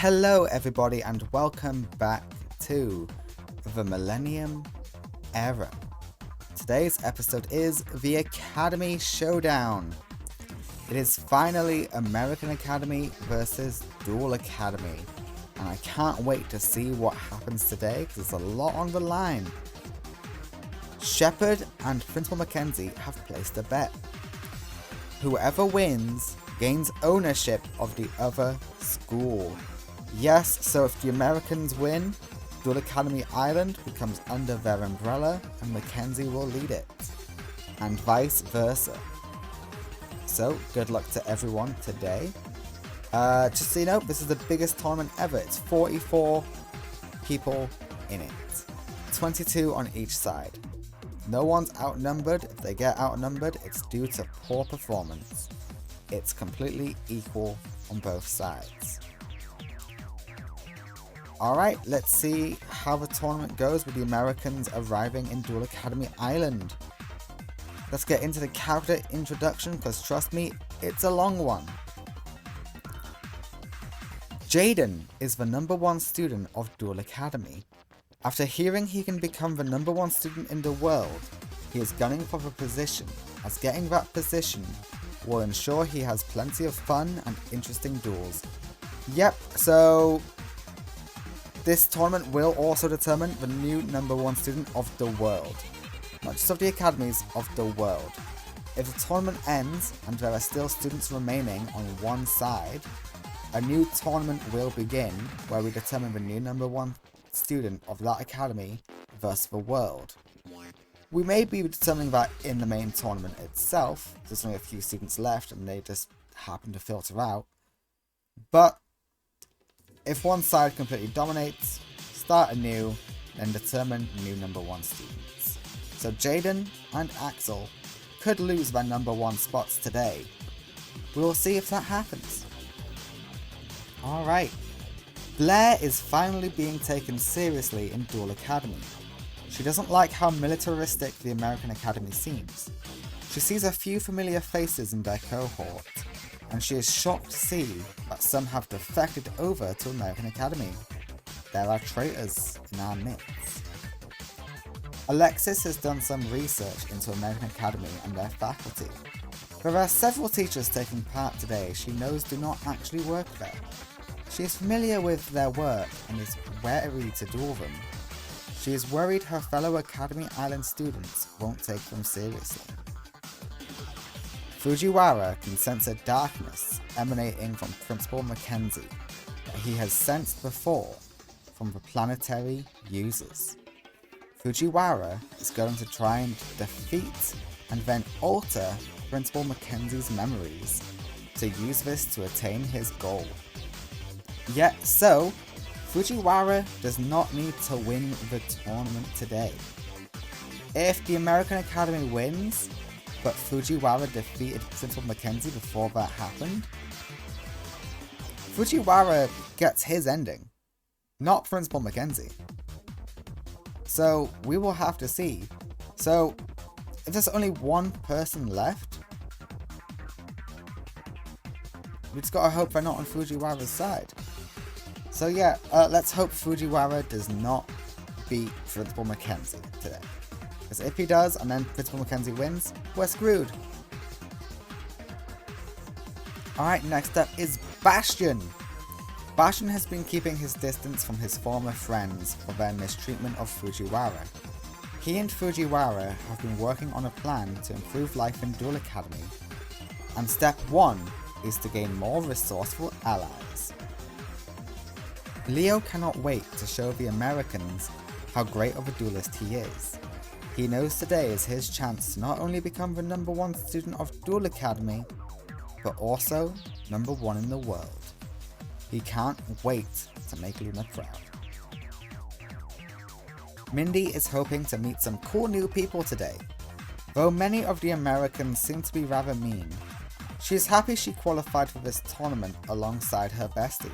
Hello everybody and welcome back to the Millennium era. Today's episode is the Academy Showdown. It is finally American Academy versus Duel Academy. And I can't wait to see what happens today because there's a lot on the line. Shepard and Principal Mackenzie have placed a bet. Whoever wins gains ownership of the other school. Yes, so if the Americans win, Duel Academy Island becomes under their umbrella and Mackenzie will lead it. And vice versa. So, good luck to everyone today. Just so you know, this is the biggest tournament ever. It's 44 people in it. 22 on each side. No one's outnumbered. If they get outnumbered, it's due to poor performance. It's completely equal on both sides. Alright, let's see how the tournament goes with the Americans arriving in Duel Academy Island. Let's get into the character introduction because trust me, it's a long one. Jaden is the #1 student of Duel Academy. After hearing he can become the #1 student in the world, he is gunning for the position, as getting that position will ensure he has plenty of fun and interesting duels. Yep, so this tournament will also determine the new #1 student of the world. Not just of the academies, of the world. If the tournament ends and there are still students remaining on one side, a new tournament will begin where we determine the new #1 student of that academy versus the world. We may be determining that in the main tournament itself, there's only a few students left and they just happen to filter out. But if one side completely dominates, start anew, then determine new #1 students. So Jaden and Axel could lose their #1 spots today. We will see if that happens. Alright, Blair is finally being taken seriously in Duel Academy. She doesn't like how militaristic the American Academy seems. She sees a few familiar faces in their cohort, and she is shocked to see that some have defected over to American Academy. There are traitors in our midst. Alexis has done some research into American Academy and their faculty. There are several teachers taking part today she knows do not actually work there. She is familiar with their work and is wary to duel them. She is worried her fellow Academy Island students won't take them seriously. Fujiwara can sense a darkness emanating from Principal Mackenzie that he has sensed before from the planetary users. Fujiwara is going to try and defeat and then alter Principal Mackenzie's memories to use this to attain his goal. Yet so, Fujiwara does not need to win the tournament today. If the American Academy wins, but Fujiwara defeated Principal Mackenzie before that happened, Fujiwara gets his ending, not Principal Mackenzie. So we will have to see. So if there's only one person left, we just gotta hope they're not on Fujiwara's side. So yeah, let's hope Fujiwara does not beat Principal Mackenzie today. Because if he does, and then Principal Mackenzie wins, we're screwed. Alright, next up is Bastion. Bastion has been keeping his distance from his former friends for their mistreatment of Fujiwara. He and Fujiwara have been working on a plan to improve life in Duel Academy, and step 1 is to gain more resourceful allies. Leo cannot wait to show the Americans how great of a duelist he is. He knows today is his chance to not only become the #1 student of Duel Academy, but also #1 in the world. He can't wait to make Luna proud. Mindy is hoping to meet some cool new people today. Though many of the Americans seem to be rather mean, she is happy she qualified for this tournament alongside her bestie.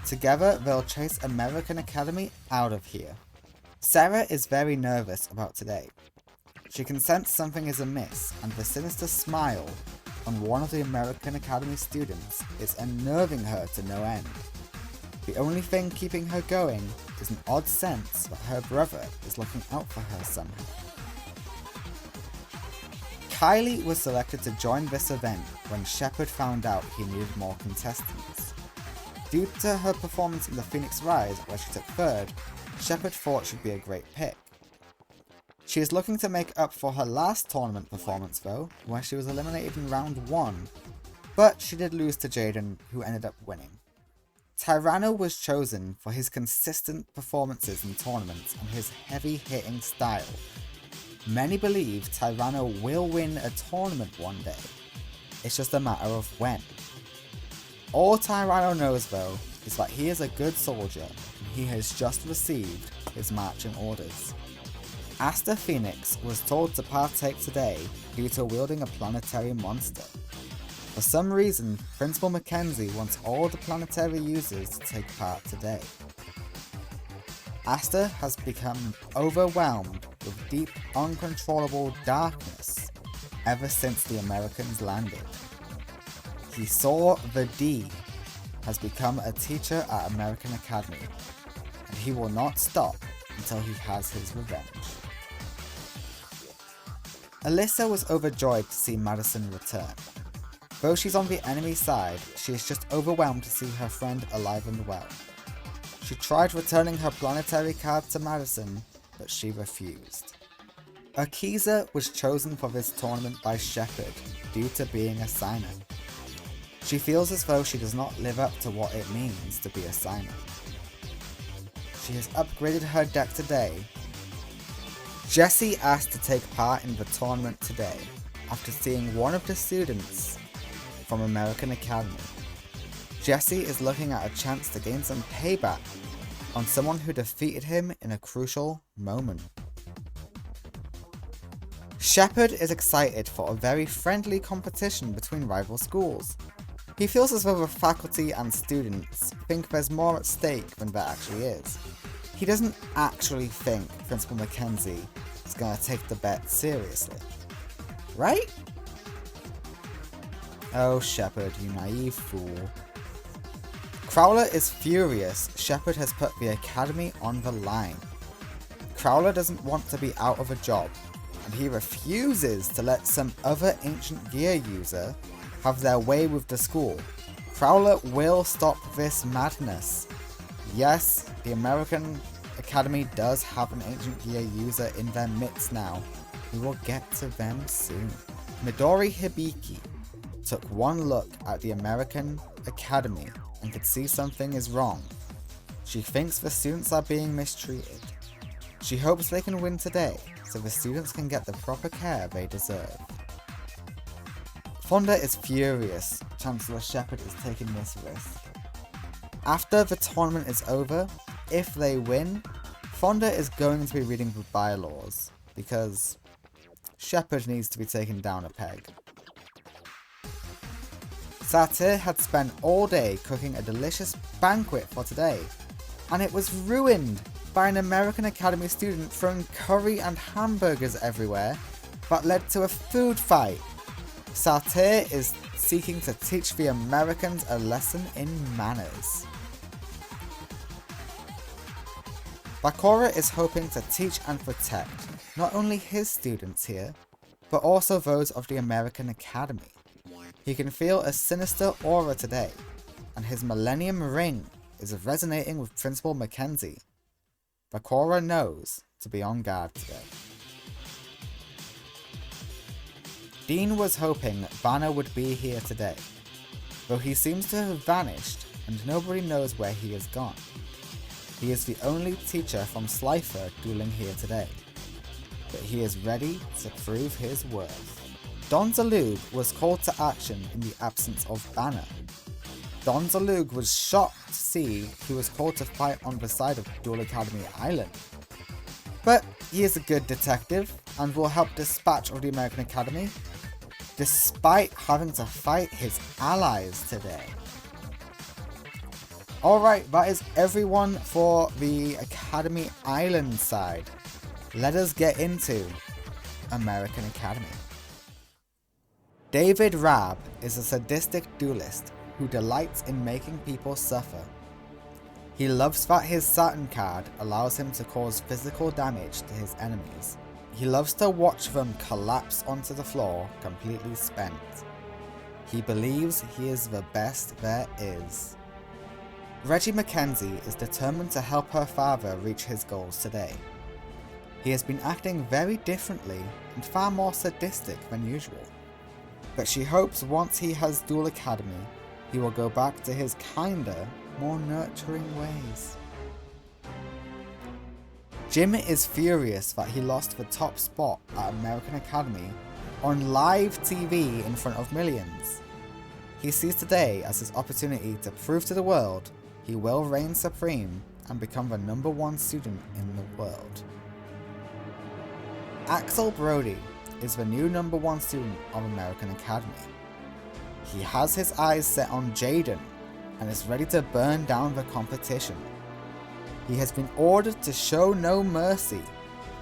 Together, they'll chase American Academy out of here. Sarah is very nervous about today. She can sense something is amiss, and the sinister smile on one of the American Academy students is unnerving her to no end. The only thing keeping her going is an odd sense that her brother is looking out for her somehow. Kylie was selected to join this event when Shepard found out he needed more contestants. Due to her performance in the Phoenix Rise, where she took third, Shepard thought she'd be a great pick. She is looking to make up for her last tournament performance though, where she was eliminated in round 1, but she did lose to Jaden, who ended up winning. Tyranno was chosen for his consistent performances in tournaments and his heavy-hitting style. Many believe Tyranno will win a tournament one day. It's just a matter of when. All Tyranno knows though is that he is a good soldier and he has just received his marching orders. Aster Phoenix was told to partake today due to wielding a planetary monster. For some reason, Principal Mackenzie wants all the planetary users to take part today. Aster has become overwhelmed with deep, uncontrollable darkness ever since the Americans landed. He saw the D, has become a teacher at American Academy, and he will not stop until he has his revenge. Alyssa was overjoyed to see Madison return. Though she's on the enemy side, she is just overwhelmed to see her friend alive and well. She tried returning her planetary card to Madison, but she refused. Akiza was chosen for this tournament by Shepard due to being a signer. She feels as though she does not live up to what it means to be a signer. She has upgraded her deck today. Jessie asked to take part in the tournament today after seeing one of the students from American Academy. Jessie is looking at a chance to gain some payback on someone who defeated him in a crucial moment. Shepard is excited for a very friendly competition between rival schools. He feels as though the faculty and students think there's more at stake than there actually is. He doesn't actually think Principal Mackenzie is going to take the bet seriously. Right? Oh, Shepard, you naive fool. Crowler is furious Shepard has put the Academy on the line. Crowler doesn't want to be out of a job, and he refuses to let some other ancient gear user have their way with the school. Crowler will stop this madness. Yes, the American Academy does have an ancient gear user in their midst now. We will get to them soon. Midori Hibiki took one look at the American Academy and could see something is wrong. She thinks the students are being mistreated. She hopes they can win today so the students can get the proper care they deserve. Fonda is furious Chancellor Shepard is taking this risk. After the tournament is over, if they win, Fonda is going to be reading the bylaws because Shepard needs to be taken down a peg. Satir had spent all day cooking a delicious banquet for today, and it was ruined by an American Academy student throwing curry and hamburgers everywhere that led to a food fight. Satir is seeking to teach the Americans a lesson in manners. Bakura is hoping to teach and protect not only his students here, but also those of the American Academy. He can feel a sinister aura today, and his Millennium ring is resonating with Principal Mackenzie. Bakura knows to be on guard today. Dean was hoping Banner would be here today, though he seems to have vanished and nobody knows where he has gone. He is the only teacher from Slifer dueling here today, but he is ready to prove his worth. Don Zalug was called to action in the absence of Banner. Don Zalug was shocked to see he was called to fight on the side of Duel Academy Island. But he is a good detective and will help dispatch of the American Academy, despite having to fight his allies today. Alright, that is everyone for the Academy Island side. Let us get into American Academy. David Rabb is a sadistic duelist who delights in making people suffer. He loves that his Saturn card allows him to cause physical damage to his enemies. He loves to watch them collapse onto the floor completely spent. He believes he is the best there is. Reggie Mackenzie is determined to help her father reach his goals today. He has been acting very differently and far more sadistic than usual, but she hopes once he has Duel Academy, he will go back to his kinder, more nurturing ways. Jim is furious that he lost the top spot at American Academy on live TV in front of millions. He sees today as his opportunity to prove to the world he will reign supreme and become the #1 student in the world. Axel Brody is the new #1 student of American Academy. He has his eyes set on Jaden and is ready to burn down the competition. He has been ordered to show no mercy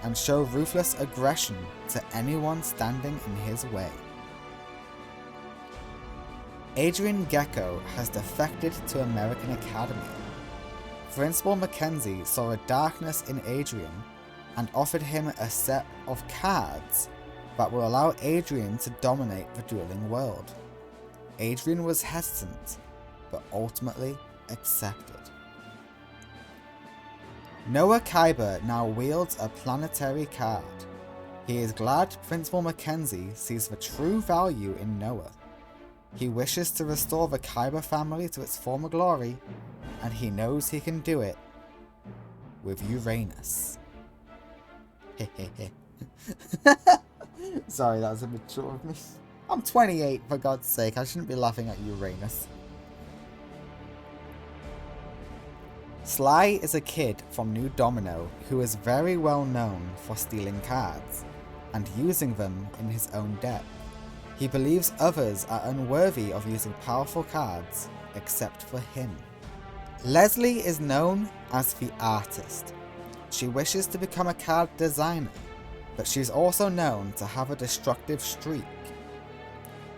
and show ruthless aggression to anyone standing in his way. Adrian Gecko has defected to American Academy. Principal Mackenzie saw a darkness in Adrian and offered him a set of cards that will allow Adrian to dominate the dueling world. Adrian was hesitant, but ultimately accepted. Noah Kyber now wields a planetary card. He is glad Principal Mackenzie sees the true value in Noah. He wishes to restore the Kyber family to its former glory, and he knows he can do it with Uranus. Hehehe. Sorry, that was a bit short of me. I'm 28, for God's sake, I shouldn't be laughing at Uranus. Sly is a kid from New Domino who is very well known for stealing cards and using them in his own deck. He believes others are unworthy of using powerful cards except for him. Leslie is known as the artist. She wishes to become a card designer, but she is also known to have a destructive streak.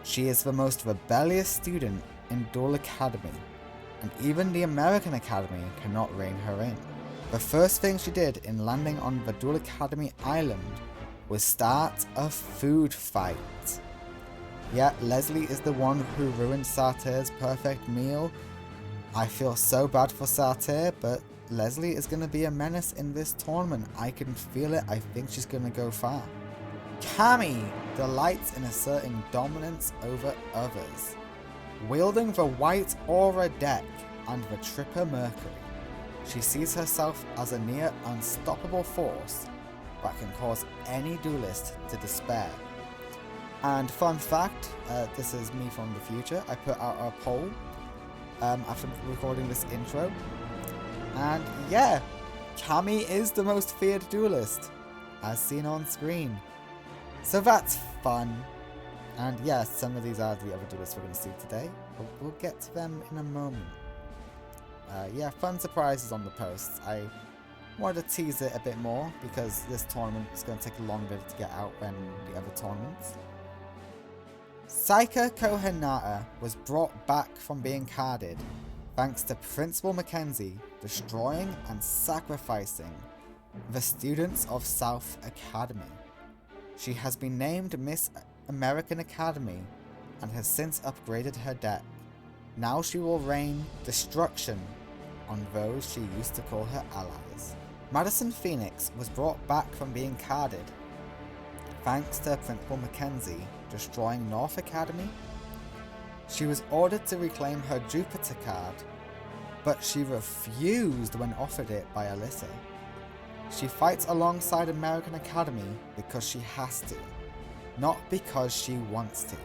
She is the most rebellious student in Duel Academy, and even the American Academy cannot rein her in. The first thing she did in landing on the Duel Academy island was start a food fight. Yeah, Leslie is the one who ruined Sartre's perfect meal. I feel so bad for Sartre, but Leslie is going to be a menace in this tournament. I can feel it. I think she's going to go far. Cammy delights in asserting dominance over others. Wielding the White Aura deck and the Tripper Mercury, she sees herself as a near unstoppable force that can cause any duelist to despair. And fun fact, this is me from the future, I put out a poll after recording this intro, and yeah, Cammy is the most feared duelist, as seen on screen. So that's fun. And yes, some of these are the other duelists we're going to see today, but we'll get to them in a moment. Yeah, fun surprises on the posts. I wanted to tease it a bit more because this tournament is going to take longer to get out than the other tournaments. Saika Kohenata was brought back from being carded thanks to Principal Mackenzie destroying and sacrificing the students of South Academy. She has been named Miss American Academy and has since upgraded her deck. Now she will rain destruction on those she used to call her allies. Madison Phoenix was brought back from being carded thanks to Principal Mackenzie destroying North Academy. She was ordered to reclaim her Jupiter card, but she refused when offered it by Alyssa. She fights alongside American Academy because she has to, not because she wants to.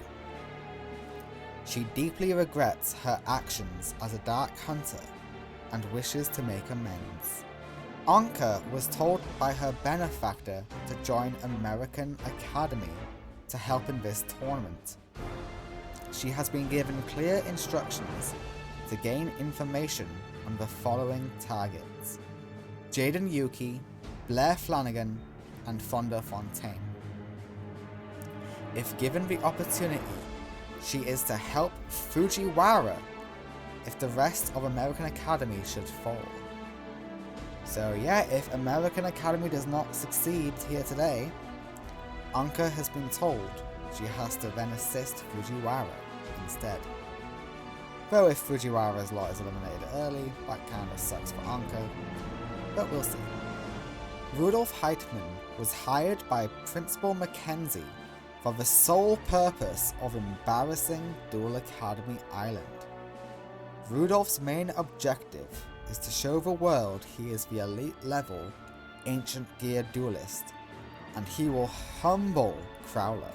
She deeply regrets her actions as a Dark Hunter and wishes to make amends. Anka was told by her benefactor to join American Academy to help in this tournament. She has been given clear instructions to gain information on the following targets: Jaden Yuki, Blair Flanagan, and Fonda Fontaine. If given the opportunity, she is to help Fujiwara if the rest of American Academy should fall. So yeah, if American Academy does not succeed here today, Anka has been told she has to then assist Fujiwara instead. Though if Fujiwara's lot is eliminated early, that kinda sucks for Anka, but we'll see. Rudolf Heitmann was hired by Principal Mackenzie for the sole purpose of embarrassing Duel Academy Island. Rudolph's main objective is to show the world he is the elite level ancient gear duelist, and he will humble Crowler.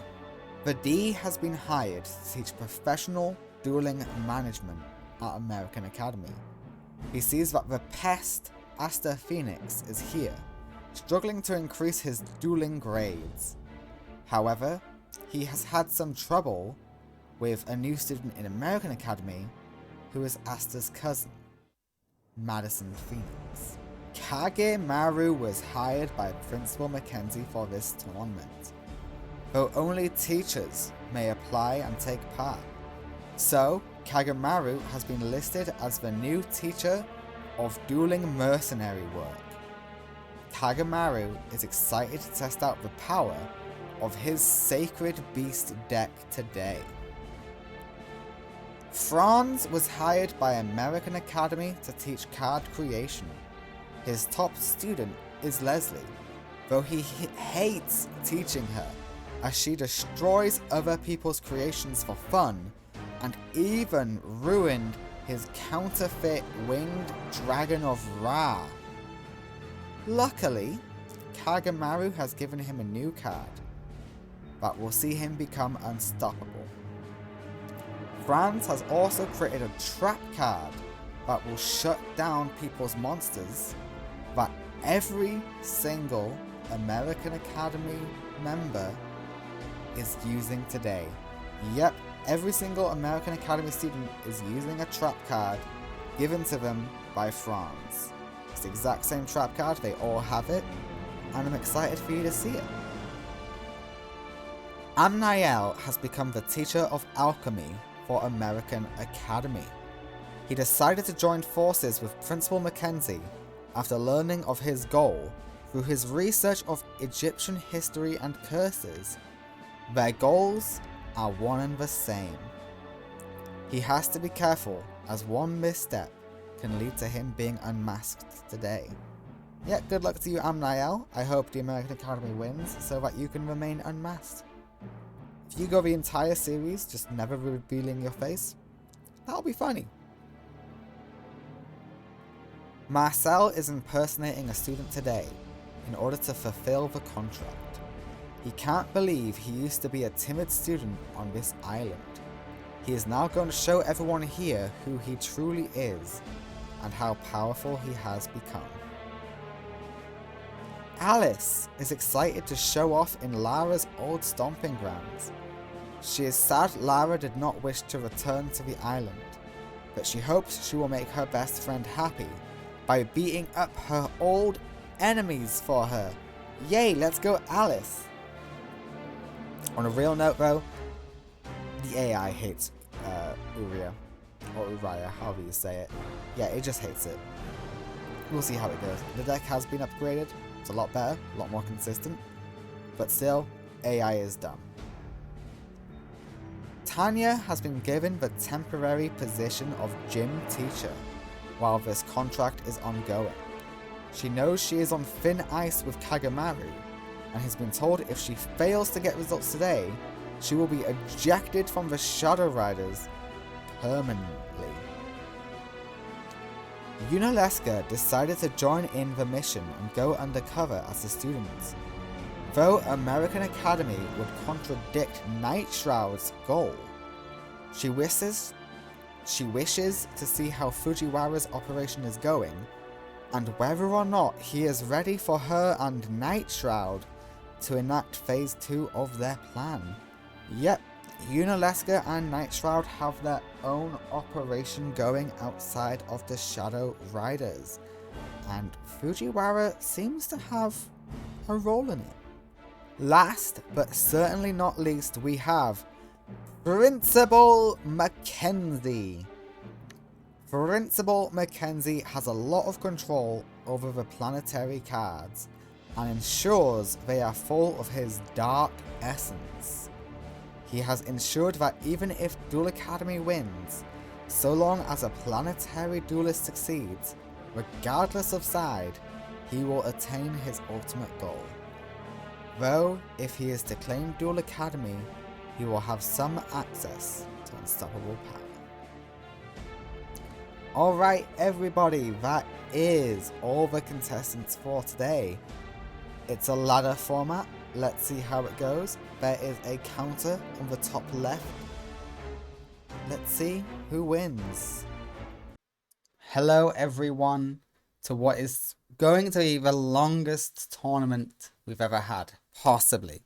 The D has been hired to teach professional dueling management at American Academy. He sees that the pest Aster Phoenix is here, struggling to increase his dueling grades. However, he has had some trouble with a new student in American Academy who is Aster's cousin, Madison Phoenix. Kagemaru was hired by Principal Mackenzie for this tournament, though only teachers may apply and take part. So, Kagemaru has been listed as the new teacher of dueling mercenary work. Kagemaru is excited to test out the power of his Sacred Beast deck today. Franz was hired by American Academy to teach card creation. His top student is Leslie, though he hates teaching her, as she destroys other people's creations for fun, and even ruined his counterfeit winged dragon of Ra. Luckily, Kagemaru has given him a new card that will see him become unstoppable. Franz has also created a trap card that will shut down people's monsters that every single American Academy member is using today. Yep, every single American Academy student is using a trap card given to them by Franz. It's the exact same trap card, they all have it, and I'm excited for you to see it. Amnael has become the teacher of alchemy for American Academy. He decided to join forces with Principal Mackenzie after learning of his goal through his research of Egyptian history and curses. Their goals are one and the same. He has to be careful, as one misstep can lead to him being unmasked today. Yeah, good luck to you, Amnael. I hope the American Academy wins so that you can remain unmasked. If you go the entire series just never revealing your face, that'll be funny. Marcel is impersonating a student today in order to fulfill the contract. He can't believe he used to be a timid student on this island. He is now going to show everyone here who he truly is and how powerful he has become. Alice is excited to show off in Lara's old stomping grounds. She is sad Lara did not wish to return to the island, but she hopes she will make her best friend happy by beating up her old enemies for her. Yay, let's go Alice! On a real note though, the AI hates Uriah, or Uriah, however you say it. Yeah, it just hates it. We'll see how it goes. The deck has been upgraded. It's a lot better, a lot more consistent, but still, AI is dumb. Tanya has been given the temporary position of gym teacher while this contract is ongoing. She knows she is on thin ice with Kagemaru and has been told if she fails to get results today, she will be ejected from the Shadow Riders permanently. Yunalesca decided to join in the mission and go undercover as a student. Though American Academy would contradict Night Shroud's goal, she wishes to see how Fujiwara's operation is going, and whether or not he is ready for her and Night Shroud to enact Phase 2 of their plan. Yep, Yunalesca and Night Shroud have their own operation going outside of the Shadow Riders, and Fujiwara seems to have a role in it. Last but certainly not least, we have Principal Mackenzie. Principal Mackenzie has a lot of control over the planetary cards and ensures they are full of his dark essence. He has ensured that even if Duel Academy wins, so long as a planetary duelist succeeds, regardless of side, he will attain his ultimate goal. Though, if he is to claim Duel Academy, he will have some access to unstoppable power. Alright everybody, that is all the contestants for today. It's a ladder format, let's see how it goes. There is a counter on the top left. Let's see who wins. Hello everyone to what is going to be the longest tournament we've ever had, possibly.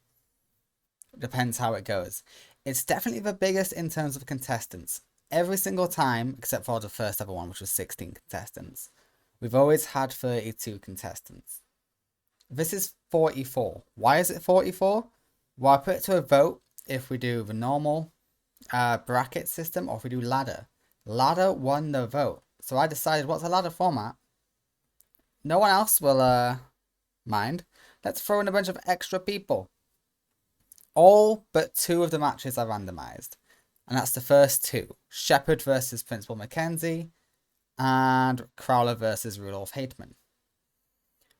Depends how it goes. It's definitely the biggest in terms of contestants. Every single time, except for the first ever one, which was 16 contestants, we've always had 32 contestants. This is 44. Why is it 44? Well, I put it to a vote if we do the normal bracket system or if we do ladder. Ladder won the vote. So I decided, what's a ladder format? No one else will mind. Let's throw in a bunch of extra people. All but 2 of the matches are randomized. And that's the first 2. Shepard versus Principal Mackenzie and Crowler versus Rudolph Hateman.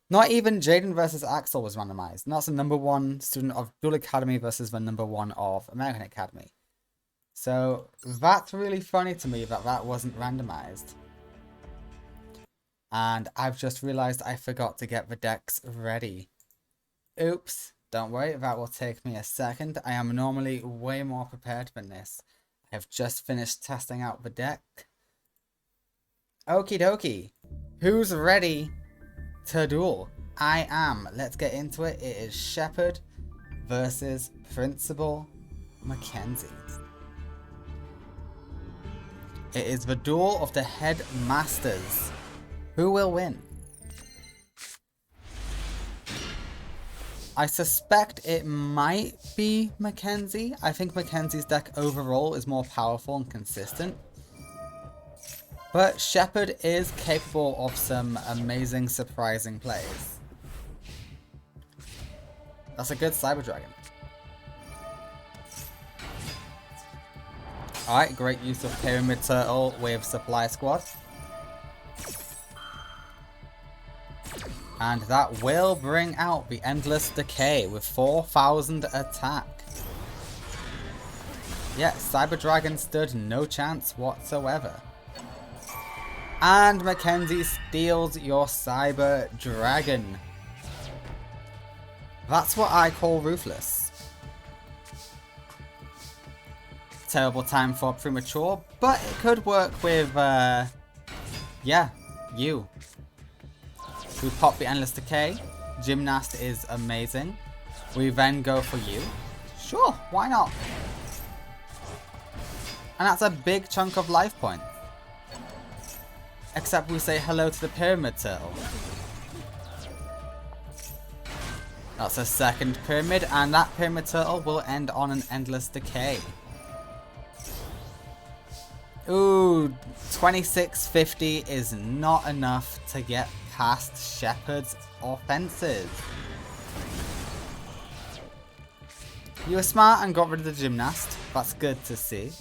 Not even Jaden versus Axel was randomized. And that's the #1 student of Duel Academy versus the #1 of American Academy. So that's really funny to me that that wasn't randomized. And I've just realized I forgot to get the decks ready. Oops. Don't worry, that will take me a second. I am normally way more prepared than this. I have just finished testing out the deck. Okie dokie. Who's ready to duel? I am. Let's get into it. It is Shepard versus Principal Mackenzie. It is the duel of the headmasters. Who will win? I suspect it might be Mackenzie. I think Mackenzie's deck overall is more powerful and consistent. But Shepard is capable of some amazing, surprising plays. That's a good Cyber Dragon. Alright, great use of Pyramid Turtle with Supply Squad. And that will bring out the Endless Decay with 4,000 attack. Yeah, Cyber Dragon stood no chance whatsoever. And Mackenzie steals your Cyber Dragon. That's what I call ruthless. Terrible time for premature, but it could work with, yeah, you. We pop the Endless Decay. Gymnast is amazing. We then go for you. Sure, why not? And that's a big chunk of life points. Except we say hello to the Pyramid Turtle. That's a second pyramid, and that Pyramid Turtle will end on an Endless Decay. Ooh, 2650 is not enough to get past Shepard's offenses. You were smart and got rid of the Gymnast. That's good to see.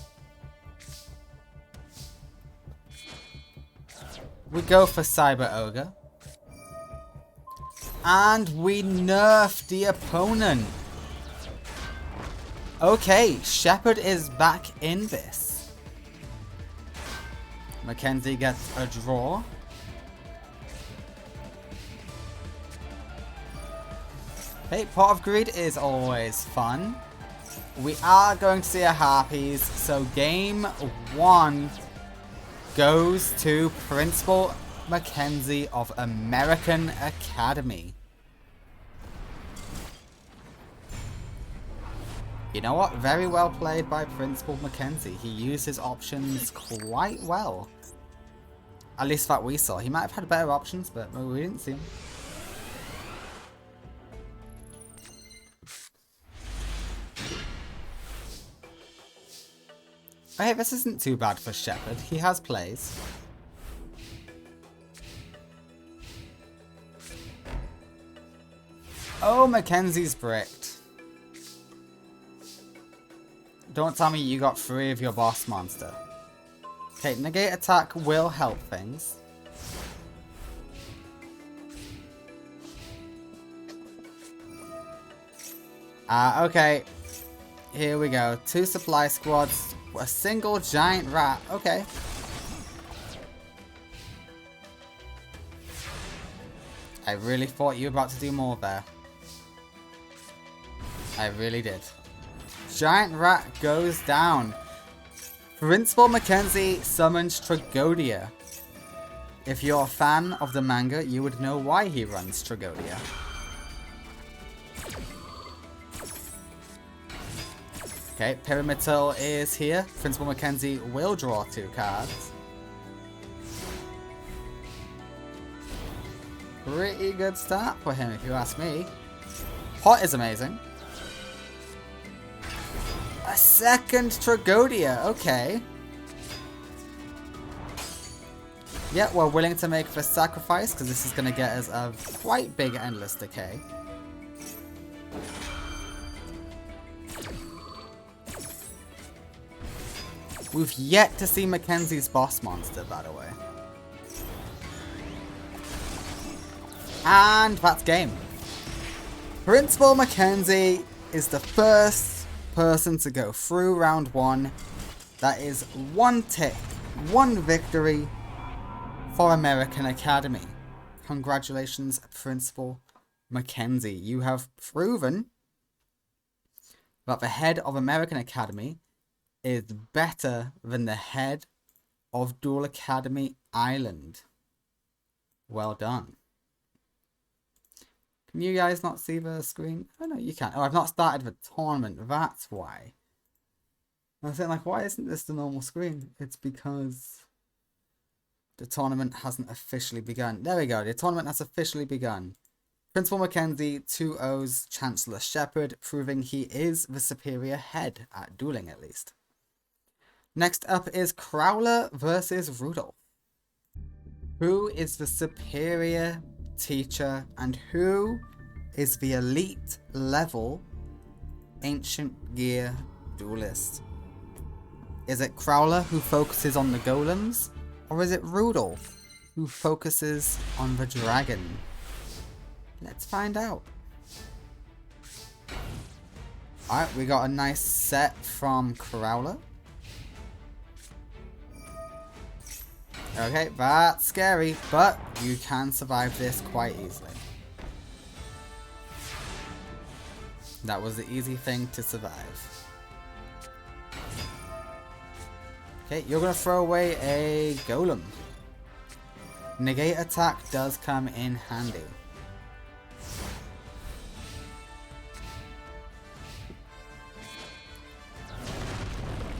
We go for Cyber Ogre. And we nerf the opponent. Okay, Shepard is back in this. Mackenzie gets a draw. Hey, Pot of Greed is always fun. We are going to see a Harpies, so game 1 goes to Principal Mackenzie of American Academy. You know what? Very well played by Principal Mackenzie. He used his options quite well. At least that we saw. He might have had better options, but we didn't see him. Okay, this isn't too bad for Shepard. He has plays. Oh, Mackenzie's bricked. Don't tell me you got 3 of your boss monster. Okay, negate attack will help things. Okay. Here we go. 2 supply squads. A single giant rat. Okay. I really thought you were about to do more there. I really did. Giant rat goes down. Principal Mackenzie summons Tragodia. If you're a fan of the manga, you would know why he runs Tragodia. Okay, Pyramidal is here. Principal Mackenzie will draw 2 cards. Pretty good start for him, if you ask me. Hot is amazing. A second Tragodia, okay. Yeah, we're willing to make the sacrifice because this is going to get us a quite big Endless Decay. We've yet to see Mackenzie's boss monster, by the way. And that's game. Principal Mackenzie is the first person to go through round 1. That is 1 tick, 1 victory for American Academy. Congratulations, Principal Mackenzie. You have proven that the head of American Academy is better than the head of Duel Academy Island. Well done. Can you guys not see the screen? Oh no, you can't. Oh, I've not started the tournament. That's why. I was saying, like, why isn't this the normal screen? It's because the tournament hasn't officially begun. There we go. The tournament has officially begun. Principal Mackenzie 2-0's Chancellor Shepard, proving he is the superior head at dueling, at least. Next up is Crowler versus Rudolph. Who is the superior teacher and who is the elite level ancient gear duelist? Is it Crowler who focuses on the golems, or is it Rudolph who focuses on the dragon? Let's find out. Alright, we got a nice set from Crowler. Okay, that's scary, but you can survive this quite easily. That was the easy thing to survive. Okay, you're going to throw away a golem. Negate attack does come in handy.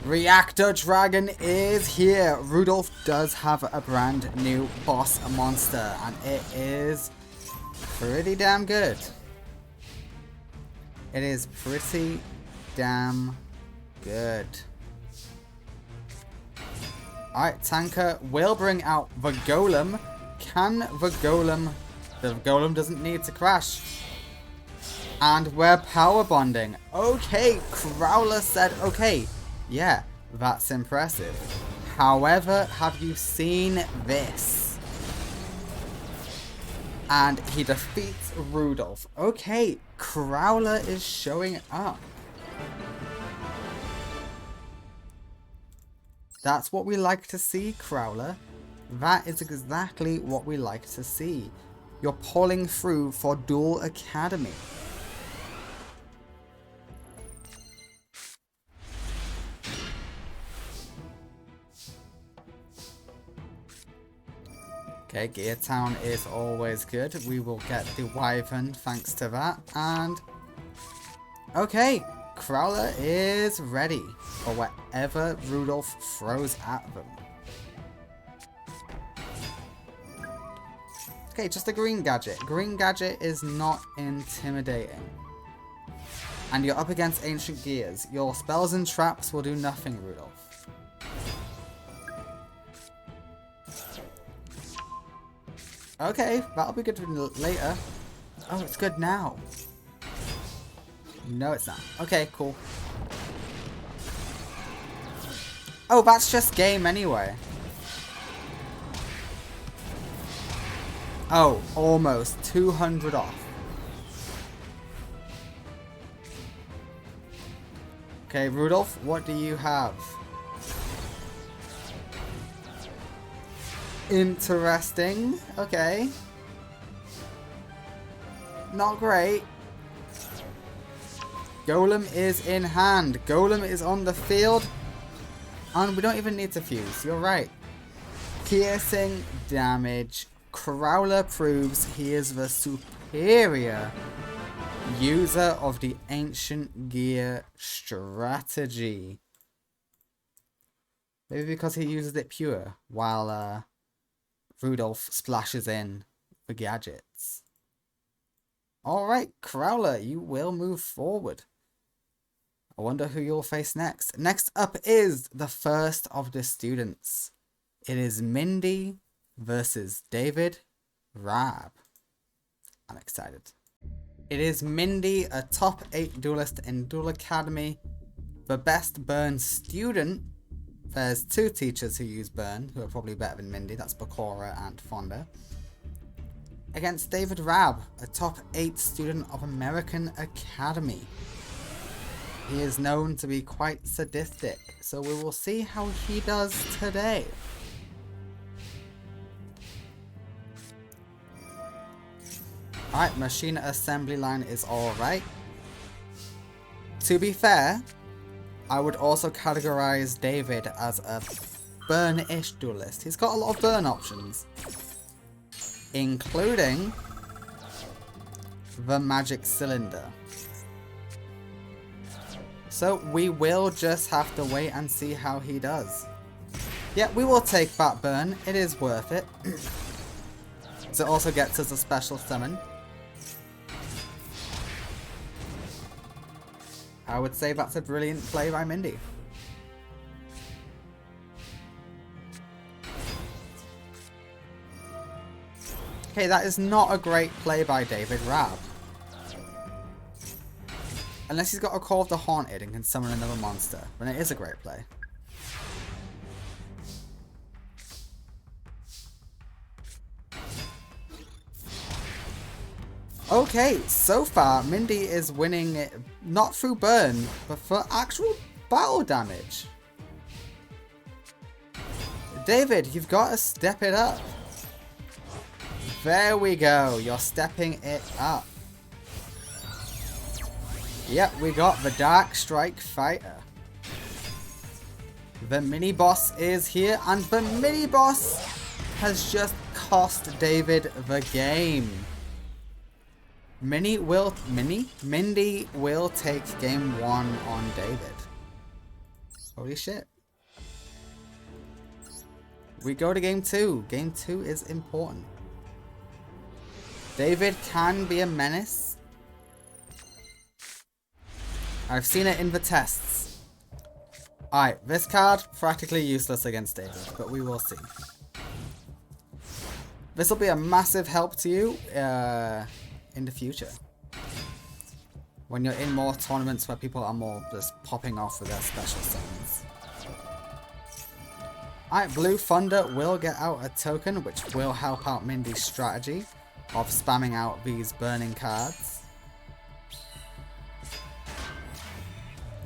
Reactor Dragon is here. Rudolph does have a brand new boss monster, and it is pretty damn good. It is pretty damn good. Alright, Tanker will bring out the Golem. Can the Golem doesn't need to crash. And we're power bonding. Okay, Crowler said okay. Yeah, that's impressive. However, have you seen this? And he defeats Rudolph. Okay, Crowler is showing up. That's what we like to see, Crowler. That is exactly what we like to see. You're pulling through for Duel Academy. Okay, Gear Town is always good. We will get the Wyvern thanks to that. And okay, Crowler is ready for whatever Rudolph throws at them. Okay, just a green gadget. Green gadget is not intimidating. And you're up against Ancient Gears. Your spells and traps will do nothing, Rudolph. Okay, that'll be good later. Oh, it's good now. No, it's not. Okay, cool. Oh, that's just game anyway. Oh, almost 200 off. Okay, Rudolph, what do you have? Interesting. Okay. Not great. Golem is in hand. Golem is on the field. And we don't even need to fuse. You're right. Piercing damage. Crowler proves he is the superior user of the ancient gear strategy. Maybe because he uses it pure while Rudolph splashes in the gadgets. Alright, Crowler, you will move forward. I wonder who you'll face next. Next up is the first of the students. It is Mindy versus David Rab. I'm excited. It is Mindy, a top 8 duelist in Duel Academy. The best burn student. There's 2 teachers who use burn, who are probably better than Mindy. That's Bakura and Fonda. Against David Rab, a top 8 student of American Academy. He is known to be quite sadistic, so we will see how he does today. Alright, machine assembly line is alright. To be fair, I would also categorize David as a burn-ish duelist. He's got a lot of burn options, including the magic cylinder. So we will just have to wait and see how he does. Yeah, we will take that burn. It is worth it. So it also gets us a special summon. I would say that's a brilliant play by Mindy. Okay, that is not a great play by David Rab. Unless he's got a Call of the Haunted and can summon another monster, then it is a great play. Okay, so far Mindy is winning it not through burn, but for actual battle damage. David, you've got to step it up. There we go, you're stepping it up. Yep, we got the Dark Strike Fighter. The mini-boss is here, and the mini-boss has just cost David the game. Mindy will take game 1 on David. Holy shit. We go to game 2. Game 2 is important. David can be a menace. I've seen it in the tests. Alright, this card, practically useless against David, but we will see. This will be a massive help to you in the future. When you're in more tournaments where people are more just popping off with their special summons. Alright, Blue Thunder will get out a token, which will help out Mindy's strategy of spamming out these burning cards.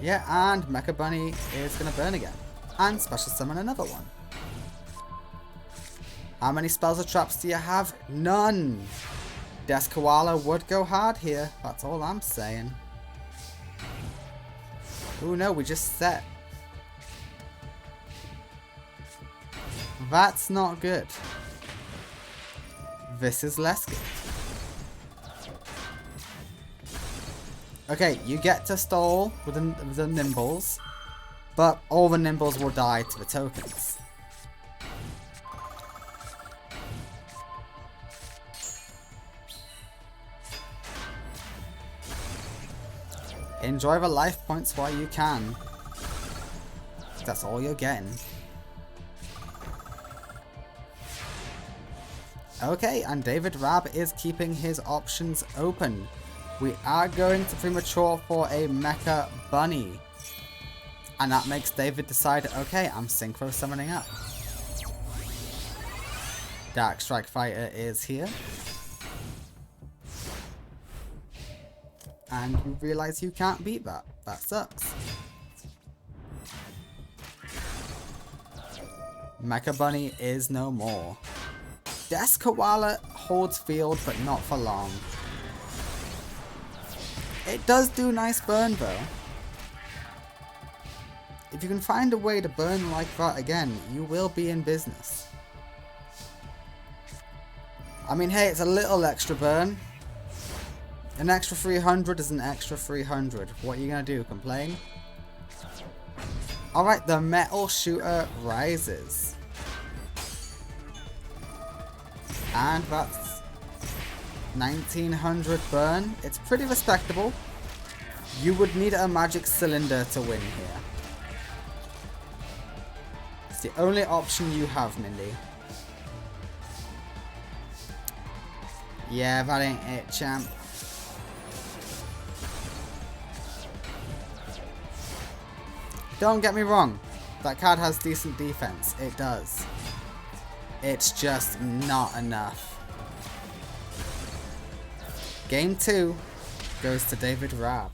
Yeah, and Mecha Bunny is going to burn again. And special summon another one. How many spells or traps do you have? None! Death Koala would go hard here. That's all I'm saying. Oh no, we just set. That's not good. This is less good. Okay, you get to stall with the Nimbles, but all the Nimbles will die to the tokens. Enjoy the life points while you can. That's all you're getting. Okay, and David Rab is keeping his options open. We are going to premature for a Mecha Bunny. And that makes David decide, okay, I'm Synchro summoning up. Dark Strike Fighter is here. And you realize you can't beat that. That sucks. Mecha Bunny is no more. Death Koala holds field, but not for long. It does do nice burn though. If you can find a way to burn like that again, you will be in business. I mean, hey, it's a little extra burn. An extra 300 is an extra 300. What are you going to do, complain? Alright, the Metal Shooter rises. And that's 1900 burn. It's pretty respectable. You would need a magic cylinder to win here. It's the only option you have, Mindy. Yeah, that ain't it, champ. Don't get me wrong, that card has decent defense. It does. It's just not enough. Game 2 goes to David Raab.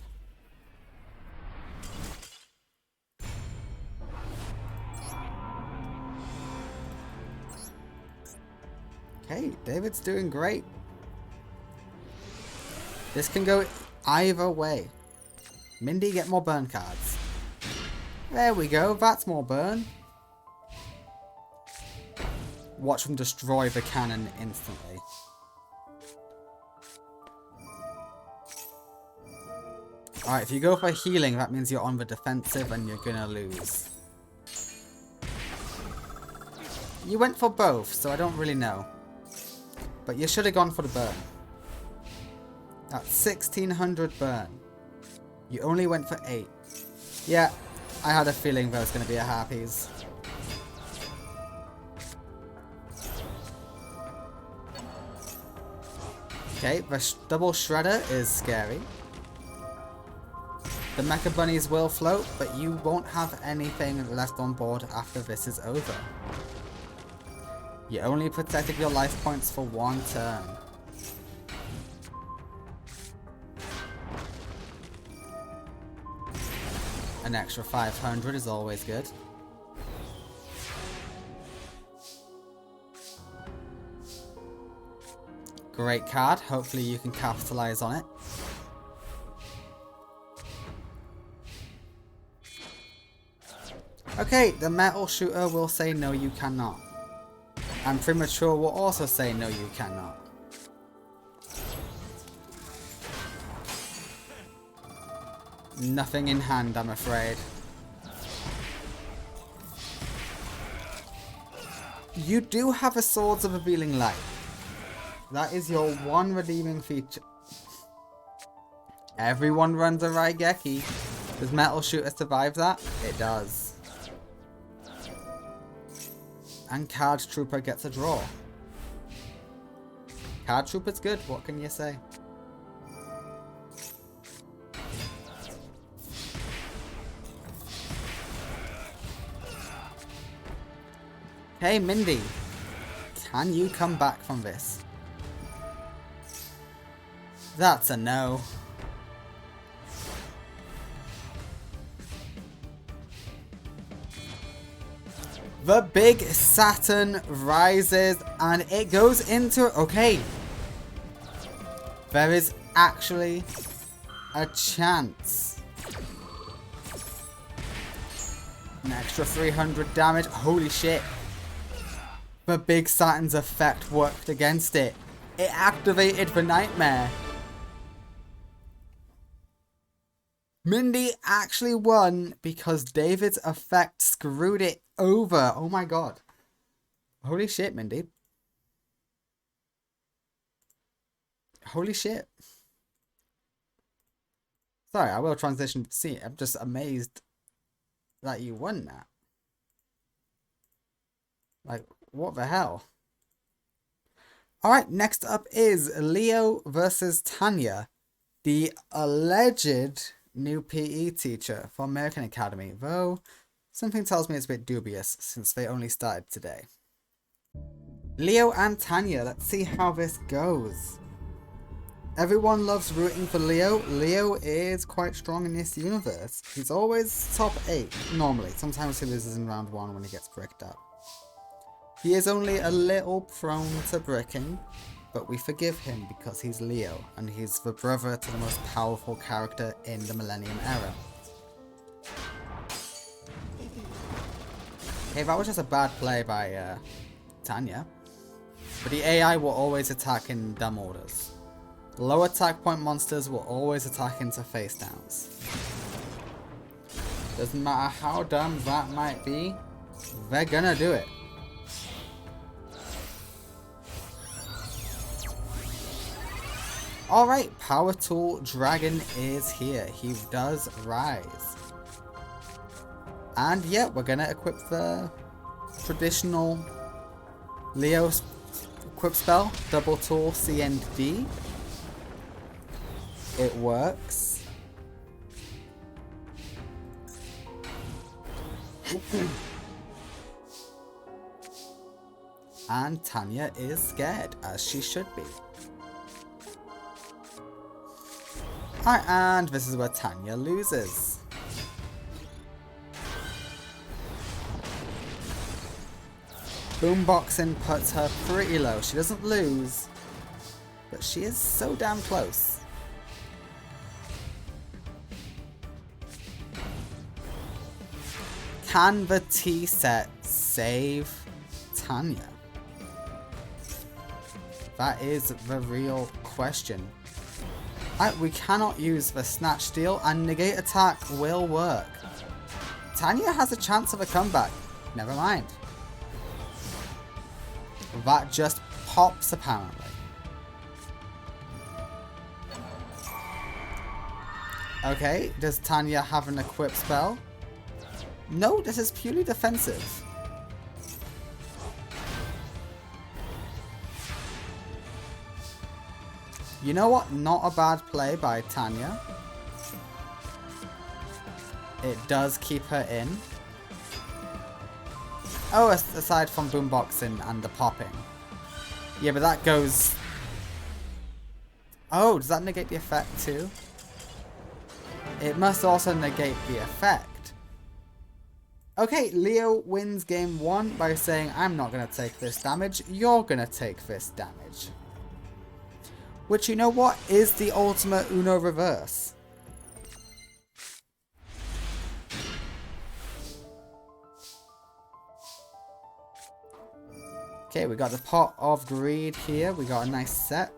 Okay, David's doing great. This can go either way. Mindy, get more burn cards. There we go, that's more burn. Watch them destroy the cannon instantly. Alright, if you go for healing, that means you're on the defensive and you're gonna lose. You went for both, so I don't really know. But you should have gone for the burn. That's 1600 burn. You only went for 8. Yeah, I had a feeling there was going to be a Harpies. Okay, the double shredder is scary. The Mecha Bunnies will float, but you won't have anything left on board after this is over. You only protected your life points for one turn. An extra 500 is always good. Great card. Hopefully you can capitalize on it. Okay, the Metal Shooter will say no you cannot. And Premature will also say no you cannot. Nothing in hand, I'm afraid. You do have a Swords of Revealing Light. That is your one redeeming feature. Everyone runs a Raigeki. Does Metal Shooter survive that? It does. And Card Trooper gets a draw. Card Trooper's good, what can you say? Hey Mindy, can you come back from this? That's a no. The big Saturn rises and it goes into... Okay. There is actually a chance. An extra 300 damage. Holy shit. The big Saturn's effect worked against it. It activated the Nightmare. Mindy actually won because David's effect screwed it over. Oh my god. Holy shit, Mindy. Holy shit. Sorry, I will transition to see. I'm just amazed that you won that. Like, what the hell? Alright, next up is Leo versus Tanya. The alleged new PE teacher for American Academy, though something tells me it's a bit dubious since they only started today. Leo and Tanya, let's see how this goes. Everyone loves rooting for Leo. Leo is quite strong in this universe. He's always top 8, normally. Sometimes he loses in round 1 when he gets bricked up. He is only a little prone to bricking, but we forgive him because he's Leo, and he's the brother to the most powerful character in the Millennium era. Okay, that was just a bad play by Tanya. But the AI will always attack in dumb orders. Low attack point monsters will always attack into face downs. Doesn't matter how dumb that might be, they're gonna do it. Alright, Power Tool Dragon is here. He does rise. And yeah, we're gonna equip the traditional Leo equip spell, Double Tool C and D. It works. And Tanya is scared, as she should be. Alright, and this is where Tanya loses. Boomboxing puts her pretty low. She doesn't lose, but she is so damn close. Can the T set save Tanya? That is the real question. We cannot use the Snatch Steal, and Negate Attack will work. Tanya has a chance of a comeback. Never mind. That just pops apparently. Okay, does Tanya have an equip spell? No, this is purely defensive. You know what? Not a bad play by Tanya. It does keep her in. Oh, aside from boomboxing and the popping. Yeah, but that goes... Oh, does that negate the effect too? It must also negate the effect. Okay, Leo wins game 1 by saying, I'm not going to take this damage, you're going to take this damage. Which, you know what, is the ultimate Uno reverse. Okay, we got the Pot of Greed here, we got a nice set.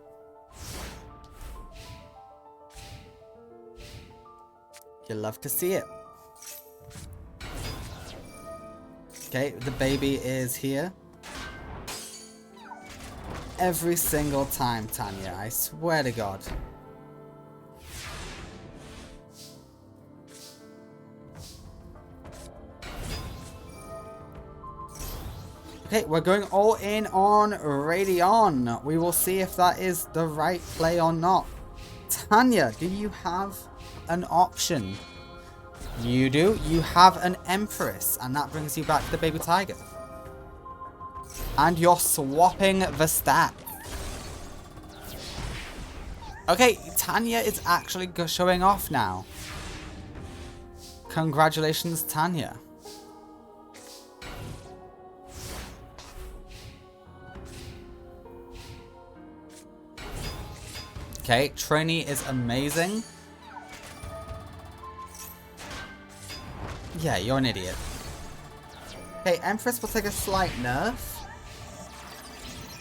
You love to see it. Okay, the baby is here. Every single time, Tanya, I swear to God. Okay, we're going all in on Radeon. We will see if that is the right play or not. Tanya, do you have an option? You do. You have an Empress, and that brings you back to the baby tiger. And you're swapping the stat. Okay, Tanya is actually showing off now. Congratulations, Tanya. Okay, Trainee is amazing. Yeah, you're an idiot. Okay, Empress will take a slight nerf.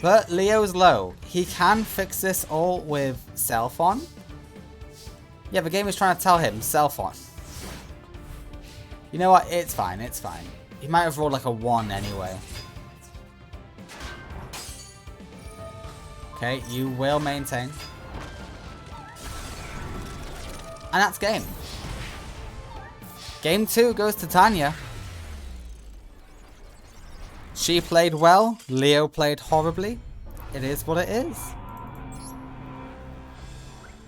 But Leo's low. He can fix this all with Self-On. Yeah, the game is trying to tell him Self-On. You know what? It's fine, it's fine. He might have rolled like a 1 anyway. Okay, you will maintain. And that's game. Game 2 goes to Tanya. She played well. Leo played horribly. It is what it is.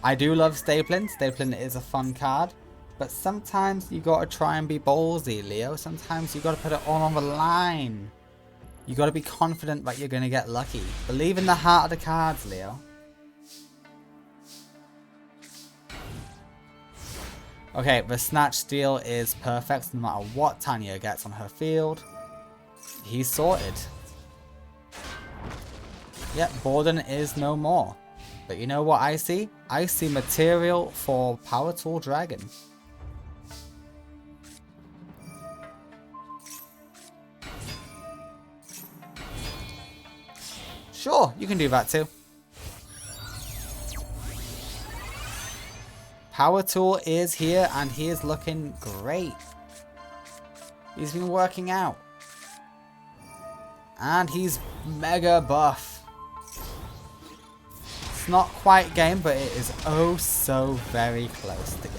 I do love stapling. Stapling is a fun card. But sometimes you gotta try and be ballsy, Leo. Sometimes you gotta put it all on the line. You gotta be confident that you're gonna get lucky. Believe in the heart of the cards, Leo. Okay, the snatch steal is perfect no matter what Tanya gets on her field. He's sorted. Yep, Borden is no more. But you know what I see? I see material for Power Tool Dragon. Sure, you can do that too. Power Tool is here and he is looking great. He's been working out. And he's mega buff. It's not quite game, but it is oh so very close to game.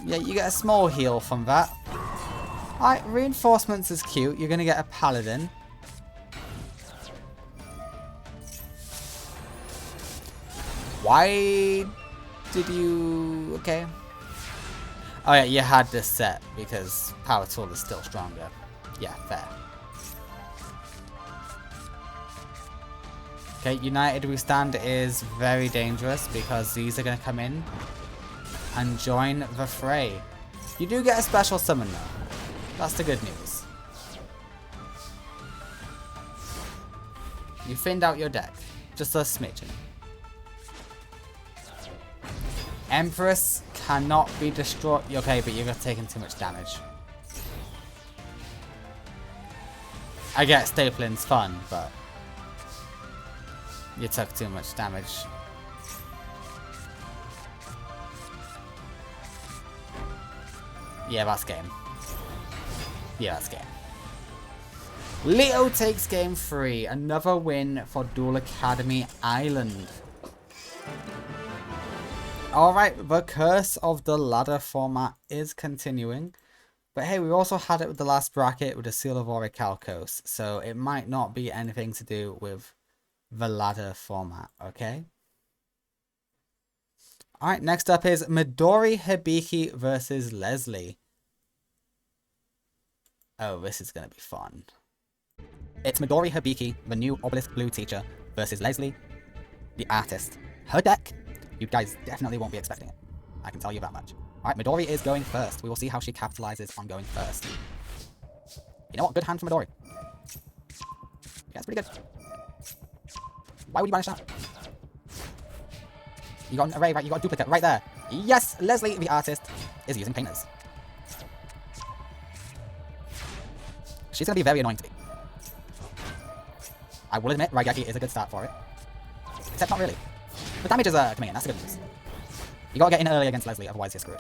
Yeah, you get a small heal from that. Alright, reinforcements is cute. You're going to get a paladin. Why did you... Okay. Oh yeah, you had this set because Power Tool is still stronger. Yeah, fair. Okay, United We Stand is very dangerous because these are going to come in and join the fray. You do get a special summon though. That's the good news. You thinned out your deck. Just a smidgen. Empress cannot be destroyed. Okay, but you're taking too much damage. I get stapling's fun, but you took too much damage. Yeah, that's game. Yeah, that's game. Leo takes game 3. Another win for Duel Academy Island. Alright, the curse of the ladder format is continuing. But hey, we also had it with the last bracket with the Seal of Orichalcos. So it might not be anything to do with the ladder format, okay? Alright, next up is Midori Hibiki versus Leslie. Oh, this is going to be fun. It's Midori Hibiki, the new Obelisk Blue teacher, versus Leslie, the artist. Her deck, you guys definitely won't be expecting it. I can tell you that much. Alright, Midori is going first. We will see how she capitalizes on going first. You know what? Good hand from Midori. Yeah, it's pretty good. Why would you banish that? You got an array, right? You got a duplicate right there. Yes! Leslie, the artist, is using painters. She's going to be very annoying to me. I will admit, Raigeki is a good start for it. Except not really. The damage is coming in, that's the good news. You gotta get in early against Leslie, otherwise you're screwed.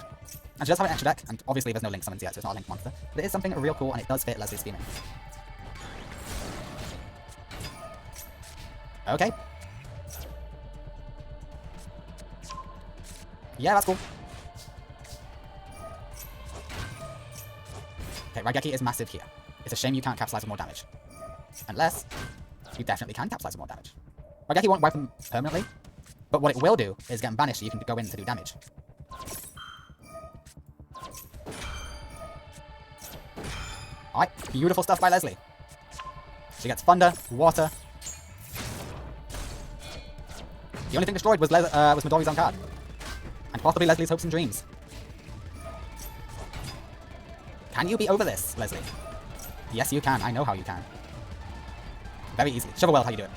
And she does have an extra deck, and obviously there's no link summons yet, so it's not a linked monster. But it is something real cool, and it does fit Leslie's scheming. Okay. Yeah, that's cool. Okay, Raigeki is massive here. It's a shame you can't capitalize with more damage. Unless, you definitely can capitalize with more damage. Raigeki won't wipe them permanently, but what it will do is get them banished so you can go in to do damage. Alright, beautiful stuff by Leslie. She gets thunder, water. The only thing destroyed was Midori's own card. And possibly Leslie's hopes and dreams. Can you be over this, Leslie? Yes, you can. I know how you can. Very easily. Show the world how you do it.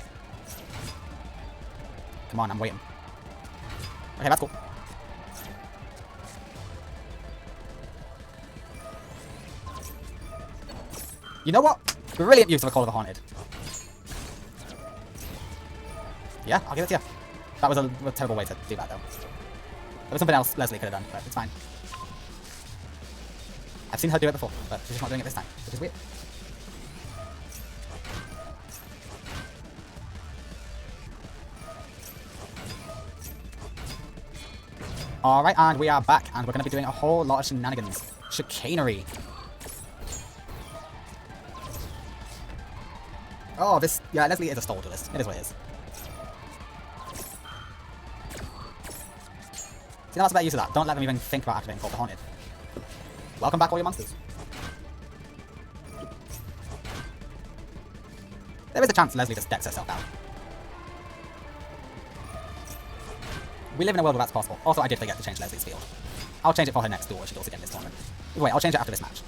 Come on, I'm waiting. Okay, that's cool. You know what? Brilliant use of a Call of the Haunted. Yeah, I'll give it to you. That was a terrible way to do that, though. There was something else Leslie could have done, but it's fine. I've seen her do it before, but she's just not doing it this time, which is weird. Alright, and we are back, and we're going to be doing a whole lot of shenanigans. Chicanery. Oh, this... Yeah, Leslie is a stall duelist. It is what it is. See, that's a better use of that. Don't let them even think about activating Call the Haunted. Welcome back, all your monsters. There is a chance Leslie just decks herself out. We live in a world where that's possible. Also, I did forget to change Leslie's field. I'll change it for her next duel if she goes again this tournament. Wait, I'll change it after this match.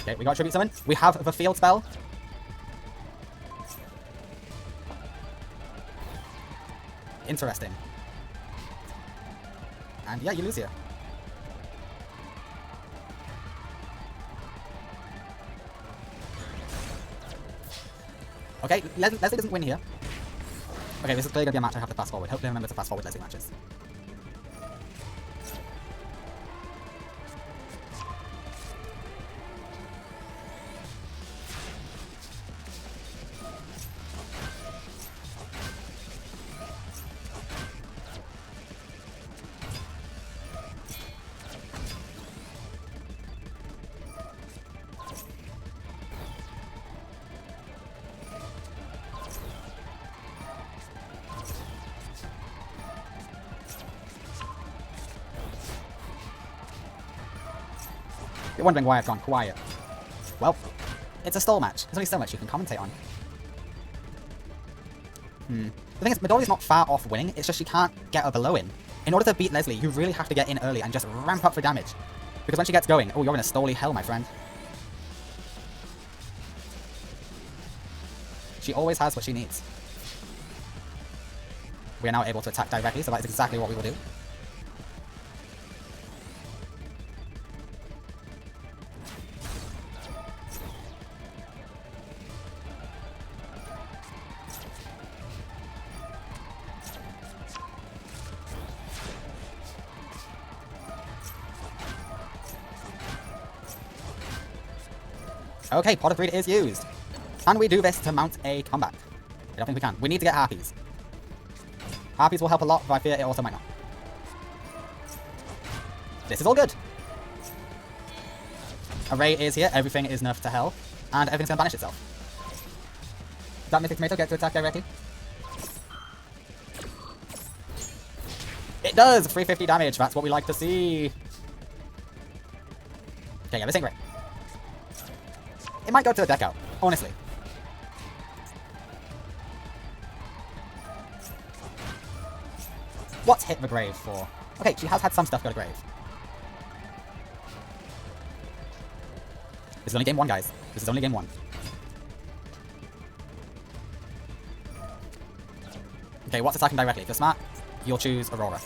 Okay, we got Tribute Summon. We have the field spell. Interesting. And yeah, you lose here. Okay, Leslie doesn't win here. Okay, this is clearly going to be a match I have to fast forward. Hopefully I remember to fast forward Leslie matches. You're wondering why I've gone quiet. Well, it's a stall match. There's only so much you can commentate on. The thing is, Midori's not far off winning, it's just she can't get her below in. In order to beat Leslie, you really have to get in early and just ramp up for damage. Because when she gets going, oh, you're in a stally hell, my friend. She always has what she needs. We are now able to attack directly, so that is exactly what we will do. Okay, Pot of Greed is used. Can we do this to mount a comeback? I don't think we can. We need to get Harpies. Harpies will help a lot, but I fear it also might not. This is all good. Array is here, everything is nerfed to hell, and everything's gonna banish itself. Does that Mythic Tomato get to attack directly? It does! 350 damage, that's what we like to see. Okay, yeah, this ain't great. It might go to a deck out, honestly. What's hit the grave for? Okay, she has had some stuff go to grave. This is only game one, guys. This is only game one. Okay, what's attacking directly? If you're smart, you'll choose Aurora.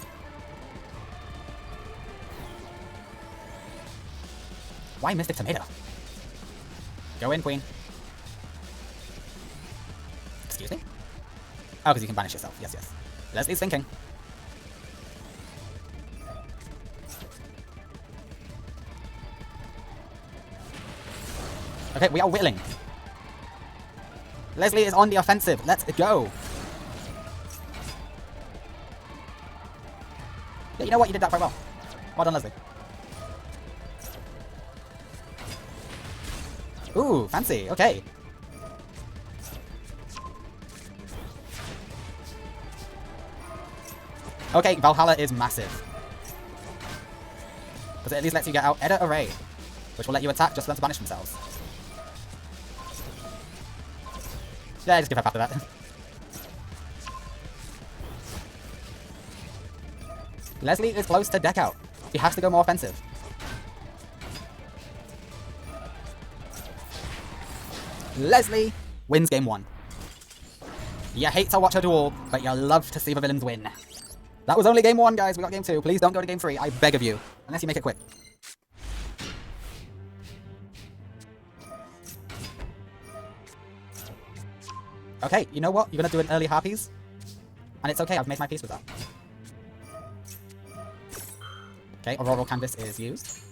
Why Mystic Tomato? Go in, Queen. Excuse me? Oh, because you can banish yourself. Yes, yes. Leslie's thinking. Okay, we are whittling. Leslie is on the offensive. Let's go. Yeah, you know what? You did that quite well. Well done, Leslie. Ooh, fancy. Okay. Okay, Valhalla is massive. Because it at least lets you get out Edit Array, which will let you attack just for them to banish themselves. Yeah, just give up after that. Leslie is close to deck out. He has to go more offensive. Leslie wins game one. You hate to watch her duel, but you love to see the villains win. That was only game one, guys. We got game two. Please don't go to game three. I beg of you. Unless you make it quick. Okay, you know what? You're gonna do an early Harpies. And it's okay, I've made my peace with that. Okay, Auroral Canvas is used.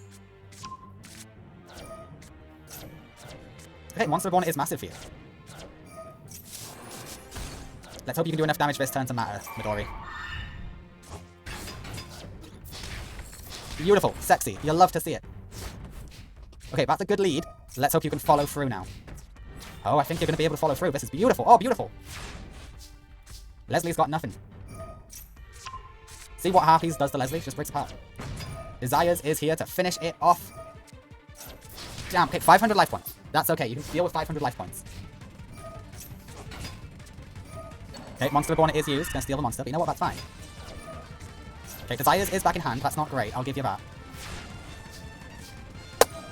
Okay, Monster Reborn is massive here. Let's hope you can do enough damage this turn to matter, Midori. Beautiful. Sexy. You'll love to see it. Okay, that's a good lead. Let's hope you can follow through now. Oh, I think you're going to be able to follow through. This is beautiful. Oh, beautiful. Leslie's got nothing. See what Harpies does to Leslie? Just breaks apart. Desires is here to finish it off. Damn, okay, 500 life points. That's okay, you can deal with 500 life points. Okay, Monster Reborn is used. Gonna steal the monster, but you know what? That's fine. Okay, Desires is back in hand. That's not great. I'll give you that.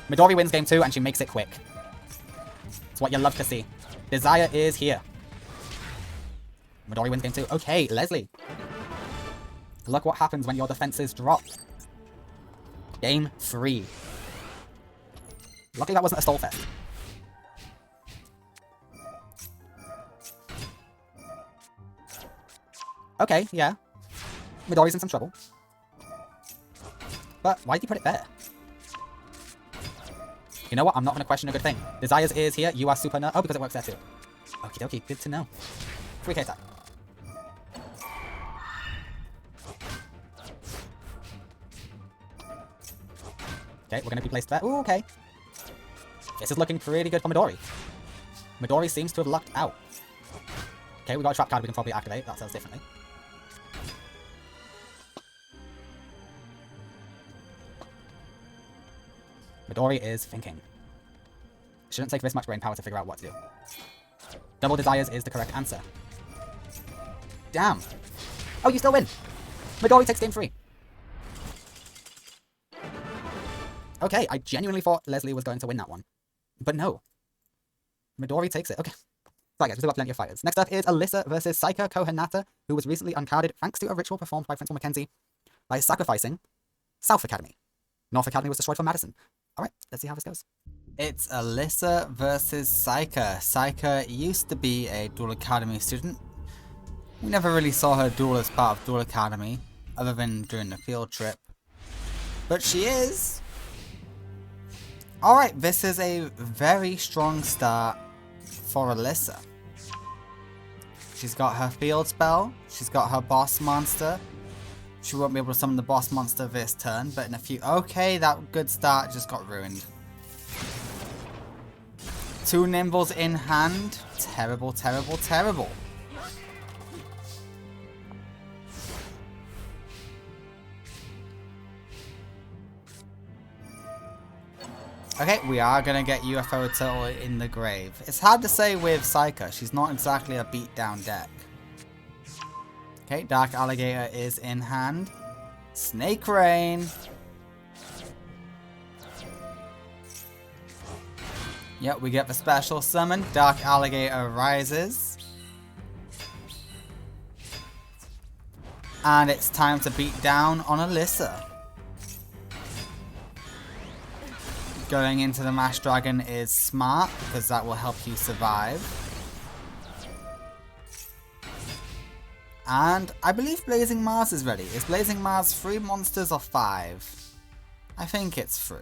Midori wins game 2, and she makes it quick. It's what you love to see. Desire is here. Midori wins game 2. Okay, Leslie. Look what happens when your defenses drop. Game 3. Luckily that wasn't a stall fest. Okay, yeah. Midori's in some trouble. But why did he put it there? You know what? I'm not going to question a good thing. Desires is here. You are super nerd. Oh, because it works there too. Okie dokie. Good to know. 3k attack. Okay, we're going to be placed there. Ooh, okay. This is looking pretty good for Midori. Midori seems to have lucked out. Okay, we got a trap card we can probably activate. That says differently. Midori is thinking. Shouldn't take this much brain power to figure out what to do. Double Desires is the correct answer. Damn. Oh, you still win. Midori takes game 3. Okay, I genuinely thought Leslie was going to win that one. But no. Midori takes it. Okay. Sorry guys, we still got plenty of fighters. Next up is Alyssa versus Saika Kohinata, who was recently uncarded thanks to a ritual performed by Principal Mackenzie by sacrificing South Academy. North Academy was destroyed for Madison. Alright, let's see how this goes. It's Alyssa versus Saika. Saika used to be a Duel Academy student. We never really saw her duel as part of Duel Academy, other than during the field trip. But she is. Alright, this is a very strong start for Alyssa. She's got her field spell, she's got her boss monster. She won't be able to summon the boss monster this turn, but in a few... Okay, that good start just got ruined. 2 Nimbles in hand. Terrible, terrible, terrible. Okay, we are going to get UFO Turtle in the grave. It's hard to say with Saika. She's not exactly a beatdown deck. Okay, Dark Alligator is in hand. Snake Rain. Yep, we get the special summon. Dark Alligator rises. And it's time to beat down on Alyssa. Going into the Mash Dragon is smart, because that will help you survive. And I believe Blazing Mars is ready. Is Blazing Mars 3 monsters or 5? I think it's 3.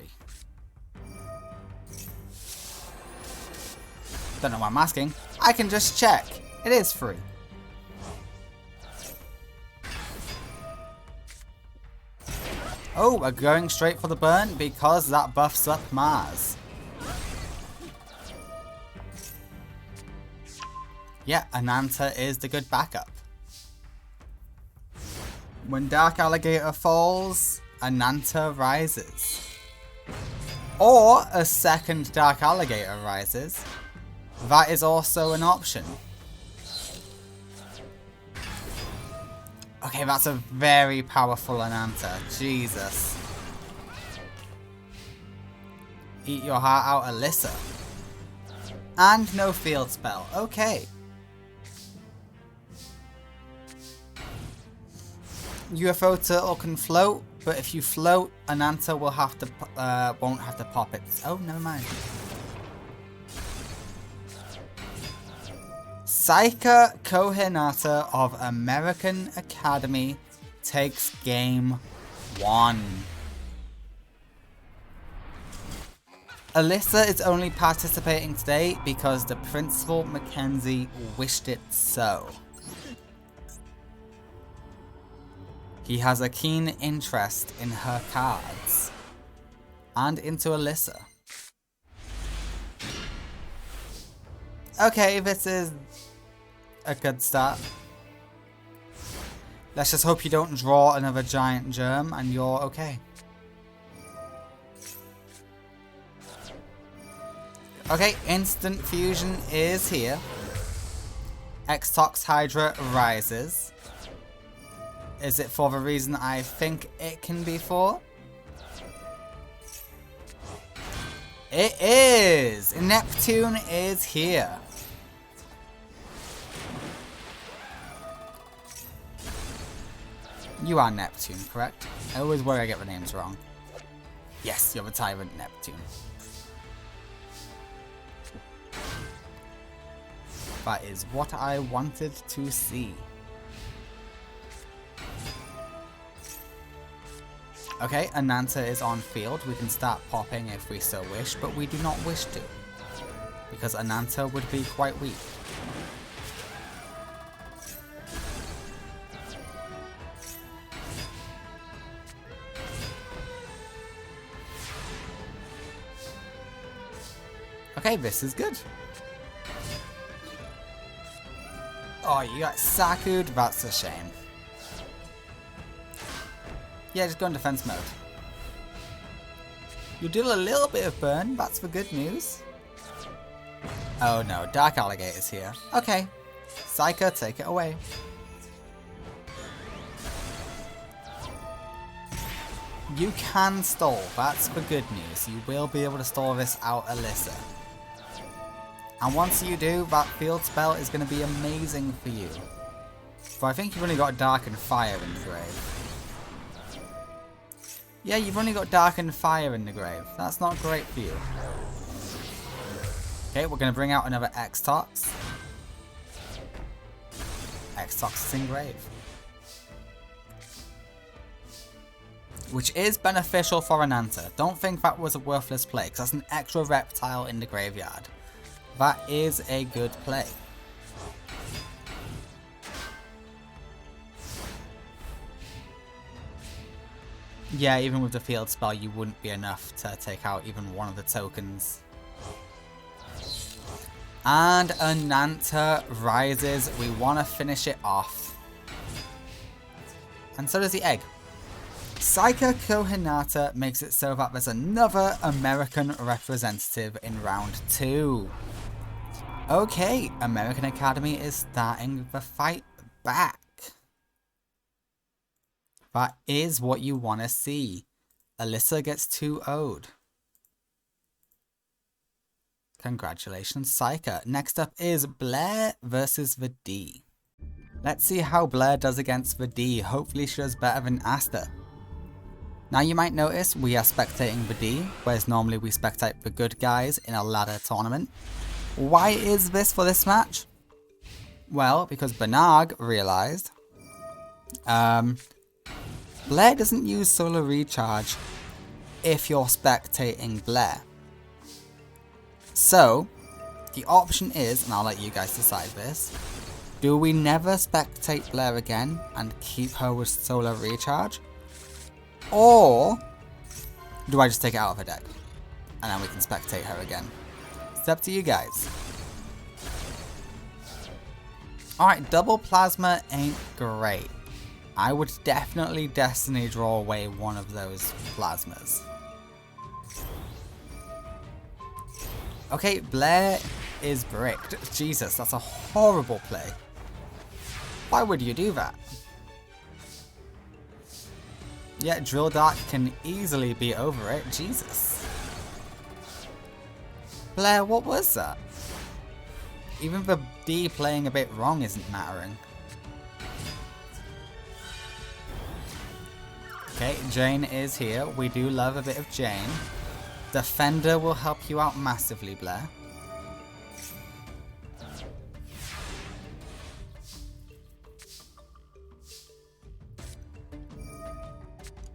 Don't know why I'm asking. I can just check. It is 3. Oh, we're going straight for the burn because that buffs up Mars. Yeah, Ananta is the good backup. When Dark Alligator falls, Ananta rises. Or a second Dark Alligator rises. That is also an option. Okay, that's a very powerful Ananta. Jesus. Eat your heart out, Alyssa. And no field spell. Okay. UFO Turtle can float, but if you float, Ananta will have to won't have to pop it. Oh, never mind. Saika Kohinata of American Academy takes game 1. Alyssa is only participating today because the Principal Mackenzie wished it so. He has a keen interest in her cards. And into Alyssa. Okay, this is a good start. Let's just hope you don't draw another giant germ and you're okay. Okay, instant fusion is here. Xtox Hydra rises. Is it for the reason I think it can be for? It is! Neptune is here. You are Neptune, correct? I always worry I get the names wrong. Yes, you're the Tyrant Neptune. That is what I wanted to see. Okay, Ananta is on field. We can start popping if we so wish, but we do not wish to. Because Ananta would be quite weak. Okay, this is good. Oh, you got Saku'd? That's a shame. Yeah, just go in defense mode. You deal a little bit of burn, that's the good news. Oh no, Dark Alligator's here. Okay. Psycho, take it away. You can stall, that's the good news. You will be able to stall this out Alyssa. And once you do, that field spell is going to be amazing for you. But I think you've only got Dark and Fire in the grave. Yeah, you've only got Dark and Fire in the grave. That's not great for you. Okay, we're going to bring out another Xtox. Xtox is in grave. Which is beneficial for Ananta. Don't think that was a worthless play, because that's an extra reptile in the graveyard. That is a good play. Yeah, even with the field spell, you wouldn't be enough to take out even one of the tokens. And Ananta rises. We want to finish it off. And so does the egg. Psycho Kohinata makes it so that there's another American representative in round 2. Okay, American Academy is starting the fight back. That is what you want to see. Alyssa gets 2-0'd. Congratulations, Psycho. Next up is Blair versus the D. Let's see how Blair does against the D. Hopefully she does better than Asta. Now you might notice we are spectating the D, whereas normally we spectate the good guys in a ladder tournament. Why is this for this match? Well, because Bernard realized Blair doesn't use solar recharge if you're spectating Blair. So, the option is, and I'll let you guys decide this, do we never spectate Blair again and keep her with solar recharge? Or do I just take it out of her deck and then we can spectate her again? It's up to you guys. Alright, double plasma ain't great. I would definitely Destiny draw away one of those plasmas. Okay, Blair is bricked. Jesus, that's a horrible play. Why would you do that? Yeah, Drill Dark can easily be over it. Jesus. Blair, what was that? Even the D playing a bit wrong isn't mattering. Okay, Jane is here. We do love a bit of Jane. Defender will help you out massively, Blair.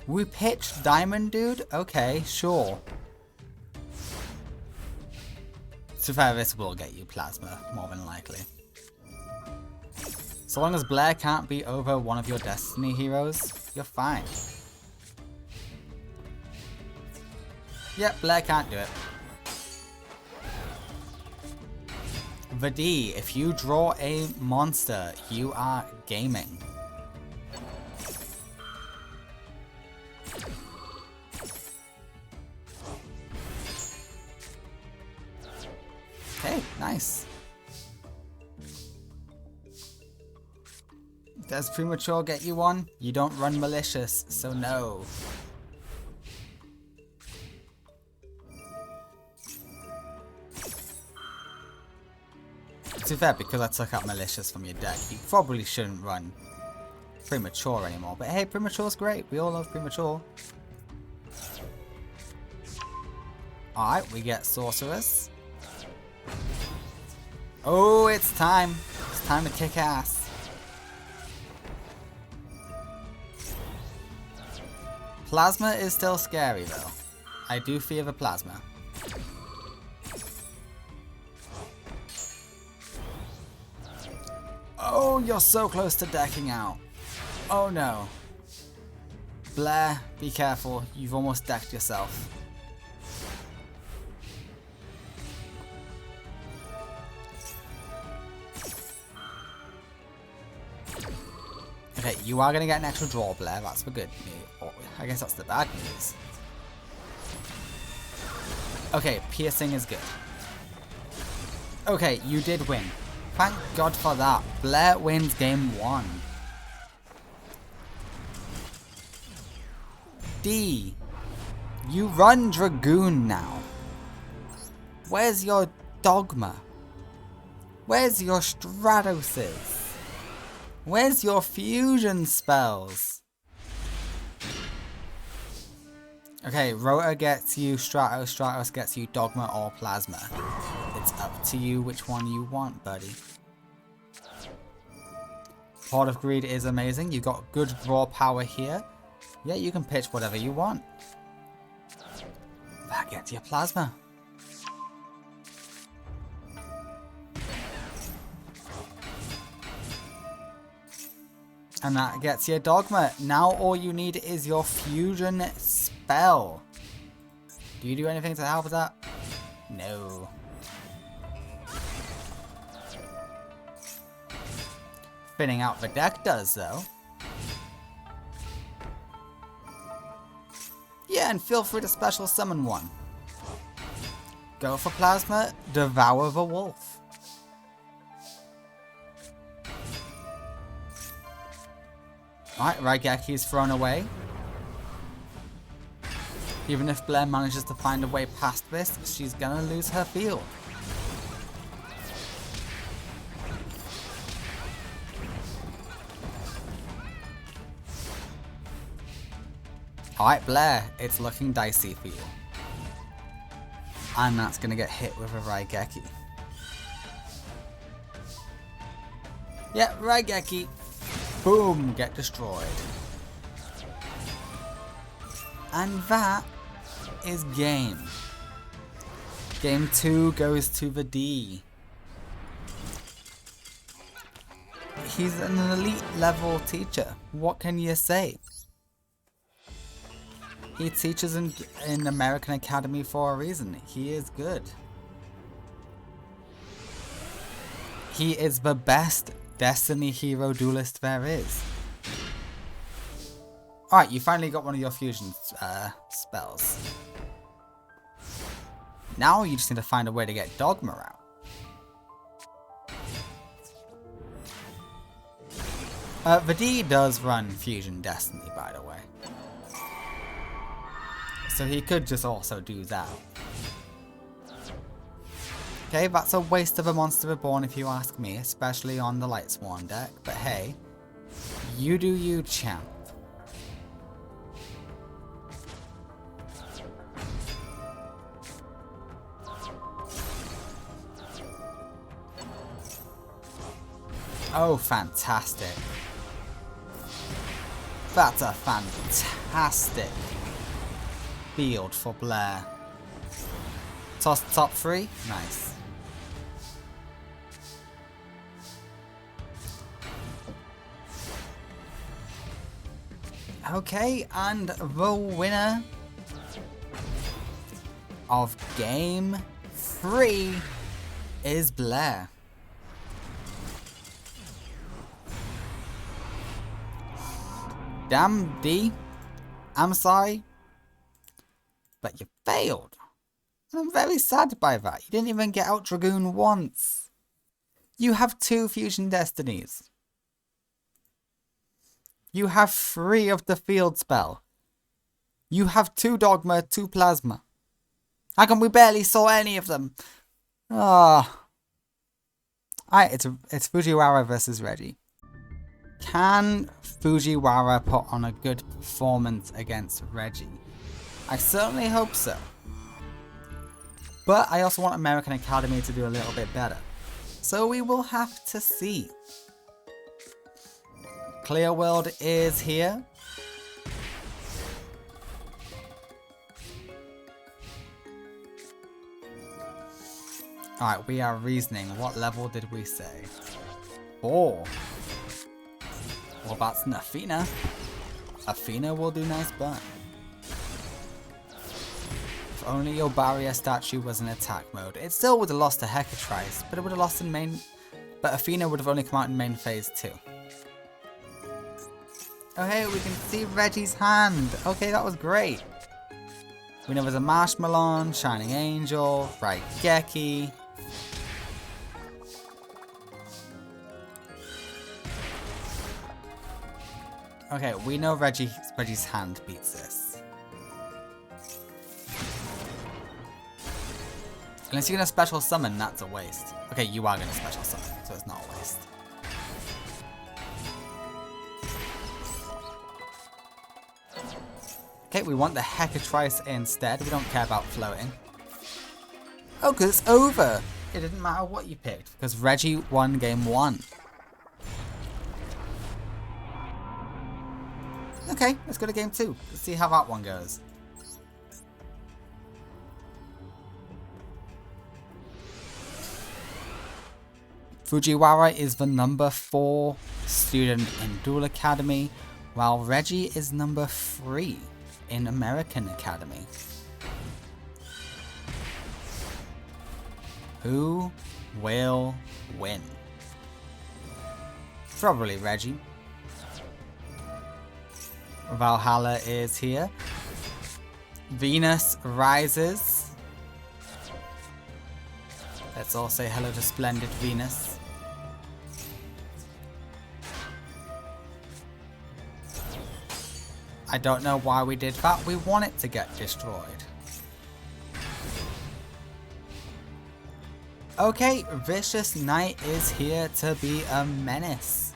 We pitched Diamond Dude? Okay, sure. To be fair, this will get you Plasma, more than likely. So long as Blair can't be over one of your Destiny heroes, You're fine. Yep, Blair can't do it. Vadi, if you draw a monster, you are gaming. Okay, nice. Does premature get you one? You don't run malicious, so no. To be fair, because I took out malicious from your deck, you probably shouldn't run premature anymore. But hey, premature's great. We all love premature. Alright, we get sorceress. Oh, it's time. It's time to kick ass. Plasma is still scary though. I do fear the plasma. Oh, you're so close to decking out. Oh no. Blair, be careful. You've almost decked yourself. Okay, you are going to get an extra draw, Blair. That's the good news. Or, I guess that's the bad news. Okay, piercing is good. Okay, you did win. Thank God for that. Blair wins game 1. D. You run Dragoon now. Where's your Dogma? Where's your Stratoses? Where's your fusion spells? Okay, Rota gets you Stratos, Stratos gets you Dogma or Plasma. It's up to you which one you want, buddy. Horde of Greed is amazing. You got good raw power here. Yeah, you can pitch whatever you want. That gets you Plasma. And that gets you Dogma. Now all you need is your fusion spell. Do you do anything to help with that? No. Thinning out the deck does though. Yeah, and feel free to special summon one. Go for Plasma, devour the wolf. Alright, Raigeki's thrown away. Even if Blair manages to find a way past this, she's gonna lose her field. Alright, Blair, it's looking dicey for you. And that's gonna get hit with a Raigeki. Yeah, Raigeki. Boom, get destroyed. And that is game. Game 2 goes to the D. He's an elite level teacher. What can you say? He teaches in American Academy for a reason. He is good. He is the best Destiny hero duelist there is. Alright, you finally got one of your fusion spells. Now you just need to find a way to get Dogma out. The D does run Fusion Destiny, by the way. So he could just also do that. Okay, that's a waste of a Monster Reborn if you ask me, especially on the Lightsworn deck, but hey, you do you, champ. Oh, fantastic. That's a fantastic field for Blair. Toss the top 3? Nice. Okay, and the winner of Game 3 is Blair. Damn, D. I'm sorry, but you failed. I'm very sad by that. You didn't even get out Dragoon once. You have 2 Fusion Destinies. You have 3 of the Field Spell. You have 2 Dogma, 2 Plasma. How come we barely saw any of them? Ah. Alright, it's Fujiwara versus Reggie. Can Fujiwara put on a good performance against Reggie? I certainly hope so. But I also want American Academy to do a little bit better. So we will have to see. Clear World is here. Alright, we are reasoning. What level did we say? 4. Well, that's an Athena. Athena will do nice burn. If only your barrier statue was in attack mode. It still would have lost to Hecatrice, but it would have lost in main... But Athena would have only come out in main phase 2. Okay, we can see Reggie's hand. Okay, that was great. We know there's a Marshmallow, Shining Angel, Raigeki. Okay, we know Reggie's hand beats this. Unless you're gonna special summon, that's a waste. Okay, you are gonna special summon, so it's not a waste. Okay, we want the Hecatrice instead. We don't care about floating. Oh, because it's over. It didn't matter what you picked, because Reggie won game 1. Okay, let's go to game 2. Let's see how that one goes. Fujiwara is the number 4 student in Duel Academy, while Reggie is number 3 in American Academy. Who will win? Probably Reggie. Valhalla is here. Venus rises. Let's all say hello to Splendid Venus. I don't know why we did that. We want it to get destroyed. Okay, Vicious Knight is here to be a menace.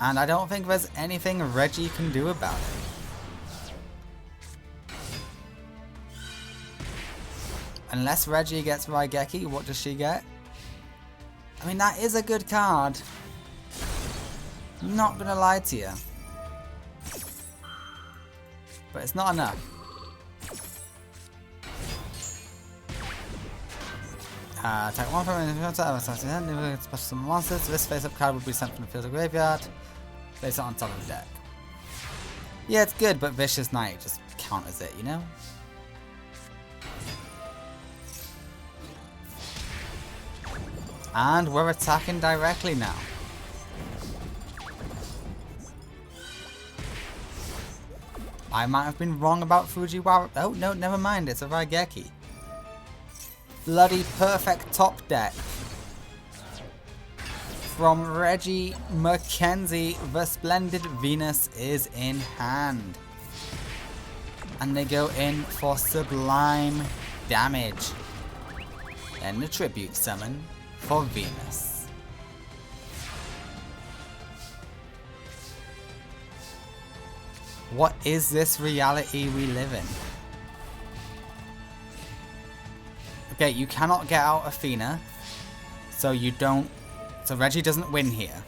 And I don't think there's anything Reggie can do about it. Unless Reggie gets Raigeki, what does she get? I mean, that is a good card. Not gonna lie to you. But it's not enough. Attack 1 from special summon monsters. This face-up card will be sent from the field of graveyard. Place it on top of the deck. Yeah, it's good, but Vicious Knight just counters it, you know? And we're attacking directly now. I might have been wrong about Fujiwara. Oh, no, never mind. It's a Raigeki. Bloody perfect top deck. From Reggie Mackenzie, the Splendid Venus is in hand. And they go in for sublime damage. Then the tribute summon for Venus. What is this reality we live in? Okay, you cannot get out Athena, so you don't. So Reggie doesn't win here,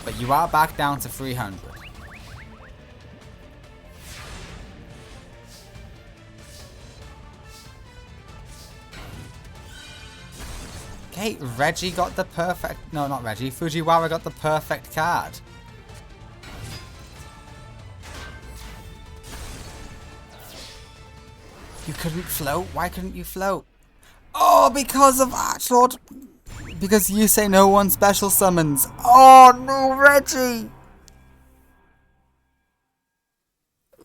but you are back down to 300. Okay, Reggie got the perfect. No, not Reggie. Fujiwara got the perfect card. You couldn't float? Why couldn't you float? Oh, because of actual... Because you say no one special summons. Oh no, Reggie!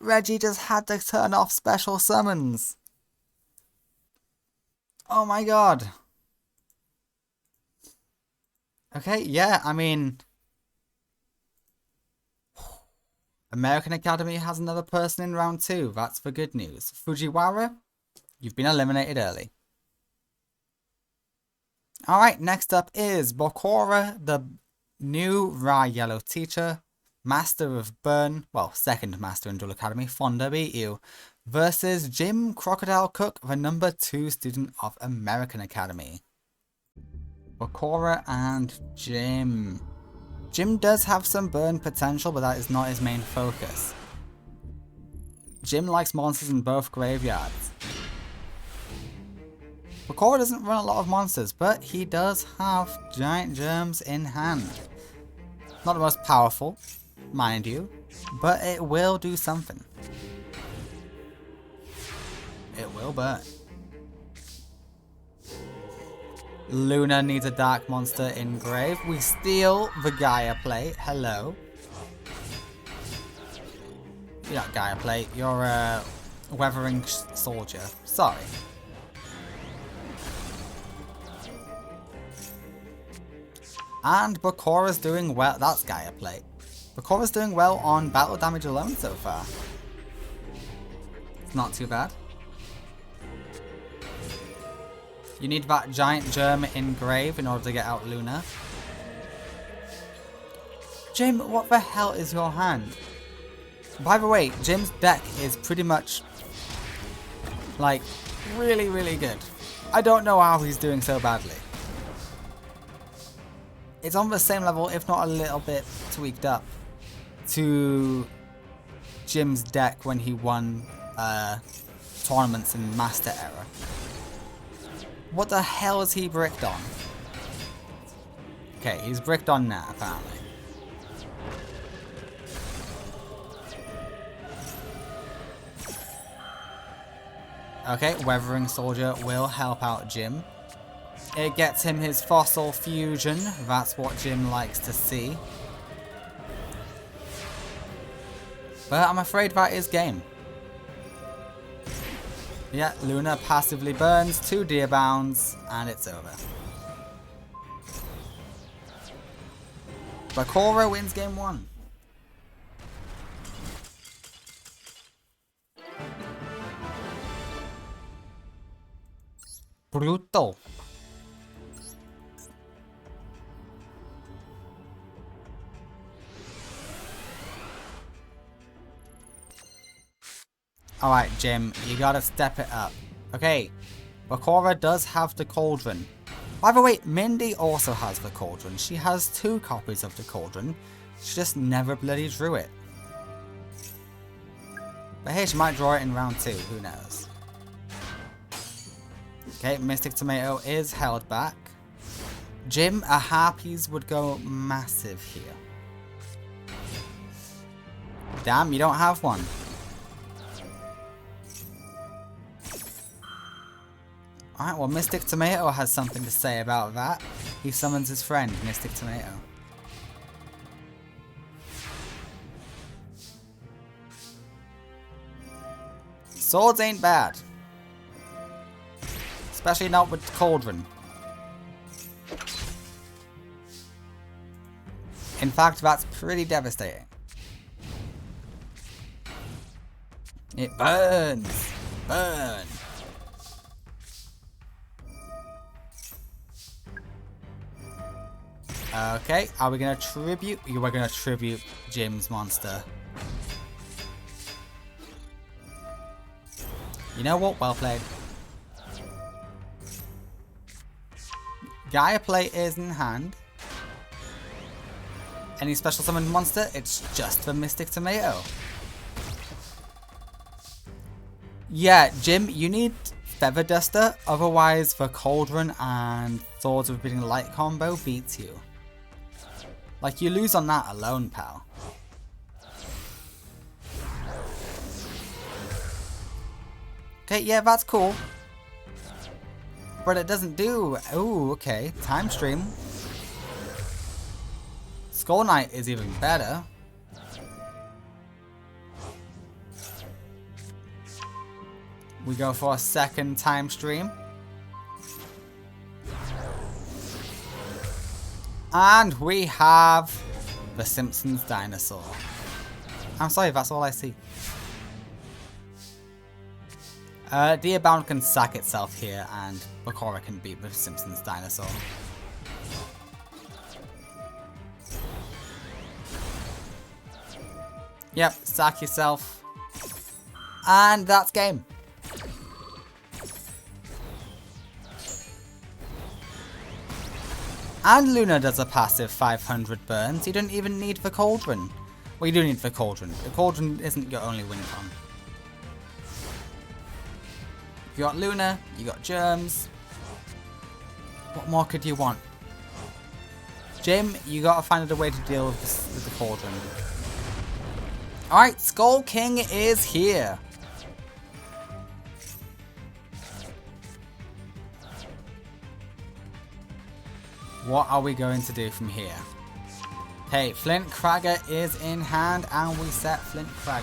Reggie just had to turn off special summons. Oh my god. Okay, yeah, I mean... American Academy has another person in round 2. That's the good news. Fujiwara, you've been eliminated early. Alright, next up is Bokora, the new Ra Yellow teacher, master of Burn, well, second master in Duel Academy, Fonda beat you, versus Jim Crocodile Cook, the number 2 student of American Academy. Bokora and Jim. Jim does have some burn potential, but that is not his main focus. Jim likes monsters in both graveyards. Bokora doesn't run a lot of monsters, but he does have giant germs in hand. Not the most powerful, mind you, but it will do something. It will burn. Luna needs a dark monster in grave. We steal the Gaia plate. Hello. You're not Gaia plate. You're a weathering soldier. Sorry. And Bokora's doing well. That's Gaia plate. Bokora's doing well on battle damage alone so far. It's not too bad. You need that giant germ in grave in order to get out Luna. Jim, what the hell is your hand? By the way, Jim's deck is pretty much, like, really, really good. I don't know how he's doing so badly. It's on the same level, if not a little bit tweaked up, to Jim's deck when he won tournaments in Master Era. What the hell is he bricked on? Okay, he's bricked on now, apparently. Okay, Weathering Soldier will help out Jim. It gets him his Fossil Fusion. That's what Jim likes to see. But I'm afraid that is game. Yeah, Luna passively burns, 2 Deer Bounds, and it's over. Bokora wins game 1. Brutal. Alright, Jim, you gotta step it up. Okay, Bokora does have the Cauldron. By the way, Mindy also has the Cauldron. She has 2 copies of the Cauldron. She just never bloody drew it. But hey, she might draw it in round 2, who knows. Okay, Mystic Tomato is held back. Jim, a Harpies would go massive here. Damn, you don't have one. Alright, well, Mystic Tomato has something to say about that. He summons his friend, Mystic Tomato. Swords ain't bad. Especially not with Cauldron. In fact, that's pretty devastating. It burns. Burn. Okay, are we gonna tribute? We're gonna tribute Jim's monster. You know what? Well played. Gaia plate is in hand. Any special summon monster? It's just the Mystic Tomato. Yeah, Jim, you need Feather Duster, otherwise the Cauldron and Swords of Beating Light combo beats you. Like, you lose on that alone, pal. Okay, yeah, that's cool. But it doesn't do... Oh, okay. Time stream. Skull Knight is even better. We go for a second time stream. And we have the Simpsons dinosaur. I'm sorry, that's all I see. Deerbound can sack itself here, and Bakura can beat the Simpsons dinosaur. Yep, sack yourself. And that's game. And Luna does a passive 500 burns. You don't even need the Cauldron. Well, you do need the Cauldron. The Cauldron isn't your only win con. You got Luna, you got Germs. What more could you want? Jim, you gotta find a way to deal with, with the Cauldron. Alright, Skull King is here. What are we going to do from here? Hey, Flint Kragger is in hand, and we set Flint Kragger.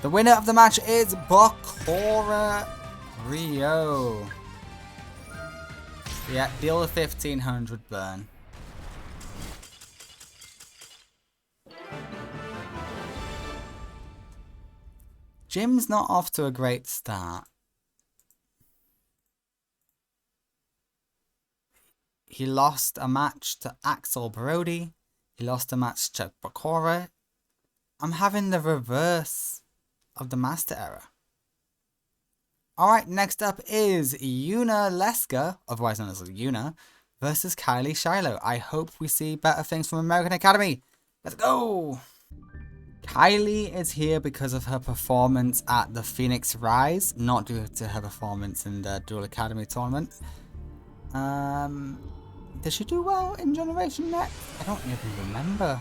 The winner of the match is Bakura Rio. Yeah, deal a 1500 burn. Jim's not off to a great start. He lost a match to Axel Brody. He lost a match to Bakura. I'm having the reverse of the Master Era. Alright, next up is Yuna Leska, otherwise known as Yuna, versus Kylie Shiloh. I hope we see better things from American Academy. Let's go! Kylie is here because of her performance at the Phoenix Rise, not due to her performance in the Duel Academy tournament. Did she do well in Generation Next? I don't even remember.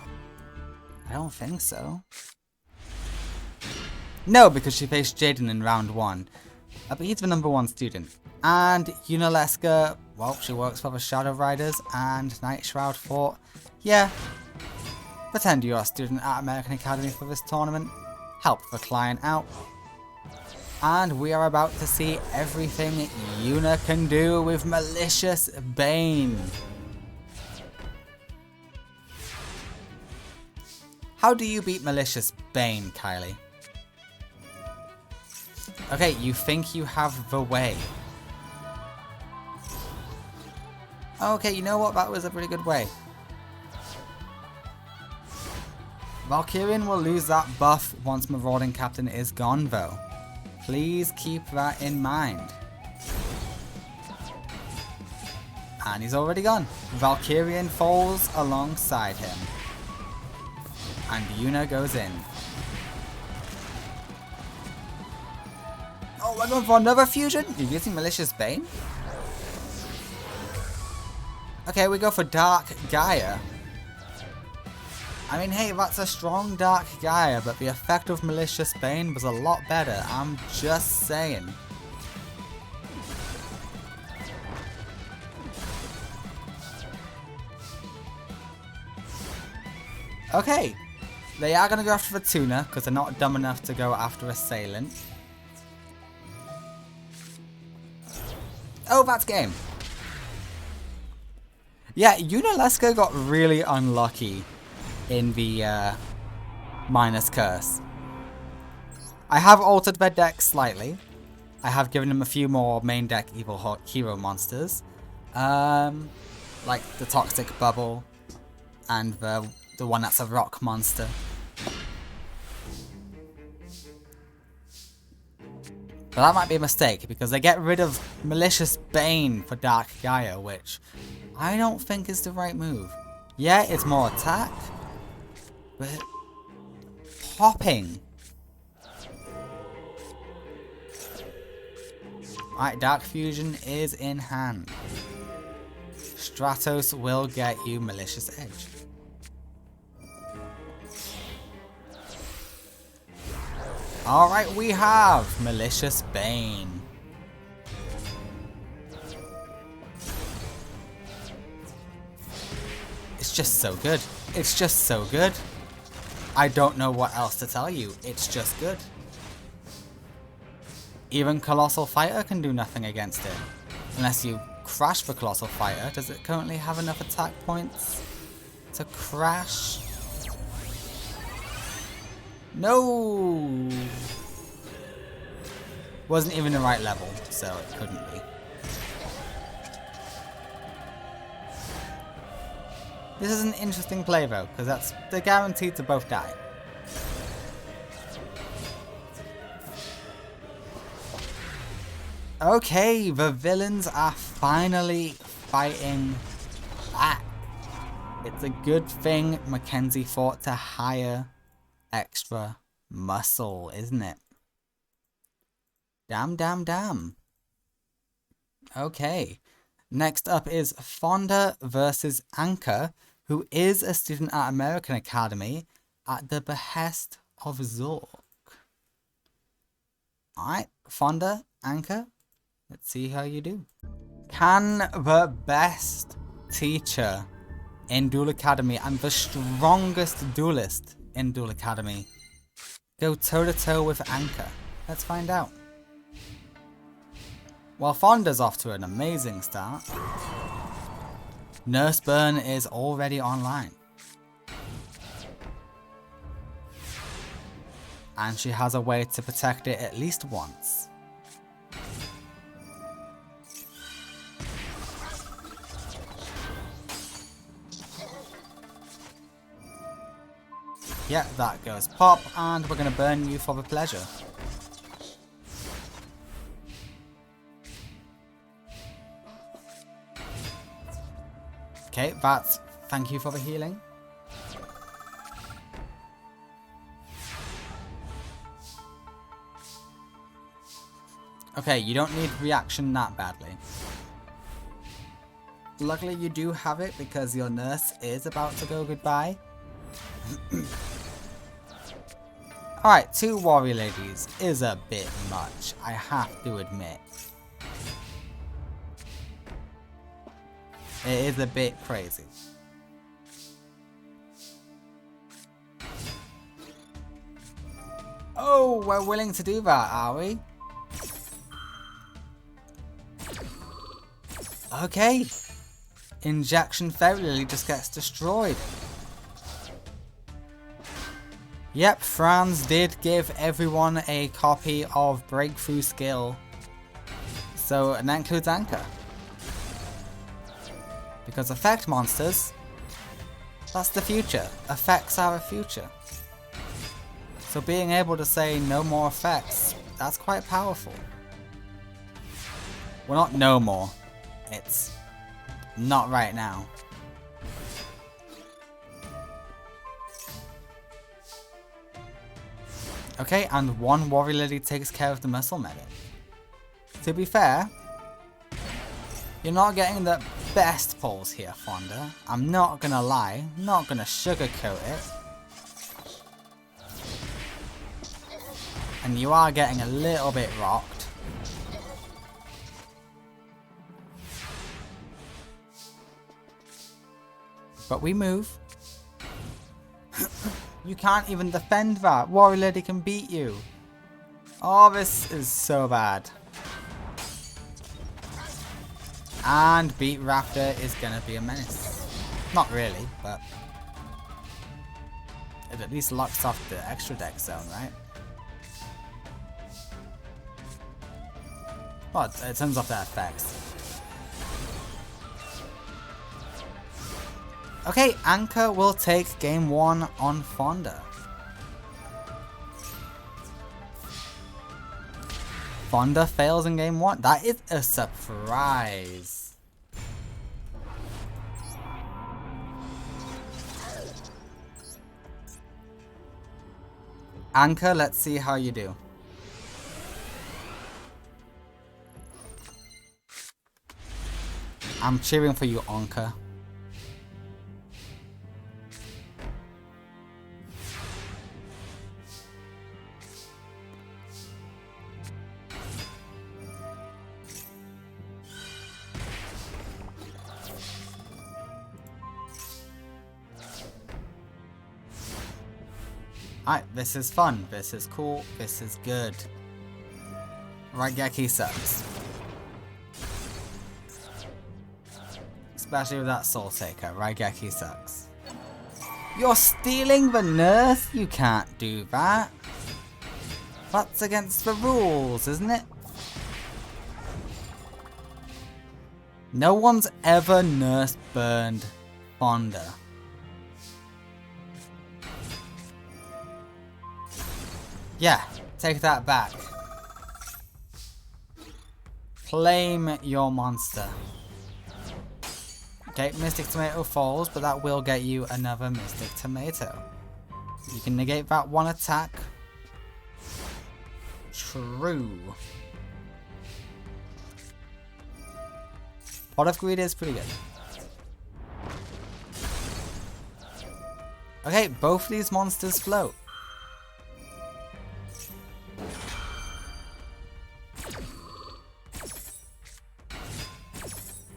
I don't think so. No, because she faced Jaden in round 1. But he's the #1 student. And Yuna Leska, well, she works for the Shadow Riders, and Night Shroud thought, yeah, pretend you're a student at American Academy for this tournament. Help the client out. And we are about to see everything Yuna can do with Malicious Bane. How do you beat Malicious Bane, Kylie? Okay, you think you have the way. Okay, you know what? That was a pretty good way. Valkyrian will lose that buff once Marauding Captain is gone, though. Please keep that in mind. And he's already gone. Valkyrian falls alongside him. And Yuna goes in. Oh, we're going for another fusion? You're using Malicious Bane? Okay, we go for Dark Gaia. I mean, hey, that's a strong Dark Gaia, but the effect of Malicious Bane was a lot better. I'm just saying. Okay. They are going to go after the Tuna, because they're not dumb enough to go after Assailant. Oh, that's game. Yeah, Yuna Leska got really unlucky in the minus curse. I have altered their deck slightly. I have given them a few more main deck evil hero monsters. Like the Toxic Bubble and the one that's a rock monster. But that might be a mistake because they get rid of Malicious Bane for Dark Gaia, which I don't think is the right move. Yeah, it's more attack, but popping. Alright, Dark Fusion is in hand. Stratos will get you Malicious Edge. Alright, we have Malicious Bane. It's just so good. It's just so good. I don't know what else to tell you. It's just good. Even Colossal Fighter can do nothing against it. Unless you crash for Colossal Fighter. Does it currently have enough attack points to crash? No! Wasn't even the right level, so it couldn't be. This is an interesting play though, because they're guaranteed to both die. Okay, the villains are finally fighting back. It's a good thing Mackenzie fought to hire extra muscle, isn't it? Damn, damn, damn. Okay. Next up is Fonda versus Anka, who is a student at American Academy at the behest of Zork. Alright, Fonda, Anka, let's see how you do. Can the best teacher in Duel Academy and the strongest duelist in Duel Academy go toe-to-toe with Anka? Let's find out. While Fonda's off to an amazing start, Nurse Burn is already online. And she has a way to protect it at least once. Yeah, that goes pop, and we're gonna burn you for the pleasure. Okay, thank you for the healing. Okay, you don't need reaction that badly. Luckily you do have it because your nurse is about to go goodbye. Alright, 2 warrior ladies is a bit much, I have to admit. It is a bit crazy. Oh, we're willing to do that, are we? Okay. Injection Fairy Lily just gets destroyed. Yep, Franz did give everyone a copy of Breakthrough Skill. So, and that includes Anka. Because effect monsters, that's the future. Effects are the future. So being able to say no more effects, that's quite powerful. Well, not no more. It's not right now. Okay, and 1 warrior lady takes care of the muscle medic. To be fair, you're not getting the best pulls here, Fonda. I'm not gonna lie, not gonna sugarcoat it. And you are getting a little bit rocked. But we move. You can't even defend that. Warrior Lady can beat you. Oh, this is so bad. And Beat Raptor is gonna be a menace. Not really, but it at least locks off the extra deck zone, right? Well, it turns off their effects. Okay, Anka will take game 1 on Fonda. Fonda fails in game 1. That is a surprise. Anka, let's see how you do. I'm cheering for you, Anka. Alright, this is fun. This is cool. This is good. Raigeki sucks. Especially with that Soul Taker. Raigeki sucks. You're stealing the nurse? You can't do that. That's against the rules, isn't it? No one's ever nurse burned Fonda. Yeah, take that back. Claim your monster. Okay, Mystic Tomato falls, but that will get you another Mystic Tomato. You can negate that one attack. True. Pot of Greed is pretty good. Okay, both these monsters float.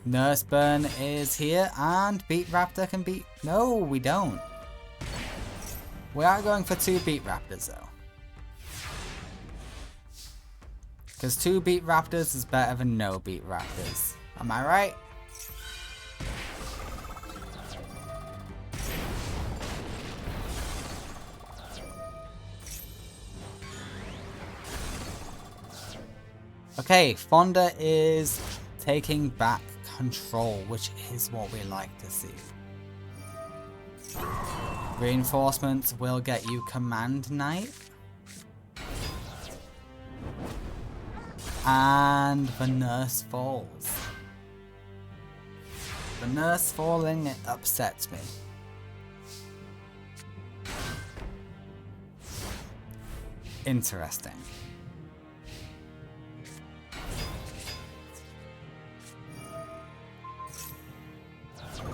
Nurse Burn is here, and Beat Raptor can beat... No, we don't. We are going for 2 Beat Raptors, though. Because 2 Beat Raptors is better than no Beat Raptors. Am I right? Okay, Fonda is taking back control, which is what we like to see. Reinforcements will get you Command Knight. And the nurse falls. The nurse falling, it upsets me. Interesting.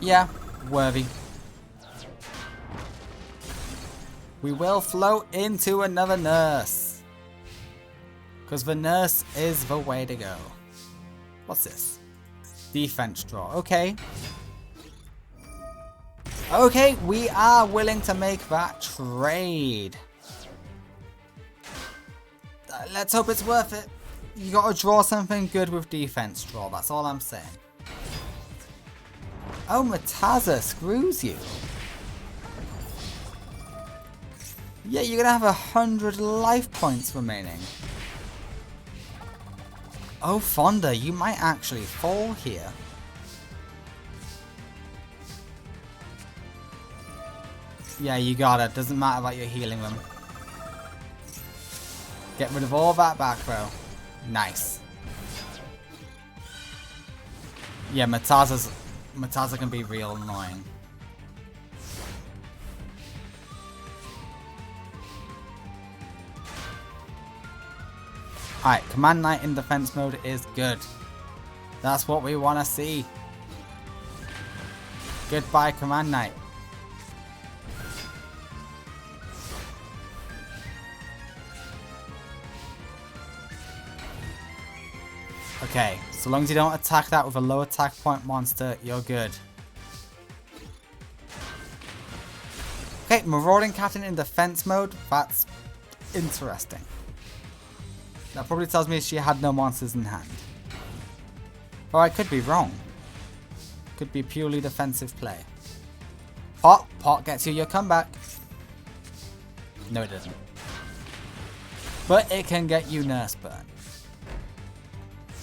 Yeah, worthy. We will float into another nurse. Because the nurse is the way to go. What's this? Defense draw. Okay. Okay, we are willing to make that trade. Let's hope it's worth it. You gotta draw something good with defense draw. That's all I'm saying. Oh, Mataza screws you. Yeah, you're gonna have 100 life points remaining. Oh, Fonda, you might actually fall here. Yeah, you got it. Doesn't matter that you're healing them. Get rid of all that back row. Nice. Yeah, Mataza can be real annoying. Alright, Command Knight in defense mode is good. That's what we want to see. Goodbye, Command Knight. Okay, so long as you don't attack that with a low attack point monster, you're good. Okay, Marauding Captain in defense mode. That's interesting. That probably tells me she had no monsters in hand. Or I could be wrong. Could be purely defensive play. Pot. Pot gets you your comeback. No, it doesn't. But it can get you Nurse Burn.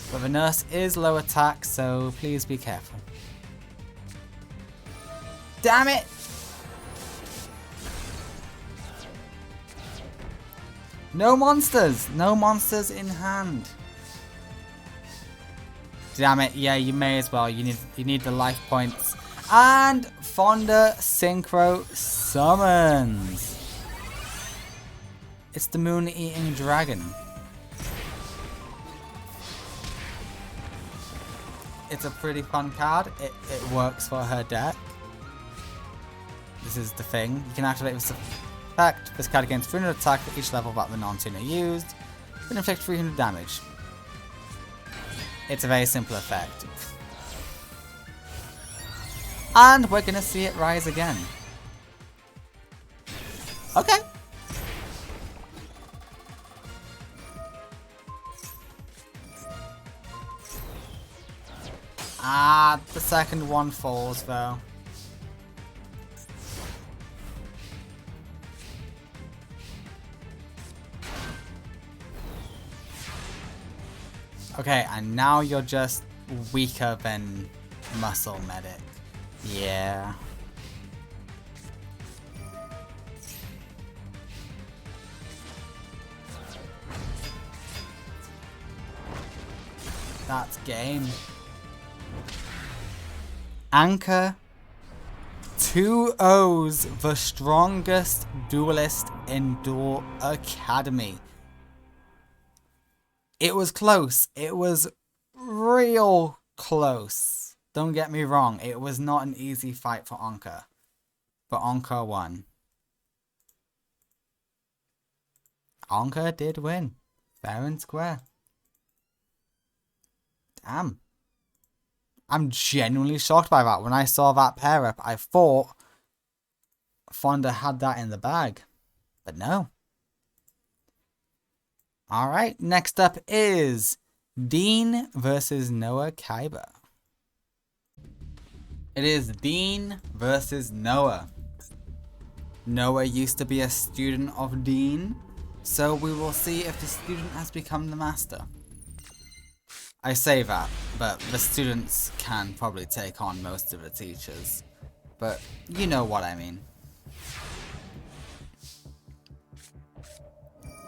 But the nurse is low attack, so please be careful. Damn it! No monsters! No monsters in hand. Damn it, yeah, you may as well. You need the life points. And Fonda Synchro summons. It's the Moon-Eating Dragon. It's a pretty fun card. It works for her deck. This is the thing. You can activate this effect. This card gains 300 attack for each level that the non-tuner used. It can inflict 300 damage. It's a very simple effect. And we're going to see it rise again. Okay. Ah, the second one falls though. Okay, and now you're just weaker than Muscle Medic. Yeah. That's game. Anchor 2-0's the strongest duelist in Duel Academy. It was close. It was real close. Don't get me wrong. It was not an easy fight for Anchor. But Anchor won. Anchor did win. Fair and square. Damn. I'm genuinely shocked by that. When I saw that pair up, I thought Fonda had that in the bag. But no. Alright, next up is Dean versus Noah Kaiba. It is Dean versus Noah. Noah used to be a student of Dean, so we will see if the student has become the master. I say that, but the students can probably take on most of the teachers. But you know what I mean.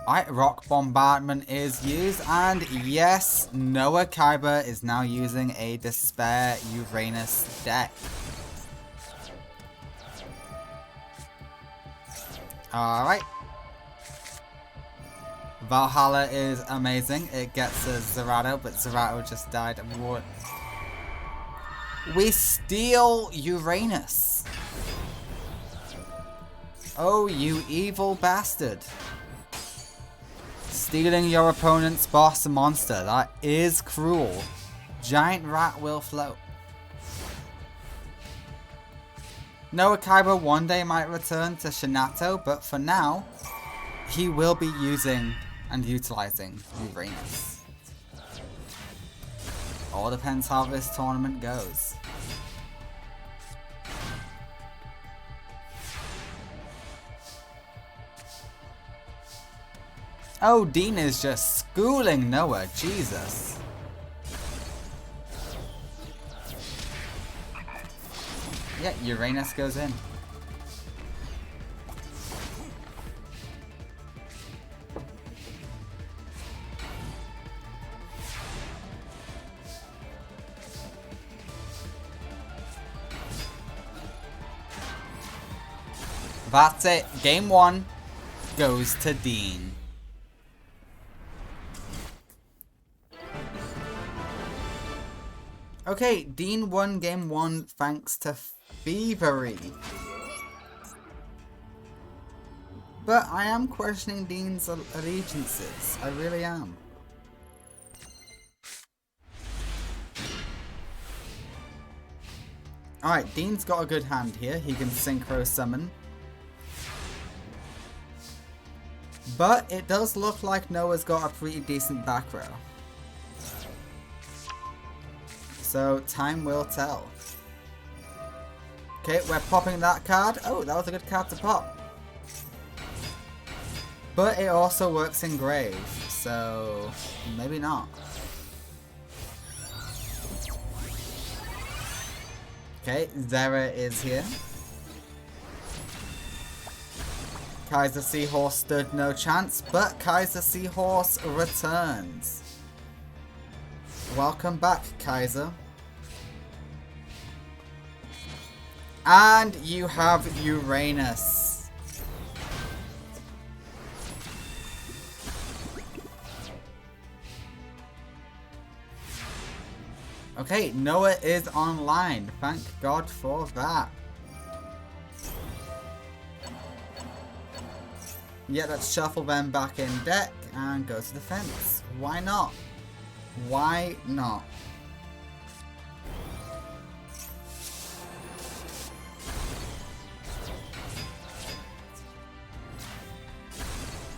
Alright, Rock Bombardment is used, and yes, Noah Kaiba is now using a Despair Uranus deck. Alright. Valhalla is amazing. It gets a Zerato, but Zerato just died. What? We steal Uranus. Oh, you evil bastard. Stealing your opponent's boss monster. That is cruel. Giant rat will float. Noah Kaiba one day might return to Shinato, but for now, he will be using and utilizing Uranus. All depends how this tournament goes. Oh, Dean is just schooling Noah, Jesus. Yeah, Uranus goes in. That's it. Game 1 goes to Dean. Okay, Dean won game 1 thanks to Thievery. But I am questioning Dean's allegiances. I really am. Alright, Dean's got a good hand here. He can Synchro Summon. But it does look like Noah's got a pretty decent back row. So time will tell. Okay, we're popping that card. Oh, that was a good card to pop. But it also works in Grave, so maybe not. Okay, Zera is here. Kaiser Seahorse stood no chance, but Kaiser Seahorse returns. Welcome back, Kaiser. And you have Uranus. Okay, Noah is online. Thank God for that. Yeah, let's shuffle them back in deck and go to defense. Why not? Why not?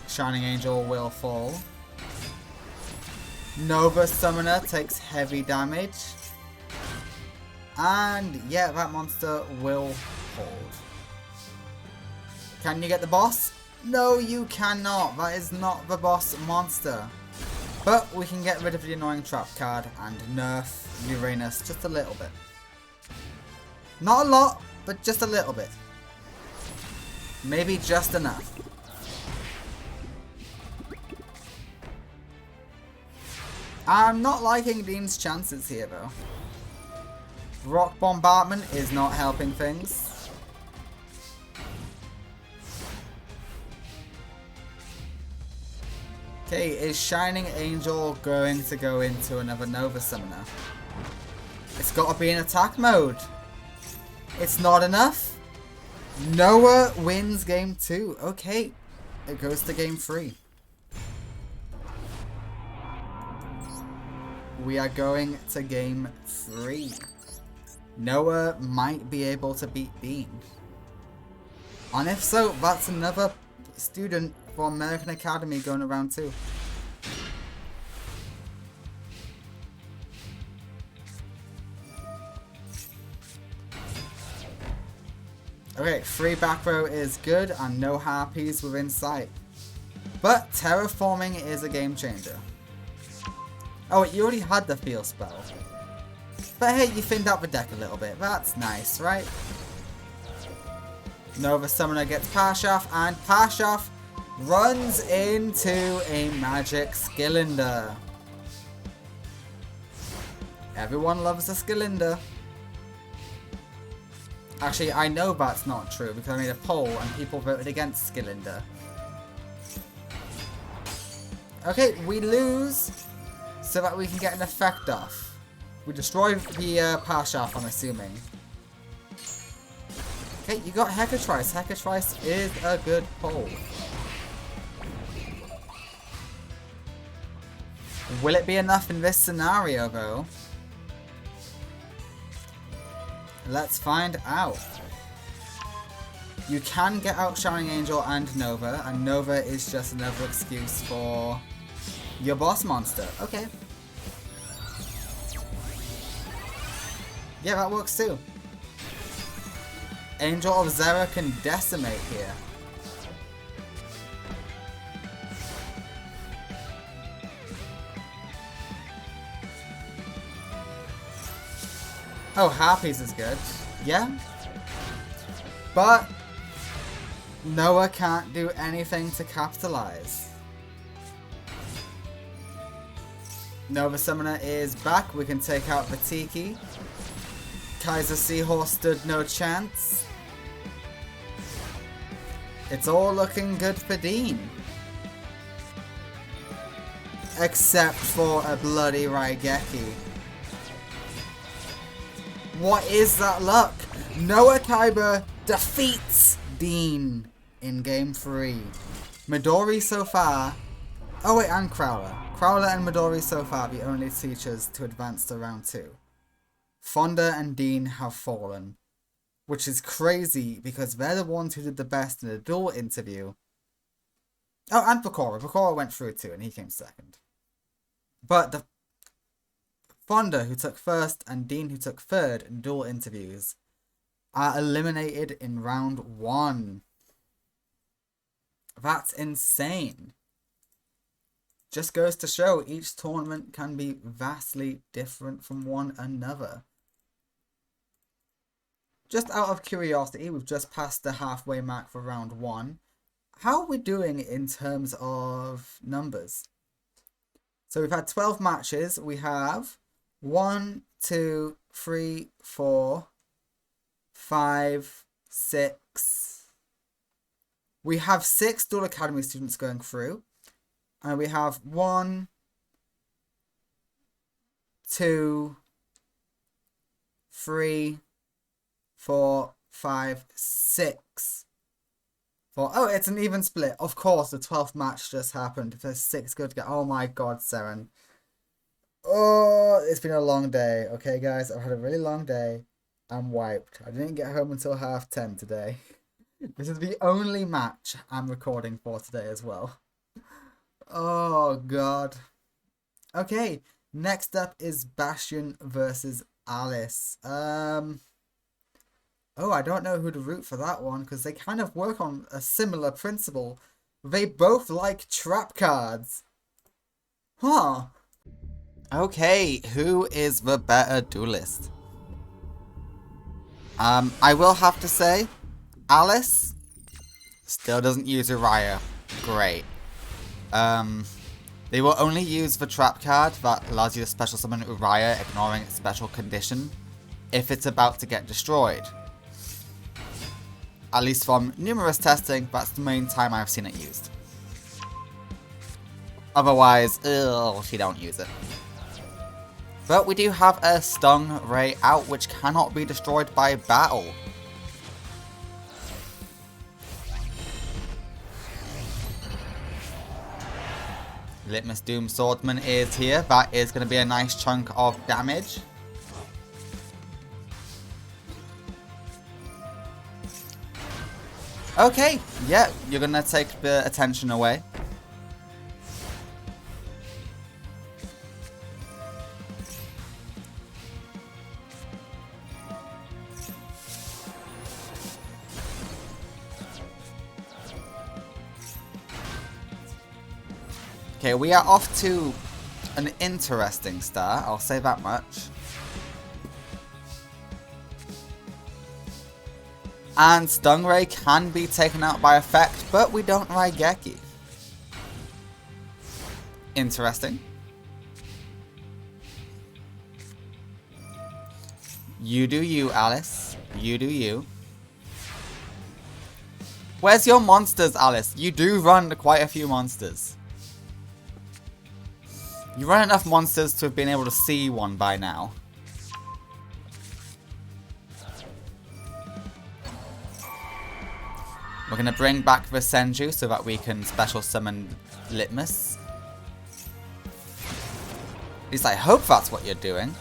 Shining Angel will fall. Nova Summoner takes heavy damage. And yeah, that monster will hold. Can you get the boss? No, you cannot. That is not the boss monster. But we can get rid of the annoying trap card and nerf Uranus just a little bit. Not a lot, but just a little bit. Maybe just enough. I'm not liking Dean's chances here though. Rock Bombardment is not helping things. Okay, is Shining Angel going to go into another Nova Summoner? It's got to be in attack mode. It's not enough. Noah wins game 2. Okay, it goes to game 3. We are going to game 3. Noah might be able to beat Dean. And if so, that's another student for American Academy going around 2. Okay, free back row is good and no harpies within sight. But terraforming is a game changer. Oh, you already had the feel spell. But hey, you thinned out the deck a little bit. That's nice, right? Nova Summoner gets Parshath, and Parshath runs into a Magic Skilinder. Everyone loves a Skilinder. Actually, I know that's not true because I made a poll and people voted against Skilinder. Okay, we lose so that we can get an effect off. We destroy the Parshath, I'm assuming. Okay, you got Hecatrice. Hecatrice is a good poll. Will it be enough in this scenario, though? Let's find out. You can get out Shining Angel and Nova is just another excuse for your boss monster. Okay. Yeah, that works too. Angel of Zera can decimate here. Oh, Harpies is good. Yeah. But Noah can't do anything to capitalize. Nova Summoner is back. We can take out the Tiki. Kaiser Seahorse stood no chance. It's all looking good for Dean. Except for a bloody Raigeki. What is that luck? Noah Kaiba defeats Dean in game 3. Midori so far. Oh wait, and Crowler. Crowler and Midori so far the only teachers to advance to round 2. Fonda and Dean have fallen. Which is crazy because they're the ones who did the best in the duel interview. Oh, and Pecora. Pecora went through too and he came second. But the Fonda, who took first, and Dean, who took third in duel interviews, are eliminated in round 1. That's insane. Just goes to show each tournament can be vastly different from one another. Just out of curiosity, we've just passed the halfway mark for round 1. How are we doing in terms of numbers? So we've had 12 matches. We have 1, 2, 3, 4, 5, 6. We have 6 Duel Academy students going through. And we have 1, 2, 3, 4, 5, 6. Oh, it's an even split. Of course, the 12th match just happened. There's 6 good guys. Oh my god, Seren. Oh, it's been a long day. Okay, guys, I've had a really long day. I'm wiped. I didn't get home until 10:30 today. This is the only match I'm recording for today as well. Oh, God. Okay, next up is Bastion versus Alice. Oh, I don't know who to root for that one because they kind of work on a similar principle. They both like trap cards. Huh. Okay, who is the better duelist? I will have to say, Alice still doesn't use Uriah. Great. They will only use the trap card that allows you to special summon Uriah, ignoring its special condition, if it's about to get destroyed. At least from numerous testing, that's the main time I've seen it used. Otherwise, she don't use it. But we do have a Stung Ray out, which cannot be destroyed by battle. Litmus Doom Swordsman is here. That is going to be a nice chunk of damage. Okay, yeah, you're going to take the attention away. Okay, we are off to an interesting start, I'll say that much. And Stingray can be taken out by effect, but we don't Raigeki. Interesting. You do you, Alice. You do you. Where's your monsters, Alice? You do run quite a few monsters. You run enough monsters to have been able to see one by now. We're going to bring back the Senju so that we can special summon Litmus. At least I hope that's what you're doing.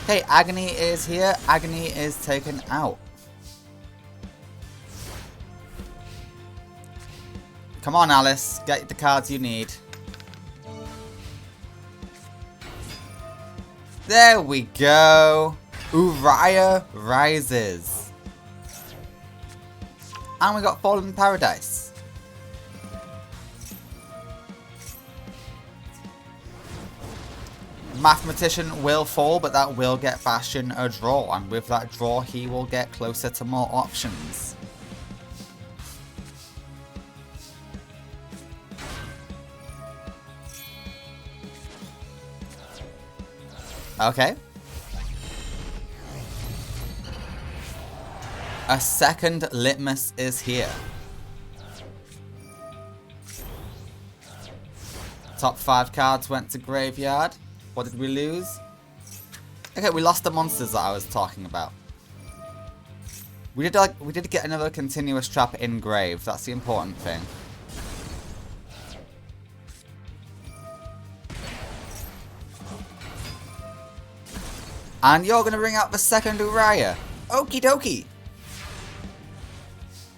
Okay, Agony is here. Agony is taken out. Come on, Alice. Get the cards you need. There we go. Uriah rises. And we got Fallen Paradise. Mathematician will fall, but that will get Bastion a draw. And with that draw, he will get closer to more options. Okay. A second Litmus is here. Top 5 cards went to graveyard. What did we lose? Okay, we lost the monsters that I was talking about. We did get another continuous trap in grave. That's the important thing. And you're going to bring out the second Uriah. Okie dokie.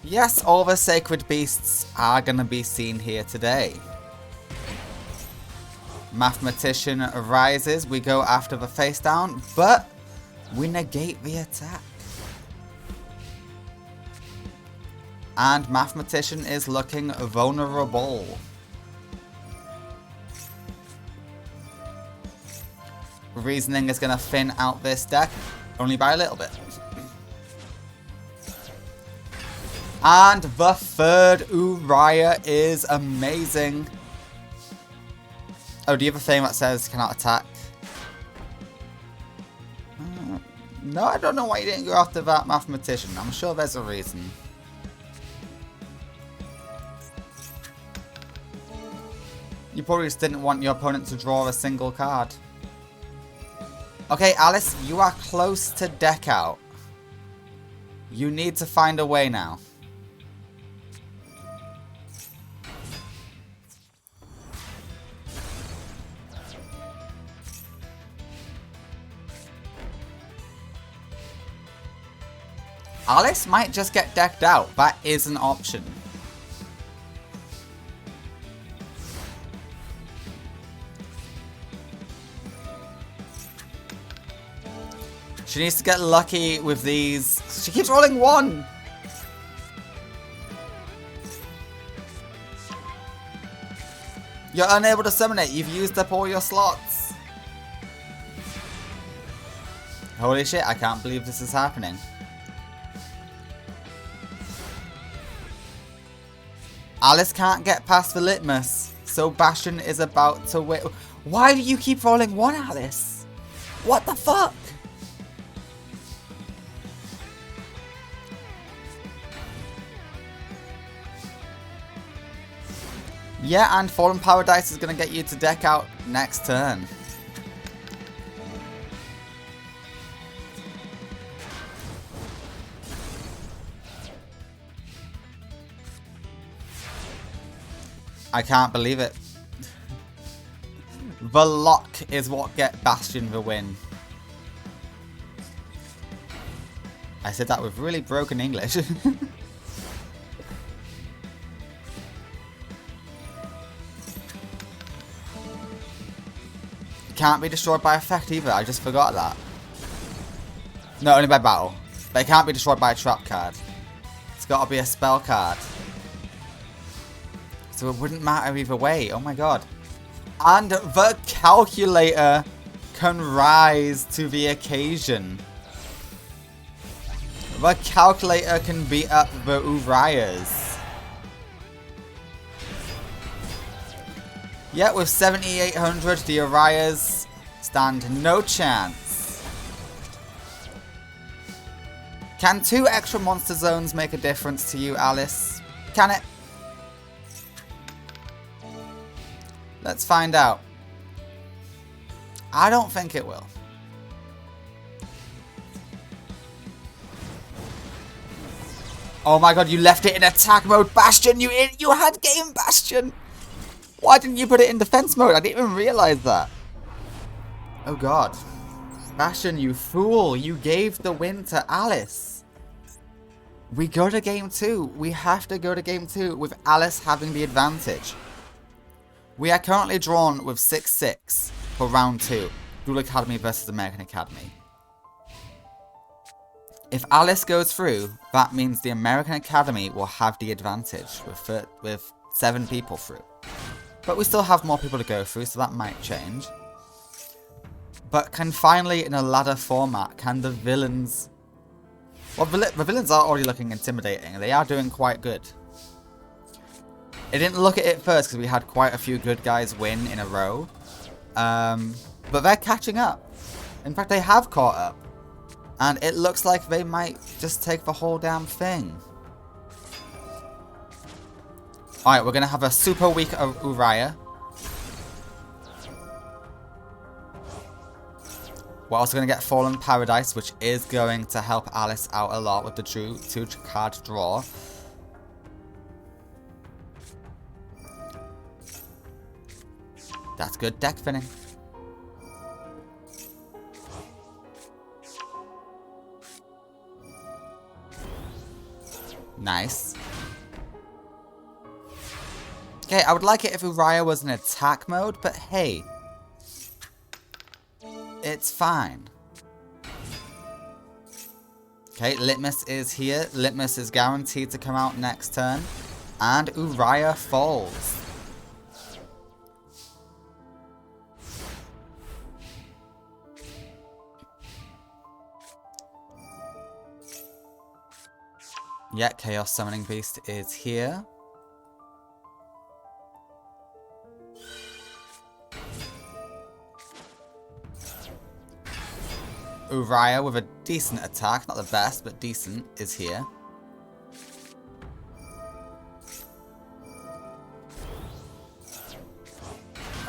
Yes, all the sacred beasts are going to be seen here today. Mathematician rises. We go after the face down, but we negate the attack. And Mathematician is looking vulnerable. Reasoning is going to thin out this deck, only by a little bit. And the third Uriah is amazing. Oh, do you have a thing that says cannot attack? No, I don't know why you didn't go after that Mathematician. I'm sure there's a reason. You probably just didn't want your opponent to draw a single card. Okay, Alice, you are close to deck out. You need to find a way now. Alice might just get decked out. That is an option. She needs to get lucky with these. She keeps rolling 1. You're unable to summon it. You've used up all your slots. Holy shit, I can't believe this is happening. Alice can't get past the litmus, so Bastion is about to win. Why do you keep rolling 1, Alice? What the fuck? Yeah, and Fallen Paradise is going to get you to deck out next turn. I can't believe it. The lock is what get Bastion the win. I said that with really broken English. Can't be destroyed by effect either, I just forgot that. No, only by battle. But it can't be destroyed by a trap card. It's got to be a spell card. So it wouldn't matter either way. Oh my god. And the calculator can rise to the occasion. The calculator can beat up the Urayas. Yet with 7,800, the Urayas stand no chance. Can 2 extra monster zones make a difference to you, Alice? Can it? Let's find out. I don't think it will. Oh my god, you left it in attack mode, Bastion! You had game, Bastion! Why didn't you put it in defense mode? I didn't even realize that. Oh god. Bastion, you fool! You gave the win to Alice. We go to game 2. We have to go to game 2 with Alice having the advantage. We are currently drawn with 6-6 for round 2. Duel Academy versus American Academy. If Alice goes through, that means the American Academy will have the advantage with 7 people through. But we still have more people to go through, so that might change. But can finally, in a ladder format, can the villains... Well, the villains are already looking intimidating. They are doing quite good. It didn't look at it first because we had quite a few good guys win in a row. But they're catching up. In fact, they have caught up. And it looks like they might just take the whole damn thing. Alright, we're going to have a super weak Uraya. We're also going to get Fallen Paradise, which is going to help Alice out a lot with the 2-card draw. That's good deck thinning. Nice. Okay, I would like it if Uraya was in attack mode, but hey. It's fine. Okay, Litmus is here. Litmus is guaranteed to come out next turn. And Uraya falls. Yeah, Chaos Summoning Beast is here. Uraya with a decent attack, not the best, but decent, is here.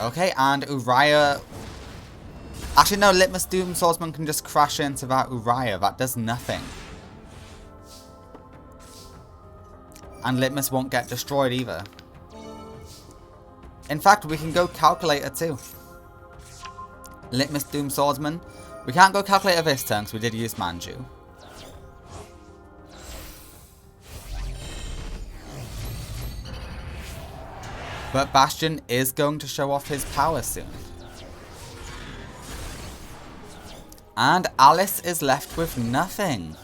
Okay, and Uraya... Actually, no, Litmus Doom Swordsman can just crash into that Uraya. That does nothing. And Litmus won't get destroyed either. In fact, we can go Calculator too. Litmus Doom Swordsman. We can't go Calculator this turn because we did use Manju. But Bastion is going to show off his power soon. And Alice is left with nothing.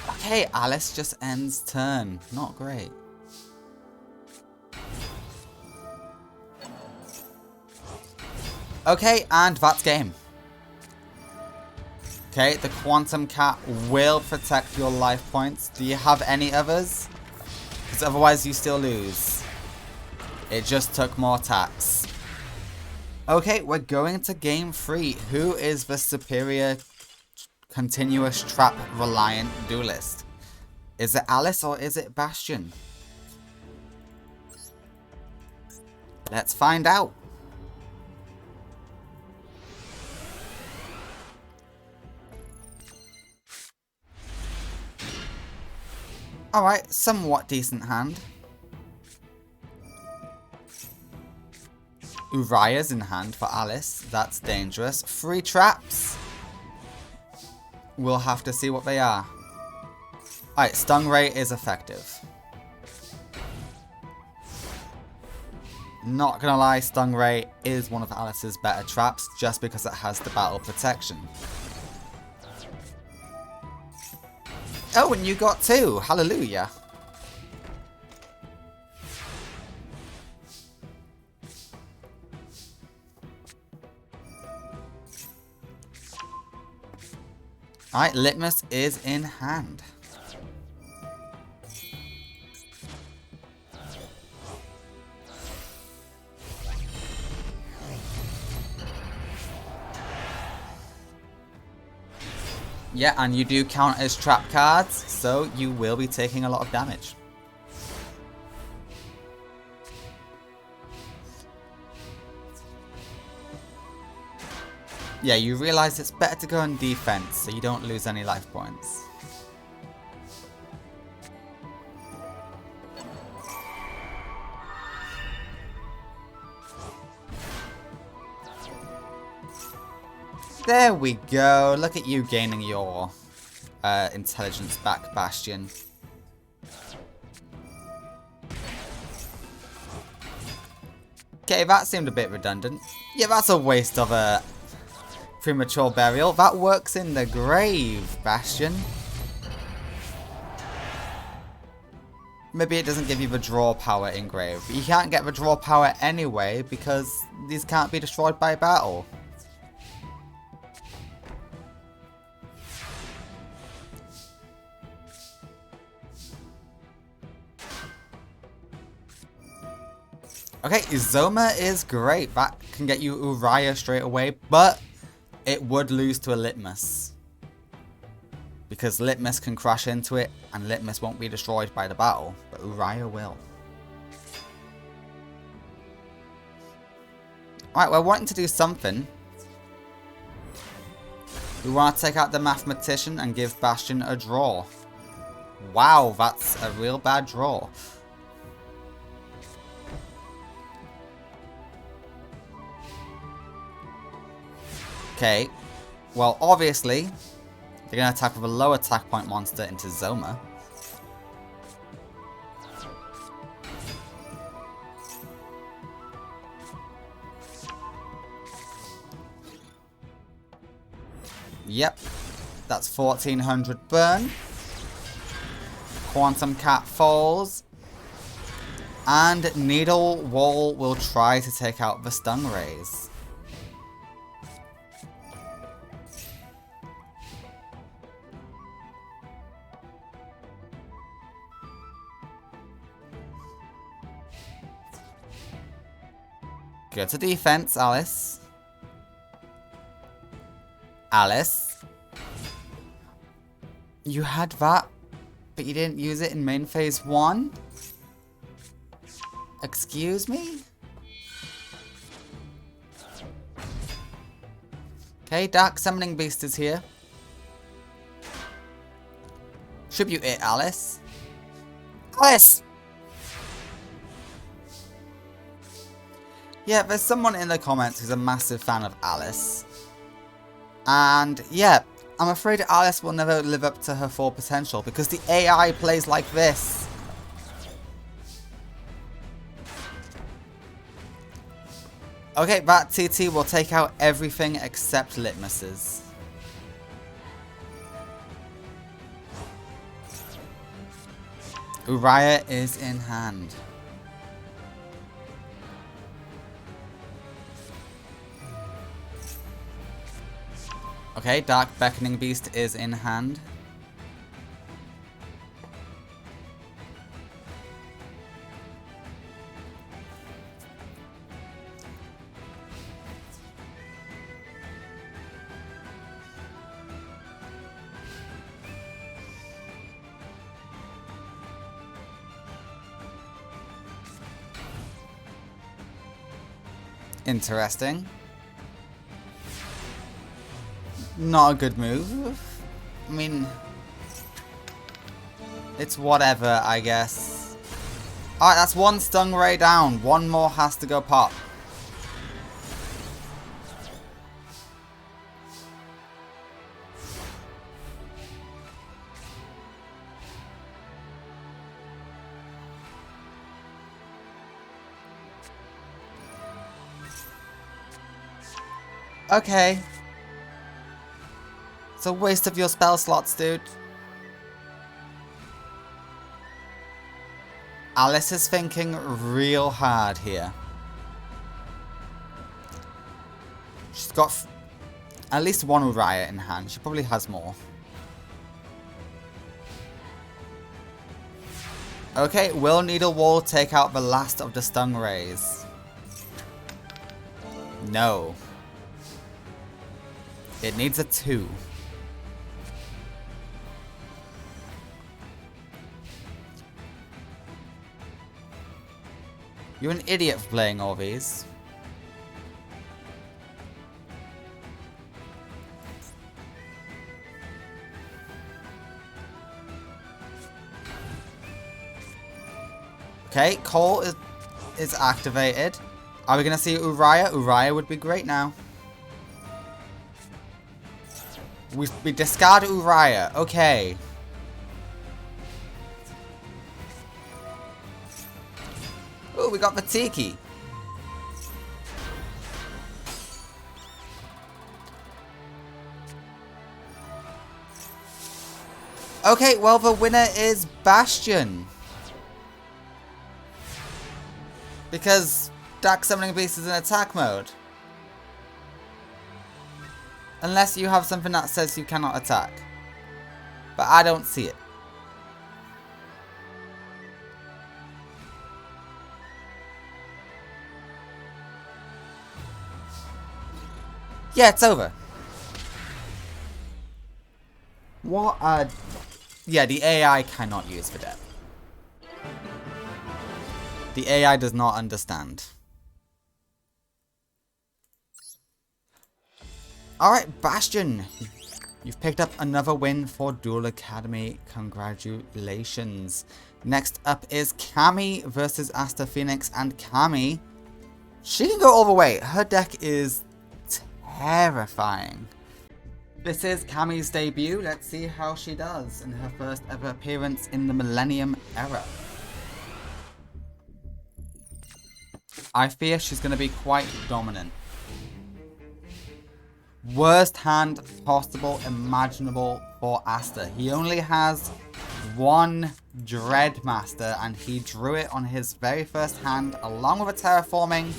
Okay, Alice just ends turn. Not great. Okay, and that's game. Okay, the Quantum Cat will protect your life points. Do you have any others? Because otherwise you still lose. It just took more attacks. Okay, we're going to game 3. Who is the superior continuous trap reliant duelist? Is it Alice or is it Bastion? Let's find out. Alright, somewhat decent hand. Uriah's in hand for Alice. That's dangerous. 3 traps. We'll have to see what they are. Alright, Stingray is effective. Not gonna lie, Stingray is one of Alice's better traps just because it has the battle protection. Oh, and you got 2. Hallelujah. Alright, Litmus is in hand. Yeah, and you do count as trap cards, so you will be taking a lot of damage. Yeah, you realise it's better to go on defense so you don't lose any life points. There we go. Look at you gaining your intelligence back, Bastion. Okay, that seemed a bit redundant. Yeah, that's a waste of a premature burial. That works in the grave, Bastion. Maybe it doesn't give you the draw power in grave. But you can't get the draw power anyway because these can't be destroyed by battle. Okay, Zoma is great. That can get you Uriah straight away, but it would lose to a Litmus. Because Litmus can crash into it, and Litmus won't be destroyed by the battle, but Uriah will. Alright, we're wanting to do something. We want to take out the Mathematician and give Bastion a draw. Wow, that's a real bad draw. Okay, well obviously, they're going to attack with a low attack point monster into Zoma. Yep, that's 1400 burn. Quantum Cat falls. And Needle Wall will try to take out the Stingrays. Go to defense, Alice. Alice. You had that, but you didn't use it in main phase 1? Excuse me? Okay, Dark Summoning Beast is here. Tribute it, Alice. Alice! Yeah, there's someone in the comments who's a massive fan of Alice. And yeah, I'm afraid Alice will never live up to her full potential because the AI plays like this. Okay, that TT will take out everything except litmuses. Uriah is in hand. Okay, Dark Beckoning Beast is in hand. Interesting. Not a good move. I mean, it's whatever, I guess. Alright, that's one Stingray down. One more has to go pop. Okay. It's a waste of your spell slots, dude. Alice is thinking real hard here. She's got at least one Uriah in hand. She probably has more. Okay, will Needle Wall take out the last of the Stingrays? No. It needs a 2. You're an idiot for playing all these. Okay, Cole is activated. Are we going to see Uriah? Uriah would be great now. We discard Uriah. Okay. Oh, we got the Tiki. Okay, well, the winner is Bastion. Because Dark Summoning Beast is in attack mode. Unless you have something that says you cannot attack. But I don't see it. Yeah, it's over. What a... Yeah, the AI cannot use the death. The AI does not understand. Alright, Bastion. You've picked up another win for Duel Academy. Congratulations. Next up is Cammy versus Asta Phoenix. And Cammy, she can go all the way. Her deck is terrifying. This is Cammy's debut. Let's see how she does in her first ever appearance in the Millennium era. I fear she's going to be quite dominant. Worst hand possible, imaginable for Asta. He only has one Dreadmaster and he drew it on his very first hand along with a Terraforming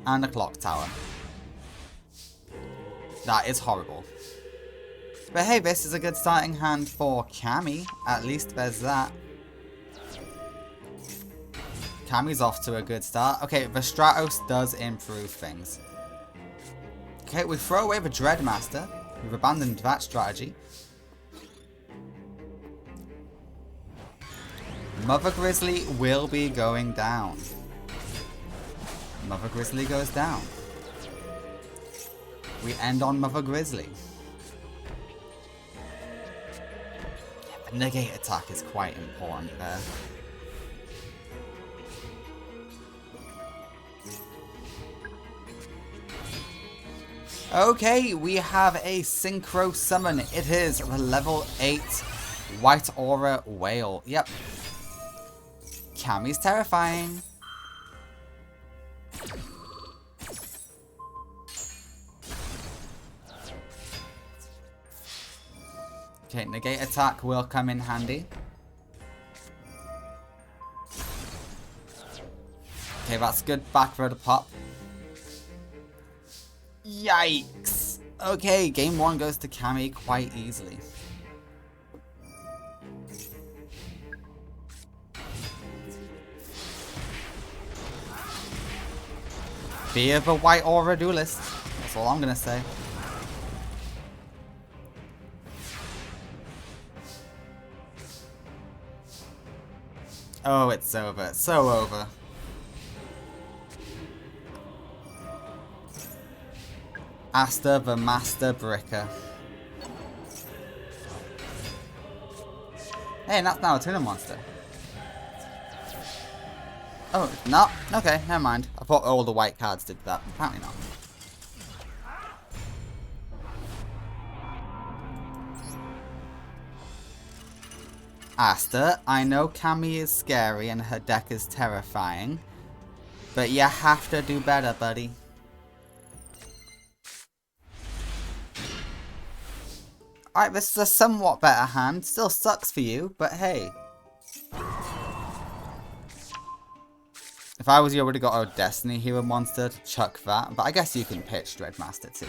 and a Clock Tower. That is horrible. But hey, this is a good starting hand for Cammy. At least there's that. Cammy's off to a good start. Okay, the Stratos does improve things. Okay, we throw away the Dreadmaster. We've abandoned that strategy. Mother Grizzly will be going down. Mother Grizzly goes down. We end on Mother Grizzly. Yeah, the negate attack is quite important there. Okay, we have a synchro summon. It is the level 8 White Aura Whale. Yep. Cammy's terrifying. Okay, negate attack will come in handy. Okay, that's good back row to pop. Yikes! Okay, game 1 goes to Cammy quite easily. Be of a White Aura duelist. That's all I'm gonna say. Oh, it's over. It's so over. Asta the Master Bricker. Hey, and that's now a Tuna Monster. Oh, no. Okay, never mind. I thought all the white cards did that. Apparently not. Asta, I know Cammy is scary and her deck is terrifying, but you have to do better, buddy. Alright, this is a somewhat better hand. Still sucks for you, but hey. If I was you, I would have got a Destiny Hero monster to chuck that, but I guess you can pitch Dreadmaster too.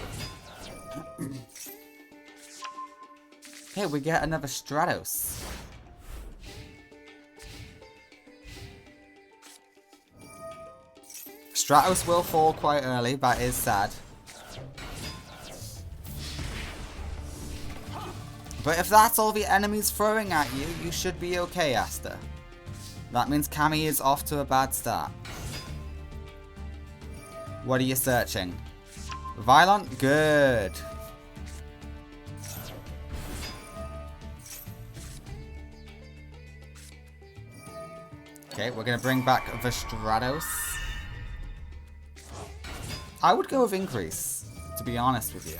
Okay, we get another Stratos. Stratos will fall quite early, that is sad. But if that's all the enemy's throwing at you, you should be okay, Asta. That means Cammy is off to a bad start. What are you searching? Violent? Good. Okay, we're gonna bring back the Stratos. I would go with Increase, to be honest with you.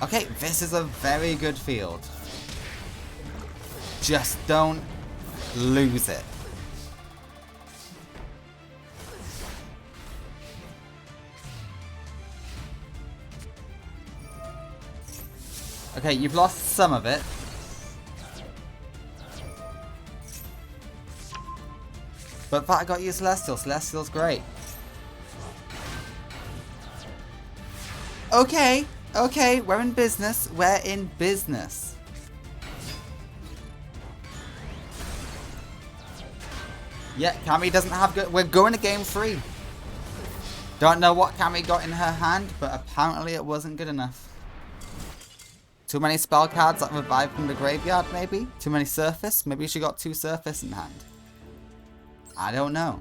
Okay, this is a very good field. Just don't lose it. Okay, you've lost some of it. But that got you Celestial. Celestial's great. Okay. Okay, we're in business. We're in business. Yeah, Cammy doesn't have good. We're going to game 3. Don't know what Cammy got in her hand, but apparently it wasn't good enough. Too many spell cards that revive from the graveyard, maybe? Too many surface? Maybe she got 2 surface in hand. I don't know.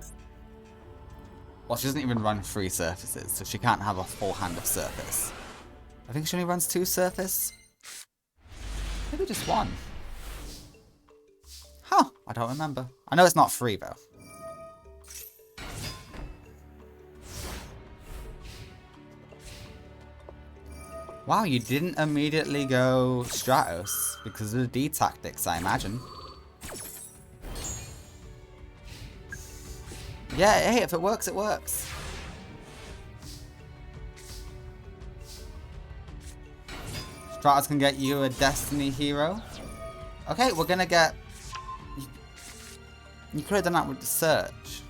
Well, she doesn't even run 3 surfaces, so she can't have a full hand of surface. I think she only runs 2 surface. Maybe just 1. Huh, I don't remember. I know it's not 3 though. Wow, you didn't immediately go Stratos because of the D tactics, I imagine. Yeah, hey, if it works, it works. Stratos can get you a Destiny Hero. Okay, we're gonna get... You could have done that with the search.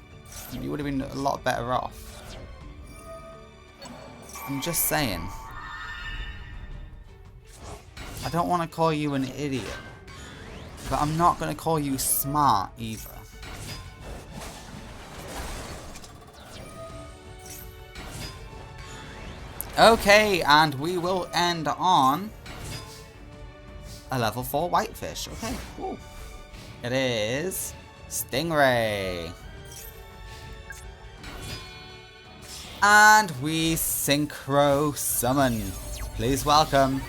You would have been a lot better off. I'm just saying. I don't want to call you an idiot. But I'm not going to call you smart either. Okay, and we will end on a level 4 Whitefish. Okay, cool. It is Stingray. And we Synchro Summon. Please welcome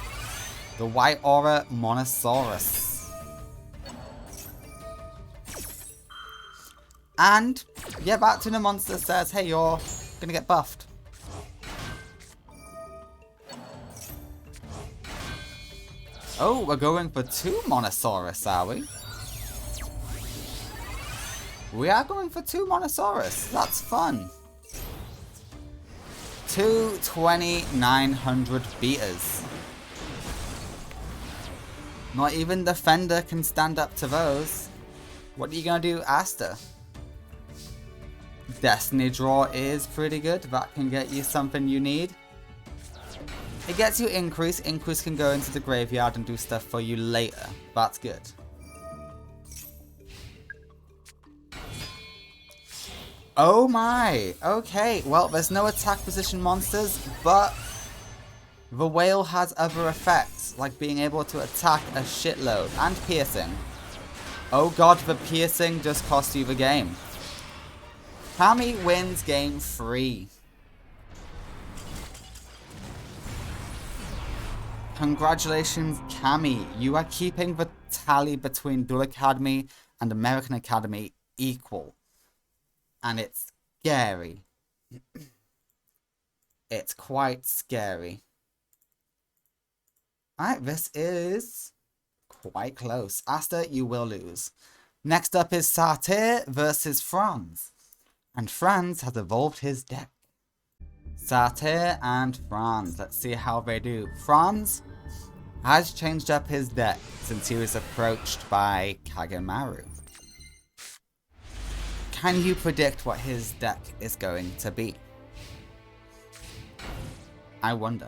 the White Aura Monosaurus. And, yeah, that tuna monster says, hey, you're gonna get buffed. Oh, we're going for 2 Monosaurus, are we? We are going for 2 Monosaurus. That's fun. 2 2900 beaters. Not even the Fender can stand up to those. What are you gonna do, Asta? Destiny Draw is pretty good. That can get you something you need. It gets you Increase. Increase can go into the graveyard and do stuff for you later. That's good. Oh my! Okay, well, there's no attack position monsters, but the whale has other effects, like being able to attack a shitload, and piercing. Oh god, the piercing just cost you the game. Kami wins game 3. Congratulations, Kami. You are keeping the tally between Duel Academy and American Academy equal. And it's scary. It's quite scary. Alright, this is quite close. Asta, you will lose. Next up is Satyr versus Franz. And Franz has evolved his deck. Satyr and Franz. Let's see how they do. Franz has changed up his deck since he was approached by Kagemaru. Can you predict what his deck is going to be? I wonder.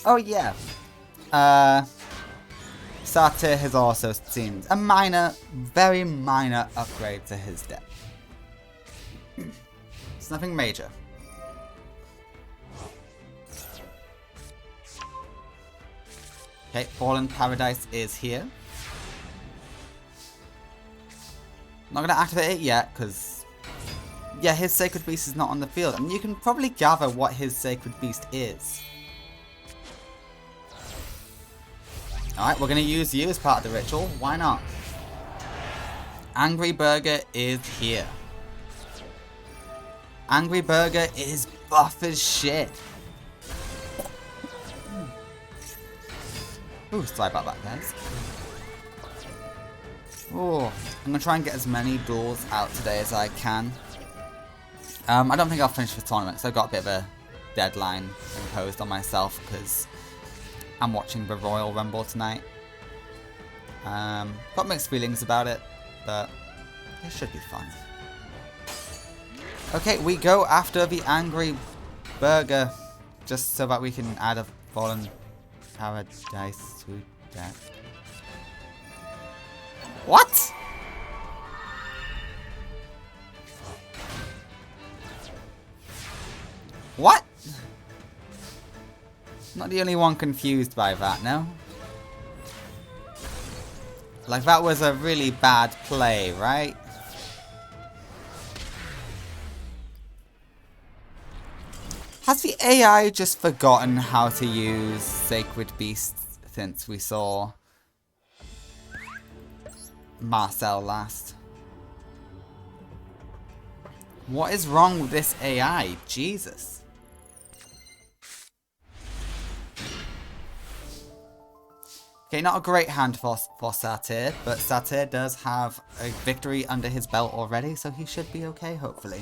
Oh yeah. Satyr has also seen a minor, very minor upgrade to his deck. It's nothing major. Okay, Fallen Paradise is here. Not gonna activate it yet, because yeah, his Sacred Beast is not on the field. I mean, you can probably gather what his Sacred Beast is. Alright, we're gonna use you as part of the ritual. Why not? Angry Burger is here. Angry Burger is buff as shit. Ooh, sorry about that, guys. Ooh, I'm gonna try and get as many duels out today as I can. I don't think I'll finish the tournament, so I've got a bit of a deadline imposed on myself because I'm watching the Royal Rumble tonight. Got mixed feelings about it, but it should be fun. Okay, we go after the Angry Burger, just so that we can add a Fallen Paradise to that. What? What? Not the only one confused by that, no? Like, that was a really bad play, right? Has the AI just forgotten how to use Sacred Beasts since we saw Marcel last? What is wrong with this AI? Jesus. Okay, not a great hand for Satyr, but Satyr does have a victory under his belt already, so he should be okay, hopefully.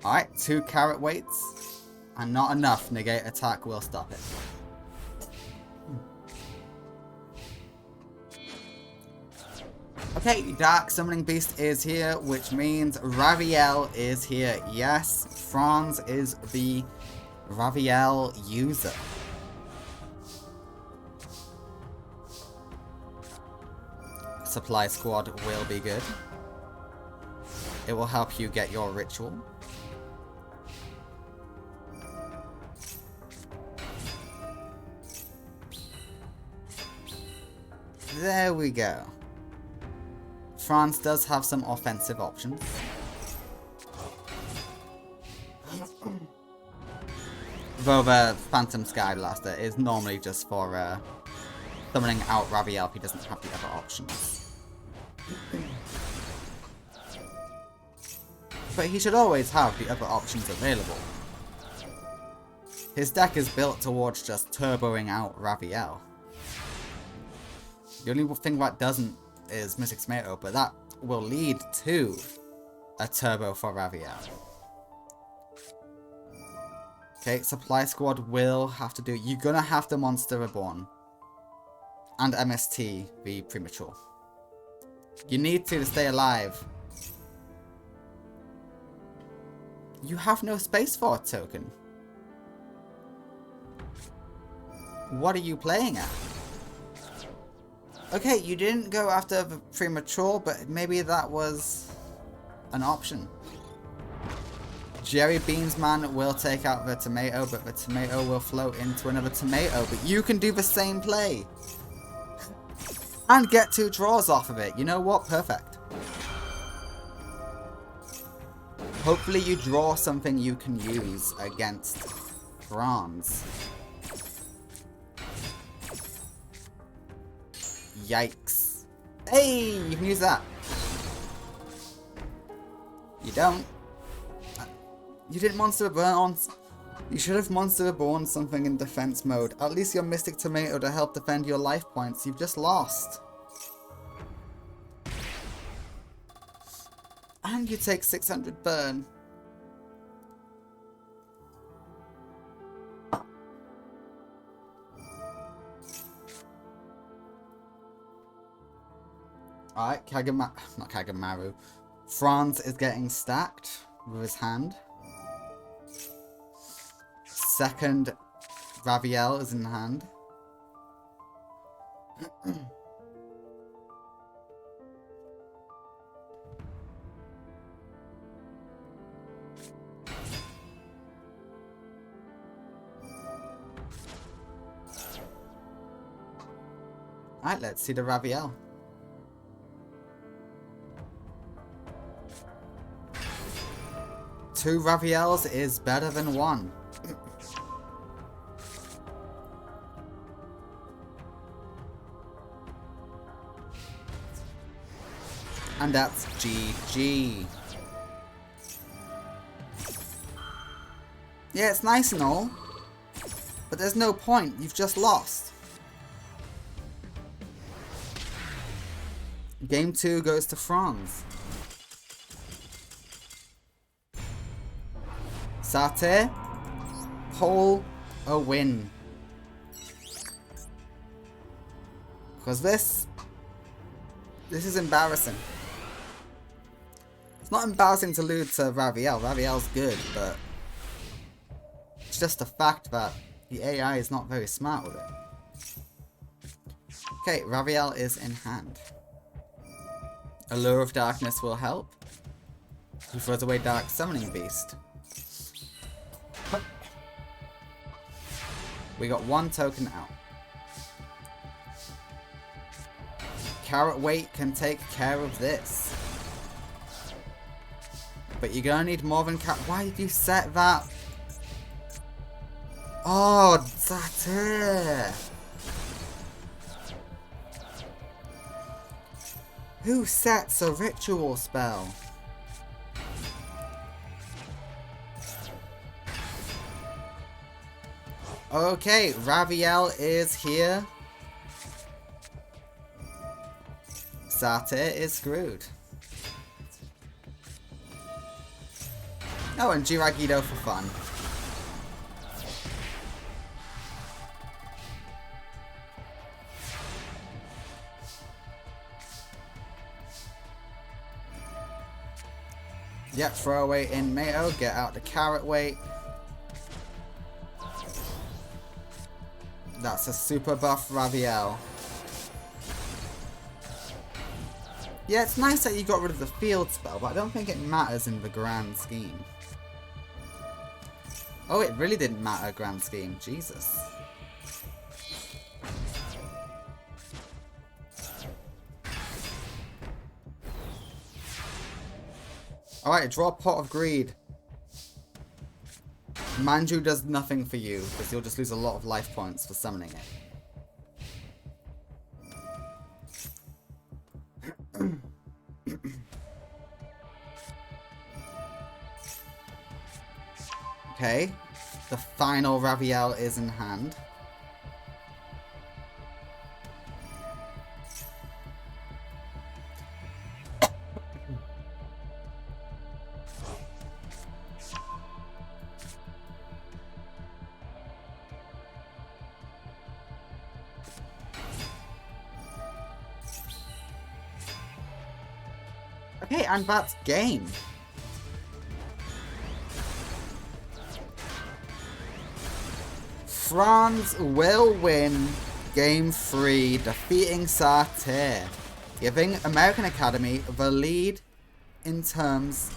Alright, 2 carrot weights, and not enough. Negate attack will stop it. Okay, Dark Summoning Beast is here, which means Raviel is here. Yes, Franz is the Raviel user. Supply Squad will be good. It will help you get your ritual. There we go. France does have some offensive options. Though the Phantom Sky Blaster is normally just for summoning out Raviel if he doesn't have the other options. But he should always have the other options available. His deck is built towards just turboing out Raviel. The only thing that doesn't is Mystic Tomato, but that will lead to a turbo for Raviel. Okay, Supply Squad will have to do... You're gonna have to Monster Reborn. And MST be premature. You need to stay alive. You have no space for a token. What are you playing at? Okay, you didn't go after the premature, but maybe that was an option. Jerry Beans Man will take out the tomato, but the tomato will float into another tomato. But you can do the same play. And get 2 draws off of it. You know what? Perfect. Hopefully you draw something you can use against Franz. Yikes. Hey, you can use that. You don't. You didn't Monster Reborn. You should have Monster Reborn something in defense mode. At least your Mystic Tomato to help defend your life points. You've just lost. And you take 600 burn. Alright, not Kagamaru. Franz is getting stacked with his hand. Second Raviel is in hand. Alright, let's see the Raviel. Two Raviels is better than one. And that's GG. Yeah, it's nice and all, but there's no point. You've just lost. Game 2 goes to Franz. Satire, pull a win. Because this is embarrassing. It's not embarrassing to lose to Raviel. Raviel's good, but it's just the fact that the AI is not very smart with it. Okay, Raviel is in hand. Allure of Darkness will help. He throws away Dark Summoning Beast. We got one token out. Carrot Weight can take care of this. But you're gonna need more than Why did you set that? Oh, that's it. Who sets a ritual spell? Okay, Raviel is here. Satire is screwed. Oh, and Jiragido for fun. Yep, throw away in Mato, get out the Carrot Weight. That's a super buff Raviel. Yeah, it's nice that you got rid of the field spell, but I don't think it matters in the grand scheme. Oh, it really didn't matter, grand scheme. Jesus. Alright, draw Pot of Greed. Manju does nothing for you, because you'll just lose a lot of life points for summoning it. Okay, the final Raviel is in hand. Okay, and that's game. France will win Game 3, defeating Sartre, giving American Academy the lead in terms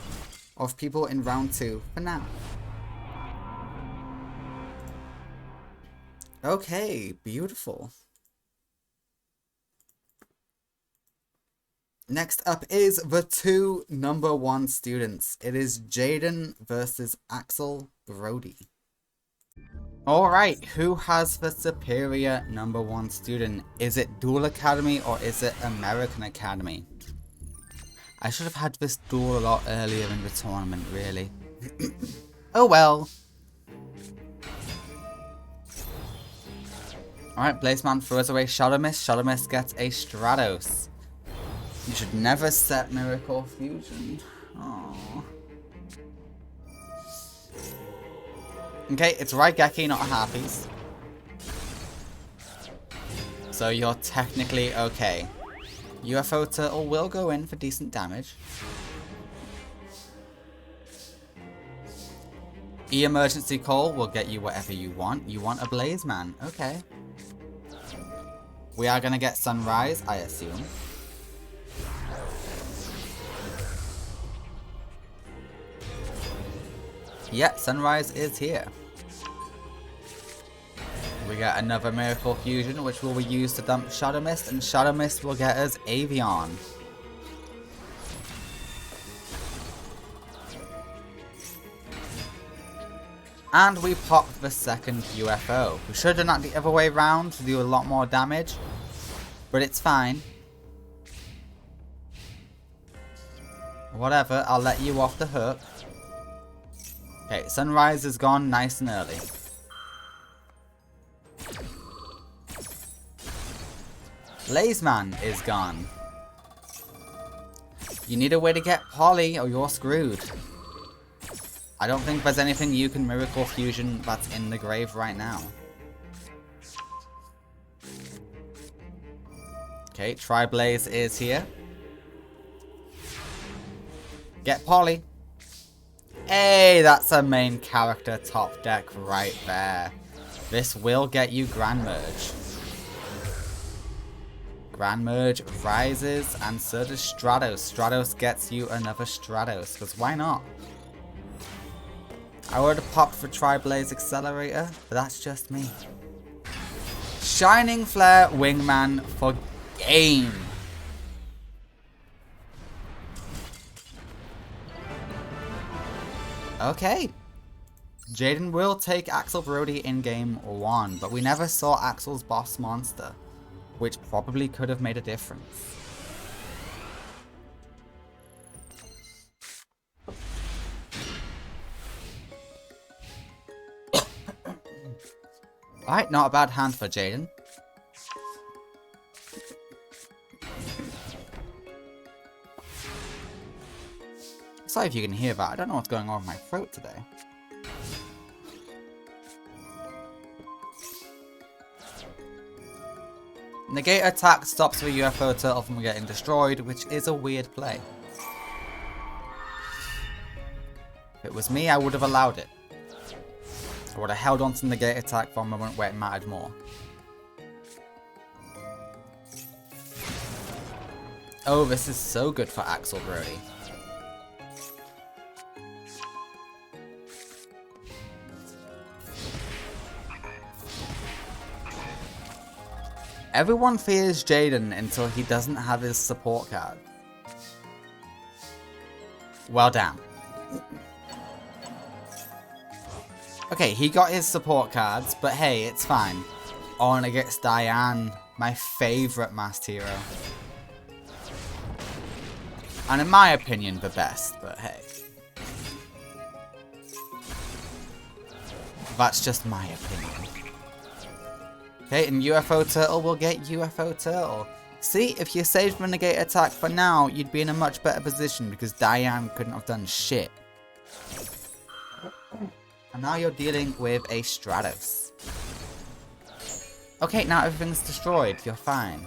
of people in round 2 for now. Okay, beautiful. Next up is the two #1 students. It is Jaden versus Axel Brody. Alright, who has the superior #1 student? Is it Duel Academy or is it American Academy? I should have had this duel a lot earlier in the tournament, really. Oh well. Alright, Blazeman throws away Shadow Mist. Shadow Mist gets a Stratos. You should never set Miracle Fusion. Aww. Okay, it's Raigeki, not a Harpies. So you're technically okay. UFO Turtle will go in for decent damage. E-Emergency Call will get you whatever you want. You want a Blazeman. Okay. We are going to get Sunrise, I assume. Yeah, Sunrise is here. We get another Miracle Fusion, which will be used to dump Shadow Mist, and Shadow Mist will get us Avion. And we pop the second UFO. We should have done that the other way around to do a lot more damage, but it's fine. Whatever, I'll let you off the hook. Okay, Sunrise is gone nice and early. Blazeman is gone. You need a way to get Polly or you're screwed. I don't think there's anything you can Miracle Fusion that's in the grave right now. Okay, Tri-Blaze is here. Get Polly. Hey, that's a main character top deck right there. This will get you Grand Merge. Grand Merge rises, and so does Stratos. Stratos gets you another Stratos, because why not? I would have popped for Tri-Blaze Accelerator, but that's just me. Shining Flare Wingman for game. Okay. Jaden will take Axel Brody in game 1, but we never saw Axel's boss monster, which probably could have made a difference. Alright, not a bad hand for Jaden. Sorry if you can hear that. I don't know what's going on with my throat today. Negate attack stops the UFO turtle from getting destroyed, which is a weird play. If it was me, I would have allowed it. I would have held on to negate attack for a moment where it mattered more. Oh, this is so good for Axel Brody. Everyone fears Jaden until he doesn't have his support card. Well, damn. Okay, he got his support cards, but hey, it's fine. On against Diane, my favourite masked hero. And in my opinion, the best, but hey. That's just my opinion. Okay, and UFO Turtle will get UFO Turtle. See, if you saved the negate attack for now, you'd be in a much better position because Diane couldn't have done shit. And now you're dealing with a Stratos. Okay, now everything's destroyed. You're fine.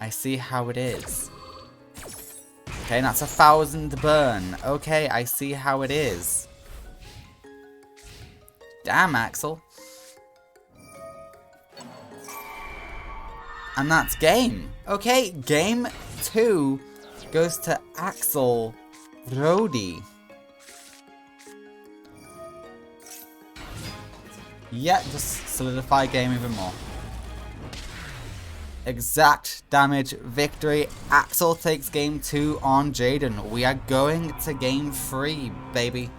I see how it is. Okay, that's 1,000 burn. Okay, I see how it is. Damn, Axel. And that's game. Okay, game 2 goes to Axel Brody. Yeah, just solidify game even more. Exact damage victory. Axel takes game 2 on Jaden. We are going to game 3, baby.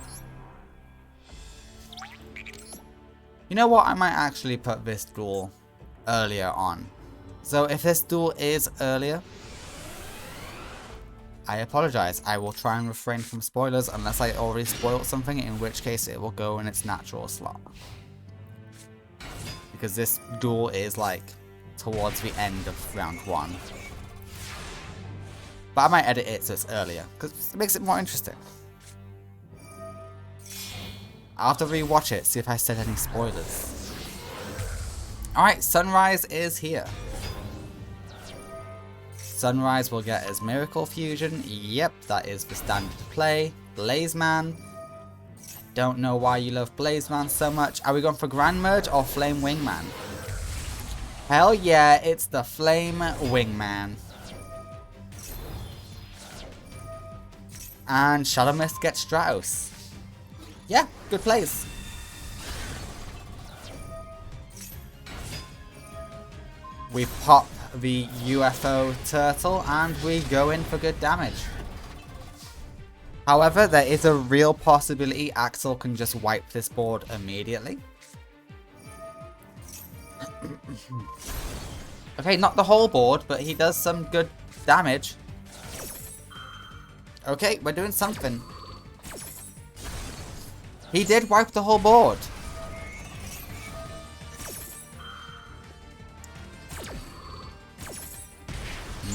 You know what? I might actually put this duel earlier on. So if this duel is earlier, I apologize. I will try and refrain from spoilers unless I already spoiled something, in which case it will go in its natural slot. Because this duel is like towards the end of round 1. But I might edit it so it's earlier, because it makes it more interesting. I'll have to rewatch it, see if I said any spoilers. Alright, Sunrise is here. Sunrise will get his Miracle Fusion. Yep, that is the standard play. Blazeman. Don't know why you love Blazeman so much. Are we going for Grand Merge or Flame Wingman? Hell yeah, it's the Flame Wingman. And Shadow Mist gets Stratos. Yeah, good plays. We pop the UFO Turtle and we go in for good damage. However, there is a real possibility Axel can just wipe this board immediately. Okay, not the whole board, but he does some good damage. Okay, we're doing something. He did wipe the whole board.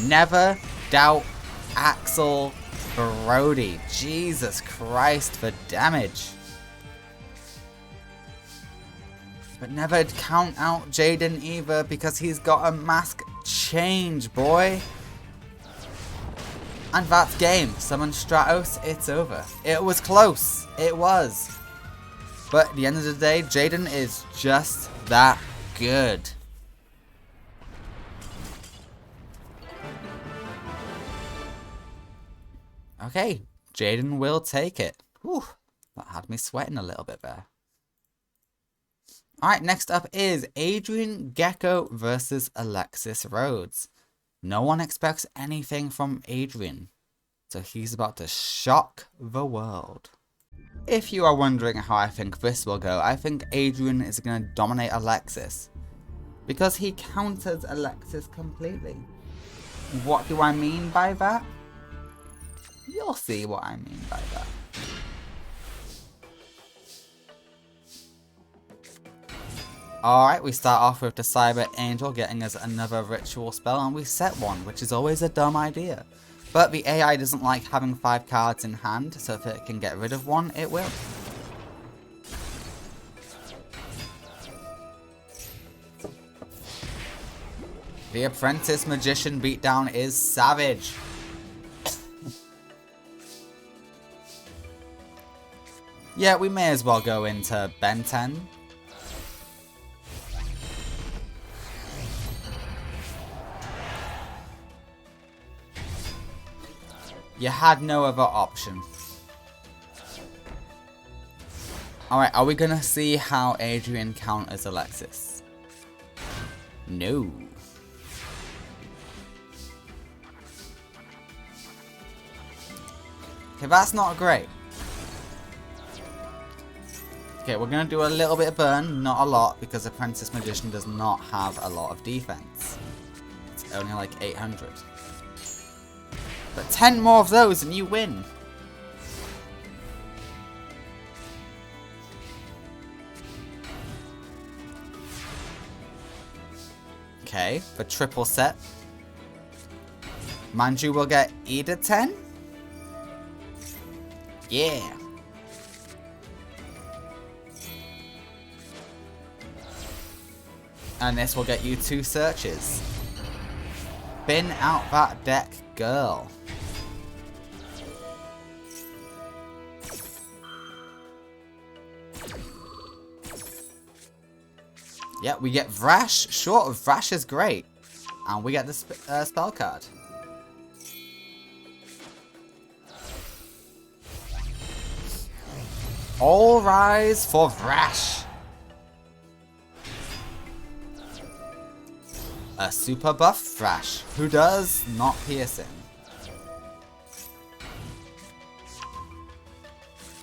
Never doubt Axel Brody. Jesus Christ for damage. But never count out Jaden either, because he's got a mask change, boy. And that's game. Summon Stratos, it's over. It was close. It was. But at the end of the day, Jaden is just that good. Okay, Jaden will take it. Whew, that had me sweating a little bit there. Alright, next up is Adrian Gecko versus Alexis Rhodes. No one expects anything from Adrian, so he's about to shock the world. If you are wondering how I think this will go, I think Adrian is going to dominate Alexis, because he counters Alexis completely. What do I mean by that? You'll see what I mean by that. Alright, we start off with the Cyber Angel getting us another ritual spell, and we set one, which is always a dumb idea. But the AI doesn't like having 5 cards in hand, so if it can get rid of one, it will. The Apprentice Magician beatdown is savage. Yeah, we may as well go into Ben 10. You had no other option. Alright, are we gonna see how Adrian counters Alexis? No. Okay, that's not great. Okay, we're going to do a little bit of burn, not a lot, because Apprentice Magician does not have a lot of defense. It's only like 800. But 10 more of those and you win. Okay, for triple set. Manju will get either 10? Yeah. And this will get you 2 searches. Bin out that deck, girl. Yeah, we get Vrash. Sure, Vrash is great. And we get the spell card. All rise for Vrash. A super buff Vrash, who does not piercing.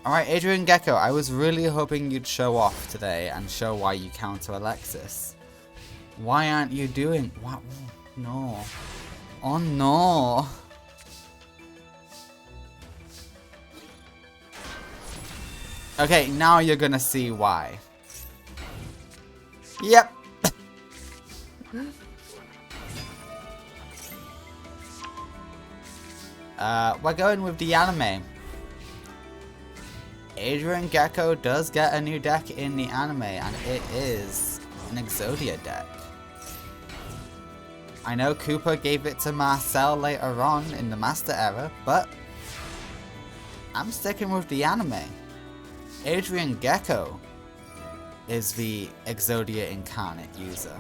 Alright, Adrian Gecko, I was really hoping you'd show off today and show why you counter Alexis. Why aren't you doing... What? No. Oh no. Okay, now you're gonna see why. Yep. We're going with the anime. Adrian Gecko does get a new deck in the anime, and it is an Exodia deck. I know Cooper gave it to Marcel later on in the Master Era, but I'm sticking with the anime. Adrian Gecko is the Exodia Incarnate user.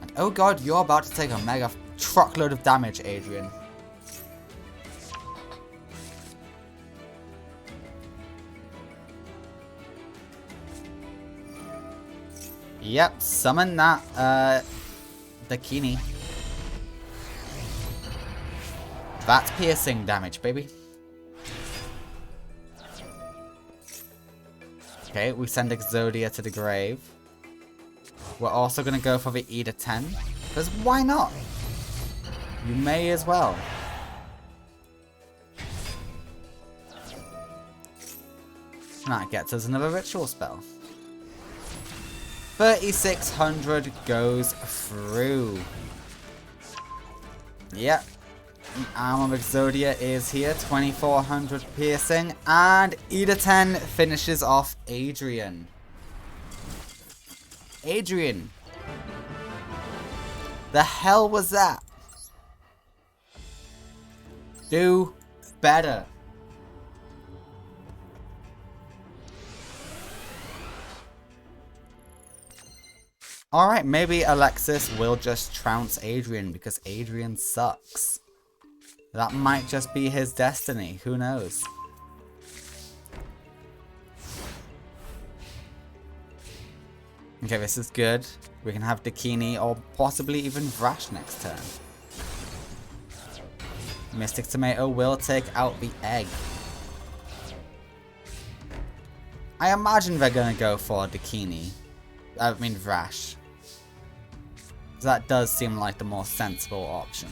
And oh god, you're about to take a mega truckload of damage, Adrian. Yep, summon that, Dakini. That's piercing damage, baby. Okay, we send Exodia to the grave. We're also gonna go for the Eda 10, because why not? You may as well. That gets us another ritual spell. 3600 goes through. Yep. Arm of Exodia is here. 2400 piercing. And Eda 10 finishes off Adrian. Adrian. The hell was that? Do better. Alright, maybe Alexis will just trounce Adrian because Adrian sucks. That might just be his destiny, who knows? Okay, this is good. We can have Dakini or possibly even Vrash next turn. Mystic Tomato will take out the egg. I imagine they're gonna go for Dakini. I mean Vrash. That does seem like the more sensible option.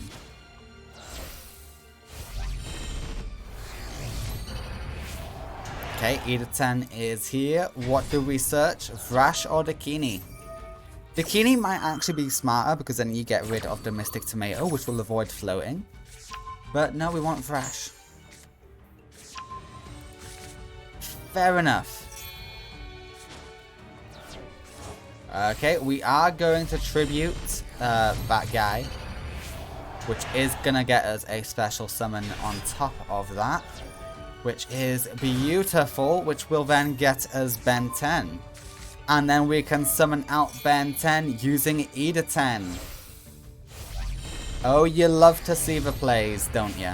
Okay, Eda 10 is here. What do we search? Vrash or Dakini? Dakini might actually be smarter because then you get rid of the Mystic Tomato, which will avoid floating. But no, we want Vrash. Fair enough. Okay, we are going to tribute that guy, which is gonna get us a special summon on top of that, which is beautiful, which will then get us Ben 10. And then we can summon out Ben 10 using Eda 10. Oh, you love to see the plays, don't you?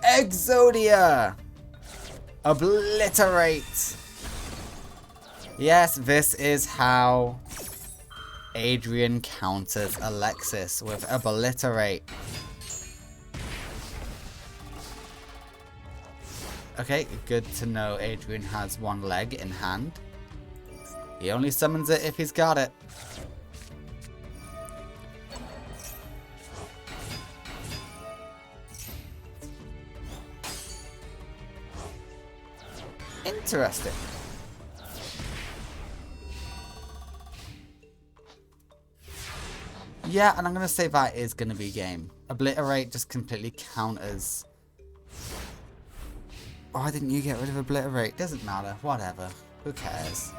Exodia! Obliterate! Yes, this is how Adrian counters Alexis with Obliterate. Okay, good to know Adrian has one leg in hand. He only summons it if he's got it. Interesting. Yeah, and I'm going to say that is going to be game. Obliterate just completely counters. Why didn't you get rid of Obliterate? Doesn't matter. Whatever. Who cares?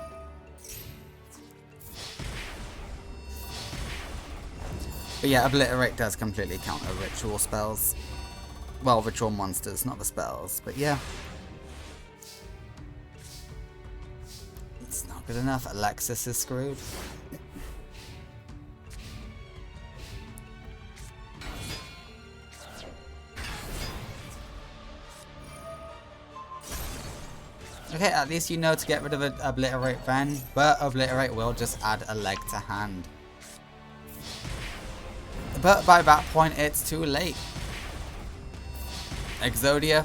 But yeah, Obliterate does completely counter ritual spells. Well, ritual monsters, not the spells. But yeah. It's not good enough. Alexis is screwed. Okay, at least you know to get rid of Obliterate then, but Obliterate will just add a leg to hand. But by that point, it's too late. Exodia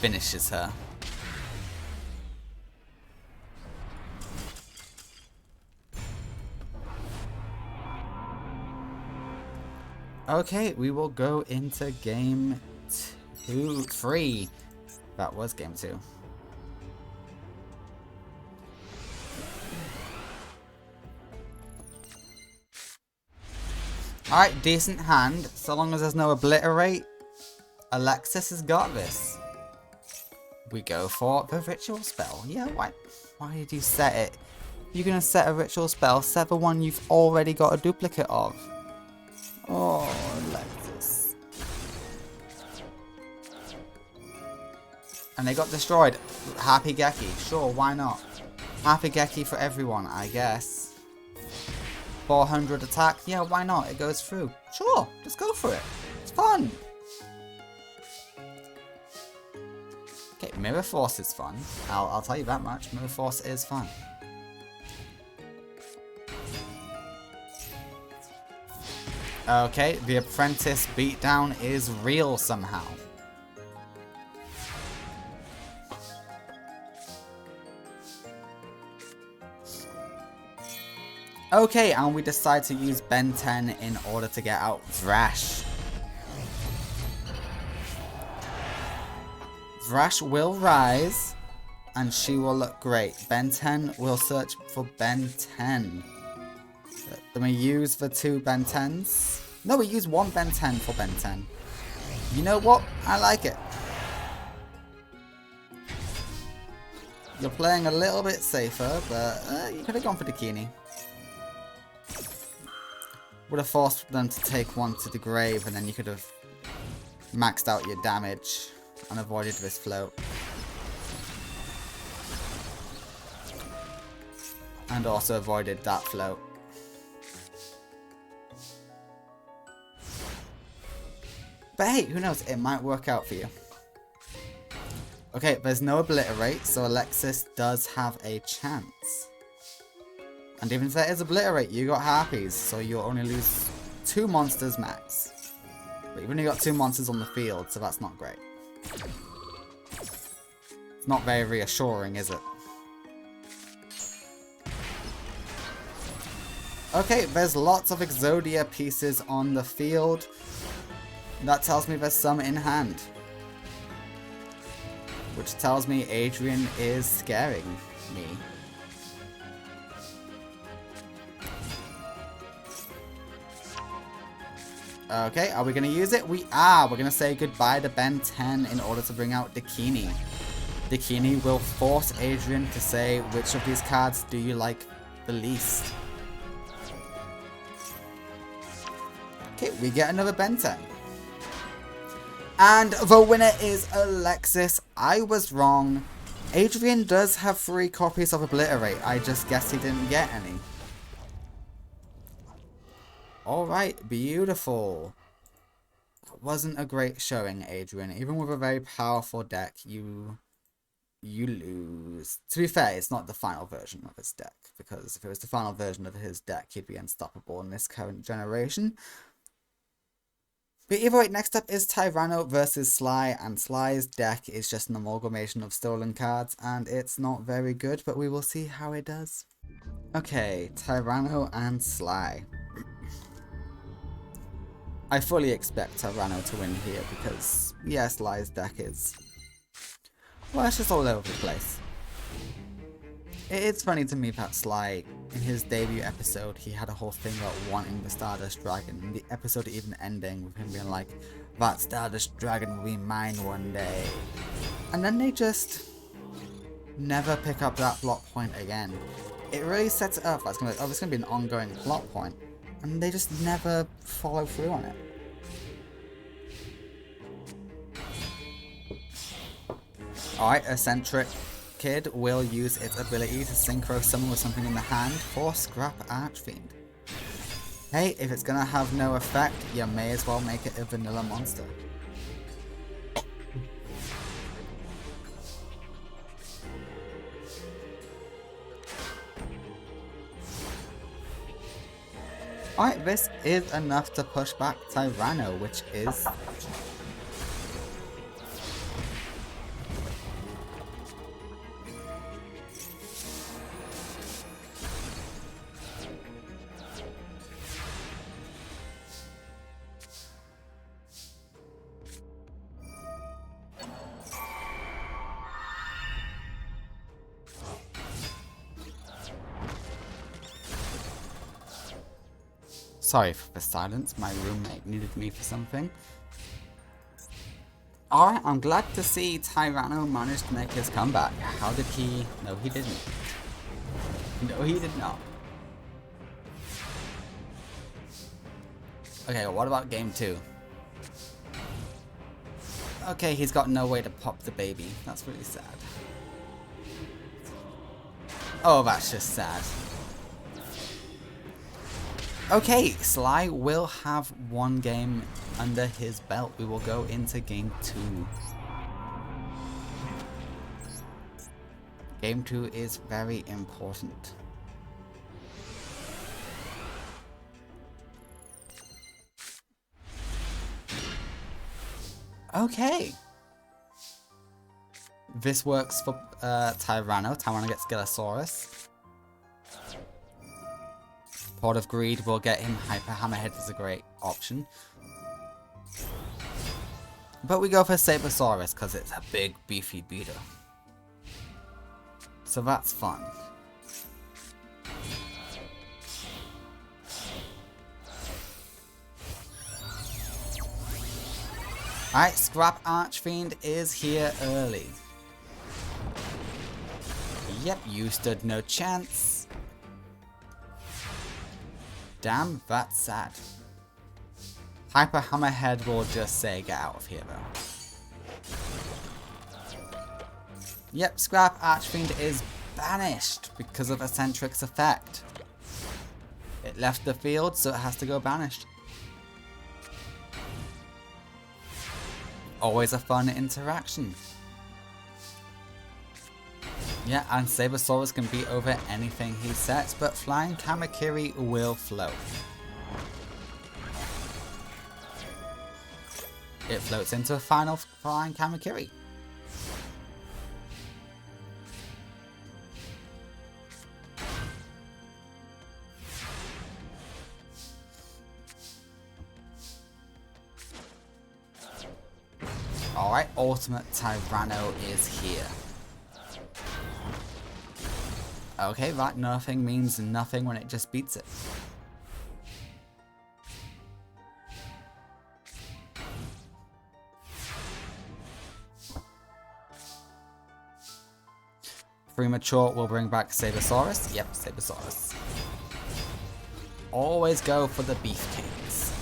finishes her. Okay, we will go into game 3. That was game 2. Alright, decent hand. So long as there's no Obliterate, Alexis has got this. We go for the ritual spell. Yeah, why did you set it? If you're going to set a ritual spell, set the one you've already got a duplicate of. Oh, Alexis. And they got destroyed. Happy Geki. Sure, why not? Happy Geki for everyone, I guess. 400 attack, yeah, why not? It goes through. Sure, just go for it. It's fun. Okay, Mirror Force is fun. I'll tell you that much. Mirror Force is fun. Okay, the Apprentice beatdown is real somehow. Okay, and we decide to use Ben 10 in order to get out Thrash. Thrash will rise, and she will look great. Ben 10 will search for Ben 10. Then we use the 2 Ben 10s. No, we use 1 Ben 10 for Ben 10. You know what? I like it. You're playing a little bit safer, but you could have gone for Dakini. Would have forced them to take 1 to the grave, and then you could have maxed out your damage and avoided this float. And also avoided that float. But hey, who knows? It might work out for you. Okay, there's no Obliterate, so Alexis does have a chance. And even if there is Obliterate, you got Harpies, so you'll only lose 2 monsters max. But you've only got 2 monsters on the field, so that's not great. It's not very reassuring, is it? Okay, there's lots of Exodia pieces on the field. That tells me there's some in hand. Which tells me Adrian is scaring me. Okay, are we going to use it? We are. We're going to say goodbye to Ben 10 in order to bring out Dakini. Dakini will force Adrian to say which of these cards do you like the least. Okay, we get another Ben 10. And the winner is Alexis. I was wrong. Adrian does have 3 copies of Obliterate. I just guessed he didn't get any. Alright, beautiful. Wasn't a great showing, Adrian. Even with a very powerful deck, you lose. To be fair, it's not the final version of his deck, because if it was the final version of his deck, he'd be unstoppable in this current generation. But either way, next up is Tyranno versus Sly, and Sly's deck is just an amalgamation of stolen cards, and it's not very good, but we will see how it does. Okay, Tyranno and Sly. I fully expect Tyranno to win here because, yeah, Sly's deck is... well, it's just all over the place. It's funny to me that Sly, in his debut episode, he had a whole thing about wanting the Stardust Dragon, and the episode even ending with him being like, that Stardust Dragon will be mine one day. And then they just never pick up that plot point again. It really sets it up, that's gonna, oh, it's going to be an ongoing plot point, and they just never follow through on it. Alright, Eccentric Kid will use its ability to synchro summon with something in the hand for Scrap Archfiend. Hey, if it's gonna have no effect, you may as well make it a vanilla monster. Alright, this is enough to push back Tyranno, which is... Sorry for the silence, my roommate needed me for something. Alright, I'm glad to see Tyranno managed to make his comeback. How did he... no, he didn't. No, he did not. Okay, what about game 2? Okay, he's got no way to pop the baby. That's really sad. Oh, that's just sad. Okay, Sly will have one game under his belt. We will go into game 2. Game 2 is very important. Okay. This works for Tyranno. Tyranno gets Gillosaurus. Pot of Greed will get him Hyper Hammerhead is a great option. But we go for Sabersaurus because it's a big beefy beater. So that's fun. Alright, Scrap Archfiend is here early. Yep, you stood no chance. Damn, that's sad. Hyper Hammerhead will just say get out of here though. Yep, Scrap Archfiend is banished because of Eccentric's effect. It left the field, so it has to go banished. Always a fun interaction. Yeah, and Sabersaurus can beat over anything he sets, but Flying Kamakiri will float. It floats into a final Flying Kamakiri. Alright, Ultimate Tyranno is here. Okay, that nothing means nothing when it just beats it. Premature will bring back Sabersaurus. Yep, Sabersaurus. Always go for the beefcakes.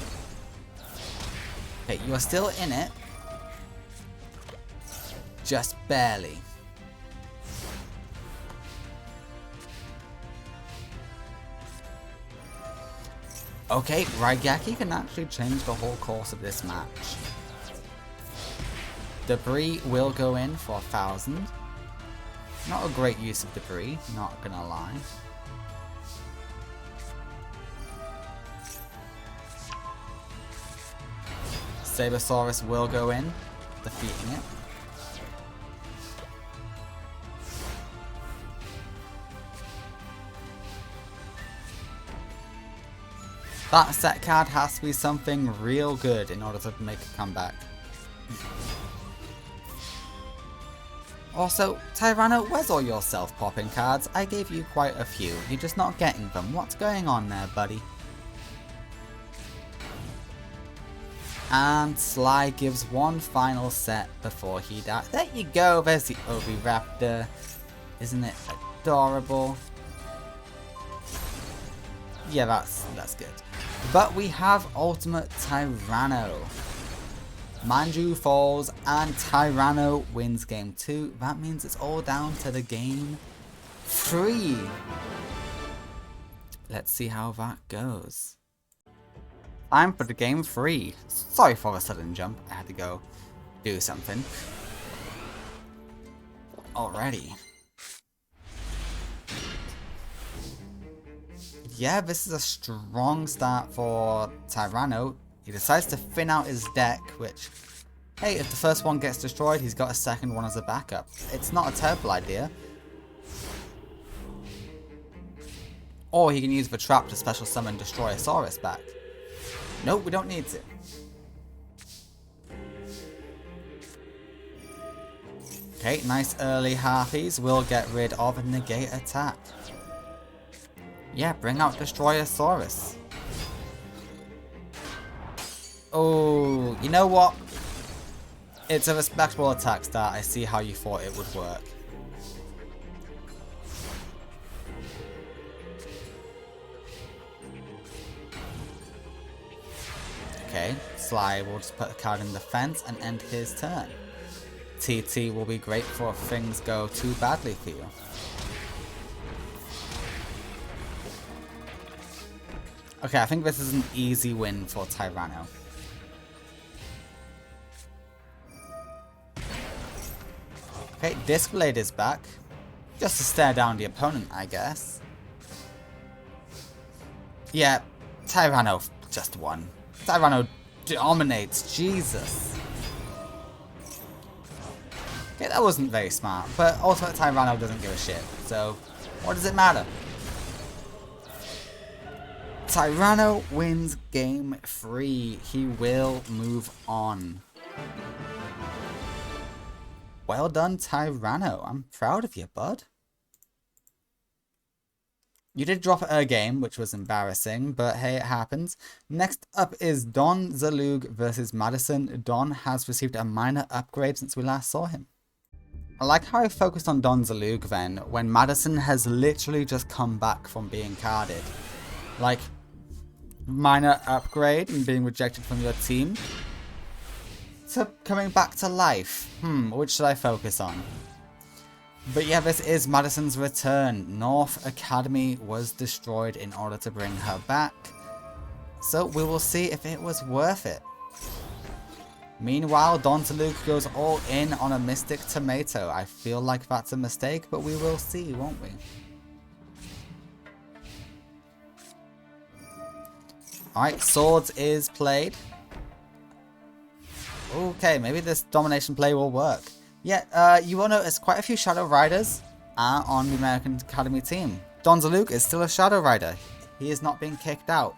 Okay, you are still in it. Just barely. Okay, Raigeki can actually change the whole course of this match. Debris will go in for 1,000. Not a great use of debris, not gonna lie. Sabersaurus will go in, defeating it. That set card has to be something real good in order to make a comeback. Also, Tyranno, where's all your self-popping cards? I gave you quite a few. You're just not getting them. What's going on there, buddy? And Sly gives one final set before he dies. There you go, there's the Oviraptor. Isn't it adorable? Yeah, that's good. But we have Ultimate Tyranno. Manju falls and Tyranno wins game 2. That means it's all down to the game 3. Let's see how that goes. Time for the game 3. Sorry for the sudden jump. I had to go do something. Alrighty. Yeah, this is a strong start for Tyranno. He decides to thin out his deck, which, hey, if the first one gets destroyed, he's got a second one as a backup. It's not a terrible idea. Or he can use the trap to special summon Destroyosaurus back. Nope, we don't need to. Okay, nice early Harpies. We'll get rid of a negate attack. Yeah, bring out Destroyosaurus. Oh, you know what? It's a respectable attack start. I see how you thought it would work. Okay, Sly will just put a card in defense and end his turn. TT will be great for if things go too badly for you. Okay, I think this is an easy win for Tyranno. Okay, Disc Blade is back. Just to stare down the opponent, I guess. Yeah, Tyranno just won. Tyranno dominates, Jesus. Okay, that wasn't very smart, but Ultimate Tyranno doesn't give a shit, so what does it matter? Tyranno wins game 3. He will move on. Well done, Tyranno. I'm proud of you, bud. You did drop a game, which was embarrassing, but hey, it happens. Next up is Don Zalug versus Madison. Don has received a minor upgrade since we last saw him. I like how I focused on Don Zalug then, when Madison has literally just come back from being carded. Like, minor upgrade and being rejected from your team, to coming back to life. Which should I focus on? But yeah, this is Madison's return. North Academy was destroyed in order to bring her back, so we will see if it was worth it. Meanwhile, Don Zalug goes all in on a Mystic Tomato. I feel like that's a mistake, but we will see, won't we? Alright, Swords is played. Okay, maybe this domination play will work. Yeah, you will notice quite a few Shadow Riders are on the American Academy team. Don Zalug is still a Shadow Rider. He is not being kicked out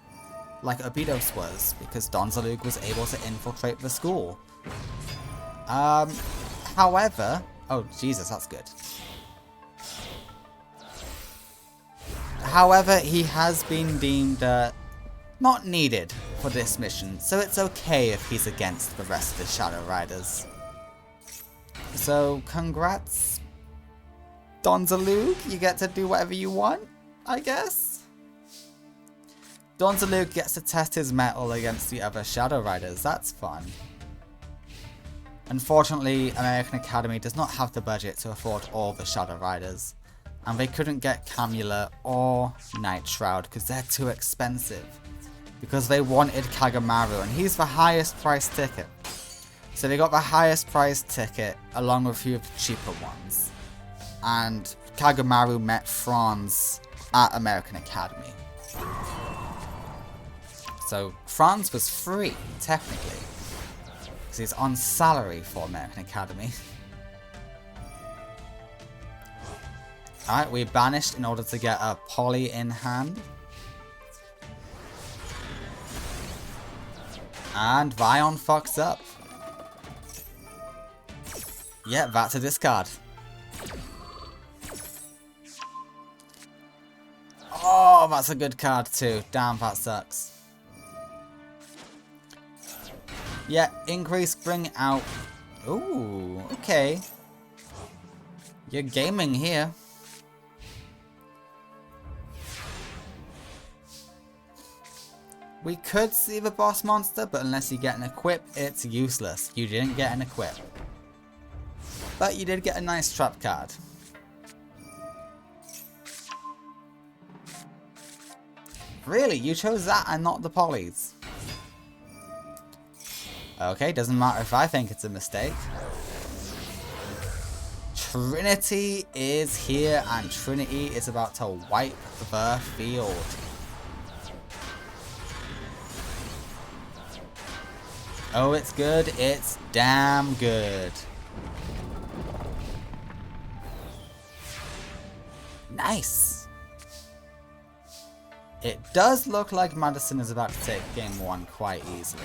like Abydos was, because Don Zalug was able to infiltrate the school. However... Oh, Jesus, that's good. However, he has been deemed not needed for this mission, so it's okay if he's against the rest of the Shadow Riders. So, congrats, Don Zalug. You get to do whatever you want, I guess. Don Zalug gets to test his mettle against the other Shadow Riders. That's fun. Unfortunately, American Academy does not have the budget to afford all the Shadow Riders, and they couldn't get Camula or Night Shroud because they're too expensive. Because they wanted Kagamaru, and he's the highest price ticket. So they got the highest price ticket along with a few of the cheaper ones. And Kagamaru met Franz at American Academy. So Franz was free, technically. he's on salary for American Academy. Alright, we banished in order to get a Poly in hand. And Vion fucks up. Yeah, that's a discard. Oh, that's a good card too. Damn, that sucks. Yeah, increase, bring out. Ooh, okay. You're gaming here. We could see the boss monster, but unless you get an equip, it's useless. You didn't get an equip. But you did get a nice trap card. Really? You chose that and not the polys? Okay, doesn't matter if I think it's a mistake. Trinity is here, and Trinity is about to wipe the field. Oh, it's good. It's damn good. Nice. It does look like Madison is about to take game 1 quite easily.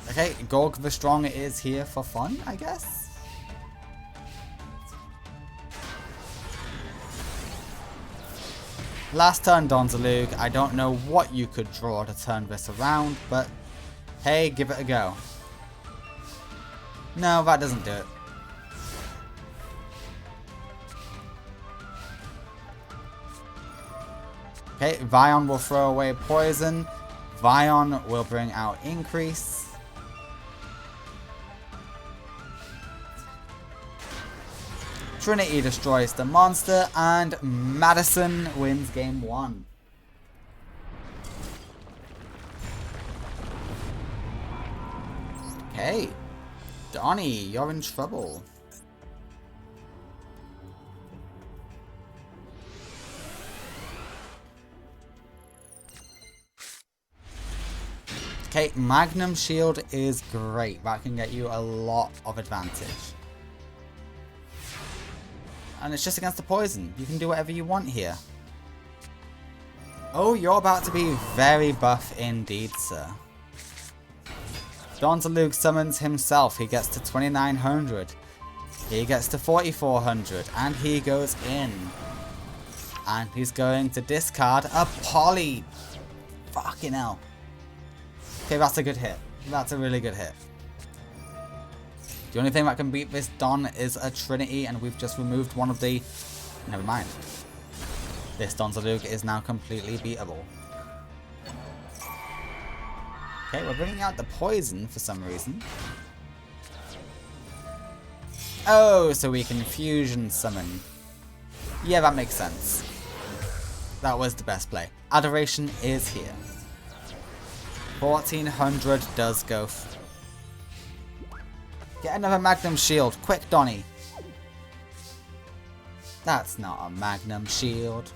Okay, Gorg the Strong is here for fun, I guess. Last turn, Donzalug. I don't know what you could draw to turn this around, but hey, give it a go. No, that doesn't do it. Okay, Vion will throw away poison. Vion will bring out increase. Trinity destroys the monster, and Madison wins game 1. Okay, Donnie, you're in trouble. Okay, Magnum Shield is great. That can get you a lot of advantage. And it's just against the poison. You can do whatever you want here. Oh, you're about to be very buff indeed, sir. Donzalug summons himself. He gets to 2900. He gets to 4400. And he goes in. And he's going to discard a Poly. Fucking hell. Okay, that's a good hit. That's a really good hit. The only thing that can beat this Don is a Trinity, and we've just removed one of the... Never mind. This Donzalug is now completely beatable. Okay, we're bringing out the poison for some reason. Oh, so we can fusion summon. Yeah, that makes sense. That was the best play. Adoration is here. 1400 does go. Get another Magnum Shield. Quick, Donnie. That's not a Magnum Shield.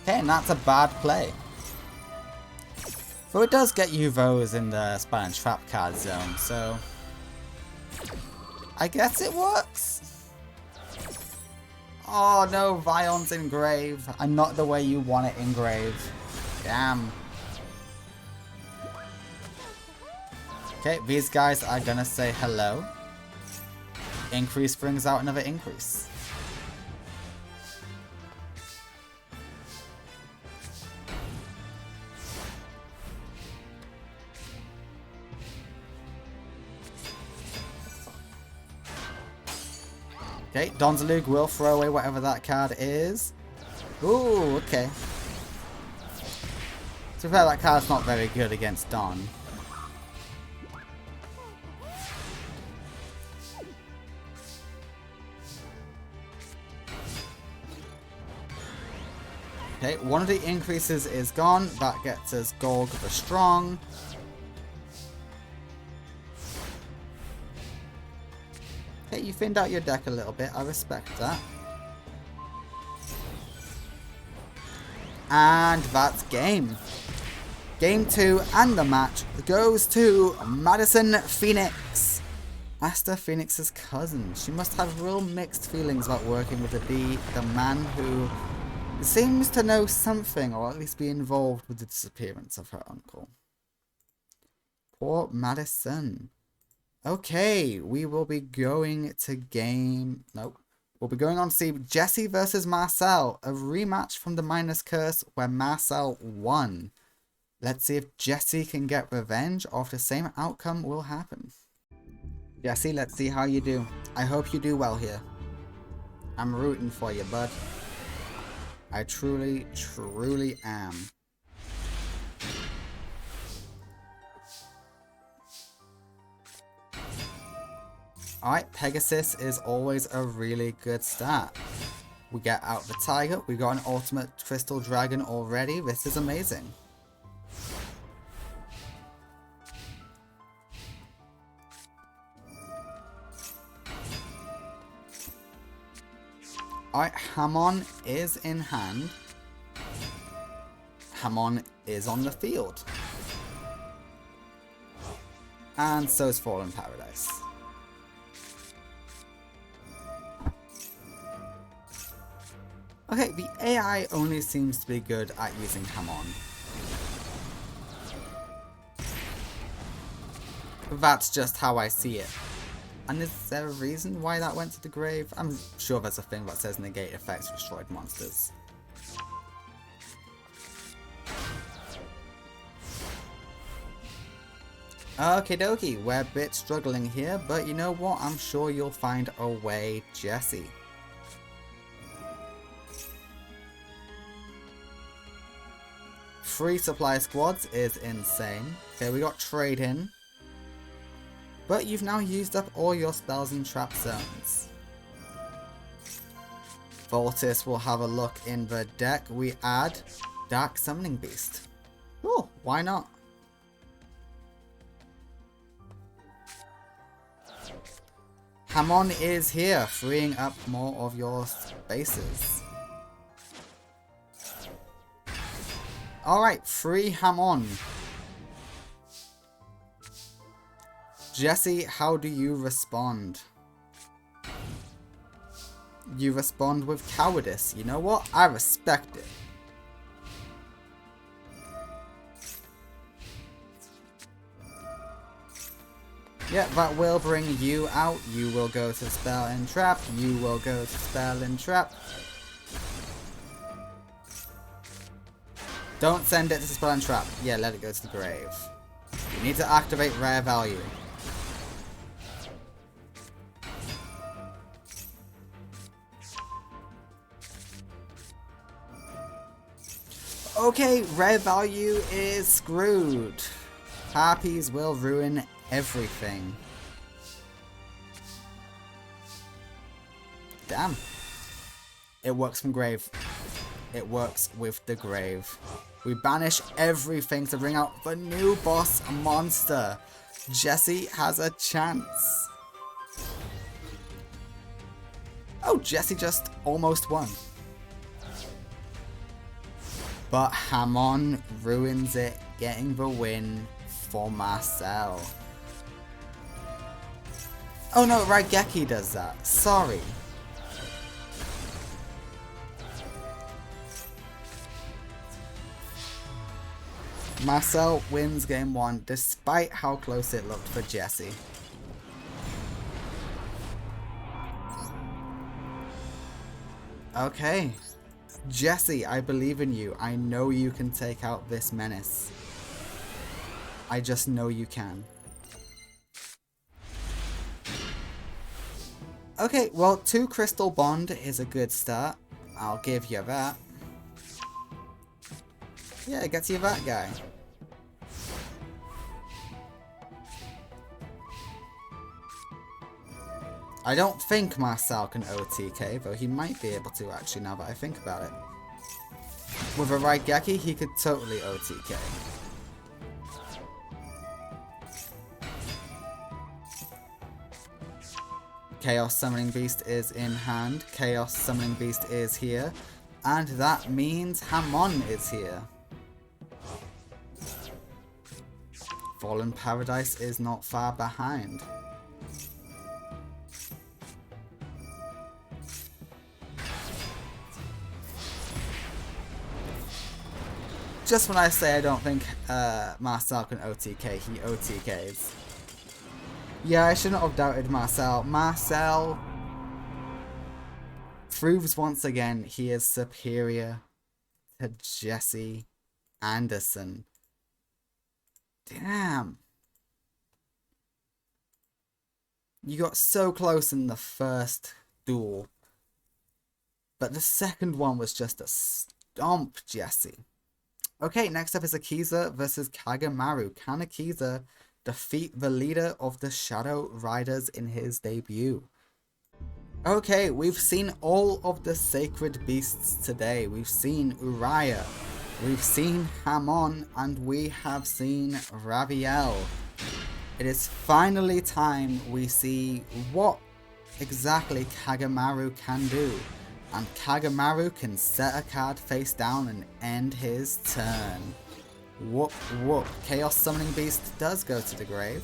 Okay, and that's a bad play. Though it does get you those in the Spell and Trap card zone, so... I guess it works. Oh no, Vion's engrave. And not the way you want it engraved. Damn. Okay, these guys are gonna say hello. Increase brings out another increase. Okay, Donzalug will throw away whatever that card is. Ooh, okay. To be fair, that card's not very good against Don. Okay, one of the increases is gone. That gets us Gorg the Strong. Okay, you thinned out your deck a little bit. I respect that. And that's game. Game 2 and the match goes to Madison Phoenix. Master Phoenix's cousin. She must have real mixed feelings about working with the man who seems to know something, or at least be involved with the disappearance of her uncle. Poor Madison. Okay, we will be going to game... Nope. We'll be going on to see Jesse versus Marcel, a rematch from the Minus Curse where Marcel won. Let's see if Jesse can get revenge, or if the same outcome will happen. Jesse, let's see how you do. I hope you do well here. I'm rooting for you, bud. I truly, truly am. Alright, Pegasus is always a really good start. We get out the tiger, we got an ultimate crystal dragon already. This is amazing. Alright, Hamon is in hand. Hamon is on the field. And so is Fallen Paradise. Okay, the AI only seems to be good at using Hamon. That's just how I see it. And is there a reason why that went to the grave? I'm sure there's a thing that says negate effects destroyed monsters. Okie dokie, we're a bit struggling here, but you know what? I'm sure you'll find a way, Jesse. Free supply squads is insane. Okay, we got trade in. But you've now used up all your spells and trap zones. Voltis will have a look in the deck. We add Dark Summoning Beast. Oh, why not? Hamon is here, freeing up more of your spaces. Alright, free Hamon. Jesse, how do you respond? You respond with cowardice. You know what? I respect it. Yeah, that will bring you out. You will go to Spell and Trap. You will go to Spell and Trap. Don't send it to Spell and Trap. Yeah, let it go to the grave. You need to activate Rare Value. Okay, Rare Value is screwed. Harpies will ruin everything. Damn. It works from grave. It works with the grave. We banish everything to bring out the new boss monster. Jesse has a chance. Oh, Jesse just almost won. But Hamon ruins it, getting the win for Marcel. Oh no, Raigeki does that. Sorry. Marcel wins game 1 despite how close it looked for Jesse. Okay. Jesse, I believe in you. I know you can take out this menace. I just know you can. Okay, well, 2 Crystal Bond is a good start. I'll give you that. Yeah, it gets you that guy. I don't think Marcel can OTK, though he might be able to actually now that I think about it. With a Raigeki, he could totally OTK. Chaos Summoning Beast is in hand. Chaos Summoning Beast is here. And that means Hamon is here. Fallen Paradise is not far behind. Just when I say I don't think Marcel can OTK, he OTKs. Yeah, I shouldn't have doubted Marcel. Marcel proves once again he is superior to Jesse Anderson. Damn. You got so close in the first duel. But the second one was just a stomp, Jesse. Okay, next up is Akiza versus Kagamaru. Can Akiza defeat the leader of the Shadow Riders in his debut? Okay, we've seen all of the sacred beasts today. We've seen Uriah, we've seen Hamon, and we have seen Raviel. It is finally time we see what exactly Kagamaru can do. And Kagamaru can set a card face down and end his turn. Whoop whoop. Chaos Summoning Beast does go to the grave.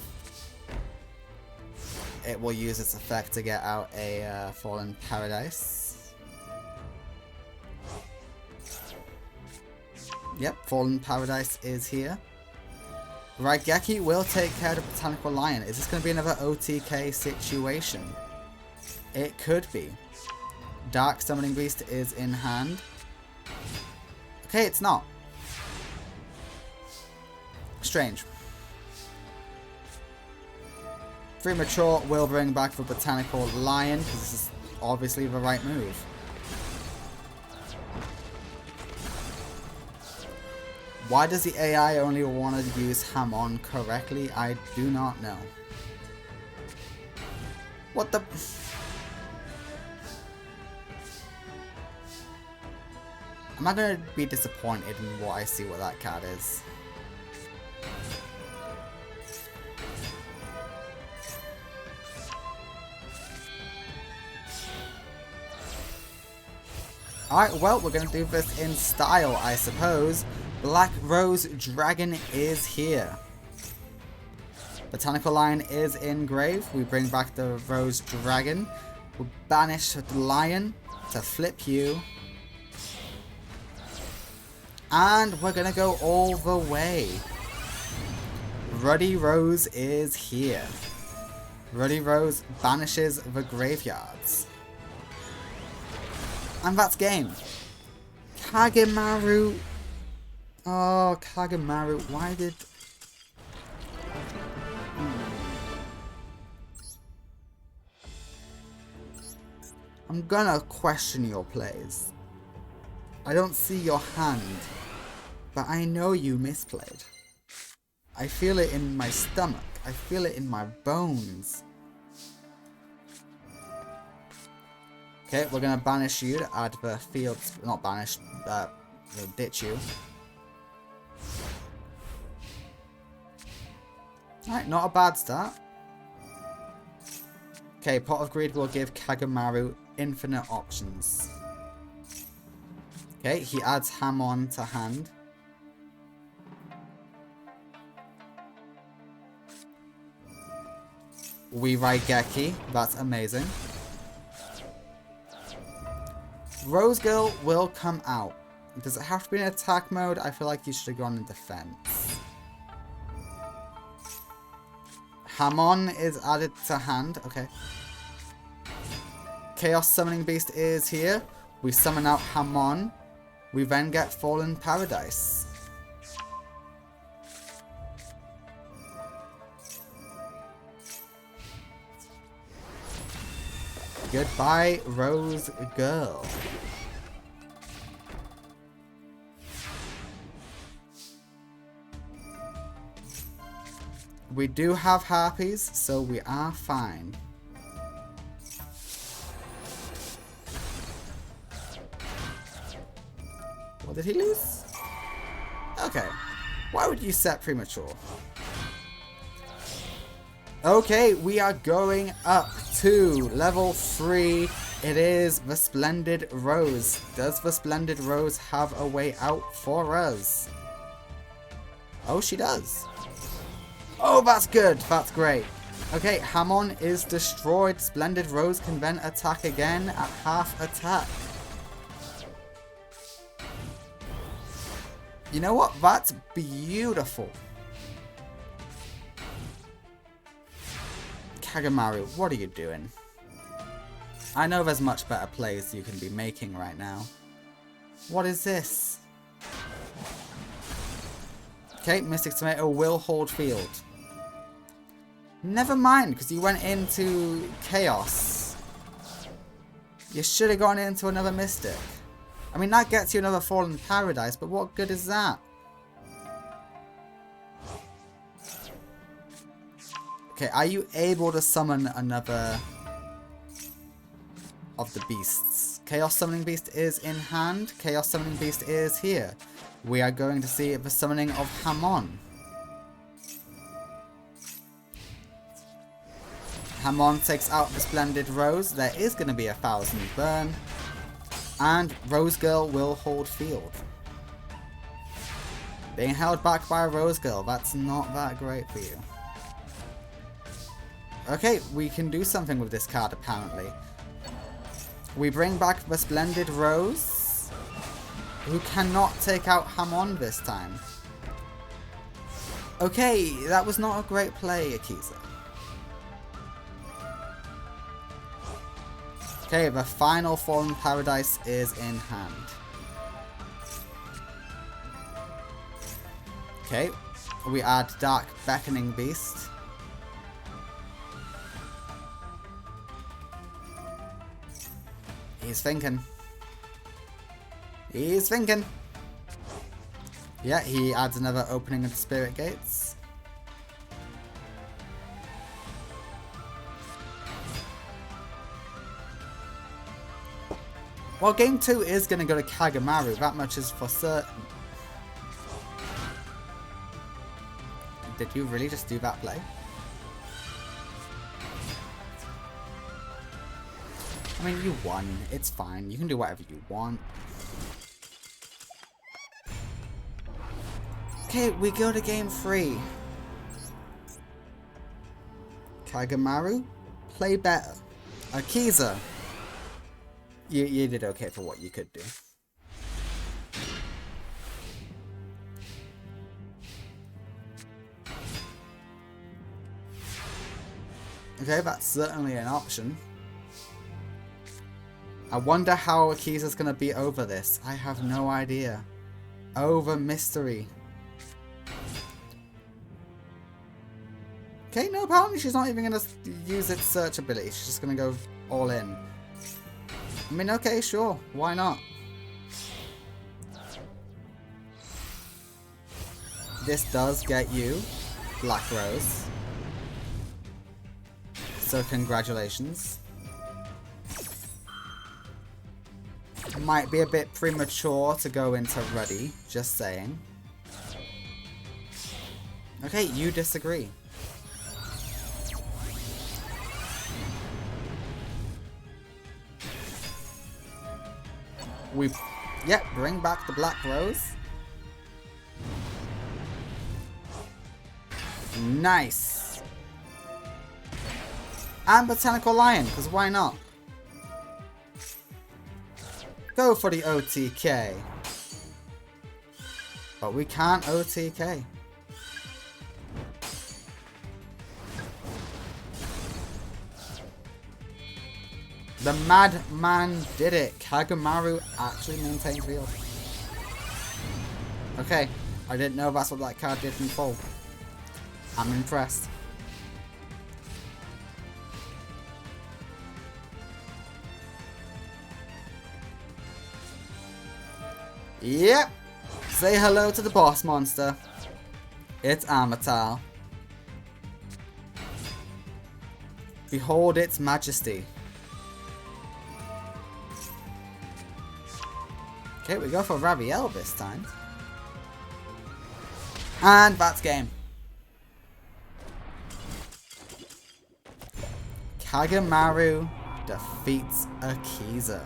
It will use its effect to get out a Fallen Paradise. Yep, Fallen Paradise is here. Raigeki will take care of the Botanical Lion. Is this going to be another OTK situation? It could be. Dark Summoning Beast is in hand. Okay, it's not. Strange. Premature will bring back the Botanical Lion, because this is obviously the right move. Why does the AI only want to use Hamon correctly? I do not know. What the... Am I going to be disappointed in what I see what that card is? Alright, well, we're going to do this in style, I suppose. Black Rose Dragon is here. Botanical Lion is in grave. We bring back the Rose Dragon. We'll banish the Lion to flip you. And we're going to go all the way. Ruddy Rose is here. Ruddy Rose banishes the graveyards. And that's game. Kagamaru. Oh, Kagamaru. Why did... I'm gonna question your plays. I don't see your hand, but I know you misplayed. I feel it in my stomach. I feel it in my bones. Okay, we're gonna banish you to add the field. Not banish, we'll ditch you. Alright, not a bad start. Okay, Pot of Greed will give Kagamaru infinite options. Okay, he adds Hamon to hand. We Raigeki, that's amazing. Rose Girl will come out. Does it have to be in attack mode? I feel like you should have gone in defense. Hamon is added to hand. Okay. Chaos Summoning Beast is here. We summon out Hamon. We then get Fallen Paradise. Goodbye, Rose Girl. We do have harpies, so we are fine. What, did he lose? Okay. Why would you set premature? Okay, we are going up to level 3 It is the Splendid Rose. Does the Splendid Rose have a way out for us? Oh, she does. Oh, that's good. That's great. Okay, Hamon is destroyed. Splendid Rose can then attack again at half attack. You know what? That's beautiful. Kagamaru, what are you doing? I know there's much better plays you can be making right now. What is this? Okay, Mystic Tomato will hold field. Never mind, because you went into Chaos. You should have gone into another Mystic. I mean, that gets you another Fallen Paradise, but what good is that? Okay, are you able to summon another of the beasts? Chaos Summoning Beast is in hand. Chaos Summoning Beast is here. We are going to see the summoning of Hamon. Hamon takes out the Splendid Rose. There is going to be 1,000 burn. And Rose Girl will hold field. Being held back by a Rose Girl, that's not that great for you. Okay, we can do something with this card apparently. We bring back the Splendid Rose, who cannot take out Hamon this time. Okay, that was not a great play, Akiza. Okay, the final Fallen Paradise is in hand. Okay, we add Dark Beckoning Beast. He's thinking. He's thinking. Yeah, he adds another opening of the Spirit Gates. Well, game 2 is going to go to Kagamaru, that much is for certain. Did you really just do that play? I mean, you won. It's fine. You can do whatever you want. Okay, we go to game 3. Kagamaru, play better. Akiza, you did okay for what you could do. Okay, that's certainly an option. I wonder how Akiza's gonna be over this. I have no idea. Over mystery. Okay, no, apparently she's not even gonna use its search ability. She's just gonna go all in. I mean, okay, sure. Why not? This does get you Black Rose. So congratulations. Might be a bit premature to go into Ruddy, just saying. Okay, you disagree. Bring back the Black Rose. Nice. And Botanical Lion, because why not? Go for the OTK. But we can't OTK. The madman did it. Kagamaru actually maintained field. Okay, I didn't know that's what that card did in full. I'm impressed. Yep. Say hello to the boss monster. It's Amatal. Behold its majesty. Okay, we go for Raviel this time. And that's game. Kagamaru defeats Akiza.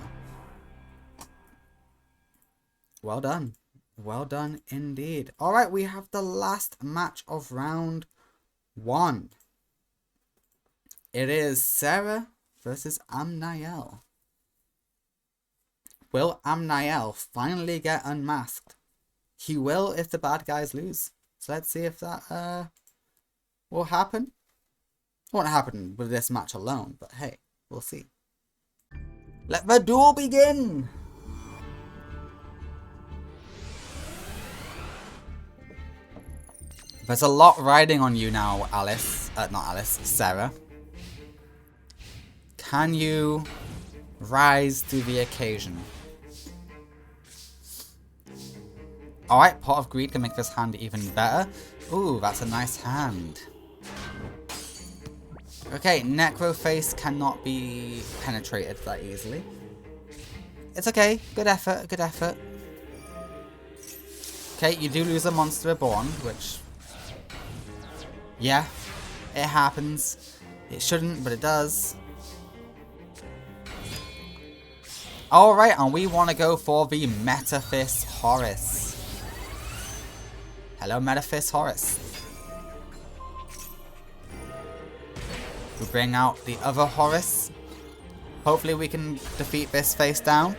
Well done. Well done indeed. Alright, we have the last match of round 1. It is Sarah versus Amnael. Will Amnael finally get unmasked? He will if the bad guys lose. So let's see if that will happen. It won't happen with this match alone, but hey, we'll see. Let the duel begin! There's a lot riding on you now, Alice. Not Alice, Sarah. Can you rise to the occasion? Alright, Pot of Greed can make this hand even better. Ooh, that's a nice hand. Okay, Necroface cannot be penetrated that easily. It's okay. Good effort, good effort. Okay, you do lose a Monster Reborn, which... yeah, it happens. It shouldn't, but it does. Alright, and we want to go for the Metaphys Horus. Hello, Metaphys Horus. We bring out the other Horus. Hopefully we can defeat this face down.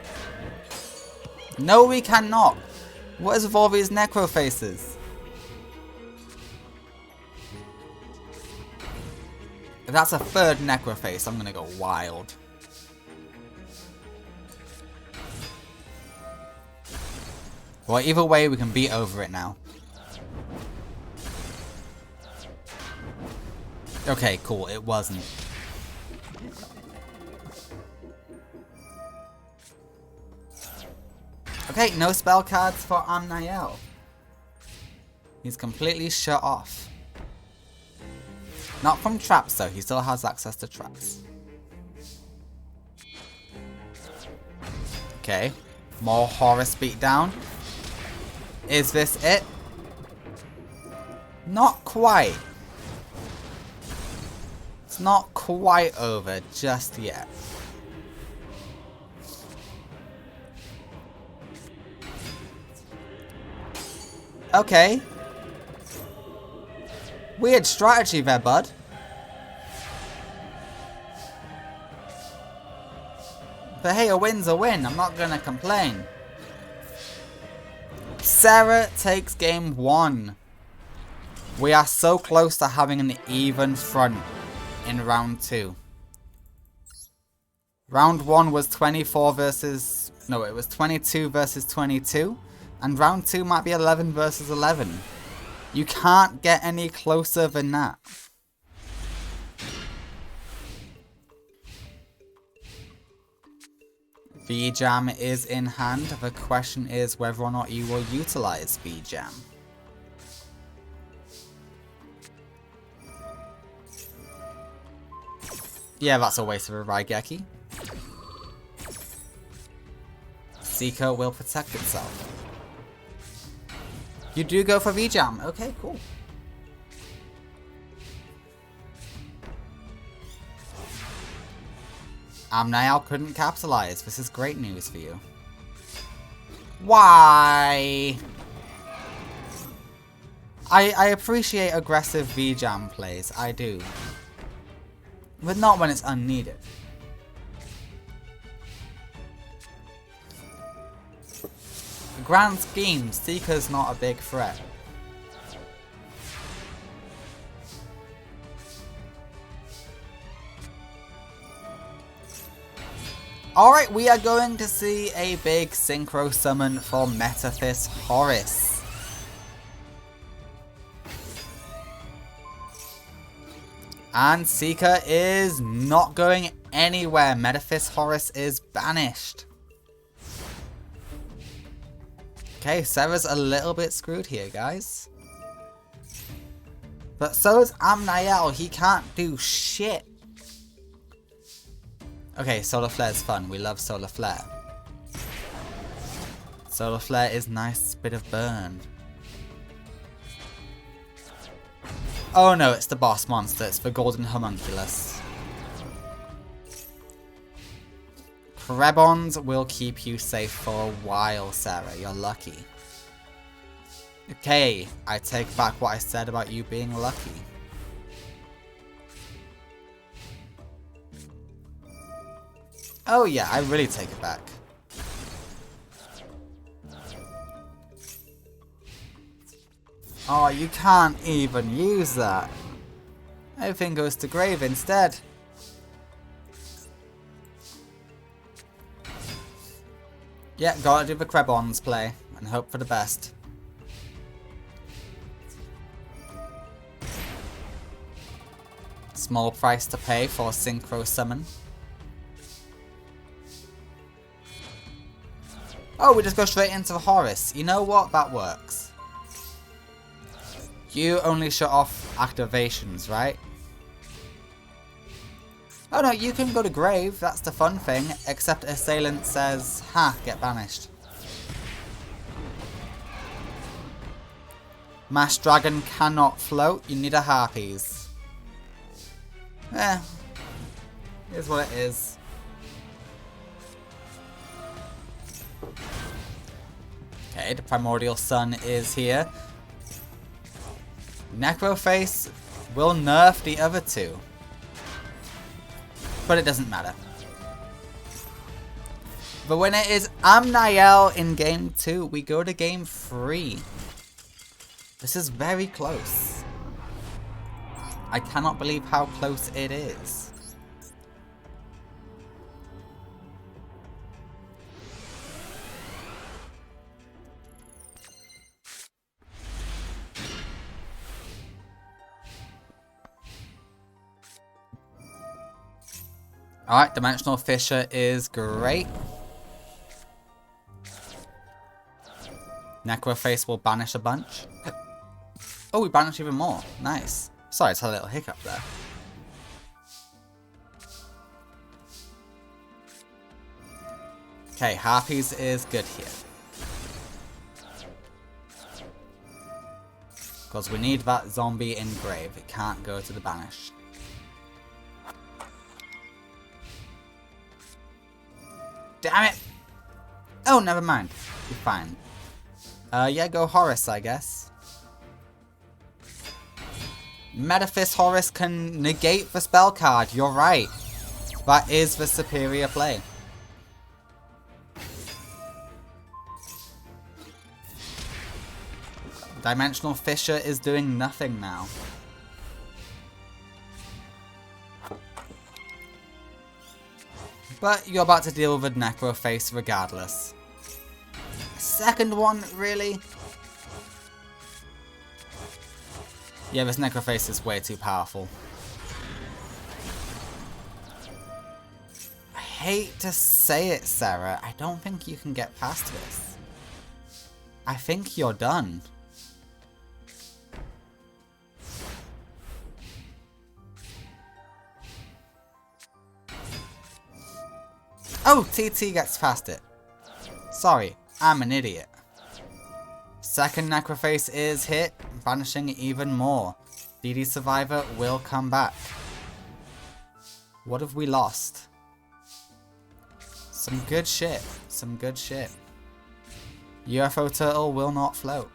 No, we cannot. What is with all these Necrofaces? If that's a third Necroface, I'm gonna go wild. Well, either way, we can beat over it now. Okay, cool. It wasn't. Okay, no spell cards for Amnael. He's completely shut off. Not from traps though, he still has access to traps. Okay, more Horus beatdown. Is this it? Not quite. It's not quite over just yet. Okay. Weird strategy there, bud. But hey, a win's a win. I'm not gonna complain. Sarah takes game 1. We are so close to having an even front in round 2. Round 1 was 24 versus... no, it was 22 versus 22. And round 2 might be 11 versus 11. You can't get any closer than that. V-Jam is in hand. The question is whether or not you will utilize V-Jam. Yeah, that's a waste of a Raigeki. Seeker will protect itself. You do go for V-Jam. Okay, cool. Amnael couldn't capitalize. This is great news for you. Why? I appreciate aggressive V-Jam plays. I do. But not when it's unneeded. The grand scheme, Seeker's not a big threat. Alright, we are going to see a big synchro summon for Metaphys Horus. And Seeker is not going anywhere. Metaphys Horus is banished. Okay, Sarah's a little bit screwed here, guys. But so is Amnael. He can't do shit. Okay, Solar Flare's fun. We love Solar Flare. Solar Flare is nice bit of burn. Oh no, it's the boss monster. It's the Golden Homunculus. Krebons will keep you safe for a while, Sarah. You're lucky. Okay, I take back what I said about you being lucky. Oh yeah, I really take it back. Oh, you can't even use that. Everything goes to grave instead. Yeah, gotta do the Krebons play and hope for the best. Small price to pay for Synchro Summon. Oh, we just go straight into the Horus. You know what? That works. You only shut off activations, right? Oh no, you can go to Grave. That's the fun thing. Except Assailant says, ha, get banished. Mash Dragon cannot float. You need a Harpies. Here's what it is. Okay, the Primordial Sun is here. Necroface will nerf the other two. But it doesn't matter. The winner is Amnael in game 2. We go to game 3. This is very close. I cannot believe how close it is. Alright, Dimensional Fissure is great. Necroface will banish a bunch. Oh, we banished even more. Nice. Sorry, it's had a little hiccup there. Okay, Harpies is good here. Because we need that zombie in Grave. It can't go to the banish. Damn it! Oh, never mind. You're fine. Yeah, go Horus, I guess. Metaphys Horus can negate the spell card. You're right. That is the superior play. Dimensional Fissure is doing nothing now. But you're about to deal with a Necroface regardless. Second one, really? Yeah, this Necroface is way too powerful. I hate to say it, Sarah. I don't think you can get past this. I think you're done. Oh, TT gets past it. Sorry, I'm an idiot. Second Necroface is hit, banishing even more. DD Survivor will come back. What have we lost? Some good shit. Some good shit. UFO Turtle will not float.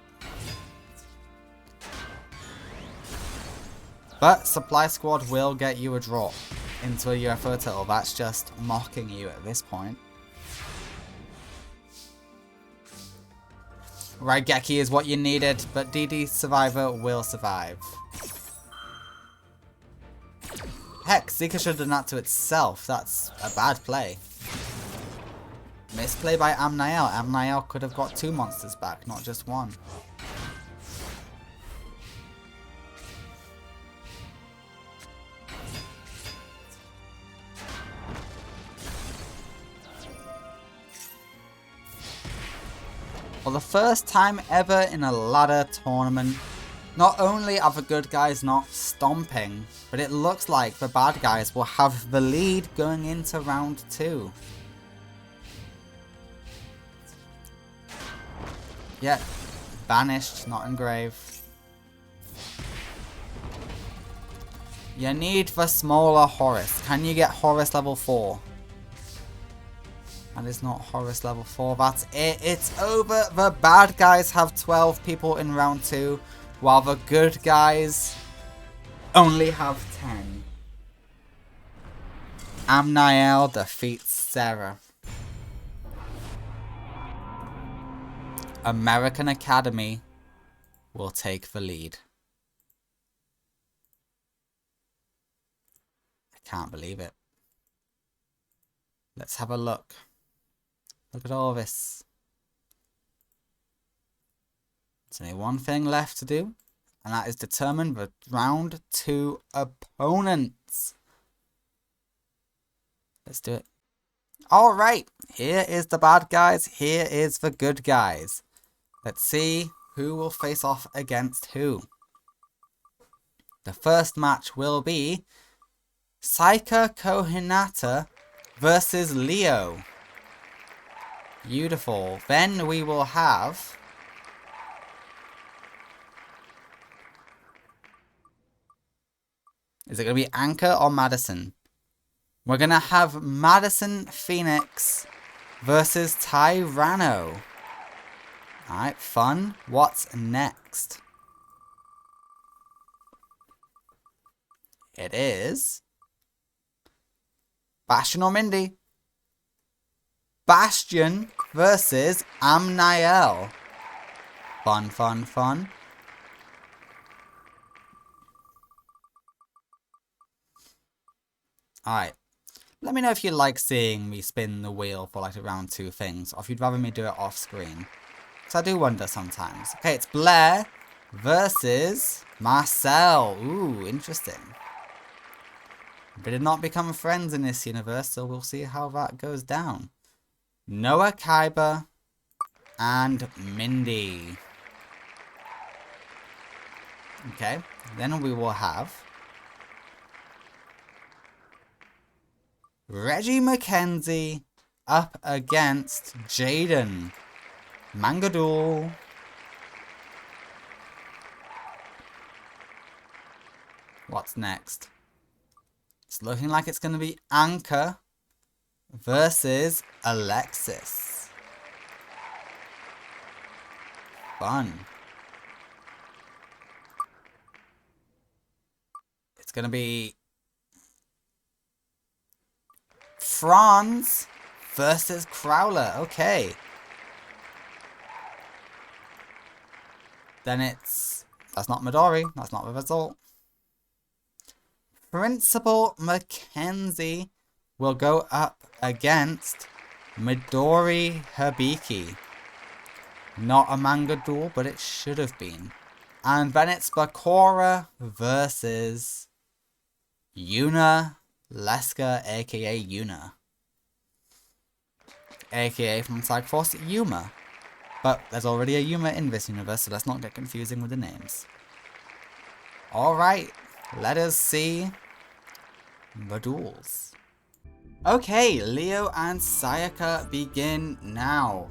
But Supply Squad will get you a drop into a UFO Turtle. That's just mocking you at this point. Raigeki is what you needed, but DD Survivor will survive. Heck, Zika should have done that to itself. That's a bad play. Misplay by Amnael. Amnael could have got 2 monsters back, not just 1. For the first time ever in a ladder tournament, not only are the good guys not stomping, but it looks like the bad guys will have the lead going into round 2. Yeah, banished, not engraved. You need the smaller Horus. Can you get Horus level 4? And it's not Horus level 4. That's it. It's over. The bad guys have 12 people in round 2, while the good guys only have 10. Amniel defeats Sarah. American Academy will take the lead. I can't believe it. Let's have a look. Look at all this. There's only one thing left to do, and that is determine the round 2 opponents. Let's do it. Alright, here is the bad guys, here is the good guys. Let's see who will face off against who. The first match will be Saika Kohinata versus Leo. Beautiful. Then we will have is it going to be Anchor or Madison? We're going to have Madison Phoenix versus Tyranno. Alright, fun. What's next? It is Bastion or Mindy. Bastion versus Amniel. Fun, fun, fun. Alright. Let me know if you like seeing me spin the wheel for like around 2 things, or if you'd rather me do it off screen. Because I do wonder sometimes. Okay, it's Blair versus Marcel. Ooh, interesting. They did not become friends in this universe, so we'll see how that goes down. Noah Kaiba and Mindy. Okay, then we will have Reggie McKenzie up against Jaden. Manga Duel. What's next? It's looking like it's going to be Anchor versus Alexis. Fun. It's going to be Franz versus Crowler. Okay. Then it's... That's not Midori. That's not the result. Principal Mackenzie will go up against Midori Hibiki. Not a manga duel, but it should have been. And then it's Bakura versus Yuna Leska, aka Yuna. Aka from Psych Force, Yuma. But there's already a Yuma in this universe, so let's not get confusing with the names. Alright, let us see the duels. Okay, Leo and Sayaka begin now.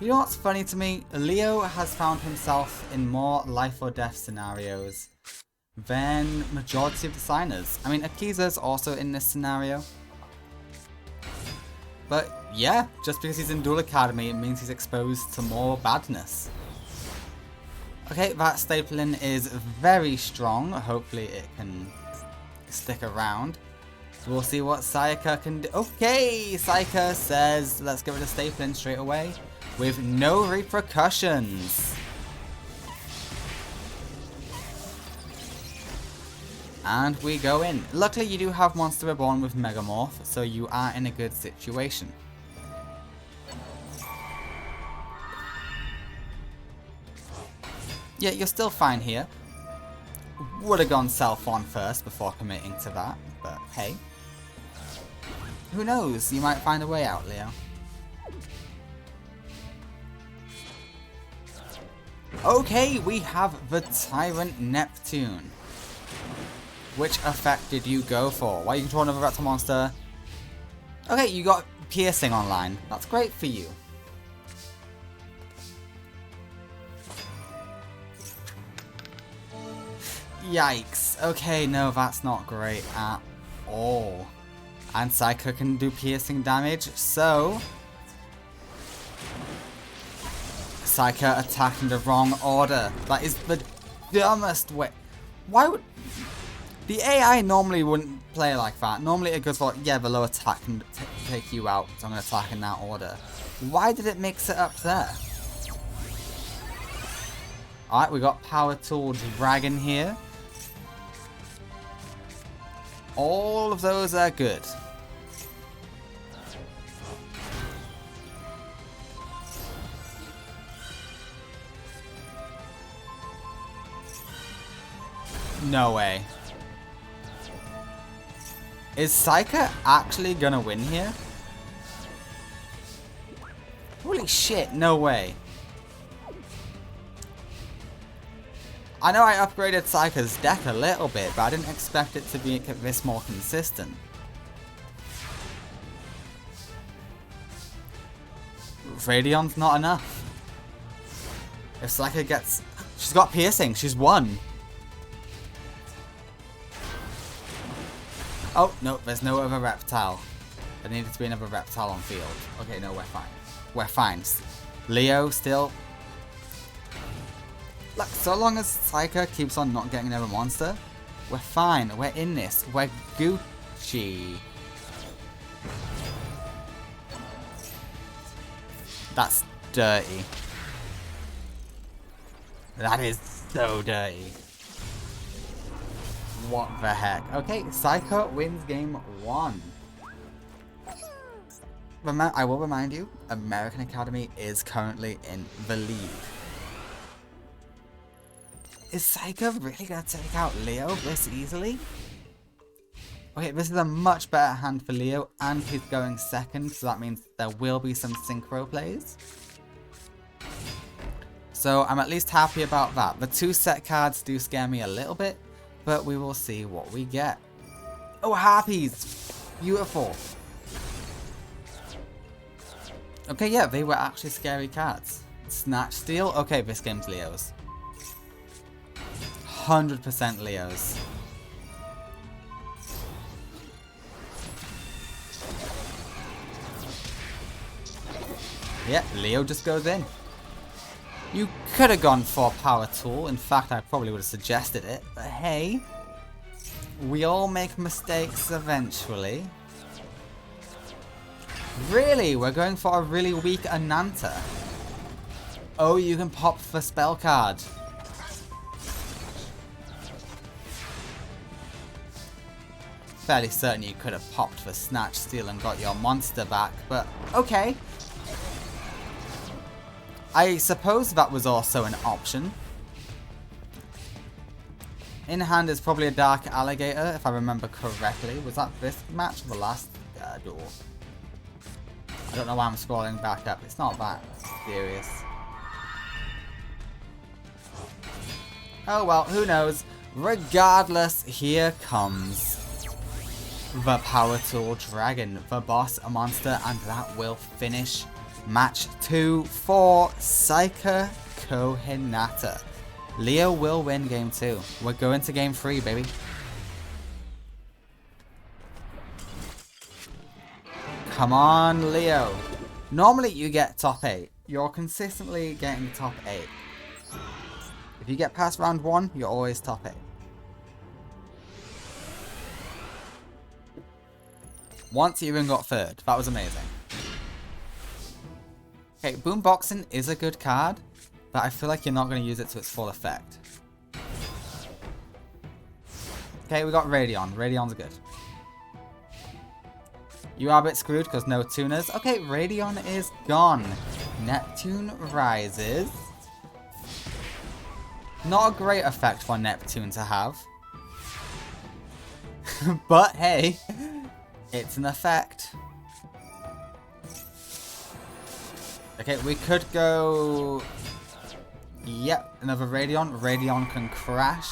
You know what's funny to me? Leo has found himself in more life or death scenarios than majority of designers. I mean, Akiza's also in this scenario. But yeah, just because he's in Duel Academy, it means he's exposed to more badness. Okay, that stapling is very strong. Hopefully it can stick around. So we'll see what Sayaka can do. Okay, Sayaka says, let's get rid of stapling straight away with no repercussions. And we go in. Luckily, you do have Monster Reborn with Megamorph, so you are in a good situation. Yeah, you're still fine here. Would have gone Self-On first before committing to that, but hey. Who knows? You might find a way out, Leo. Okay, we have the Tyrant Neptune. Which effect did you go for? Why you control another reptile monster? Okay, you got Piercing online. That's great for you. Yikes. Okay, no, that's not great at all. And Psycho can do piercing damage, so... Psycho attacking the wrong order. That is the dumbest way. Why would... The AI normally wouldn't play like that. Normally it goes for, yeah, the low attack can take you out, so I'm going to attack in that order. Why did it mix it up there? Alright, we got Power Tool Dragon here. All of those are good. No way. Is Psycho actually gonna win here? Holy shit, no way. I know I upgraded Psycho's deck a little bit, but I didn't expect it to be this more consistent. Radion's not enough. If Psycho gets... She's got piercing, she's won. Oh, no, there's no other reptile. There needed to be another reptile on field. Okay, no, we're fine. We're fine. Leo still... Look, so long as Psycho keeps on not getting another monster, we're fine. We're in this. We're Gucci. That's dirty. That is so dirty. What the heck? Okay, Psycho wins game 1. I will remind you, American Academy is currently in the lead. Is Psycho really going to take out Leo this easily? Okay, this is a much better hand for Leo, and he's going second, so that means there will be some synchro plays. So I'm at least happy about that. The 2 set cards do scare me a little bit, but we will see what we get. Oh, Harpies! Beautiful. Okay, yeah, they were actually scary cards. Snatch Steal? Okay, this game's Leo's. 100% Leo's. Yeah, Leo just goes in. You could have gone for Power Tool. In fact, I probably would have suggested it. But hey, we all make mistakes eventually. Really? We're going for a really weak Ananta. Oh, you can pop the spell card. Fairly certain you could have popped the Snatch Steal and got your monster back, but okay. I suppose that was also an option. In hand is probably a Dark Alligator, if I remember correctly. Was that this match or the last duel? I don't know why I'm scrolling back up. It's not that serious. Oh well, who knows. Regardless, here comes the Power Tool Dragon, the boss monster, and that will finish match 2 for Psycho Hinata. Leo will win game 2. We're going to game 3, baby. Come on, Leo. Normally you get top 8. You're consistently getting top 8. If you get past round 1, you're always top 8. Once you even got 3rd. That was amazing. Okay, Boomboxing is a good card, but I feel like you're not going to use it to its full effect. Okay, we got Radion. Radion's good. You are a bit screwed because no tuners. Okay, Radion is gone. Neptune rises. Not a great effect for Neptune to have. But hey, it's an effect. Okay, we could go... Yep, another Radion. Radion can crash.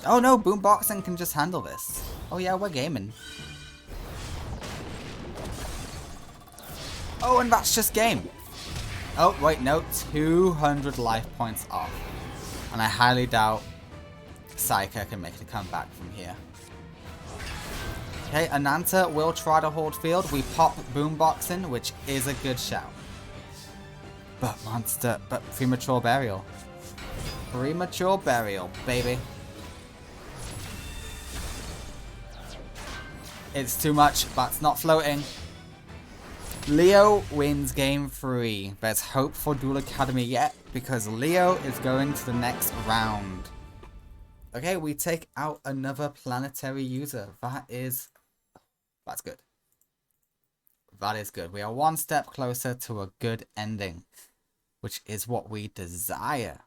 Oh no, Boomboxing can just handle this. Oh yeah, we're gaming. Oh, and that's just game. Oh, wait, no. 200 life points off. And I highly doubt Psyker can make a comeback from here. Okay, Ananta will try to hold field. We pop Boomboxing, which is a good shout. But Premature Burial. Premature Burial, baby. It's too much, but it's not floating. Leo wins game 3. There's hope for Duel Academy yet, because Leo is going to the next round. Okay, we take out another planetary user. That's good. That is good. We are one step closer to a good ending, which is what we desire.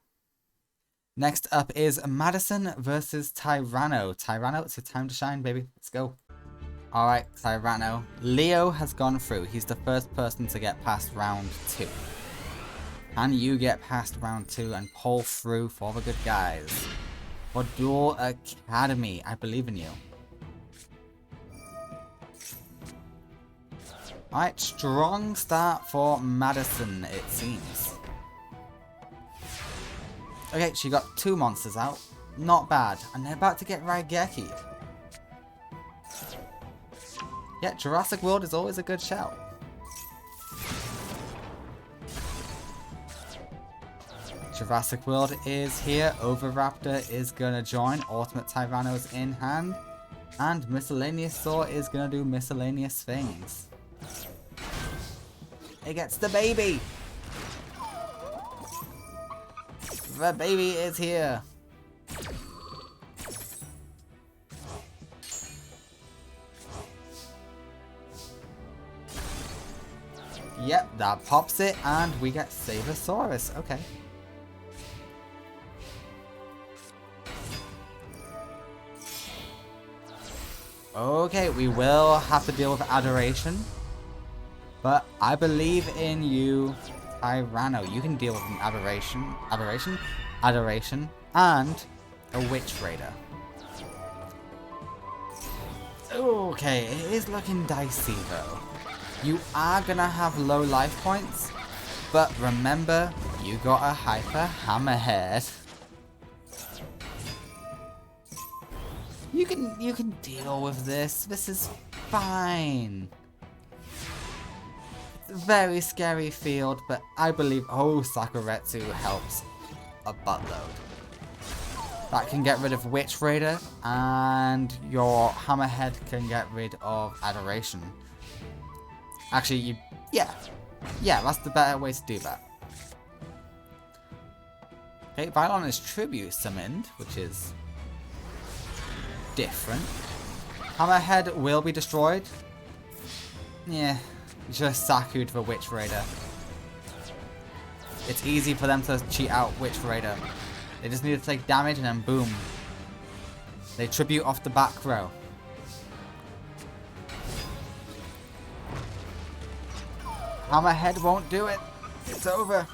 Next up is Madison versus Tyranno. Tyranno, it's your time to shine, baby. Let's go. Alright, Tyranno. Leo has gone through. He's the first person to get past round 2. Can you get past round 2 and pull through for the good guys? For Duel Academy, I believe in you. Alright, strong start for Madison, it seems. Okay, she got 2 monsters out. Not bad. And they're about to get Raigeki. Yeah, Jurassic World is always a good shout. Jurassic World is here. Overraptor is gonna join. Ultimate Tyranno's in hand. And Miscellaneous Saw is gonna do miscellaneous things. It gets the baby! The baby is here! Yep, that pops it, and we get Sabersaurus. Okay. Okay, we will have to deal with Adoration. But I believe in you, Tyranno. You can deal with an Adoration, and a Witch Raider. Okay, it is looking dicey though. You are gonna have low life points, but remember, you got a Hyper Hammerhead. You can deal with this. This is fine. Very scary field, but I believe... Oh, Sakuretsu helps a buttload. That can get rid of Witch Raider, and your Hammerhead can get rid of Adoration. Actually, yeah, that's the better way to do that. Okay, Vylon is Tribute summoned, which is different. Hammerhead will be destroyed. Yeah. Just Saku'd for Witch Raider. It's easy for them to cheat out Witch Raider. They just need to take damage and then boom. They tribute off the back row. Hammerhead won't do it. It's over.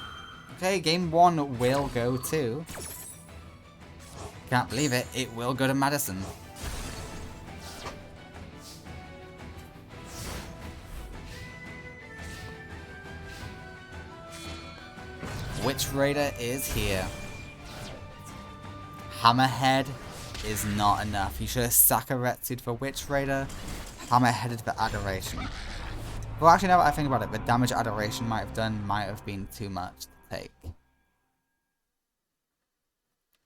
Okay, game 1 will go to... Can't believe it. It will go to Madison. Witch Raider is here. Hammerhead is not enough. You should have Sakuretsu'd for Witch Raider, Hammerheaded for Adoration. Well, actually, now that I think about it, the damage Adoration might have been too much to take.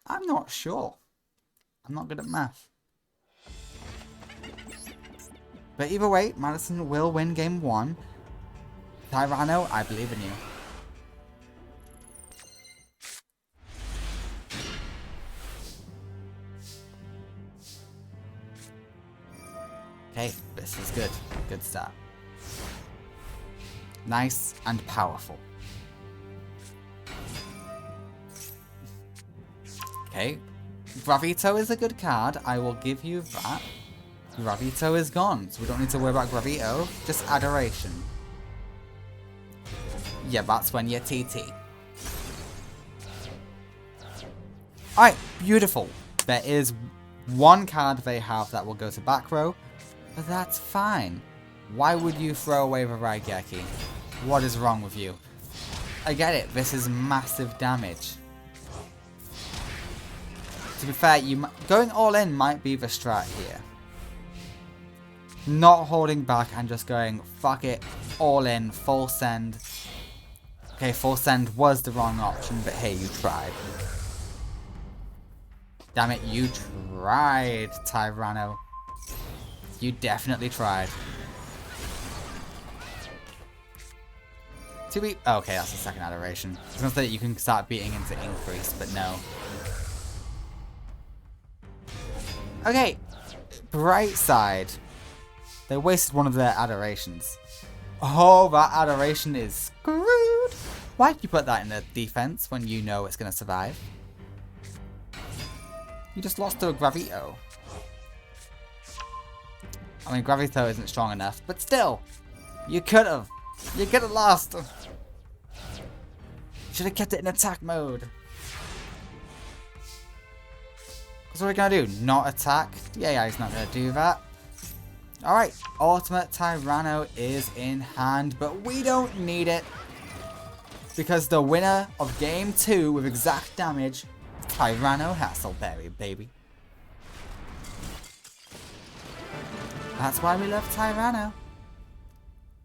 I'm not sure. I'm not good at math. But either way, Madison will win game 1. Tyranno, I believe in you. Okay, this is good. Good start. Nice and powerful. Okay. Gravito is a good card. I will give you that. Gravito is gone, so we don't need to worry about Gravito. Just Adoration. Yeah, that's when you're TT. Alright, beautiful. There is one card they have that will go to back row. But that's fine. Why would you throw away the Raigeki? What is wrong with you? I get it, this is massive damage. To be fair, going all in might be the strat here. Not holding back and just going, fuck it, all in, full send. Okay, full send was the wrong option, but hey, you tried. Damn it, you tried, Tyranno. You definitely tried. Okay, that's the second adoration. I was gonna say that you can start beating into increase, but no. Okay, bright side. They wasted one of their adorations. Oh, that adoration is screwed. Why'd you put that in the defense when you know it's gonna survive? You just lost to a Gravito. I mean, Gravito isn't strong enough, but still, you could have. You could have lost. Should have kept it in attack mode. Because what are we going to do? Not attack? Yeah, he's not going to do that. Alright, Ultimate Tyranno is in hand, but we don't need it. Because the winner of Game 2 with exact damage, Tyranno Hasselberry, baby. That's why we love Tyranno.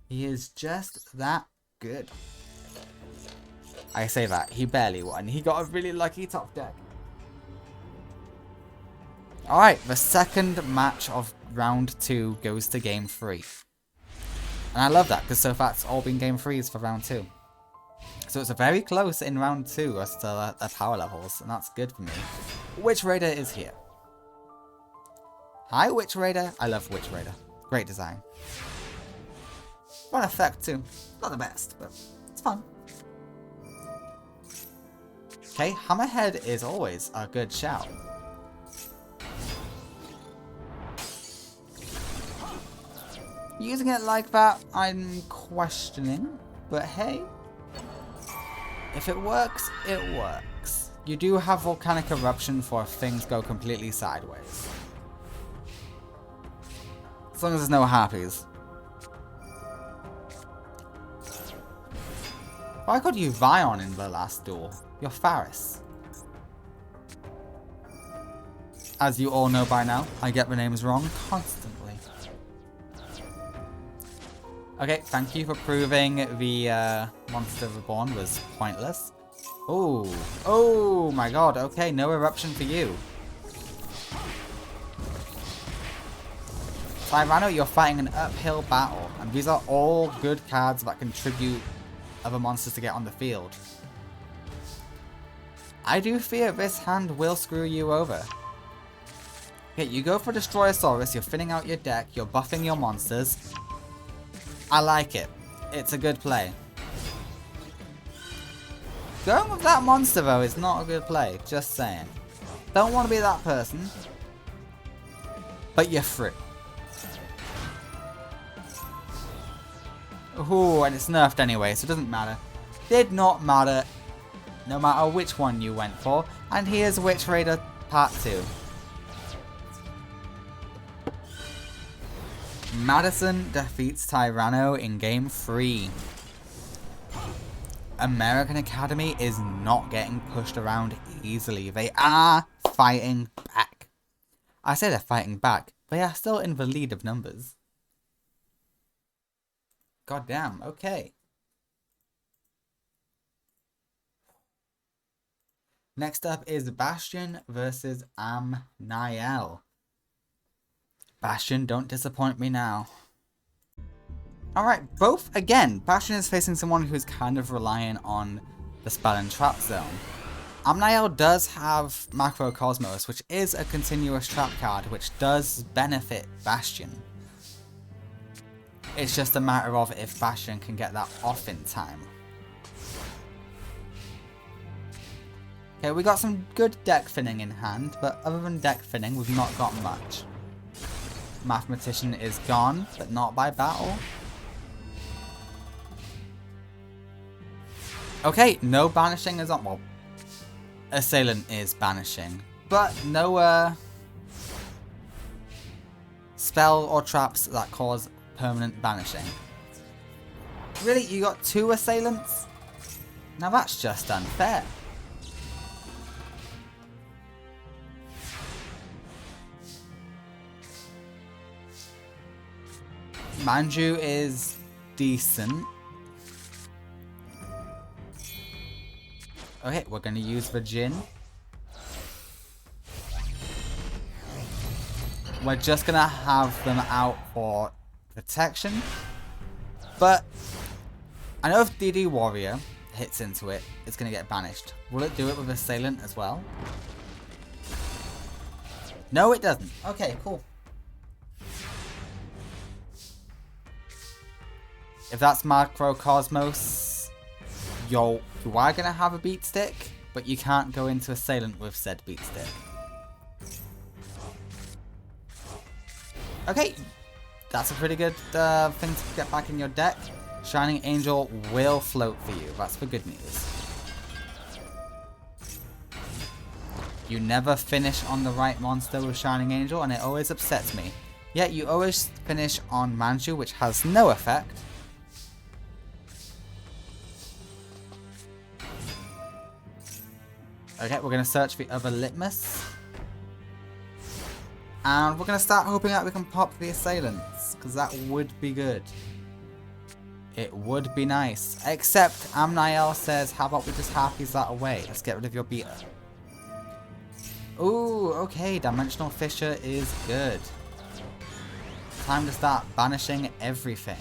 He is just that good. I say that, he barely won. He got a really lucky top deck. Alright, the second match of round 2 goes to game 3. And I love that, because so far it's all been game 3s for round 2. So it's very close in round 2 as to their power levels, and that's good for me. Witch Raider is here. Hi, Witch Raider. I love Witch Raider. Great design. Fun effect too. Not the best, but it's fun. Okay, Hammerhead is always a good shout. Using it like that, I'm questioning, but hey, if it works, it works. You do have Volcanic Eruption for if things go completely sideways. As long as there's no harpies. Why called you Vion in the last duel? You're Faris. As you all know by now, I get the names wrong constantly. Okay, thank you for proving the Monster Reborn was pointless. Oh my god, okay, no eruption for you. Tyranno, you're fighting an uphill battle, and these are all good cards that contribute other monsters to get on the field. I do fear this hand will screw you over. Okay, you go for Destroyosaurus, you're thinning out your deck, you're buffing your monsters. I like it. It's a good play. Going with that monster though is not a good play, just saying. Don't want to be that person. But you're free. Ooh, and it's nerfed anyway, so it doesn't matter. Did not matter, no matter which one you went for. And here's Witch Raider Part 2. Madison defeats Tyranno in Game 3. American Academy is not getting pushed around easily. They are fighting back. I say they're fighting back. They are still in the lead of numbers. God damn, okay. Next up is Bastion versus Amniel. Bastion, don't disappoint me now. Alright, both, again, Bastion is facing someone who's kind of relying on the spell and trap zone. Amniel does have Macrocosmos, which is a continuous trap card, which does benefit Bastion. It's just a matter of if Bastion can get that off in time. Okay, we got some good deck thinning in hand, but other than deck thinning, we've not got much. Mathematician is gone, but not by battle. Okay, no banishing is on. Well, Assailant is banishing, but no spell or traps that cause permanent banishing. Really? You got 2 Assailants? Now that's just unfair. Manju is decent. Okay, we're gonna use the Jin. We're just gonna have them out for protection. But I know if DD Warrior hits into it, it's gonna get banished. Will it do it with Assailant as well? No, it doesn't. Okay, cool. If that's Macrocosmos, you are gonna have a beat stick, but you can't go into Assailant with said beat stick. Okay, that's a pretty good thing to get back in your deck. Shining Angel will float for you. That's the good news. You never finish on the right monster with Shining Angel, and it always upsets me. Yet you always finish on Manju, which has no effect. Okay, we're going to search the other Litmus. And we're going to start hoping that we can pop the Assailants, because that would be good. It would be nice. Except Amniel says, how about we just harpies that away? Let's get rid of your beta. Ooh, okay, Dimensional Fissure is good. Time to start banishing everything.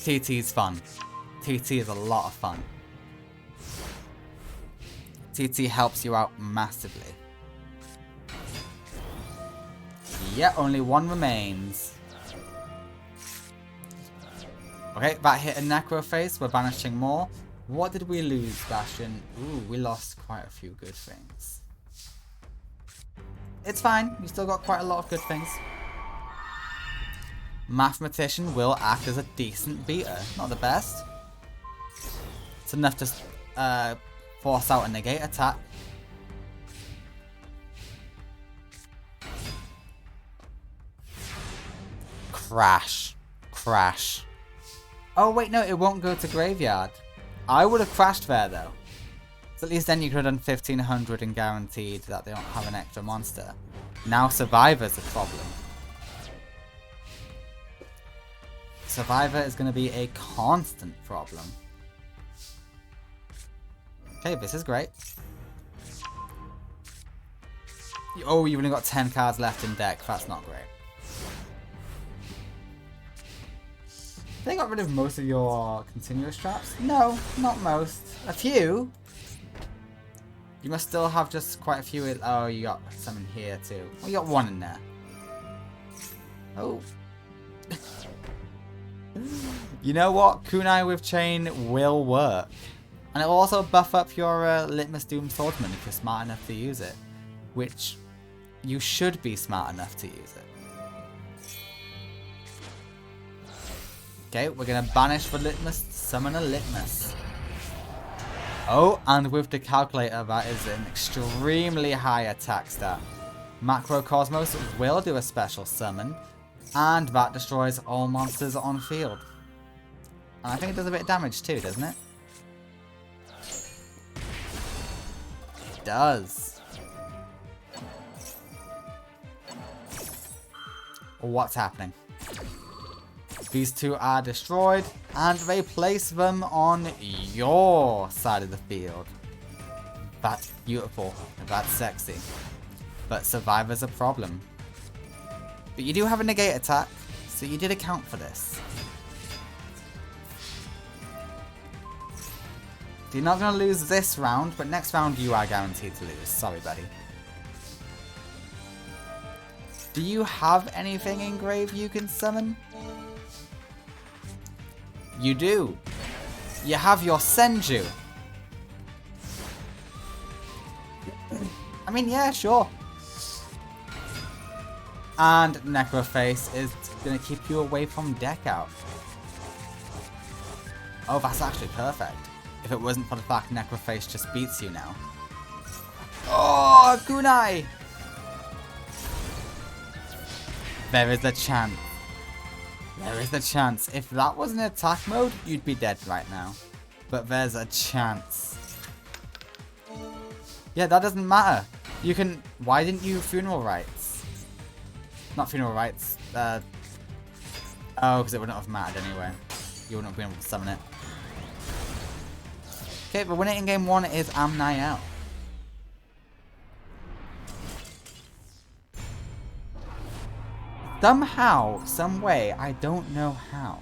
TT's fun. TT is a lot of fun. TT helps you out massively. Yeah, only one remains. Okay, that hit a Necroface. We're banishing more. What did we lose, Bastion? Ooh, we lost quite a few good things. It's fine. We still got quite a lot of good things. Mathematician will act as a decent beater. Not the best. It's enough to force out a negate attack. Crash. Crash. Oh wait, no, it won't go to graveyard. I would have crashed there though. So at least then you could have done 1500 and guaranteed that they don't have an extra monster. Now Survivor's a problem. Survivor is going to be a constant problem. Okay, this is great. Oh, you've only got 10 cards left in deck. That's not great. They got rid of most of your continuous traps? No, not most. A few. You must still have just quite a few. Oh, you got some in here too. Oh, you got one in there. Oh. You know what? Kunai with Chain will work. And it will also buff up your Litmus Doom Swordsman if you're smart enough to use it. Which you should be smart enough to use it. Okay, we're going to banish the Litmus, summon a Litmus. Oh, and with the calculator, that is an extremely high attack stat. Macrocosmos will do a special summon. And that destroys all monsters on field. And I think it does a bit of damage too, doesn't it? It does. What's happening? These two are destroyed, and they place them on your side of the field. That's beautiful. That's sexy. But Survivor's a problem. But you do have a negate attack, so you did account for this. You're not going to lose this round, but next round you are guaranteed to lose. Sorry, buddy. Do you have anything in grave you can summon? You do. You have your Senju. I mean, yeah, sure. And Necroface is going to keep you away from deck out. Oh, that's actually perfect. If it wasn't for the fact Necroface just beats you now. Oh, Kunai! There is a chance. There is a chance. If that wasn't attack mode, you'd be dead right now. But there's a chance. Yeah, that doesn't matter. You can... Why didn't you funeral rites? Not funeral rites. Oh, because it wouldn't have mattered anyway. You wouldn't have been able to summon it. Okay, but winning in game 1 is Amniel. Somehow, some way, I don't know how,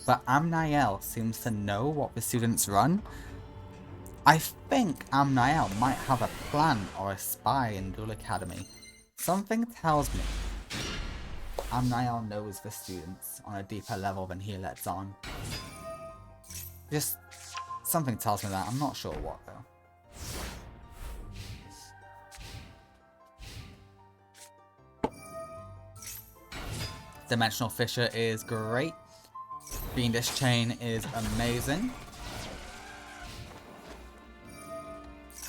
but Amniel seems to know what the students run. I think Amniel might have a plan or a spy in Duel Academy. Something tells me Amniel knows the students on a deeper level than he lets on. Just something tells me that. I'm not sure what though. Dimensional Fissure is great. Fiendish Chain is amazing.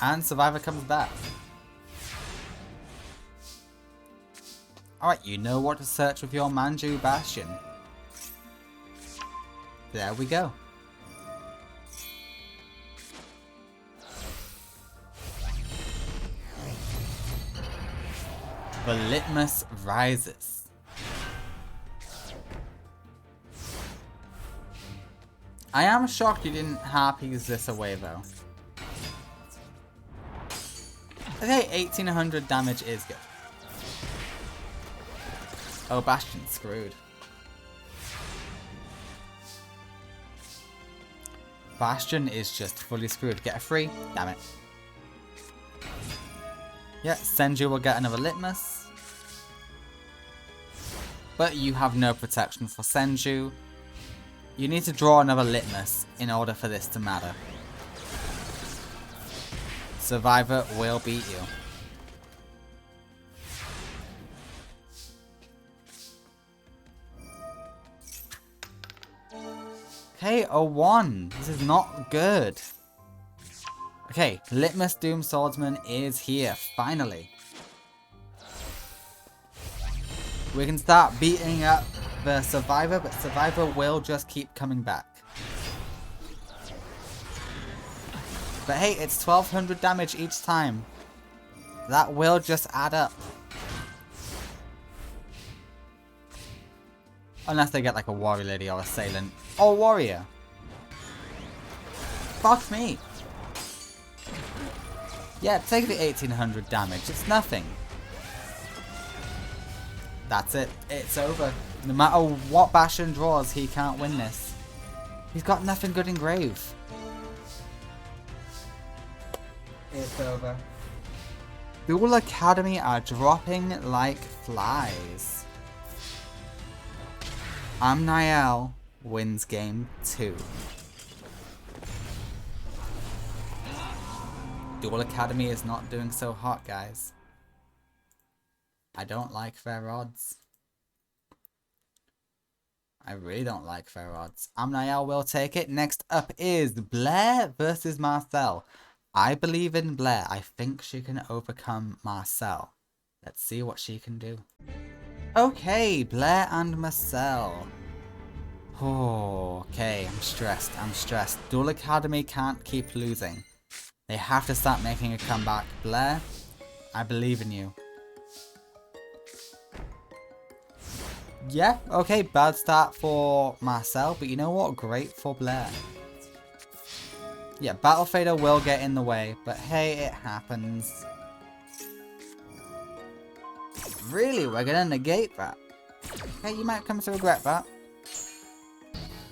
And Survivor comes back. Alright, you know what to search with your Manju Bastion. There we go. The Litmus rises. I am shocked you didn't harpies this away though. Okay, 1800 damage is good. Oh, Bastion's screwed. Bastion is just fully screwed. Get a free? Damn it. Yeah, Senju will get another Litmus. But you have no protection for Senju. You need to draw another Litmus in order for this to matter. Survivor will beat you. Okay, a 1. This is not good. Okay, Litmus Doom Swordsman is here, finally. We can start beating up the Survivor, but Survivor will just keep coming back. But hey, it's 1200 damage each time. That will just add up. Unless they get like a Warrior Lady or Assailant. Or Warrior. Fuck me. Yeah, take the 1800 damage. It's nothing. That's it. It's over. No matter what Bastion draws, he can't win this. He's got nothing good in Grave. It's over. Duel Academy are dropping like flies. Amniel wins game 2. Duel Academy is not doing so hot, guys. I don't like their odds. I really don't like their odds. Amniel will take it. Next up is Blair versus Marcel. I believe in Blair. I think she can overcome Marcel. Let's see what she can do. Okay, Blair and Marcel. Oh, okay, I'm stressed. I'm stressed. Duel Academy can't keep losing. They have to start making a comeback. Blair, I believe in you. Yeah, okay, bad start for Marcel, but you know what? Great for Blair. Yeah, Battle Fader will get in the way, but hey, it happens. Really? We're gonna negate that? Okay, you might come to regret that.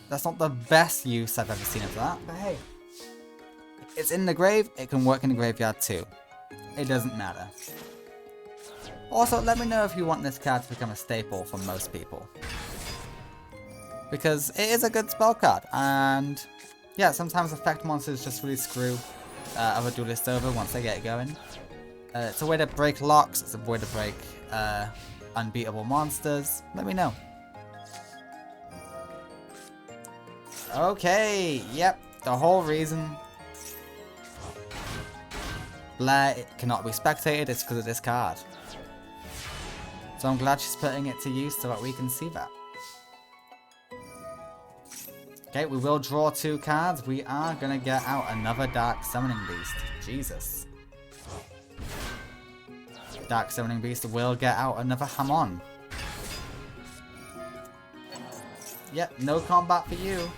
That's not the best use I've ever seen of that, but hey. It's in the grave, it can work in the graveyard too. It doesn't matter. Also, let me know if you want this card to become a staple for most people. Because it is a good spell card, and yeah, sometimes effect monsters just really screw other duelists over once they get going. It's a way to break locks, it's a way to break unbeatable monsters. Let me know. Okay, yep, the whole reason Blair cannot be spectated is because of this card. So I'm glad she's putting it to use so that we can see that. Okay, we will draw 2 cards. We are going to get out another Dark Summoning Beast. Jesus. Dark Summoning Beast will get out another Hamon. Yep, no combat for you.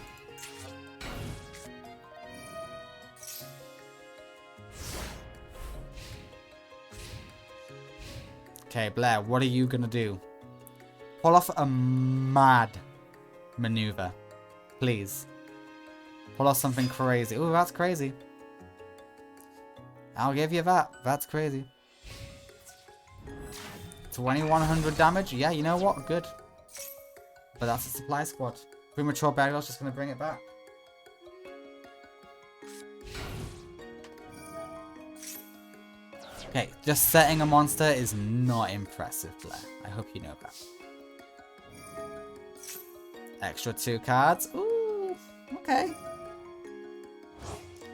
Okay, Blair, what are you gonna do? Pull off a mad maneuver. Please. Pull off something crazy. Ooh, that's crazy. I'll give you that. That's crazy. 2100 damage? Yeah, you know what? Good. But that's a supply squad. Premature Burial's just gonna bring it back. Okay, just setting a monster is not impressive, Blair. I hope you know that. Extra 2 cards. Ooh, okay.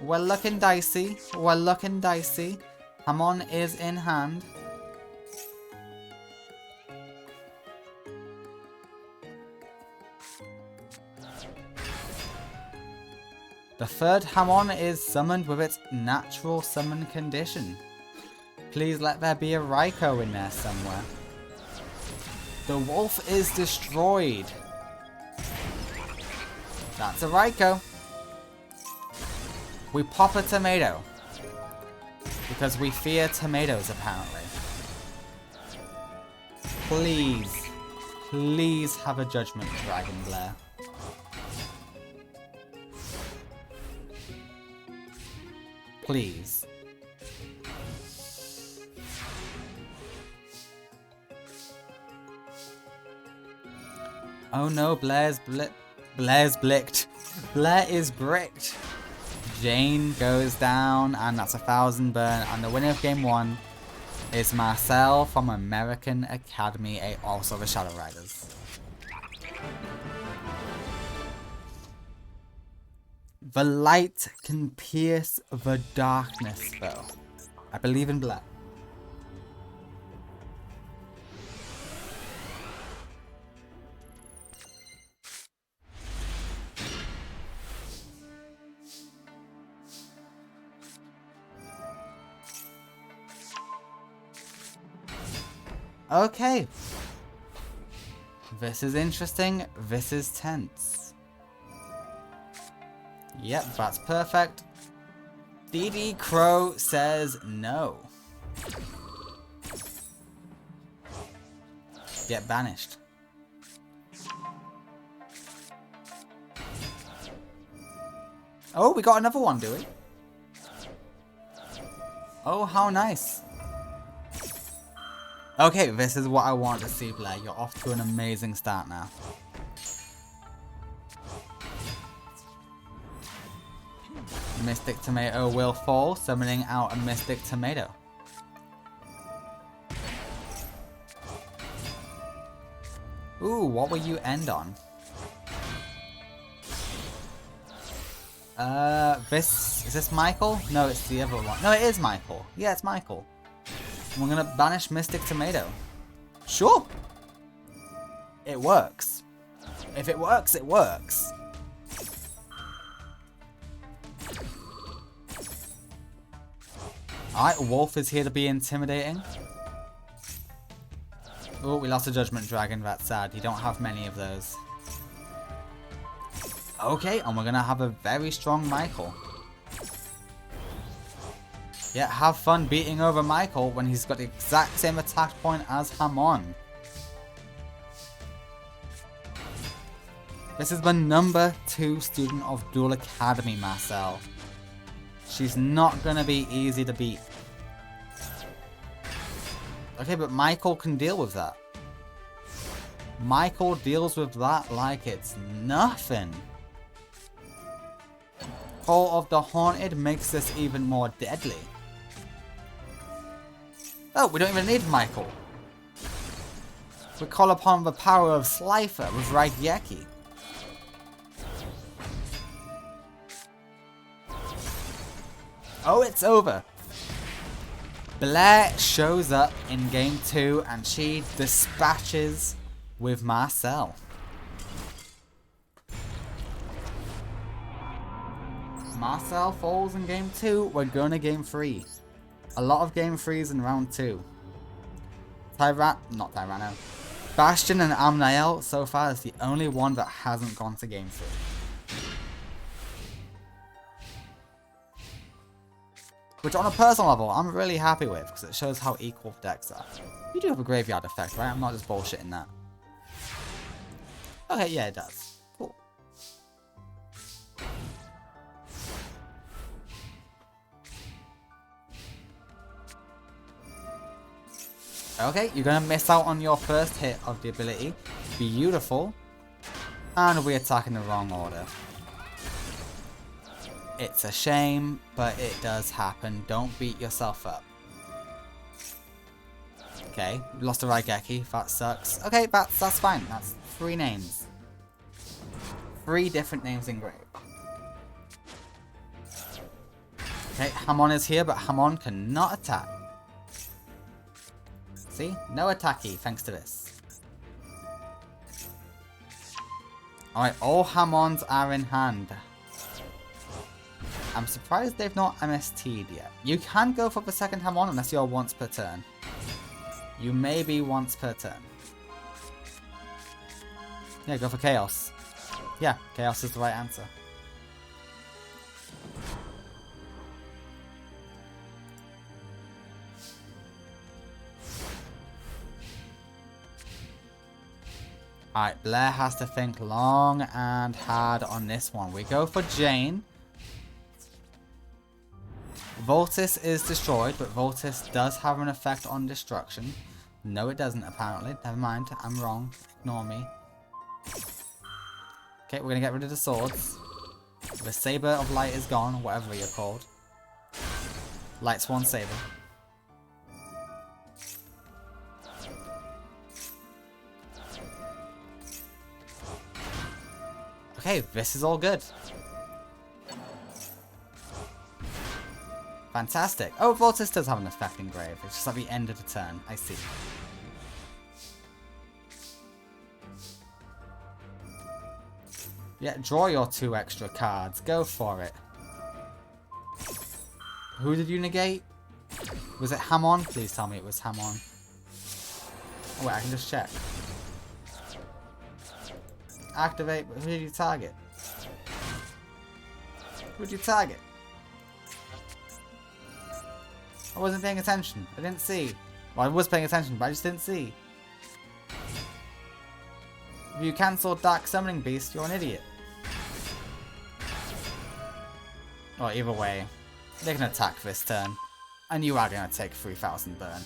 We're looking dicey. We're looking dicey. Hamon is in hand. The third Hamon is summoned with its natural summon condition. Please let there be a Raikou in there somewhere. The wolf is destroyed. That's a Raikou. We pop a tomato. Because we fear tomatoes, apparently. Please. Please have a Judgment Dragon, Blair. Please. Oh no, Blair's blicked. Blair is bricked. Jane goes down, and that's 1000 burn. And the winner of game 1 is Marcel from American Academy, also the Shadow Riders. The light can pierce the darkness, though. I believe in Blair. Okay. This is interesting. This is tense. Yep, that's perfect. DD Crow says no. Get banished. Oh, we got another one, do we? Oh, how nice. Okay, this is what I want to see, Blair. You're off to an amazing start now. Mystic Tomato will fall, summoning out a Mystic Tomato. Ooh, what will you end on? Is this Michael? No, it's the other one. No, it is Michael. Yeah, it's Michael. We're gonna banish Mystic Tomato. Sure. It works. If it works, it works. Alright, Wolf is here to be intimidating. Oh, we lost a Judgment Dragon. That's sad. You don't have many of those. Okay, and we're gonna have a very strong Michael. Yeah, have fun beating over Michael when he's got the exact same attack point as Hamon. This is the number 2 student of Duel Academy, Marcel. She's not gonna be easy to beat. Okay, but Michael can deal with that. Michael deals with that like it's nothing. Call of the Haunted makes this even more deadly. Oh, we don't even need Michael. We call upon the power of Slifer with Raigeki. Oh, it's over. Blair shows up in game 2 and she dispatches with Marcel. Marcel falls in game 2. We're going to game 3. A lot of game 3s in round 2. Not Tyranno. Bastion and Amnael so far is the only one that hasn't gone to game 3. Which on a personal level, I'm really happy with, because it shows how equal decks are. You do have a graveyard effect, right? I'm not just bullshitting that. Okay, yeah, it does. Cool. Okay, you're going to miss out on your first hit of the ability. Beautiful. And we attack in the wrong order. It's a shame, but it does happen. Don't beat yourself up. Okay, lost a Raigeki. That sucks. Okay, that's fine. That's 3 names. 3 different names engraved. Okay, Hamon is here, but Hamon cannot attack. See? No attacky, thanks to this. Alright, all Hamons are in hand. I'm surprised they've not MST'd yet. You can go for the second Hamon unless you're once per turn. You may be once per turn. Yeah, go for Chaos. Yeah, Chaos is the right answer. Alright, Blair has to think long and hard on this one. We go for Jane. Voltis is destroyed, but Voltis does have an effect on destruction. No, it doesn't, apparently. Never mind, I'm wrong. Ignore me. Okay, we're going to get rid of the swords. The Saber of Light is gone, whatever you're called. Light Swan Saber. Okay, this is all good. Fantastic. Oh, Voltis does have an effect engraved. It's just at the end of the turn. I see. Yeah, draw your 2 extra cards. Go for it. Who did you negate? Was it Hamon? Please tell me it was Hamon. Oh, wait, I can just check. Activate, but who did you target? Who did you target? I wasn't paying attention. I didn't see. Well, I was paying attention, but I just didn't see. If you cancel Dark Summoning Beast, you're an idiot. Well, either way, they can attack this turn, and you are going to take 3,000 burn.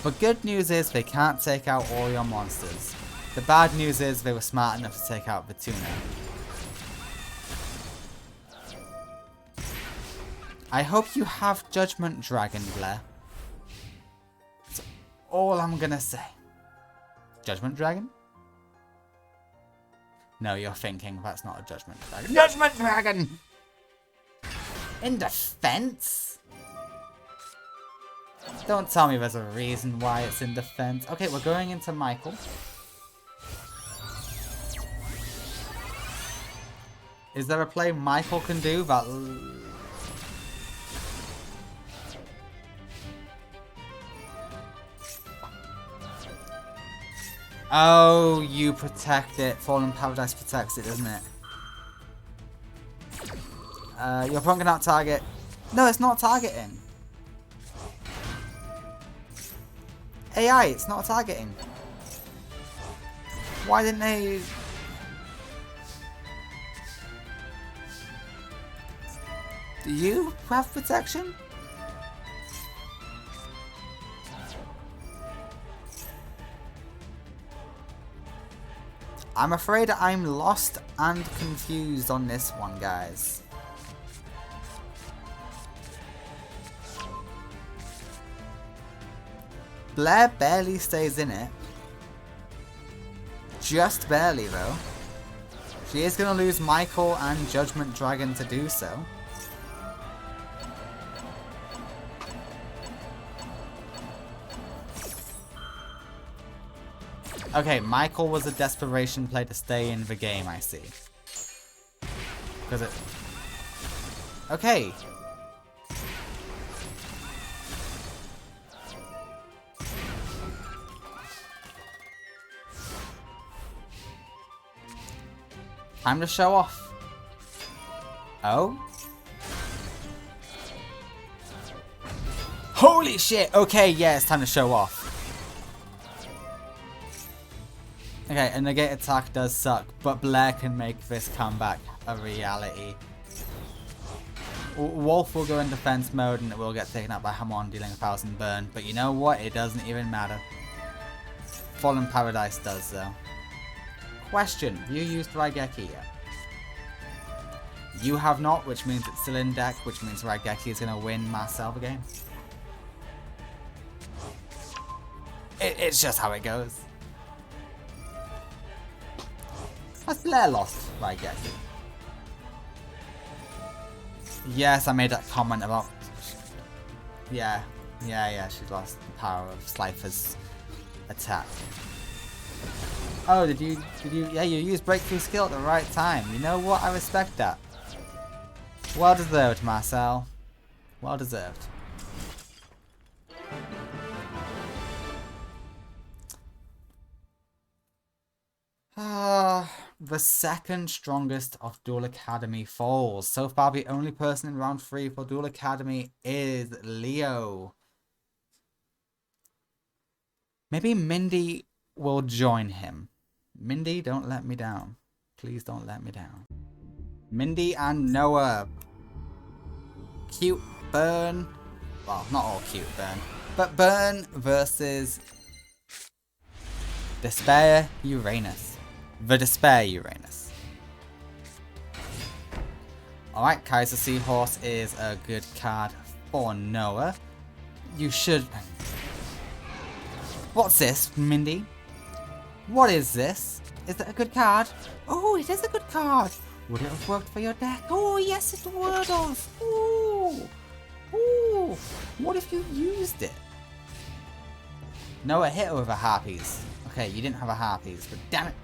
The good news is they can't take out all your monsters. The bad news is they were smart enough to take out the Tuna. I hope you have Judgment Dragon, Blair. That's all I'm gonna say. Judgment Dragon? No, you're thinking that's not a Judgment Dragon. Judgment Dragon! In defense? Don't tell me there's a reason why it's in defense. Okay, we're going into Michael. Is there a play Michael can do that... Oh, you protect it. Fallen Paradise protects it, doesn't it? Your opponent cannot target. No, it's not targeting. AI, it's not targeting. Why didn't they... Do you have protection? I'm afraid I'm lost and confused on this one, guys. Blair barely stays in it. Just barely, though. She is going to lose Michael and Judgment Dragon to do so. Okay, Michael was a desperation play to stay in the game, I see. Because it... Okay. Time to show off. Oh? Holy shit! Okay, yeah, it's time to show off. Okay, a negate attack does suck, but Blair can make this comeback a reality. Wolf will go in defense mode and it will get taken out by Hamon, dealing 1000 burn. But you know what? It doesn't even matter. Fallen Paradise does though. Question: have you used Raigeki yet? You have not, which means it's still in deck, which means Raigeki is going to win Marcel the game. It's just how it goes. Has Blair lost Raigeki? Yes, I made that comment about... Yeah, she lost the power of Slifer's attack. Oh, did you, yeah, you used breakthrough skill at the right time. You know what, I respect that. Well deserved, Marcel. Well deserved. The second strongest of Duel Academy falls. So far, the only person in round 3 for Duel Academy is Leo. Maybe Mindy will join him. Mindy, don't let me down. Please don't let me down. Mindy and Noah. Cute Burn. Well, not all cute Burn. But Burn versus Despair Uranus. The Despair Uranus. Alright, Kaiser Seahorse is a good card for Noah. You should... What's this, Mindy? What is this? Is it a good card? Oh, it is a good card. Would it have worked for your deck? Oh, yes, it would have. Ooh. Ooh. What if you used it? Noah hit her with a Harpies. Okay, you didn't have a Harpies, but damn it.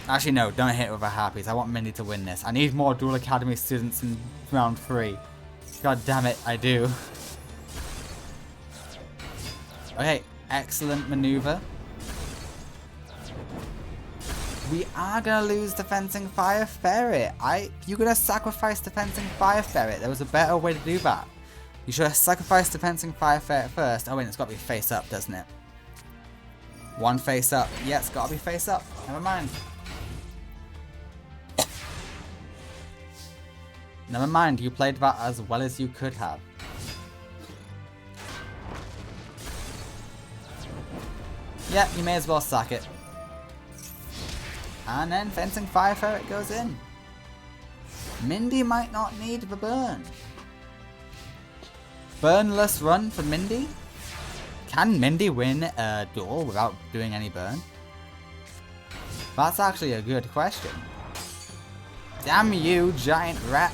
Actually, no, don't hit it with a Harpies. I want Mindy to win this. I need more Duel Academy students in round 3. God damn it, I do. Okay, excellent maneuver. We are gonna lose Defensing Fire Ferret. You're gonna sacrifice Defensing Fire Ferret. There was a better way to do that. You should have sacrificed Defensing Fire Ferret first. Oh wait, it's gotta be face up, doesn't it? One face up. Yeah, it's gotta be face up. Never mind. Never mind, you played that as well as you could have. Yeah, you may as well sack it. And then Fencing Fire Ferret goes in. Mindy might not need the burn. Burnless run for Mindy? Can Mindy win a duel without doing any burn? That's actually a good question. Damn you, Giant Rat.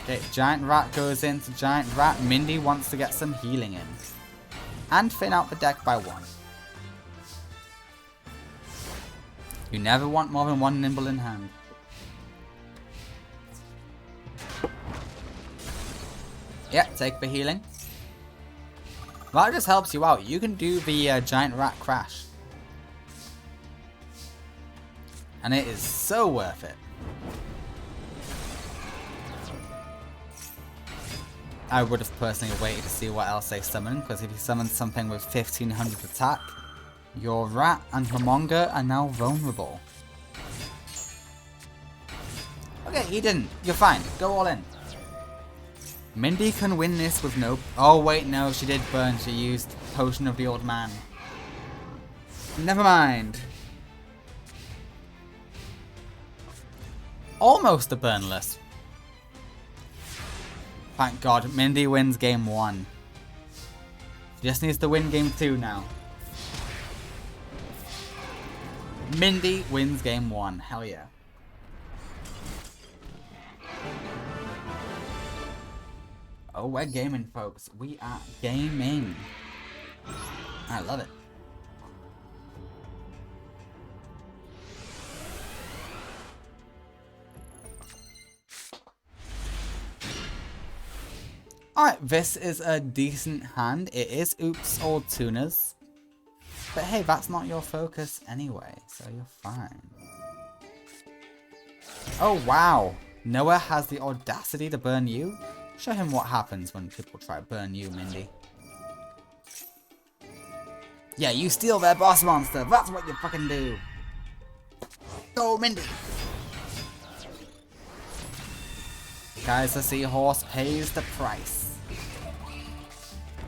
Okay, Giant Rat goes into Giant Rat. Mindy wants to get some healing in. And thin out the deck by 1. You never want more than 1 Nimble in hand. Yeah, take the healing. That just helps you out. You can do the Giant Rat Crash. And it is so worth it. I would have personally waited to see what else they summon, because if you summon something with 1500 attack, your Rat and Ramonga are now vulnerable. Okay, he didn't. You're fine. Go all in. Mindy can win this with no... Oh wait, no, she did burn. She used Potion of the Old Man. Never mind. Almost a burnless. Thank God, Mindy wins game 1. She just needs to win game 2 now. Mindy wins game 1. Hell yeah. Oh, we're gaming, folks. We are gaming. I love it. Alright, this is a decent hand. It is Oops Old Tuners. But hey, that's not your focus anyway, so you're fine. Oh wow! Noah has the audacity to burn you? Show him what happens when people try to burn you, Mindy. Yeah, you steal their boss monster, that's what you fucking do! Go, Mindy! Guys, the seahorse pays the price.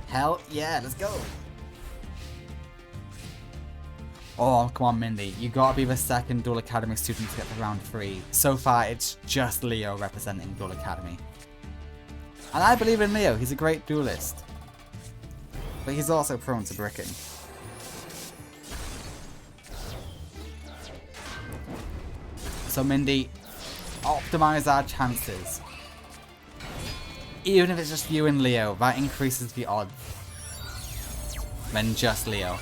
Hell yeah, let's go! Oh, come on, Mindy. You gotta be the second Duel Academy student to get to round 3. So far, it's just Leo representing Duel Academy. And I believe in Leo. He's a great duelist. But he's also prone to bricking. So, Mindy, optimize our chances. Even if it's just you and Leo, that increases the odds. Than just Leo.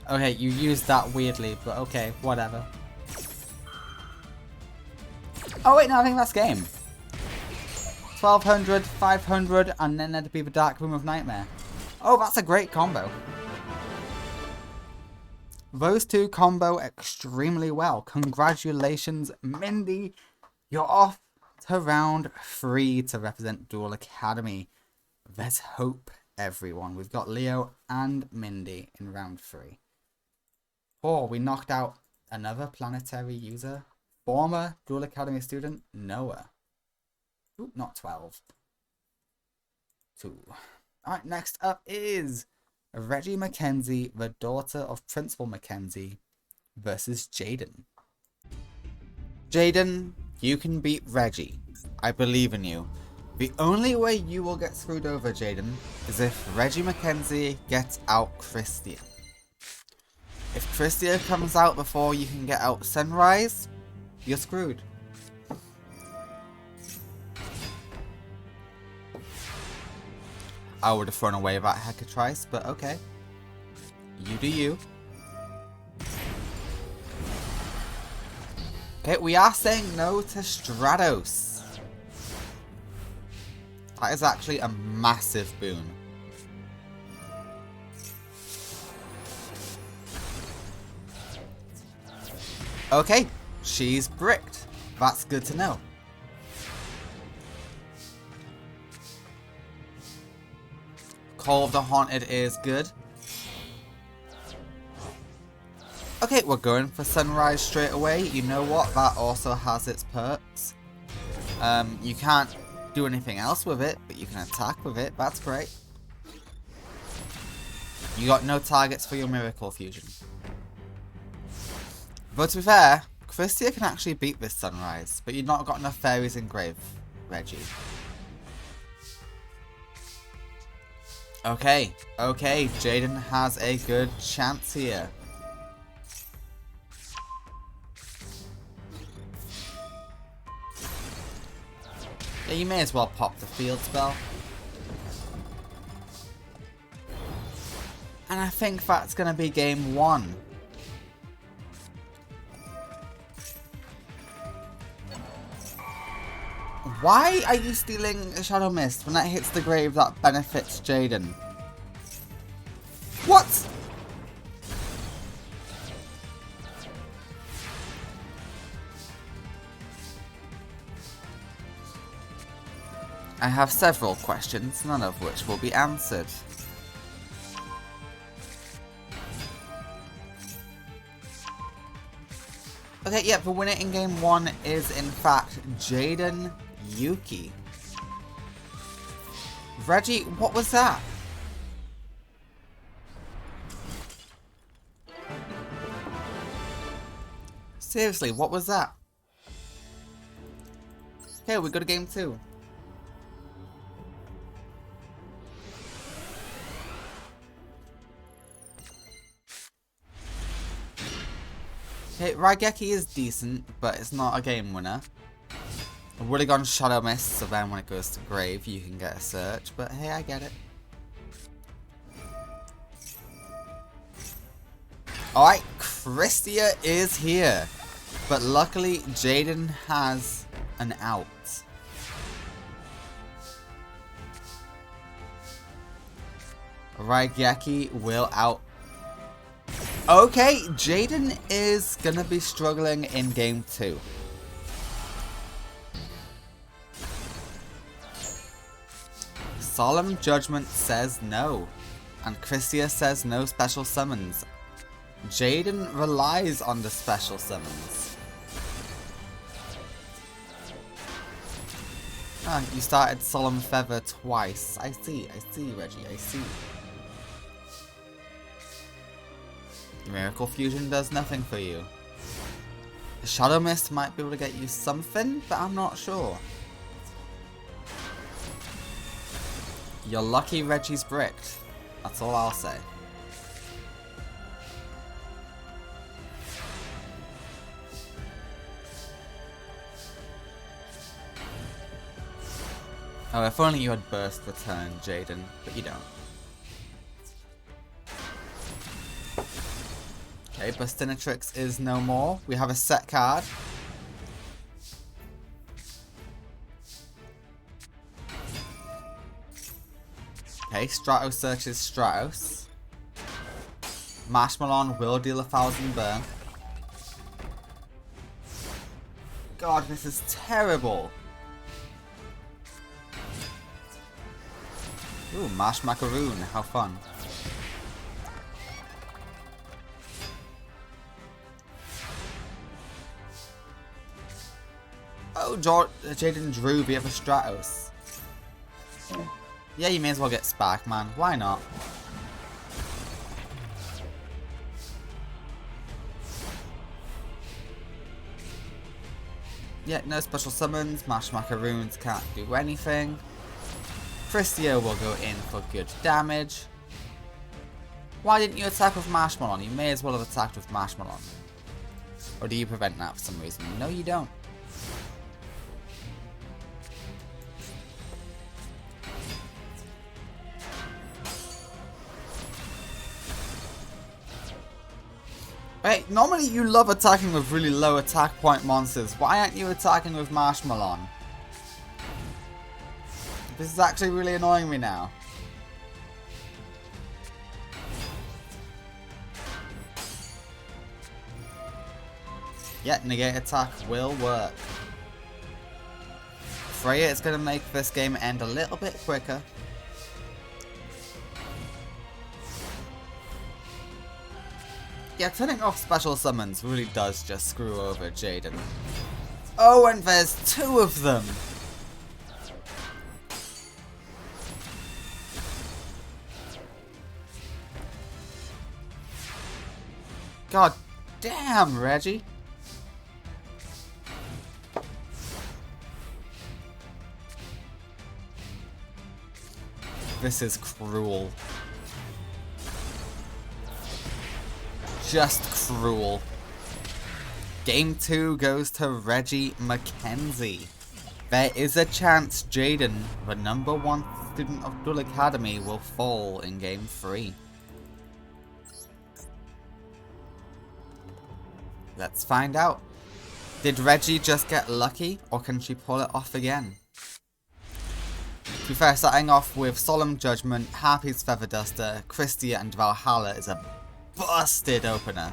Okay, you used that weirdly, but okay, whatever. Oh wait, no, I think that's game. 1200, 500, and then there'd be the Dark Room of Nightmare. Oh, that's a great combo. Those two combo extremely well. Congratulations, Mindy. You're off to round 3 to represent Duel Academy. There's hope, everyone. We've got Leo and Mindy in round 3. Oh, we knocked out another planetary user. Former Duel Academy student, Noah. Ooh, not 12. 2. Alright, next up is Reggie Mackenzie, the daughter of Principal Mackenzie, versus Jaden. Jaden, you can beat Reggie. I believe in you. The only way you will get screwed over, Jaden, is if Reggie Mackenzie gets out Christia. If Christia comes out before you can get out Sunrise, you're screwed. I would have thrown away that Hecatrice, but okay. You do you. Okay, we are saying no to Stratos. That is actually a massive boon. Okay, she's bricked. That's good to know. Call of the Haunted is good. Okay, we're going for Sunrise straight away. You know what? That also has its perks. You can't do anything else with it, but you can attack with it. That's great. You got no targets for your Miracle Fusion. But to be fair, Christia can actually beat this Sunrise, but you've not got enough fairies in Grave, Reggie. Okay, Jaden has a good chance here. Yeah, you may as well pop the field spell. And I think that's going to be game 1. Why are you stealing a Shadow Mist when that hits the grave that benefits Jaden? What? I have several questions, none of which will be answered. Okay, yeah, the winner in game 1 is in fact Jaden Yuki. Reggie, what was that? Seriously, what was that? Okay, we go to game 2. Okay, Raigeki is decent, but it's not a game winner. I would have gone Shadow Mist, so then when it goes to Grave, you can get a search, but hey, I get it. Alright, Christia is here, but luckily Jaden has an out. Raigeki will out Okay, Jaden is gonna be struggling in game 2. Solemn Judgment says no, and Christia says no special summons. Jaden relies on the special summons. Ah, you started Solemn Feather twice. I see, Reggie, I see. Miracle Fusion does nothing for you. Shadow Mist might be able to get you something, but I'm not sure. You're lucky Reggie's bricked. That's all I'll say. Oh, if only you had Burst Return, Jaden, but you don't. Okay, Bustinatrix is no more. We have a set card. Okay, Stratos searches Stratos. Marshmallow will deal 1,000 burn. God, this is terrible. Ooh, Mash Macaroon, how fun. Oh, Jaden drew via the Stratos. Yeah, you may as well get Spark, man. Why not? Yeah, no special summons. Mash Macaroons can't do anything. Christia will go in for good damage. Why didn't you attack with Marshmallow? You may as well have attacked with Marshmallow. Or do you prevent that for some reason? No, you don't. Wait, normally you love attacking with really low attack point monsters. Why aren't you attacking with Marshmallow? This is actually really annoying me now. Yeah, negate attack will work. Freya is going to make this game end a little bit quicker. Yeah, turning off special summons really does just screw over Jaden. Oh, and there's 2 of them! God damn, Reggie! This is cruel. Just cruel. Game 2 goes to Reggie Mackenzie. There is a chance Jaden, the #1 student of Duel Academy, will fall in Game 3. Let's find out. Did Reggie just get lucky, or can she pull it off again? To be fair, starting off with Solemn Judgment, Harpy's Feather Duster, Christia and Valhalla is a busted opener.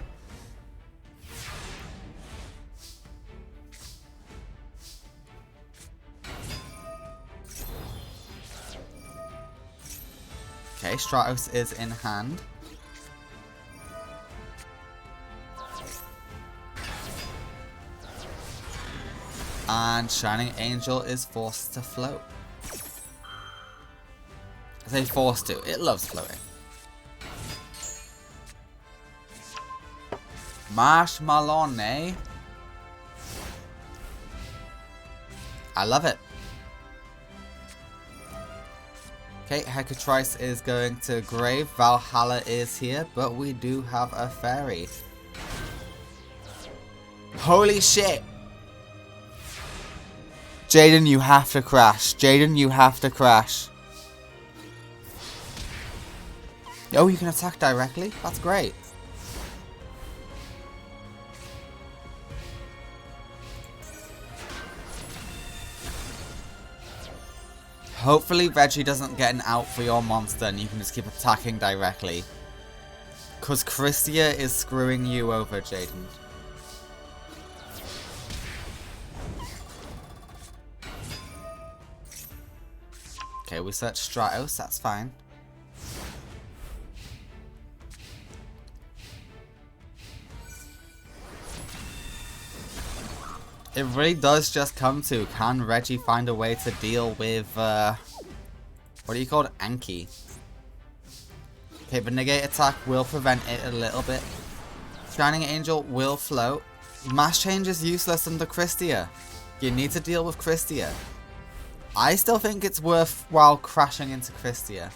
Okay, Stratos is in hand. And Shining Angel is forced to float. I say forced to, it loves floating. Marshmallow, eh? I love it. Okay, Hecatrice is going to grave. Valhalla is here, but we do have a fairy. Holy shit! Jaden, you have to crash. Jaden, you have to crash. Oh, you can attack directly? That's great. Hopefully Reggie doesn't get an out for your monster and you can just keep attacking directly. Because Christia is screwing you over, Jaden. Okay, we search Stratos, that's fine. It really does just come to, can Reggie find a way to deal with, what do you call it? Anki. Okay, the negate attack will prevent it a little bit. Shining Angel will float. Mass Change is useless under Christia. You need to deal with Christia. I still think it's worthwhile crashing into Christia.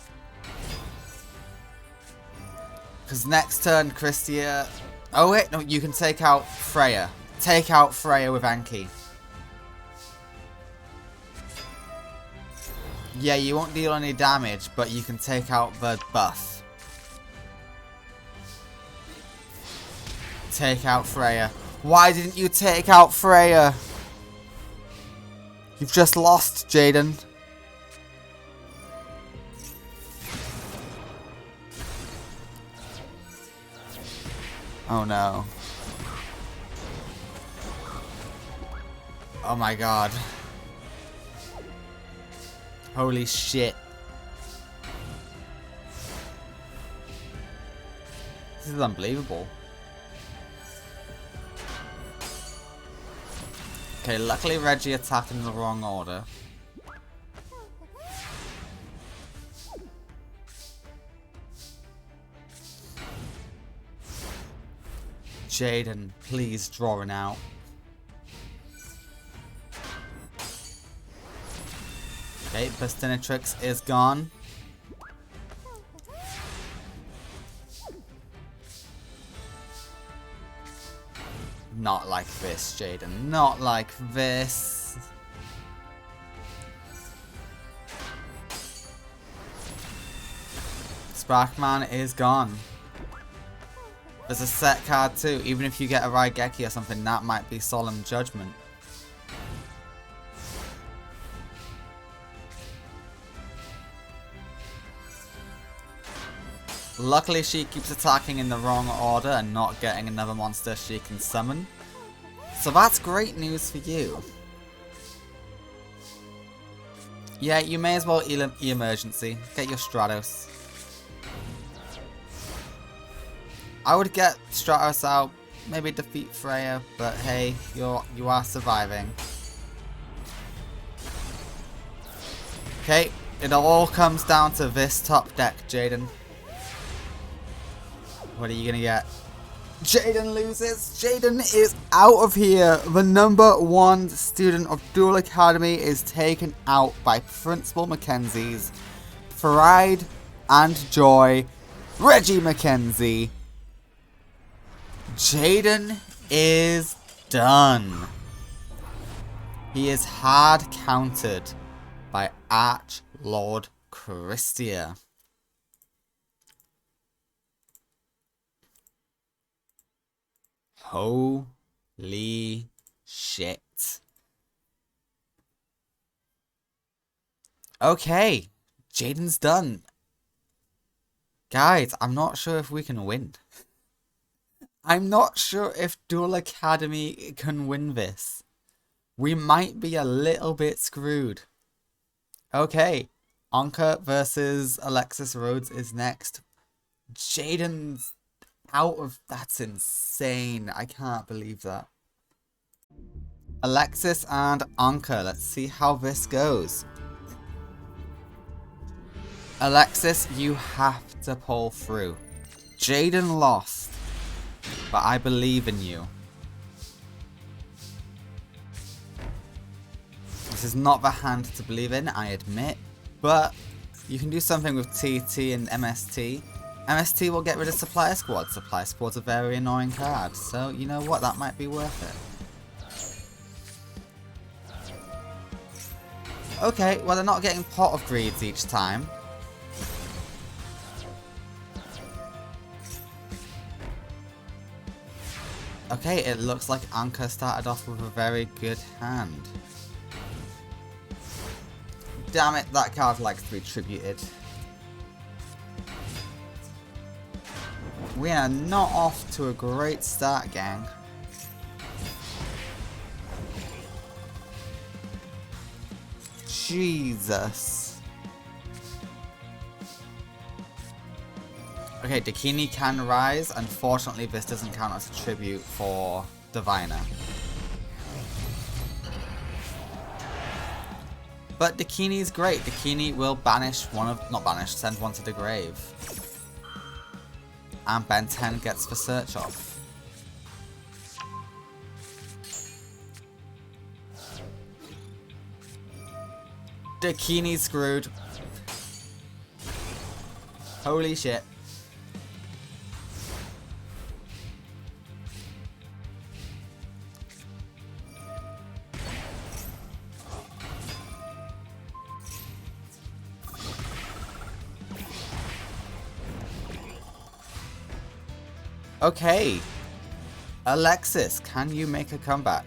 Because next turn, Christia... Oh wait, no, you can take out Freya. Take out Freya with Anki. Yeah, you won't deal any damage, but you can take out the buff. Take out Freya. Why didn't you take out Freya? You've just lost, Jaden. Oh no. Oh my god. Holy shit. This is unbelievable. Okay, luckily Reggie attacked in the wrong order. Jaden, please draw an out. Okay, Bastinatrix is gone. Not like this, Jaden. Not like this. Sparkman is gone. There's a set card too. Even if you get a Raigeki or something, that might be Solemn Judgment. Luckily she keeps attacking in the wrong order and not getting another monster she can summon. So that's great news for you. Yeah, you may as well emergency. Get your Stratos. I would get Stratos out, maybe defeat Freya, but hey, you are surviving. Okay, it all comes down to this top deck, Jaden. What are you gonna get? Jaden loses. Jaden is out of here. The #1 student of Duel Academy is taken out by Principal Mackenzie's pride and joy, Reggie Mackenzie. Jaden is done. He is hard countered by Archlord Christia. Holy shit. Okay, Jaden's done. Guys, I'm not sure if we can win. I'm not sure if Duel Academy can win this. We might be a little bit screwed. Okay, Anka versus Alexis Rhodes is next. Jaden's out of... That's insane. I can't believe that. Alexis and Anka. Let's see how this goes. Alexis, you have to pull through. Jaden lost, but I believe in you. This is not the hand to believe in, I admit, but you can do something with TT and MST. MST will get rid of Supplier Squad. Supplier Squad's a very annoying card, so you know what, that might be worth it. Okay, well they're not getting Pot of Greeds each time. Okay, it looks like Anka started off with a very good hand. Damn it, that card likes to be tributed. We are not off to a great start, gang. Jesus. Okay, Dakini can rise. Unfortunately, this doesn't count as a tribute for Diviner. But Dakini's great. Dakini will banish one of... Not banish, send one to the grave. And Ben 10 gets the search off. Dakini's screwed. Holy shit. Okay. Alexis, can you make a comeback?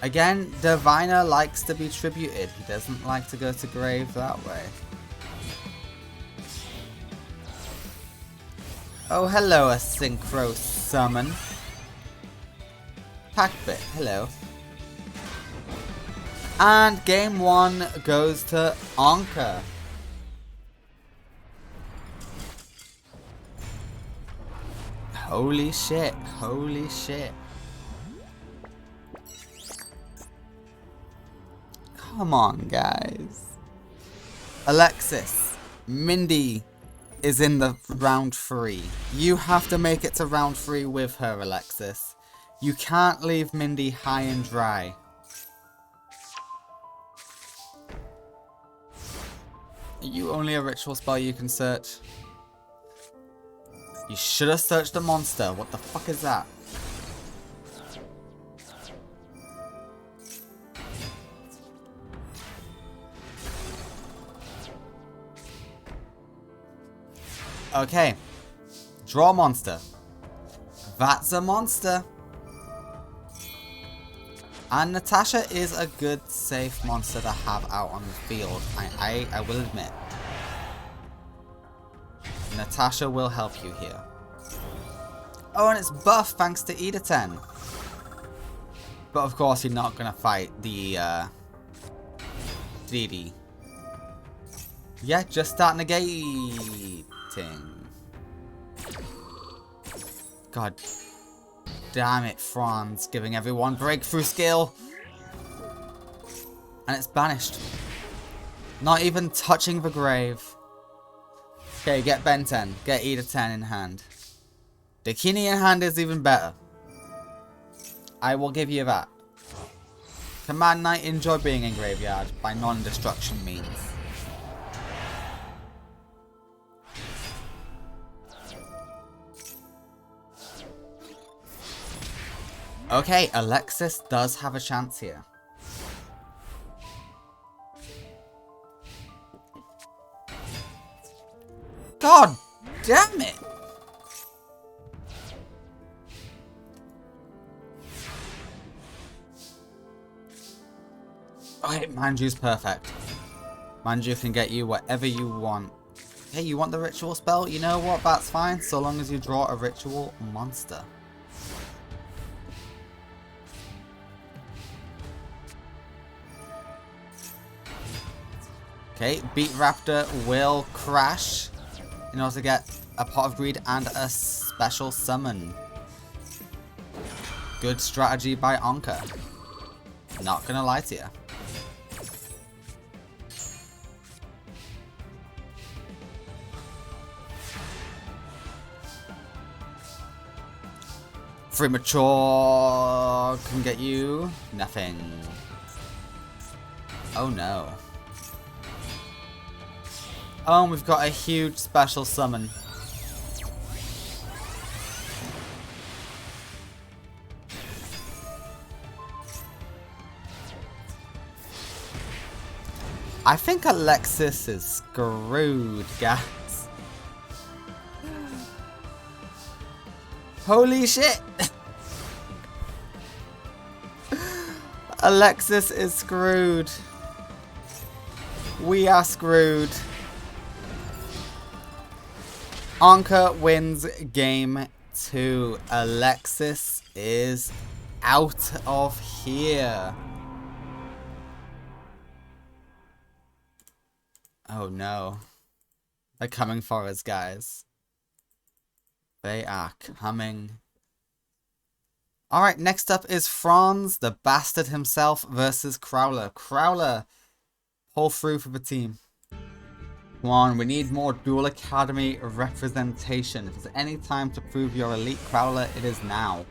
Again, Diviner likes to be tributed. He doesn't like to go to grave that way. Oh, hello, a synchro summon. Packbit, hello. And game 1 goes to Anka. Holy shit, holy shit. Come on, guys. Alexis, Mindy is in the round 3. You have to make it to round 3 with her, Alexis. You can't leave Mindy high and dry. You only a ritual spell you can search. You should have searched the monster. What the fuck is that? Okay. Draw monster. That's a monster. And Natasha is a good, safe monster to have out on the field. I will admit. Natasha will help you here. Oh, and it's buff thanks to Eda 10. But of course, you're not going to fight the Didi. Yeah, just start negating. God damn it, Franz, giving everyone breakthrough skill. And it's banished. Not even touching the grave. Okay, get Ben 10. Get Eda 10 in hand. Dakini in hand is even better. I will give you that. Command Knight enjoy being in graveyard by non-destruction means. Okay, Alexis does have a chance here. God damn it! Okay, Manju's perfect. Manju can get you whatever you want. Hey, you want the ritual spell? You know what? That's fine, so long as you draw a ritual monster. Okay, Beat Raptor will crash in order to get a Pot of Greed and a special summon. Good strategy by Anka. Not gonna lie to you. Premature can get you nothing. Oh no. Oh, and we've got a huge special summon. I think Alexis is screwed, guys. Holy shit! Alexis is screwed. We are screwed. Anka wins game 2. Alexis is out of here. Oh no. They're coming for us, guys. They are coming. Alright, next up is Franz, the bastard himself, versus Crowler. Crowler, pull through for the team. Come on, we need more Duel Academy representation. If there's any time to prove your elite, Crowler, it is now.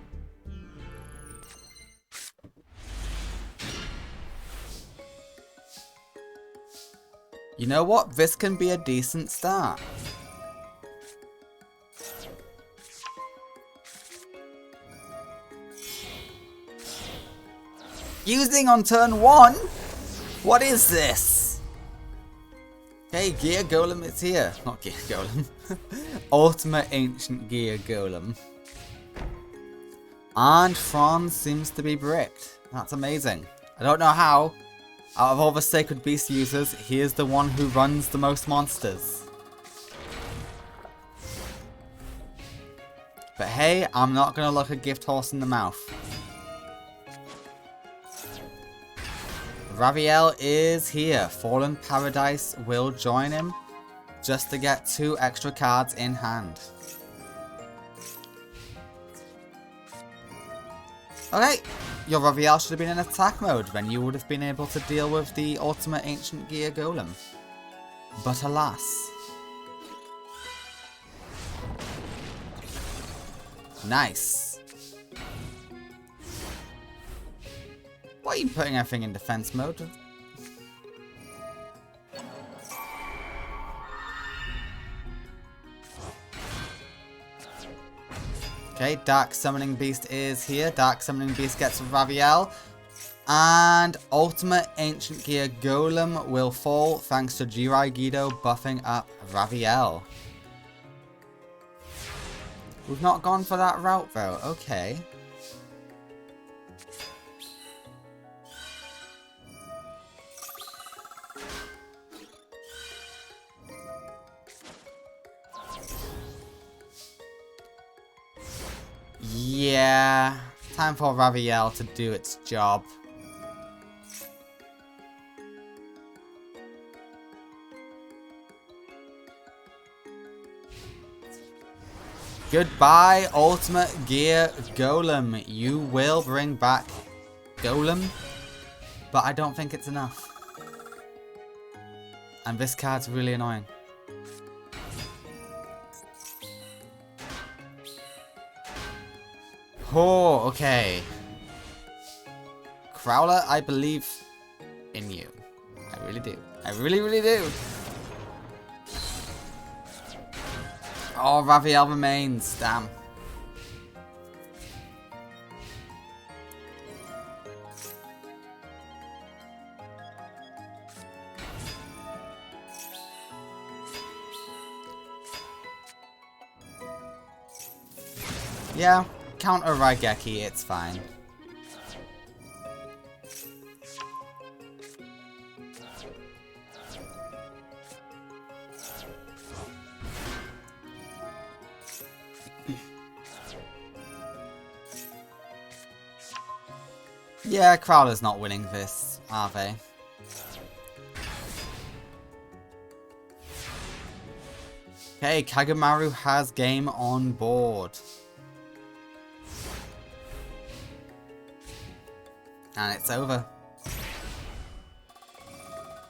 You know what? This can be a decent start. Using on turn 1? What is this? Okay, Gear Golem is here. Not Gear Golem. Ultimate Ancient Gear Golem. And Franz seems to be bricked. That's amazing. I don't know how. Out of all the Sacred Beast users, he is the one who runs the most monsters. But hey, I'm not gonna look a gift horse in the mouth. Raviel is here. Fallen Paradise will join him just to get 2 extra cards in hand. Okay, your Raviel should have been in attack mode, then you would have been able to deal with the Ultimate Ancient Gear Golem. But alas. Nice. Why are you putting everything in defense mode? Okay, Dark Summoning Beast is here. Dark Summoning Beast gets Raviel. And Ultimate Ancient Gear Golem will fall thanks to Jirai Guido buffing up Raviel. We've not gone for that route though. Okay. Yeah, time for Raviel to do its job. Goodbye, Ultimate Gear Golem. You will bring back Golem, but I don't think it's enough. And this card's really annoying. Oh, okay. Crowler, I believe in you. I really do. I really, really do. Oh, Raviel remains. Damn. Yeah. Counter Raigeki, it's fine. Yeah, Crowler's not winning this, are they? Okay, Kagamaru has game on board. And it's over.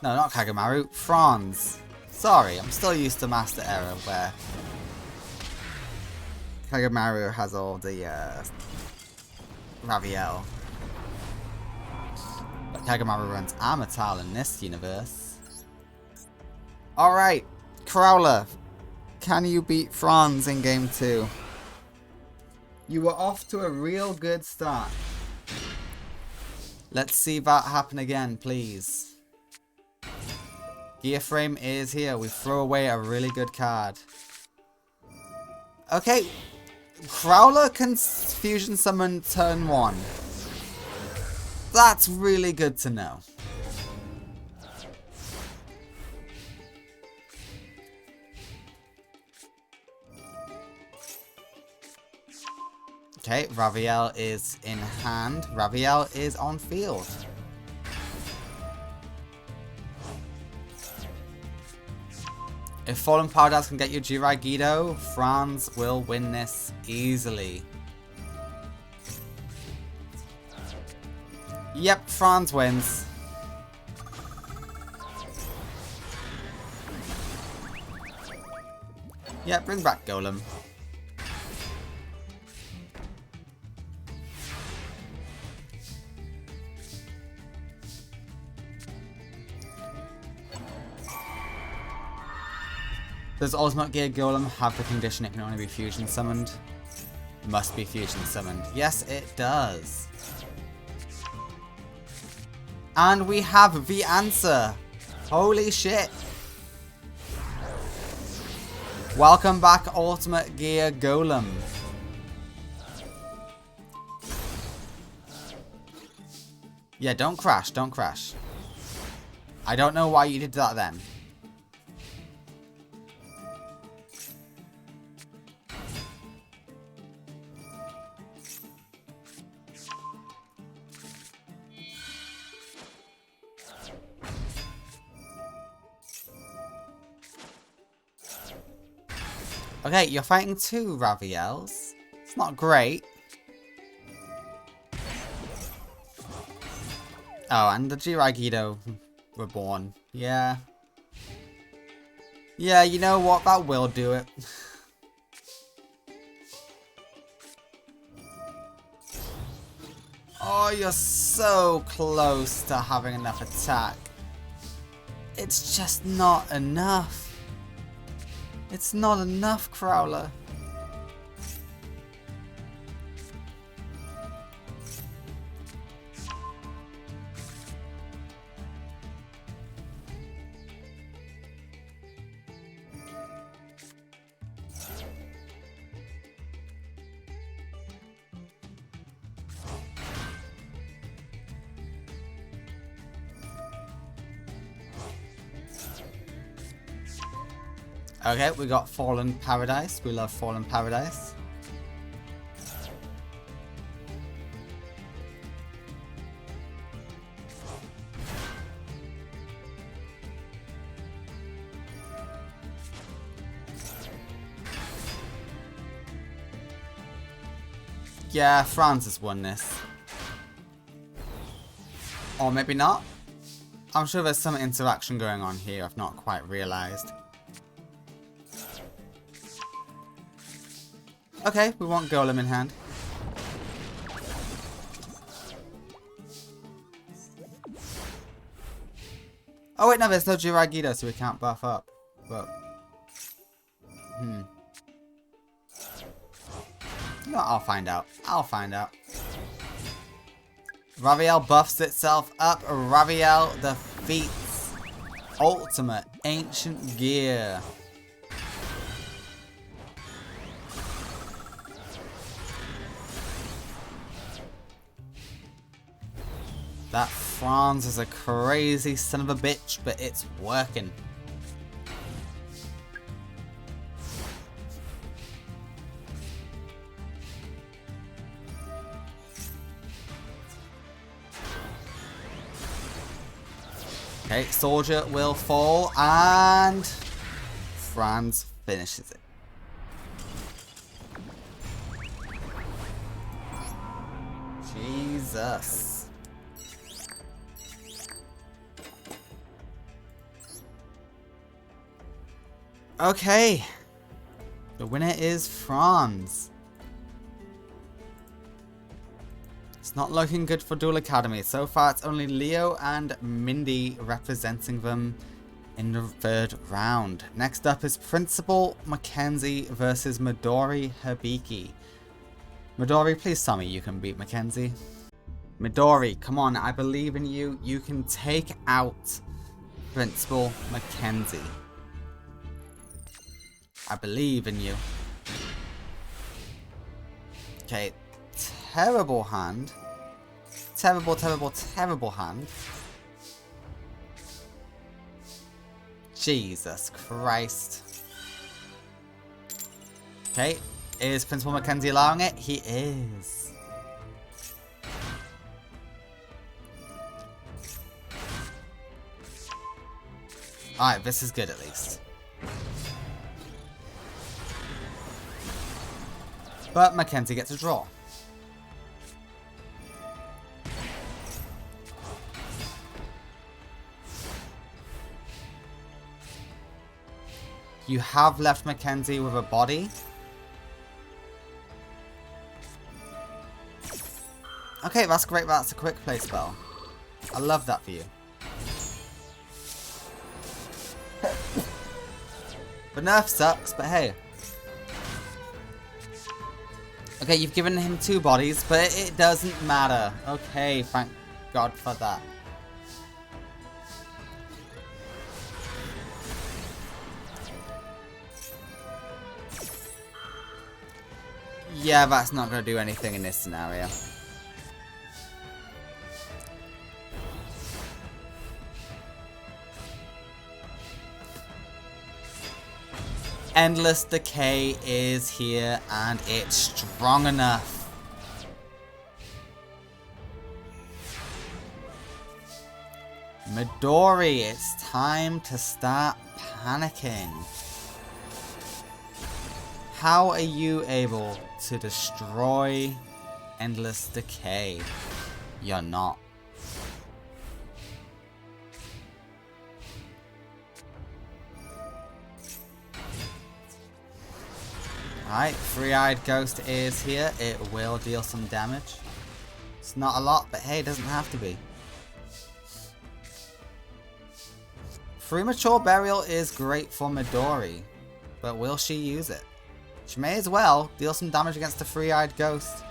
No, not Kagamaru. Franz. Sorry, I'm still used to Master Era where Kagamaru has all the Raviel. But Kagamaru runs Amatal in this universe. Alright, Crowler. Can you beat Franz in game 2? You were off to a real good start. Let's see that happen again, please. Gear Frame is here. We throw away a really good card. Okay. Crowler can fusion summon turn 1. That's really good to know. Okay, Raviel is in hand. Raviel is on field. If Fallen Paradise can get you Giragido, Franz will win this easily. Yep, Franz wins. Yeah, bring back Golem. Does Ultimate Gear Golem have the condition it can only be fusion summoned? Must be fusion summoned. Yes, it does. And we have the answer. Holy shit. Welcome back, Ultimate Gear Golem. Yeah, don't crash, don't crash. I don't know why you did that then. Okay, you're fighting two Raviels. It's not great. Oh, and the Giragido were born. Yeah. Yeah, you know what? That will do it. Oh, you're so close to having enough attack. It's just not enough. It's not enough, Crowler. Okay, we got Fallen Paradise. We love Fallen Paradise. Yeah, Franz has won this. Or maybe not. I'm sure there's some interaction going on here I've not quite realised. Okay, we want Golem in hand. Oh wait, no, there's no Giragido, so we can't buff up. But, no, I'll find out. I'll find out. Raviel buffs itself up. Raviel defeats Ultimate Ancient Gear. That Franz is a crazy son of a bitch, but it's working. Okay, Soldier will fall, and Franz finishes it. Jesus. Okay, the winner is Franz. It's not looking good for Duel Academy. So far it's only Leo and Mindy representing them in the third round. Next up is Principal Mackenzie versus Midori Hibiki. Midori, please tell me you can beat Mackenzie. Midori, come on, I believe in you. You can take out Principal Mackenzie. I believe in you. Okay, terrible hand. Terrible, terrible, terrible hand. Jesus Christ. Okay, Is Principal Mackenzie allowing it? He is. Alright, this is good at least. But Mackenzie gets a draw. You have left Mackenzie with a body. Okay, that's great. That's a quick play spell. I love that for you. The nerf sucks, but hey. Okay, you've given him 2 bodies, but it doesn't matter. Okay, thank God for that. Yeah, that's not going to do anything in this scenario. Endless Decay is here, and it's strong enough. Midori, it's time to start panicking. How are you able to destroy Endless Decay? You're not. Alright, Three-Eyed Ghost is here. It will deal some damage. It's not a lot, but hey, it doesn't have to be. Premature Burial is great for Midori, but will she use it? She may as well deal some damage against the Three-Eyed Ghost.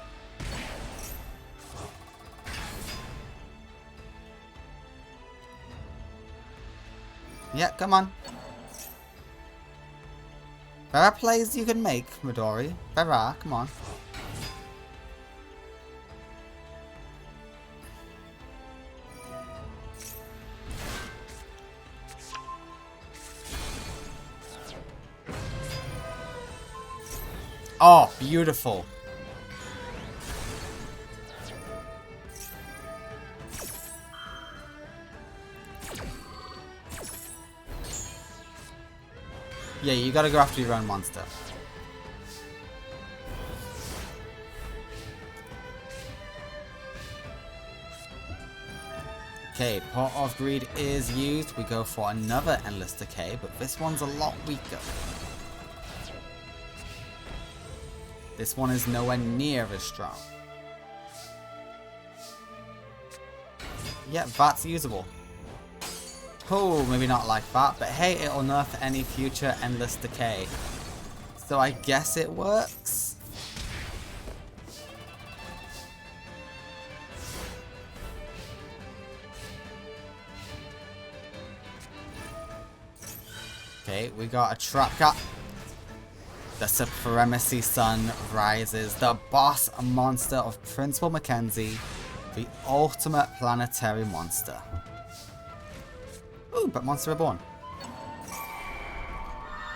Yeah, come on. There are plays you can make, Midori. There are, come on. Oh, beautiful. Yeah, you gotta go after your own monster. Okay, Pot of Greed is used. We go for another Endless Decay, but this one's a lot weaker. This one is nowhere near as strong. Yeah, that's usable. Oh, maybe not like that, but hey, it'll nerf any future Endless Decay. So I guess it works. Okay, we got a trap cat. The Supremacy Sun rises, the boss monster of Principal Mackenzie, the ultimate planetary monster. Ooh, but Monster Reborn.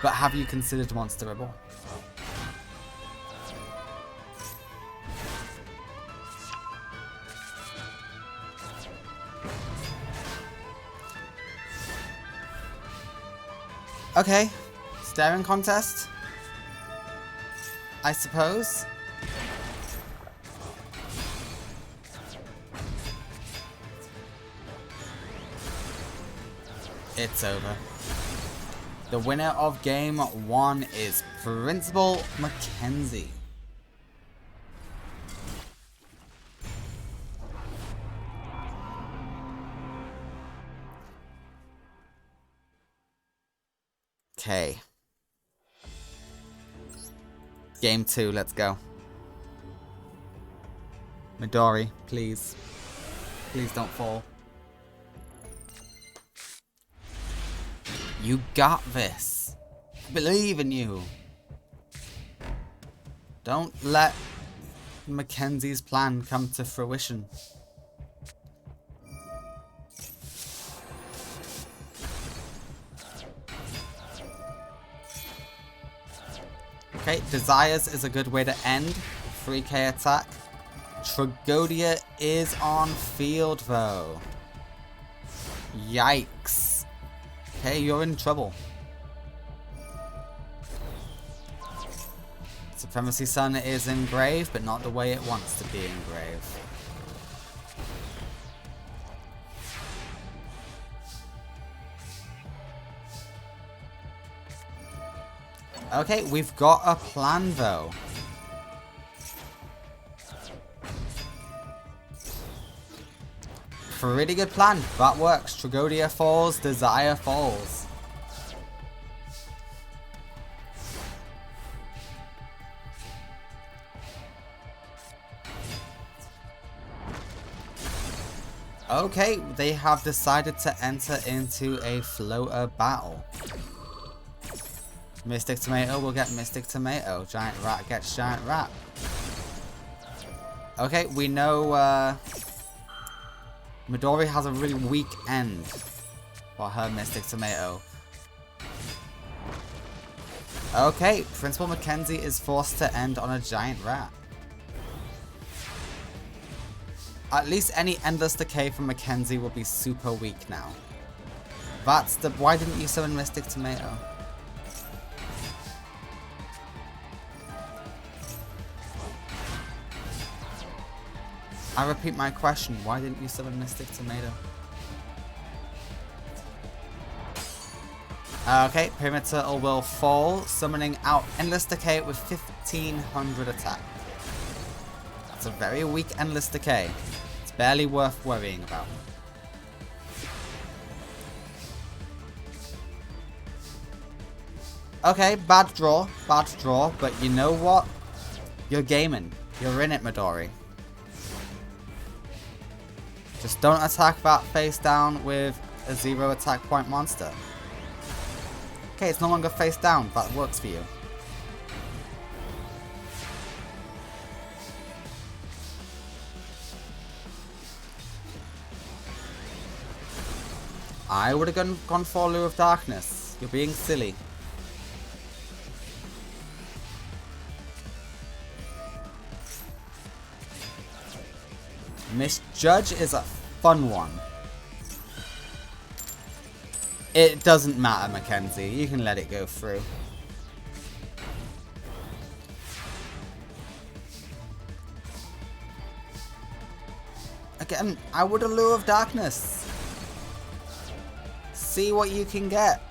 But have you considered Monster Reborn? Okay, staring contest, I suppose. It's over. The winner of game 1 is Principal Mackenzie. Okay. Game 2, let's go. Midori, please. Please don't fall. You got this. I believe in you. Don't let Mackenzie's plan come to fruition. Okay, Desires is a good way to end 3k attack. Tragodia is on field though. Yikes. Okay, you're in trouble. Supremacy Sun is engraved, but not the way it wants to be engraved. Okay, we've got a plan though. Pretty good plan. That works. Tragodia falls, Desire falls. Okay, they have decided to enter into a floater battle. Mystic Tomato will get Mystic Tomato. Giant Rat gets Giant Rat. Okay, we know Midori has a really weak end for her Mystic Tomato. Okay, Principal Mackenzie is forced to end on a Giant Rat. At least any Endless Decay from Mackenzie will be super weak now. That's the... Why didn't you summon Mystic Tomato? I repeat my question, why didn't you summon Mystic Tomato? Okay, Pyramid Turtle will fall, summoning out Endless Decay with 1500 attack. That's a very weak Endless Decay. It's barely worth worrying about. Okay, bad draw, but you know what? You're gaming. You're in it, Midori. Just don't attack that face down with a 0 attack point monster. Okay, it's no longer face down. That works for you. I would have gone for Lure of Darkness. You're being silly. Misjudge is a fun one. It doesn't matter, Mackenzie. You can let it go through. Again, I would have Lure of Darkness. See what you can get.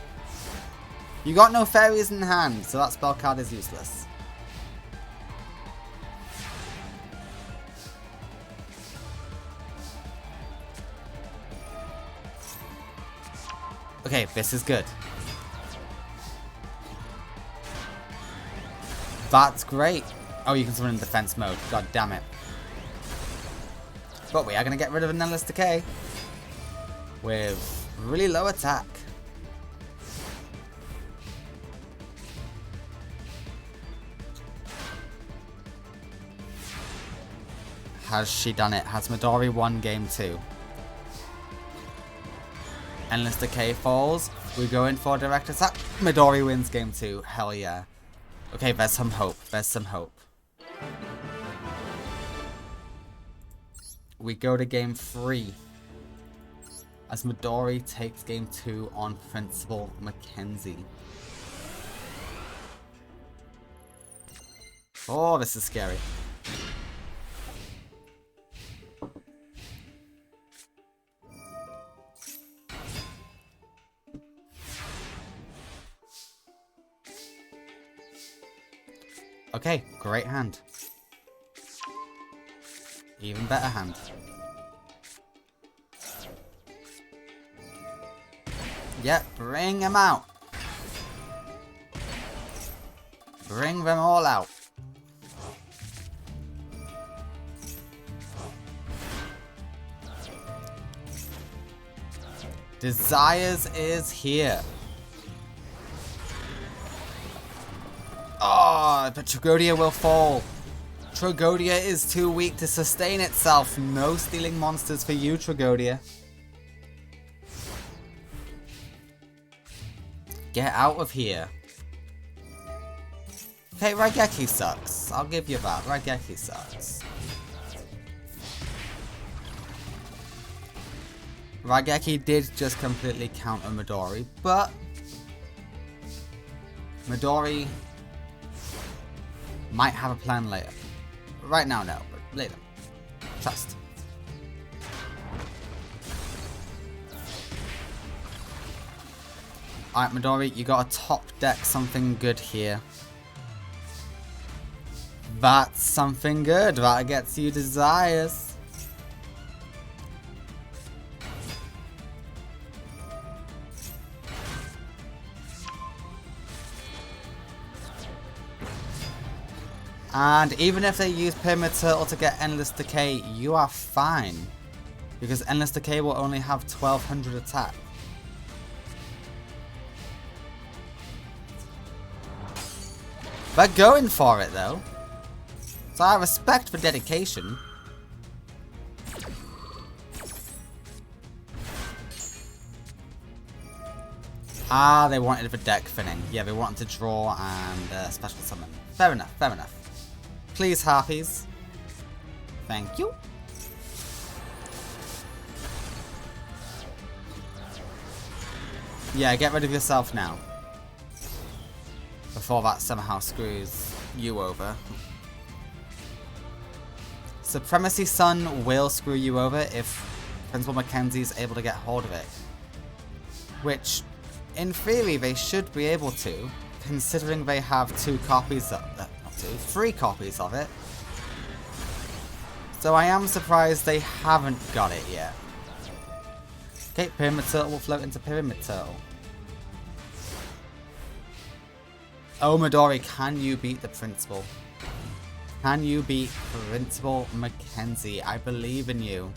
You got no fairies in hand, so that spell card is useless. Okay, this is good. That's great. Oh, you can summon in defense mode. God damn it. But we are going to get rid of an Endless Decay with really low attack. Has she done it? Has Midori won game 2? Endless Decay falls. We go in for direct attack. Midori wins game 2. Hell yeah. Okay, there's some hope. There's some hope. We go to game 3. As Midori takes game 2 on Principal Mackenzie. Oh, this is scary. Okay, great hand. Even better hand. Yep, bring them out. Bring them all out. Desires is here. Oh, but Tragodia will fall. Tragodia is too weak to sustain itself. No stealing monsters for you, Tragodia. Get out of here. Okay, Raigeki sucks. I'll give you that. Raigeki sucks. Raigeki did just completely counter Midori, but Midori might have a plan later. Right now, no, but later. Trust. Alright, Midori, you gotta top deck something good here. That's something good. That gets you desires. And even if they use Pyramid Turtle to get Endless Decay, you are fine. Because Endless Decay will only have 1200 attack. They're going for it though. So I respect the dedication. Ah, they wanted the deck thinning. Yeah, they wanted to draw and special summon. Fair enough, fair enough. Please, Harpies. Thank you. Yeah, get rid of yourself now. Before that somehow screws you over. Supremacy Sun will screw you over if Principal Mackenzie is able to get hold of it. Which, in theory, they should be able to, considering they have 3 copies of it. So I am surprised they haven't got it yet. Okay, Pyramid Turtle will float into Pyramid Turtle. Oh, Midori, can you beat the Principal? Can you beat Principal Mackenzie? I believe in you.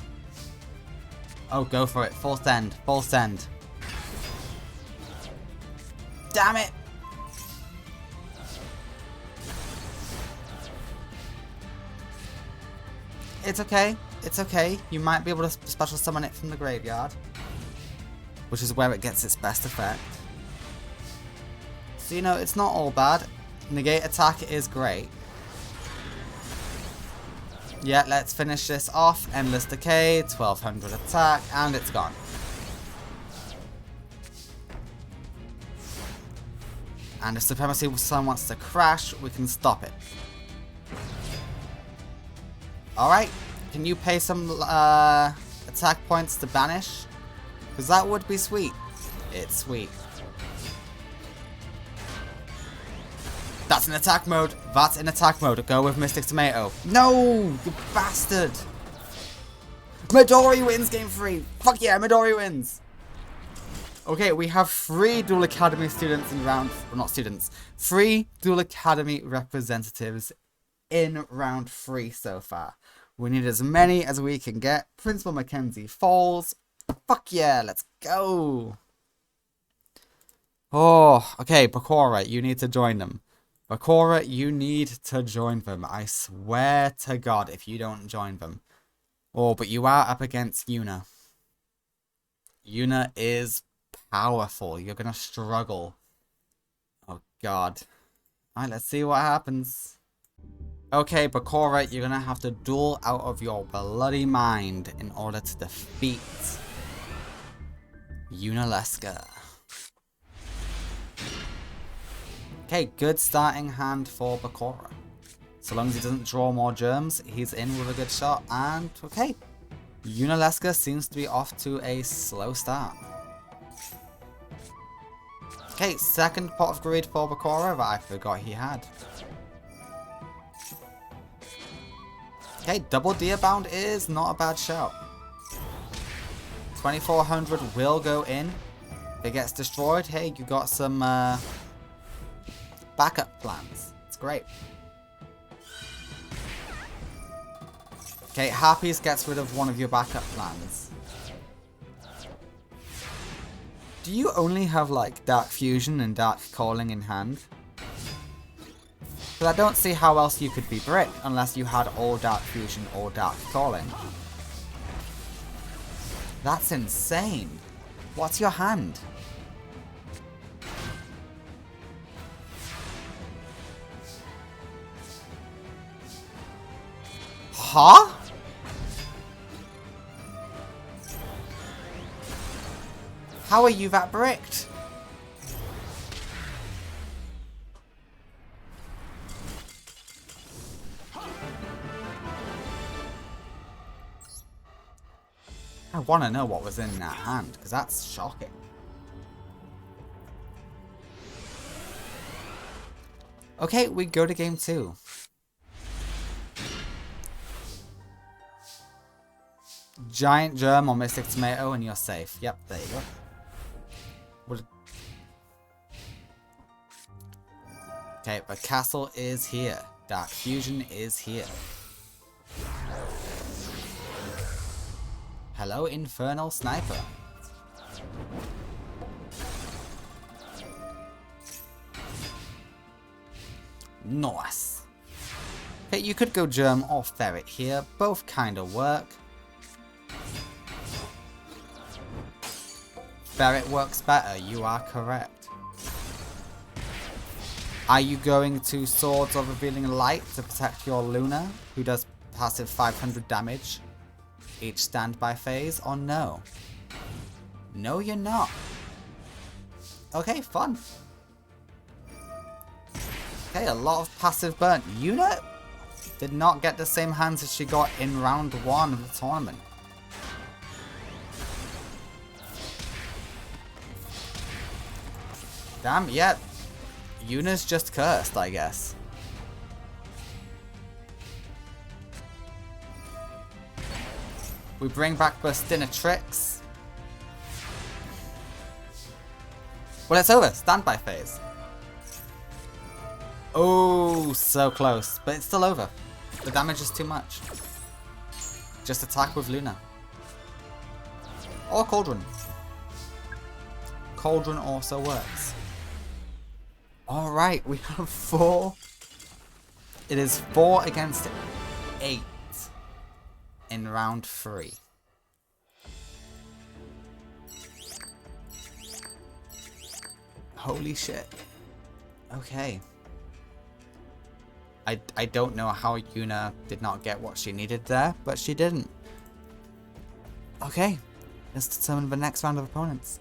Oh, go for it. Full send. Full send. Damn it! It's okay. It's okay. You might be able to special summon it from the graveyard. Which is where it gets its best effect. So, you know, it's not all bad. Negate attack is great. Yeah, let's finish this off. Endless Decay, 1200 attack, and it's gone. And if Supremacy Sun wants to crash, we can stop it. Alright, can you pay some attack points to banish? Because that would be sweet. It's sweet. That's in attack mode. That's in attack mode. Go with Mystic Tomato. No! You bastard! Midori wins game 3. Fuck yeah, Midori wins. Okay, we have 3 Duel Academy students in round... Well, not students. 3 Duel Academy representatives in round 3 so far. We need as many as we can get. Principal Mackenzie falls. Fuck yeah, let's go. Oh, okay, Bakura, you need to join them. Bakura, you need to join them. I swear to God if you don't join them. Oh, but you are up against Yuna. Yuna is powerful. You're gonna struggle. Oh, God. Alright, let's see what happens. Okay, Bakura, you're gonna have to duel out of your bloody mind in order to defeat Yunalesca. Okay, good starting hand for Bakura. So long as he doesn't draw more germs, he's in with a good shot. And, okay, Yunalesca seems to be off to a slow start. Okay, second Pot of Greed for Bakura that I forgot he had. Okay, double Deerbound is not a bad shout. 2400 will go in. If it gets destroyed, hey, you got some backup plans. It's great. Okay, Harpies gets rid of one of your backup plans. Do you only have like Dark Fusion and Dark Calling in hand? Because I don't see how else you could be Brick unless you had all Dark Fusion or Dark Calling. That's insane. What's your hand? Huh? How are you that bricked? I want to know what was in that hand, because that's shocking. Okay, we go to game 2. Giant Germ or Mystic Tomato and you're safe. Yep, there you go. Okay, the castle is here. Dark Fusion is here. Hello, Infernal Sniper. Nice. Okay, you could go Germ or Ferret here. Both kind of work. Ferret works better, you are correct. Are you going to Swords of Revealing Light to protect your Luna, who does passive 500 damage each standby phase, or no? No, you're not. Okay, fun. Okay, a lot of passive burn. Yuna did not get the same hands as she got in round 1 of the tournament. Damn, yeah. Yuna's just cursed, I guess. We bring back Burstinatrix. Well, it's over. Standby phase. Oh, so close. But it's still over. The damage is too much. Just attack with Luna. Or Cauldron. Cauldron also works. Alright, we have 4. It is 4 against 8 in round 3. Holy shit. Okay. I don't know how Yuna did not get what she needed there, but she didn't. Okay, let's determine the next round of opponents.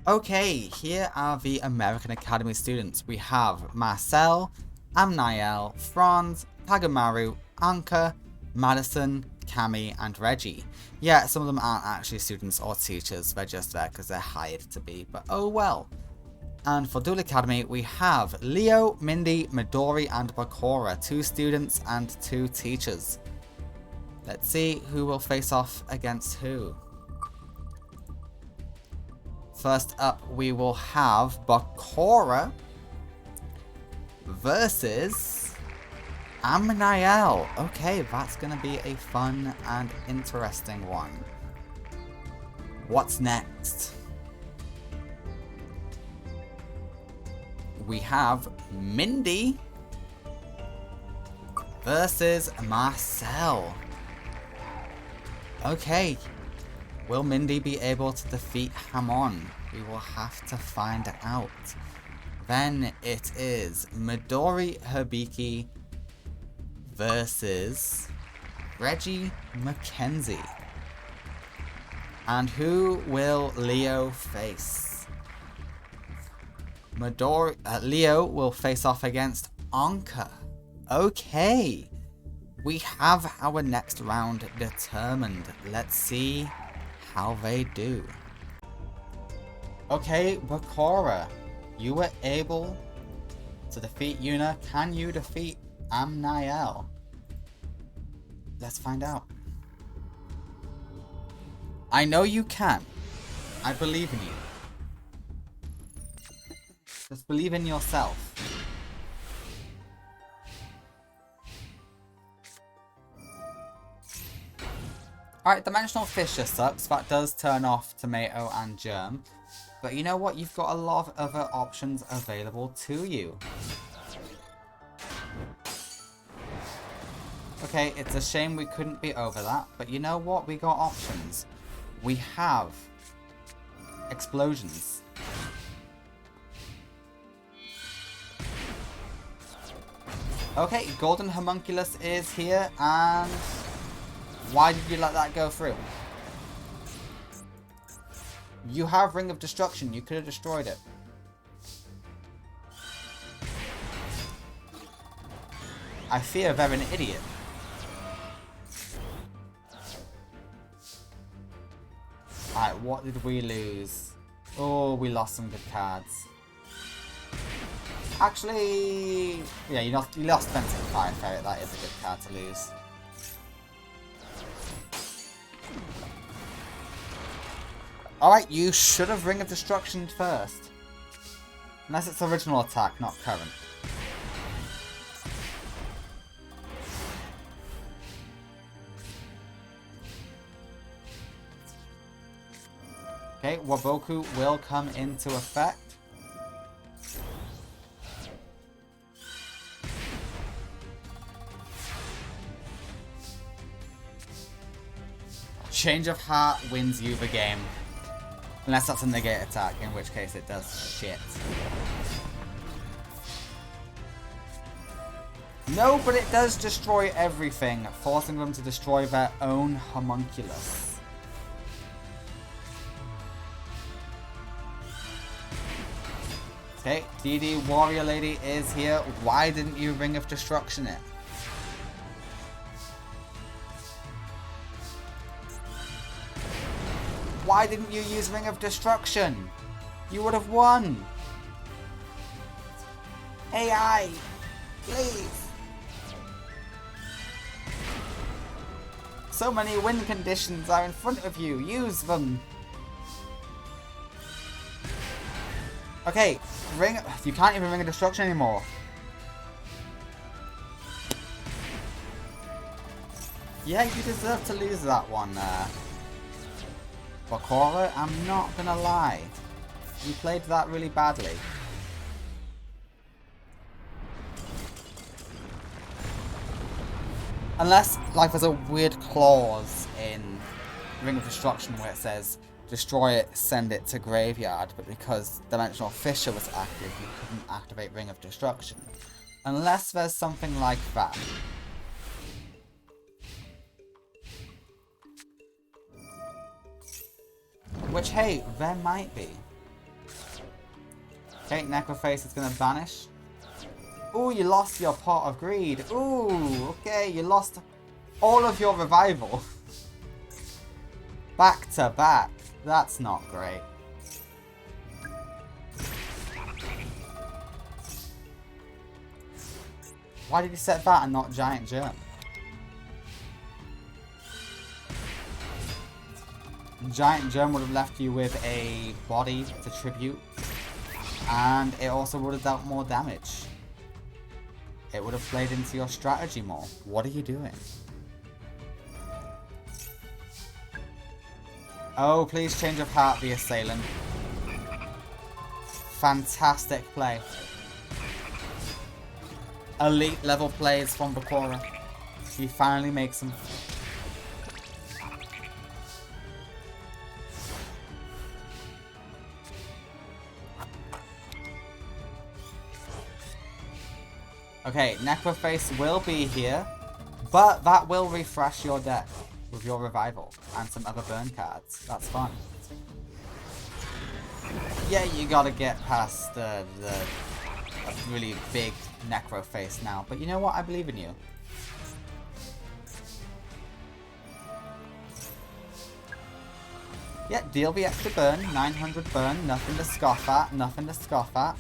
Okay, here are the American Academy students. We have Marcel, Amniel, Franz, Kagamaru, Anka, Madison, Cami, and Reggie. Yeah, some of them aren't actually students or teachers, they're just there because they're hired to be, but oh well. And for Duel Academy, we have Leo, Mindy, Midori, and Bakura, 2 students and 2 teachers. Let's see who will face off against who. First up, we will have Bakura versus Amniel. Okay, that's going to be a fun and interesting one. What's next? We have Mindy versus Marcel. Okay. Will Mindy be able to defeat Hamon? We will have to find out. Then it is Midori Hibiki versus Reggie McKenzie. And who will Leo face? Leo will face off against Anka. Okay. We have our next round determined. Let's see how they do. Okay, Bakura, you were able to defeat Yuna. Can you defeat Amniel? Let's find out. I know you can. I believe in you. Just believe in yourself. Alright, Dimensional Fissure sucks. That does turn off Tomato and Germ. But you know what? You've got a lot of other options available to you. Okay, it's a shame we couldn't be over that. But you know what? We got options. We have explosions. Okay, Golden Homunculus is here, and Why did you let that go through? You have Ring of Destruction. You could have destroyed it. I fear they're an idiot. Alright, what did we lose? Oh, we lost some good cards. Actually, yeah, you lost Fencing Fire Ferret. That is a good card to lose. Alright, you should have Ring of Destruction first. Unless it's original attack, not current. Okay, Waboku will come into effect. Change of Heart wins you the game. Unless that's a negate attack, in which case it does shit. No, but it does destroy everything, forcing them to destroy their own homunculus. Okay, DD Warrior Lady is here. Why didn't you Ring of Destruction it? Why didn't you use Ring of Destruction? You would have won. AI, please. So many win conditions are in front of you. Use them. Okay, you can't even Ring of Destruction anymore. Yeah, you deserve to lose that one there. Bakura, I'm not gonna lie. You played that really badly. Unless, like, there's a weird clause in Ring of Destruction where it says, destroy it, send it to graveyard, but because Dimensional Fissure was active, you couldn't activate Ring of Destruction. Unless there's something like that. Which, hey, there might be. Okay, Necroface is gonna vanish. Ooh, you lost your Pot of Greed. Ooh, okay, you lost all of your revival. Back to back. That's not great. Why did you set that and not Giant Germ? Giant Germ would have left you with a body to tribute. And it also would have dealt more damage. It would have played into your strategy more. What are you doing? Oh, please change of heart, the assailant. Fantastic play. Elite level plays from Bakura. He finally makes them. Okay, Necroface will be here, but that will refresh your deck with your revival and some other burn cards. That's fun. Yeah, you gotta get past the really big Necroface now, but you know what? I believe in you. Yeah, deal the extra burn, 900 burn, nothing to scoff at, nothing to scoff at.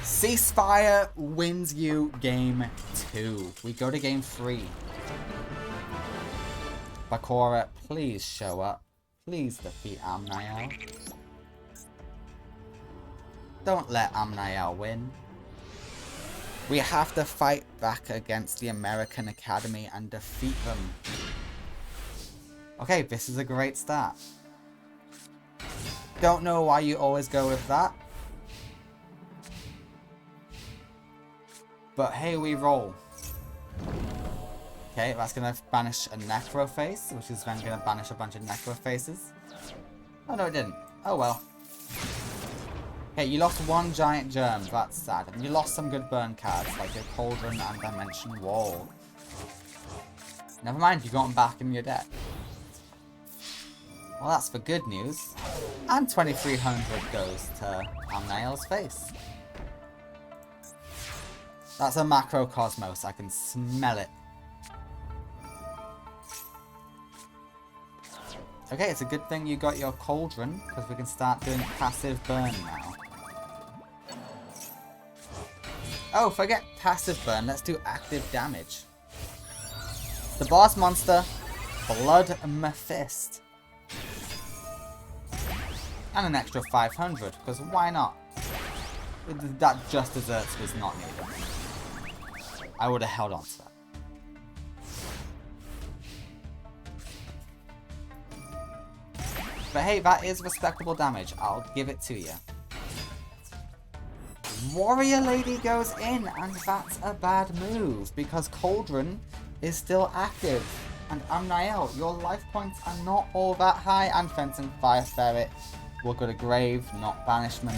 Ceasefire wins you game 2. We go to game 3. Bakura, please show up. Please defeat Amniel. Don't let Amniel win. We have to fight back against the American Academy and defeat them. Okay, this is a great start. Don't know why you always go with that. But hey, we roll. Okay, that's going to banish a Necroface, which is then going to banish a bunch of Necrofaces. Oh no, it didn't. Oh well. Okay, you lost one giant germ, that's sad. And you lost some good burn cards, like your Cauldron and Dimension Wall. Never mind, you got them back in your deck. Well, that's the good news. And 2300 goes to Amnael's face. That's a Macrocosmos, I can smell it. Okay, it's a good thing you got your Cauldron, because we can start doing passive burn now. Oh, forget passive burn, let's do active damage. The boss monster, Blood Mephiст. And an extra 500, because why not? That just desserts was not needed. I would have held on to that. But hey, that is respectable damage. I'll give it to you. Warrior Lady goes in, and that's a bad move, because Cauldron is still active. And Amnael, your life points are not all that high, and Fencing Fire Ferret will go to grave, not banishment.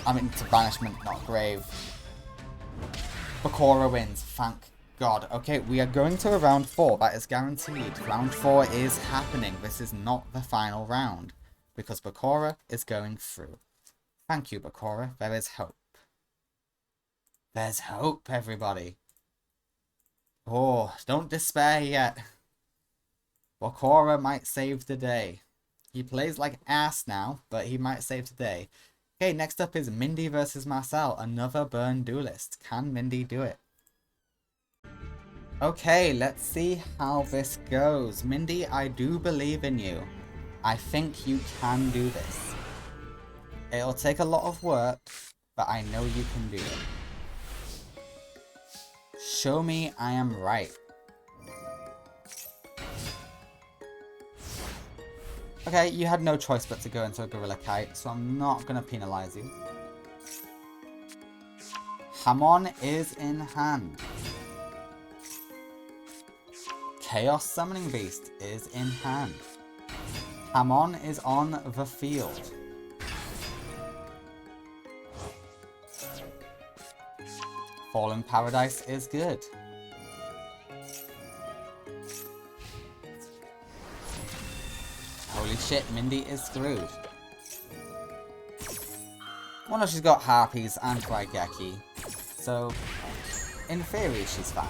I mean, to banishment, not grave. Bakura wins, thank God. Okay, we are going to a round 4, that is guaranteed. Round 4 is happening, this is not the final round. Because Bakura is going through. Thank you, Bakura. There is hope. There's hope, everybody. Oh, don't despair yet. Bakura might save the day. He plays like ass now, but he might save the day. Okay, next up is Mindy versus Marcel, another burn duelist. Can Mindy do it? Okay, let's see how this goes. Mindy, I do believe in you. I think you can do this. It'll take a lot of work, but I know you can do it. Show me I am right. Okay, you had no choice but to go into a Gorilla Kite, so I'm not going to penalise you. Hamon is in hand. Chaos Summoning Beast is in hand. Hamon is on the field. Fallen Paradise is good. Holy shit, Mindy is screwed. Well, no, she's got Harpies and Raigeki, so in theory she's fine.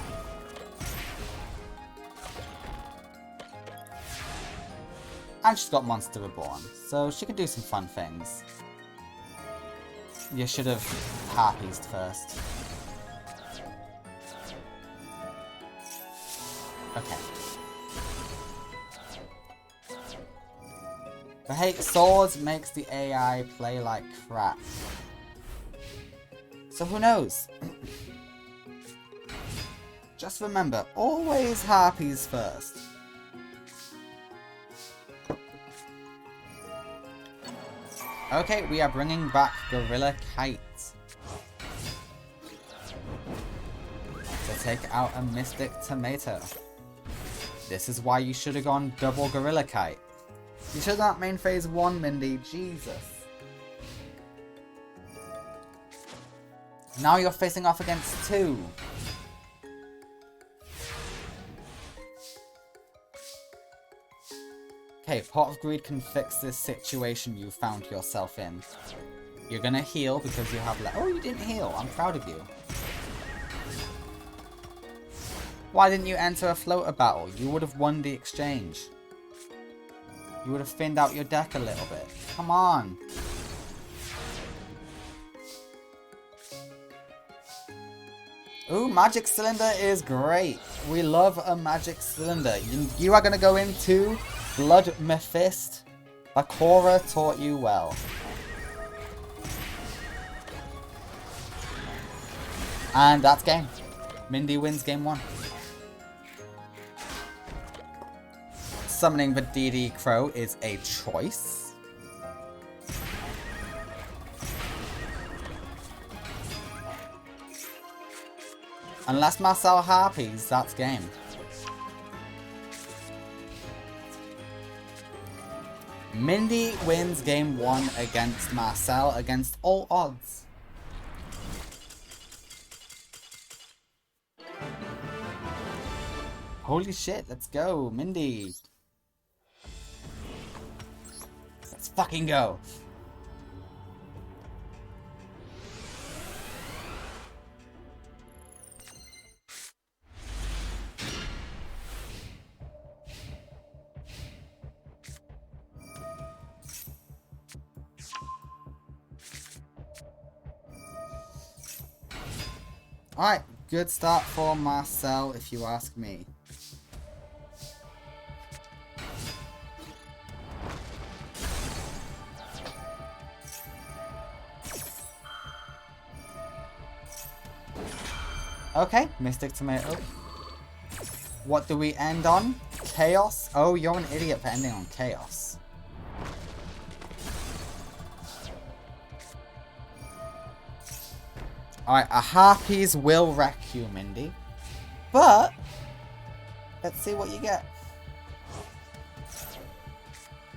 And she's got Monster Reborn, so she can do some fun things. You should have Harpies first. Okay. But hey, Swords makes the AI play like crap. So who knows? Just remember, always Harpies first. Okay, we are bringing back Gorilla Kite to take out a Mystic Tomato. This is why you should have gone double Gorilla Kite. You should have not main phase 1, Mindy. Jesus. Now you're facing off against 2. Okay, Pot of Greed can fix this situation you found yourself in. You're gonna heal because you have oh, you didn't heal. I'm proud of you. Why didn't you enter a floater battle? You would have won the exchange. You would have thinned out your deck a little bit. Come on. Ooh, Magic Cylinder is great. We love a Magic Cylinder. You are going to go into Blood Mephiст. Bakura taught you well. And that's game. Mindy wins game 1. Summoning the DD Crow is a choice. Unless Marcel Harpies, that's game. Mindy wins game 1 against Marcel against all odds. Holy shit, let's go, Mindy. Let's fucking go. Alright, good start for Marcel if you ask me. Okay, Mystic Tomato. What do we end on? Chaos? Oh, you're an idiot for ending on Chaos. Alright, a Harpies will wreck you, Mindy. But, let's see what you get.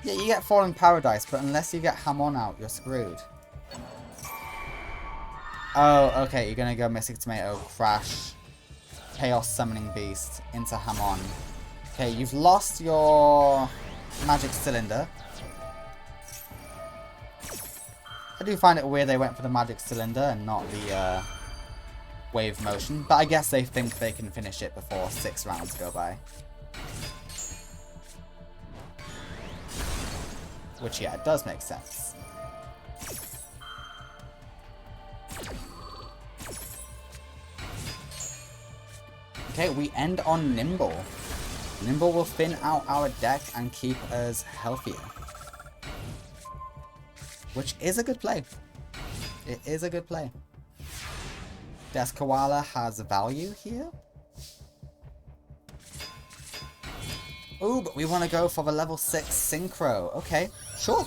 Yeah, you get Fallen Paradise, but unless you get Hamon out, you're screwed. Oh, okay, you're gonna go Mystic Tomato, Crash, Chaos Summoning Beast, into Hamon. Okay, you've lost your Magic Cylinder. I do find it weird they went for the Magic Cylinder and not the Wave Motion, but I guess they think they can finish it before 6 rounds go by. Which, yeah, it does make sense. Okay, we end on Nimble. Nimble will thin out our deck and keep us healthier. Which is a good play. It is a good play. Death Koala has value here. Ooh, but we want to go for the level 6 Synchro. Okay, sure.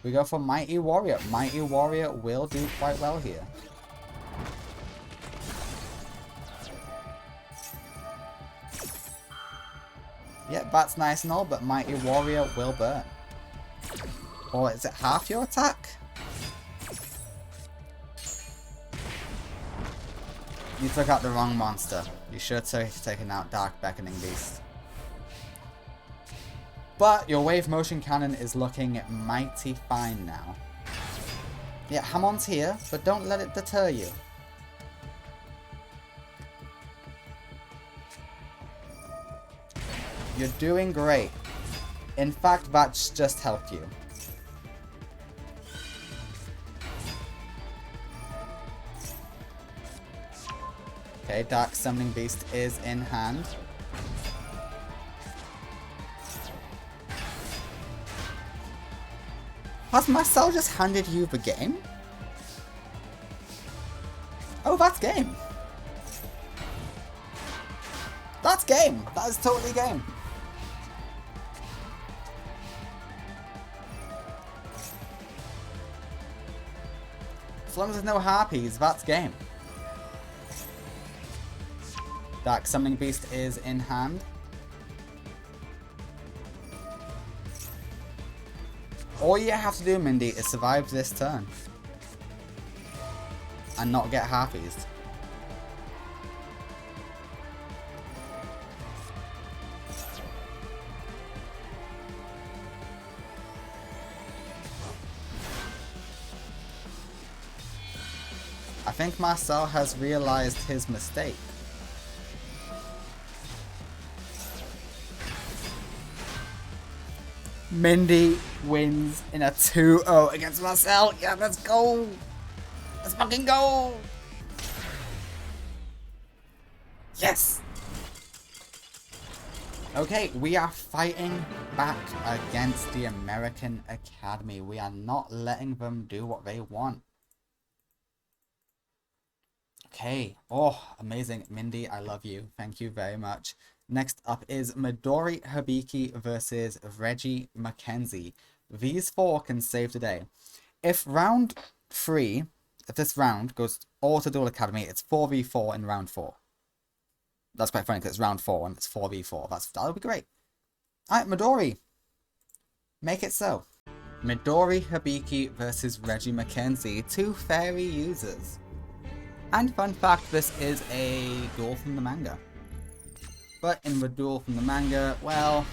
We go for Mighty Warrior. Mighty Warrior will do quite well here. Yeah, that's nice and all, but Mighty Warrior will burn. Or is it half your attack? You took out the wrong monster. You should have taken out Dark Beckoning Beast. But your Wave Motion Cannon is looking mighty fine now. Yeah, Hamon's here, but don't let it deter you. You're doing great. In fact, that's just helped you. Okay, Dark Summoning Beast is in hand. Has Marcel just handed you the game? Oh, that's game. That's game. That is totally game. As long as there's no Harpies, that's game. Dark Summoning Beast is in hand. All you have to do, Mindy, is survive this turn. And not get Harpies. I think Marcel has realized his mistake. Mindy wins in a 2-0 against Marcel. Yeah, let's go. Let's fucking go. Yes. Okay, we are fighting back against the American Academy. We are not letting them do what they want. Okay. Oh, amazing. Mindy, I love you. Thank you very much. Next up is Midori Hibiki versus Reggie Mackenzie. These four can save the day. If round 3, if this round goes all to Duel Academy, it's 4v4 in round 4. That's quite funny because it's round 4 and it's 4v4. That would be great. Alright, Midori. Make it so. Midori Hibiki versus Reggie McKenzie, two fairy users. And fun fact, this is a duel from the manga. But in the duel from the manga, well,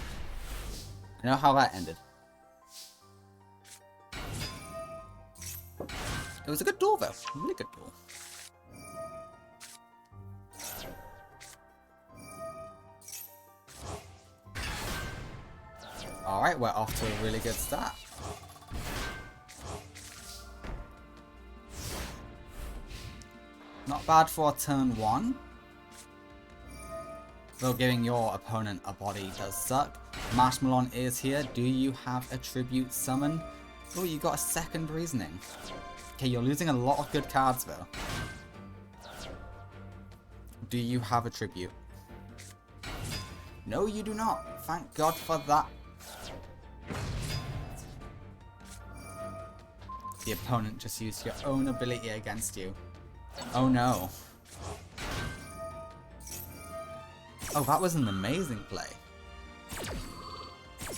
I know how that ended. It was a good duel though, a really good duel. Alright, we're off to a really good start. Not bad for turn 1. Though giving your opponent a body does suck. Marshmallow is here. Do you have a tribute summon? Oh, you got a second reasoning. Okay, you're losing a lot of good cards though. Do you have a tribute? No, you do not. Thank God for that. The opponent just used your own ability against you. Oh no. Oh, that was an amazing play.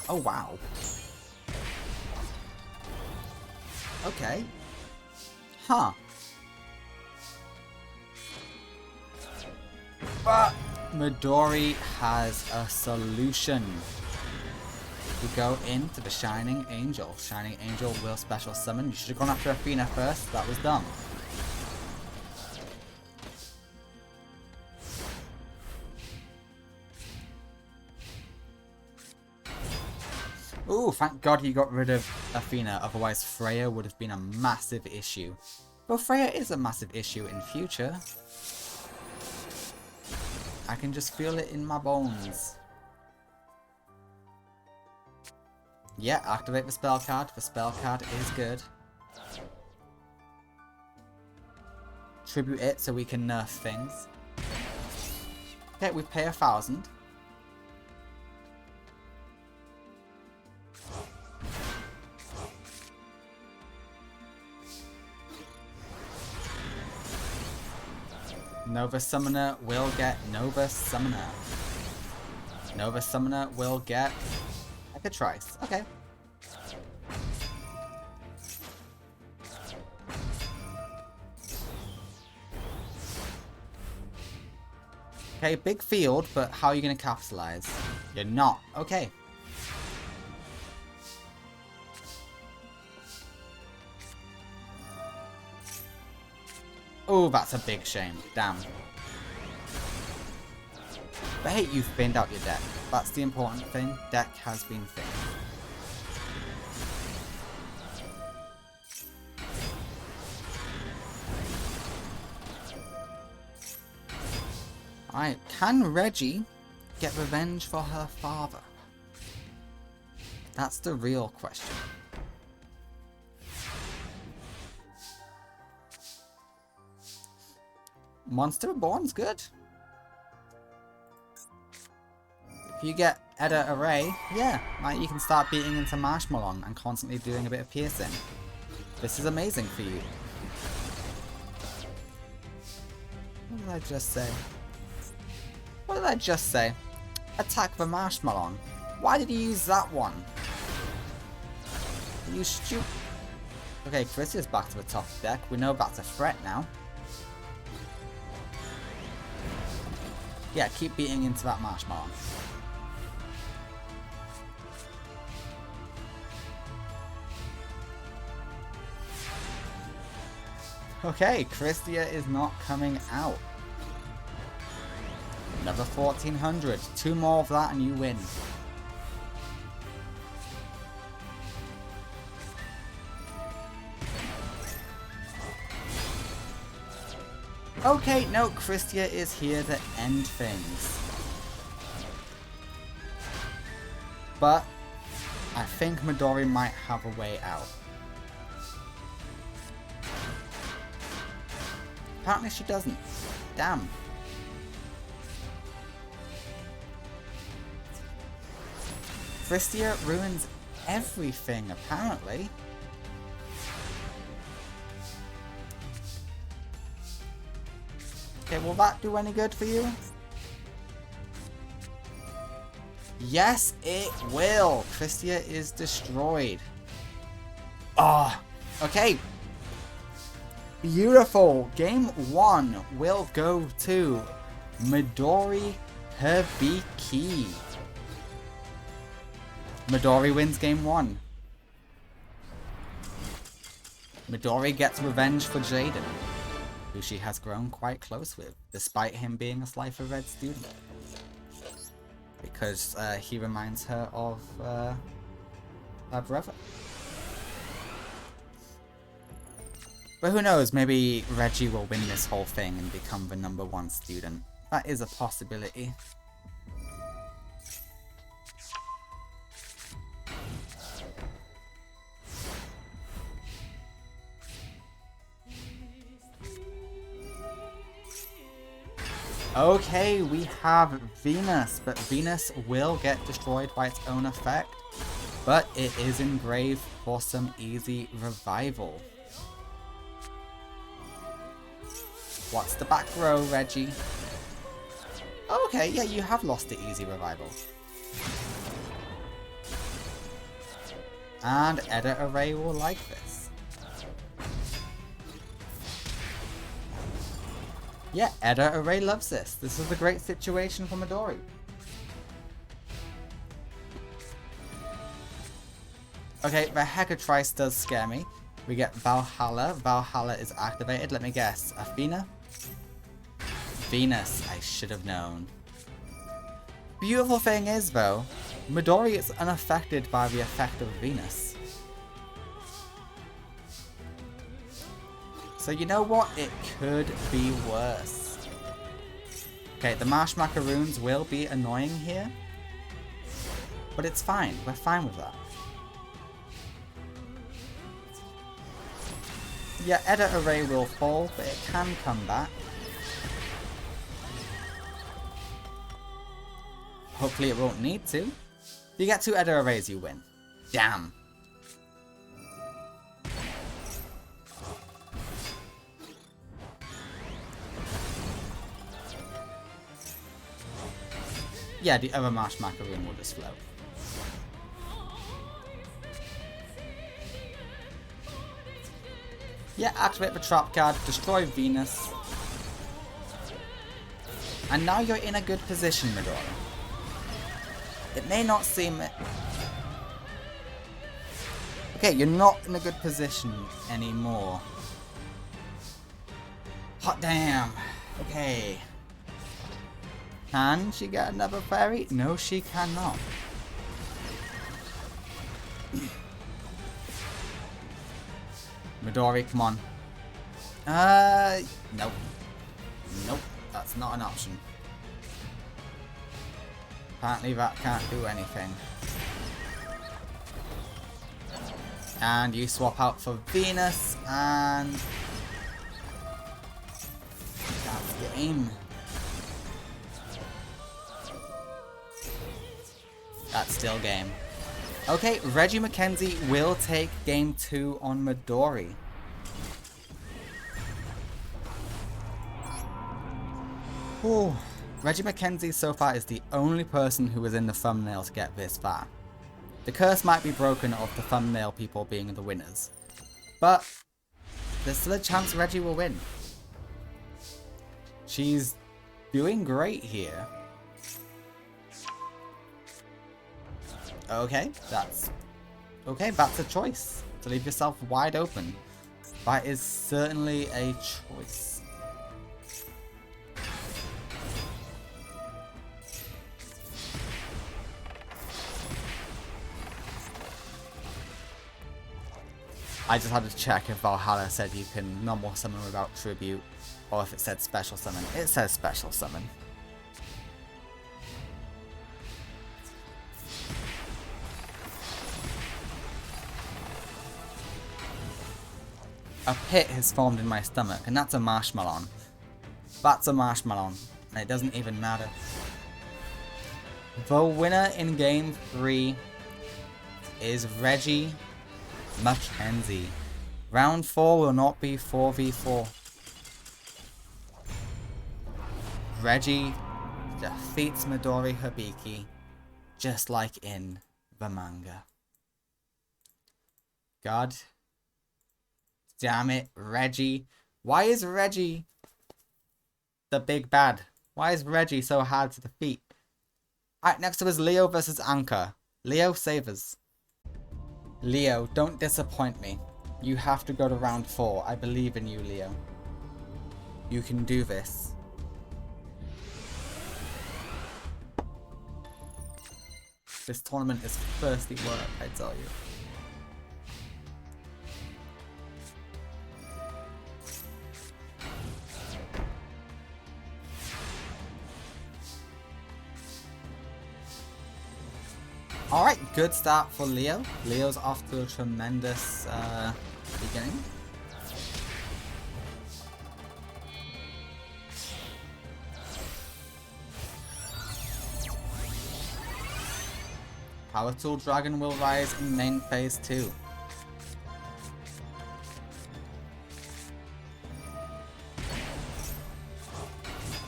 Oh wow. Okay. Huh. But Midori has a solution. We go into the Shining Angel. Shining Angel will special summon. You should have gone after Athena first. That was dumb. Ooh, thank God you got rid of Athena, otherwise Freya would have been a massive issue. Well, Freya is a massive issue in future. I can just feel it in my bones. Yeah, activate the spell card. The spell card is good. Tribute it so we can nerf things. Okay, we pay 1,000. Nova Summoner will get Nova Summoner. Nova Summoner will get Echo Trice. Okay. Okay, big field, but how are you going to capitalize? You're not. Okay. Oh, that's a big shame. Damn. But hey, you've thinned out your deck. That's the important thing. Deck has been thinned. Alright, can Reggie get revenge for her father? That's the real question. Monster Reborn's good. If you get Edda Array, yeah, like you can start beating into Marshmallow and constantly doing a bit of piercing. This is amazing for you. What did I just say? What did I just say? Attack the Marshmallow. Why did you use that one? You stupid. Okay, Chris is back to the top deck. We know that's a threat now. Yeah, keep beating into that Marshmallow. Okay, Christia is not coming out. Another 1400. 2 more of that and you win. Okay, no, Christia is here to end things. But I think Midori might have a way out. Apparently she doesn't. Damn. Christia ruins everything, apparently. Okay, will that do any good for you? Yes, it will. Christia is destroyed. Ah, okay. Beautiful. Game 1 will go to Midori Hibiki. Midori wins game 1. Midori gets revenge for Jaden, who she has grown quite close with, despite him being a Slifer Red student. Because he reminds her of her brother. But who knows, maybe Reggie will win this whole thing and become the #1 student. That is a possibility. Okay, we have Venus, but Venus will get destroyed by its own effect. But it is engraved for some easy revival. What's the back row, Reggie? Okay, yeah, you have lost the easy revival. And Edit Array will like this. Yeah, Edit Array loves this. This is a great situation for Midori. Okay, the Hecatrice does scare me. We get Valhalla. Valhalla is activated. Let me guess. Athena? Venus. I should have known. Beautiful thing is, though, Midori is unaffected by the effect of Venus. So you know what? It could be worse. Okay, the Marsh Macaroons will be annoying here. But it's fine. We're fine with that. Yeah, Edit Array will fall, but it can come back. Hopefully it won't need to. If you get 2 Edit Arrays, you win. Damn. Yeah, the other Marsh Macaroon will just float. Yeah, activate the trap card, destroy Venus. And now you're in a good position, Midori. It may not seem... Okay, you're not in a good position anymore. Hot damn. Okay. Can she get another fairy? No, she cannot. Midori, come on. Nope. Nope, that's not an option. Apparently that can't do anything. And you swap out for Venus, and... that's game. That's still game. Okay, Reggie Mackenzie will take game 2 on Midori. Ooh. Reggie Mackenzie so far is the only person who was in the thumbnail to get this far. The curse might be broken of the thumbnail people being the winners. But there's still a chance Reggie will win. She's doing great here. Okay, that's a choice. To leave yourself wide open. That is certainly a choice. I just had to check if Valhalla said you can normal summon without tribute, or if it said special summon. It says special summon. A pit has formed in my stomach, and that's a marshmallow. That's a marshmallow, and it doesn't even matter. The winner in game 3 is Reggie Mackenzie. Round 4 will not be 4v4. Reggie defeats Midori Hibiki just like in the manga. God damn it, Reggie. Why is Reggie the big bad? Why is Reggie so hard to defeat? Alright, next up is Leo versus Anka. Leo, save us. Leo, don't disappoint me. You have to go to round 4. I believe in you, Leo. You can do this. This tournament is thirsty work, I tell you. Alright, good start for Leo. Leo's off to a tremendous beginning. Power Tool Dragon will rise in main phase 2.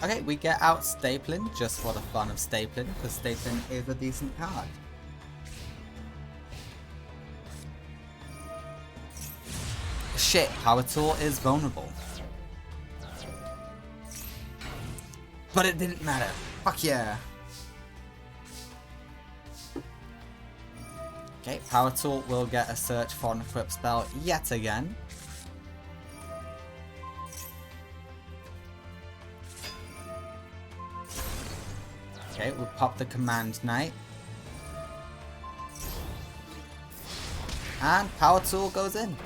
Okay, we get out Stapling just for the fun of Stapling, because Stapling is a decent card. Shit, Power Tool is vulnerable. But it didn't matter. Fuck yeah. Okay, Power Tool will get a search for an equip spell yet again. Okay, we'll pop the Command Knight. And Power Tool goes in.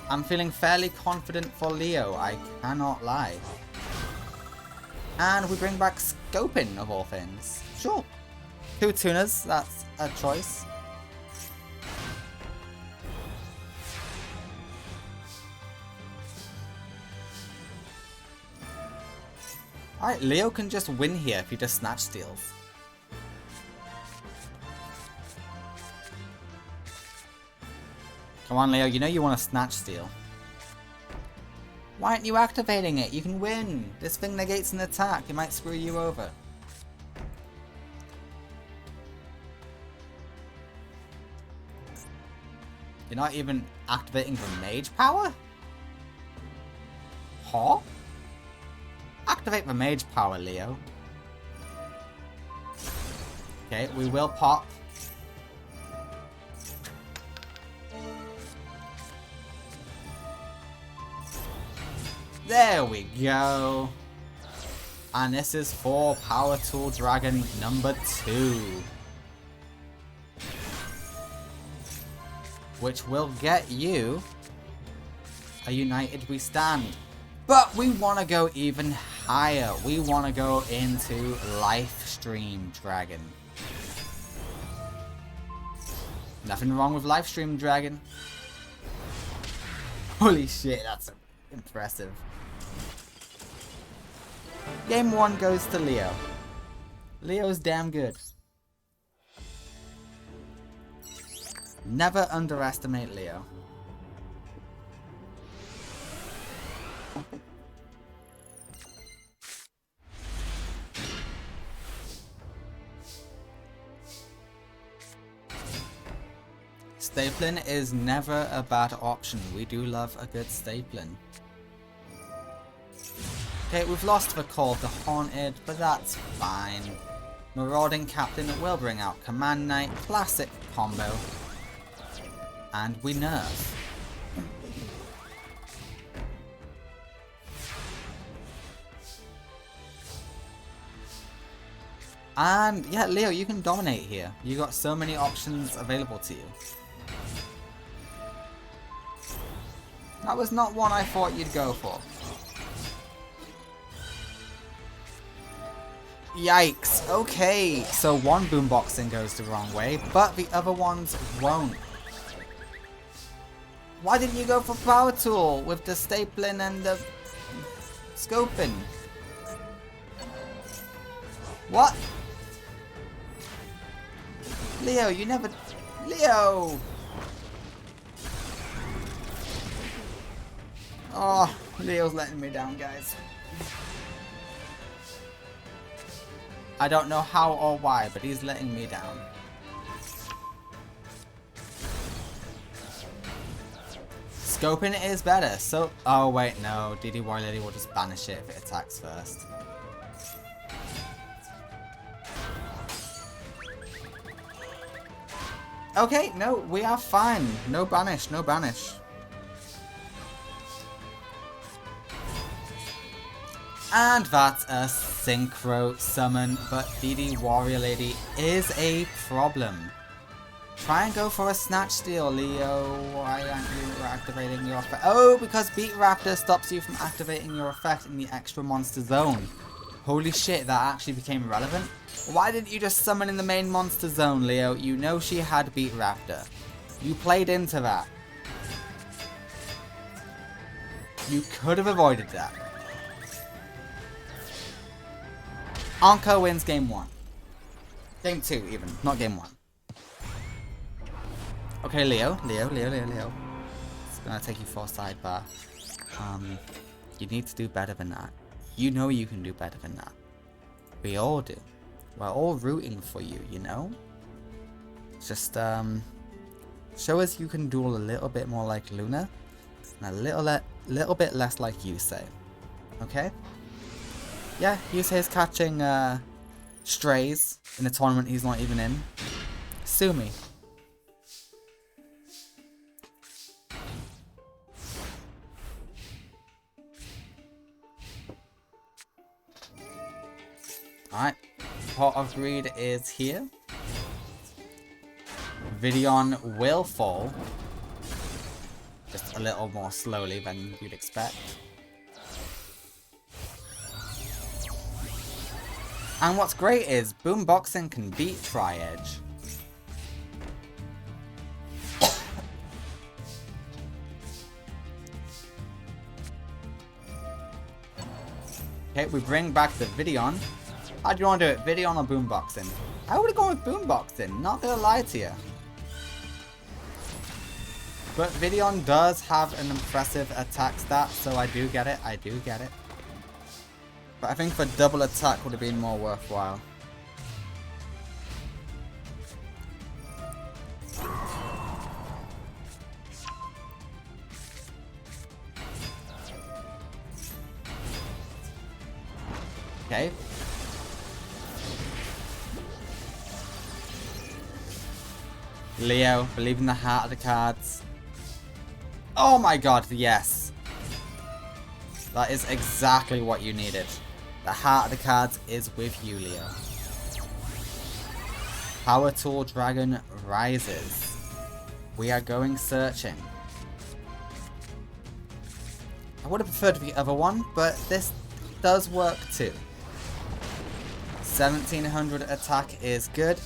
I'm feeling fairly confident for Leo, I cannot lie. And we bring back Scoping, of all things. Sure. 2 tuners, that's a choice. Alright, Leo can just win here if he just Snatch Steals. Come on, Leo, you know you want to Snatch Steal. Why aren't you activating it? You can win! This thing negates an attack, it might screw you over. You're not even activating the Mage power? Huh? Activate the Mage power, Leo. Okay, we will pop. There we go. And this is for Power Tool Dragon number 2. Which will get you a United We Stand. But we want to go even higher. We want to go into Lifestream Dragon. Nothing wrong with Lifestream Dragon. Holy shit, that's impressive. Game 1 goes to Leo. Leo's damn good. Never underestimate Leo. Stapling is never a bad option. We do love a good stapling. Okay, we've lost the Call of the Haunted, but that's fine. Marauding Captain will bring out Command Knight, classic combo. And we nerf. And yeah, Leo, you can dominate here. You got so many options available to you. That was not one I thought you'd go for. Yikes. Okay, so one boomboxing goes the wrong way, but the other ones won't. Why didn't you go for Power Tool with the stapling and the scoping? What? Leo, you never... Leo! Oh, Leo's letting me down, guys. I don't know how or why, but he's letting me down. Scoping is better, so... Oh wait, no. DD Warrior Lady will just banish it if it attacks first. Okay, no, we are fine. No banish, no banish. And that's a synchro summon, but DD Warrior Lady is a problem. Try and go for a Snatch Steal, Leo. Why aren't you activating your effect? Oh, because Beat Raptor stops you from activating your effect in the extra monster zone. Holy shit, that actually became relevant. Why didn't you just summon in the main monster zone, Leo? You know she had Beat Raptor. You played into that. You could have avoided that. Anka wins game 1. Game 2 even, not game 1. Okay, Leo. It's gonna take you for a sidebar. You need to do better than that. You know you can do better than that. We all do. We're all rooting for you, you know? Just, show us you can duel a little bit more like Luna, and a little bit less like Yusei. Okay? Yeah, Yusei's catching, strays in a tournament he's not even in. Sue me. Alright, Pot of Greed is here. Vidion will fall. Just a little more slowly than you'd expect. And what's great is Boomboxing can beat Tri-Edge. Okay, we bring back the Vidion. How do you want to do it? Vidion or Boomboxing? I would have gone with Boomboxing, not gonna lie to you. But Vidion does have an impressive attack stat, so I do get it, But I think for double attack would have been more worthwhile. Okay. Leo, believe in the heart of the cards. Oh my god, yes. That is exactly what you needed. The heart of the cards is with you, Leo. Power Tool Dragon rises. We are going searching. I would have preferred the other one, but this does work too. 1700 attack is good.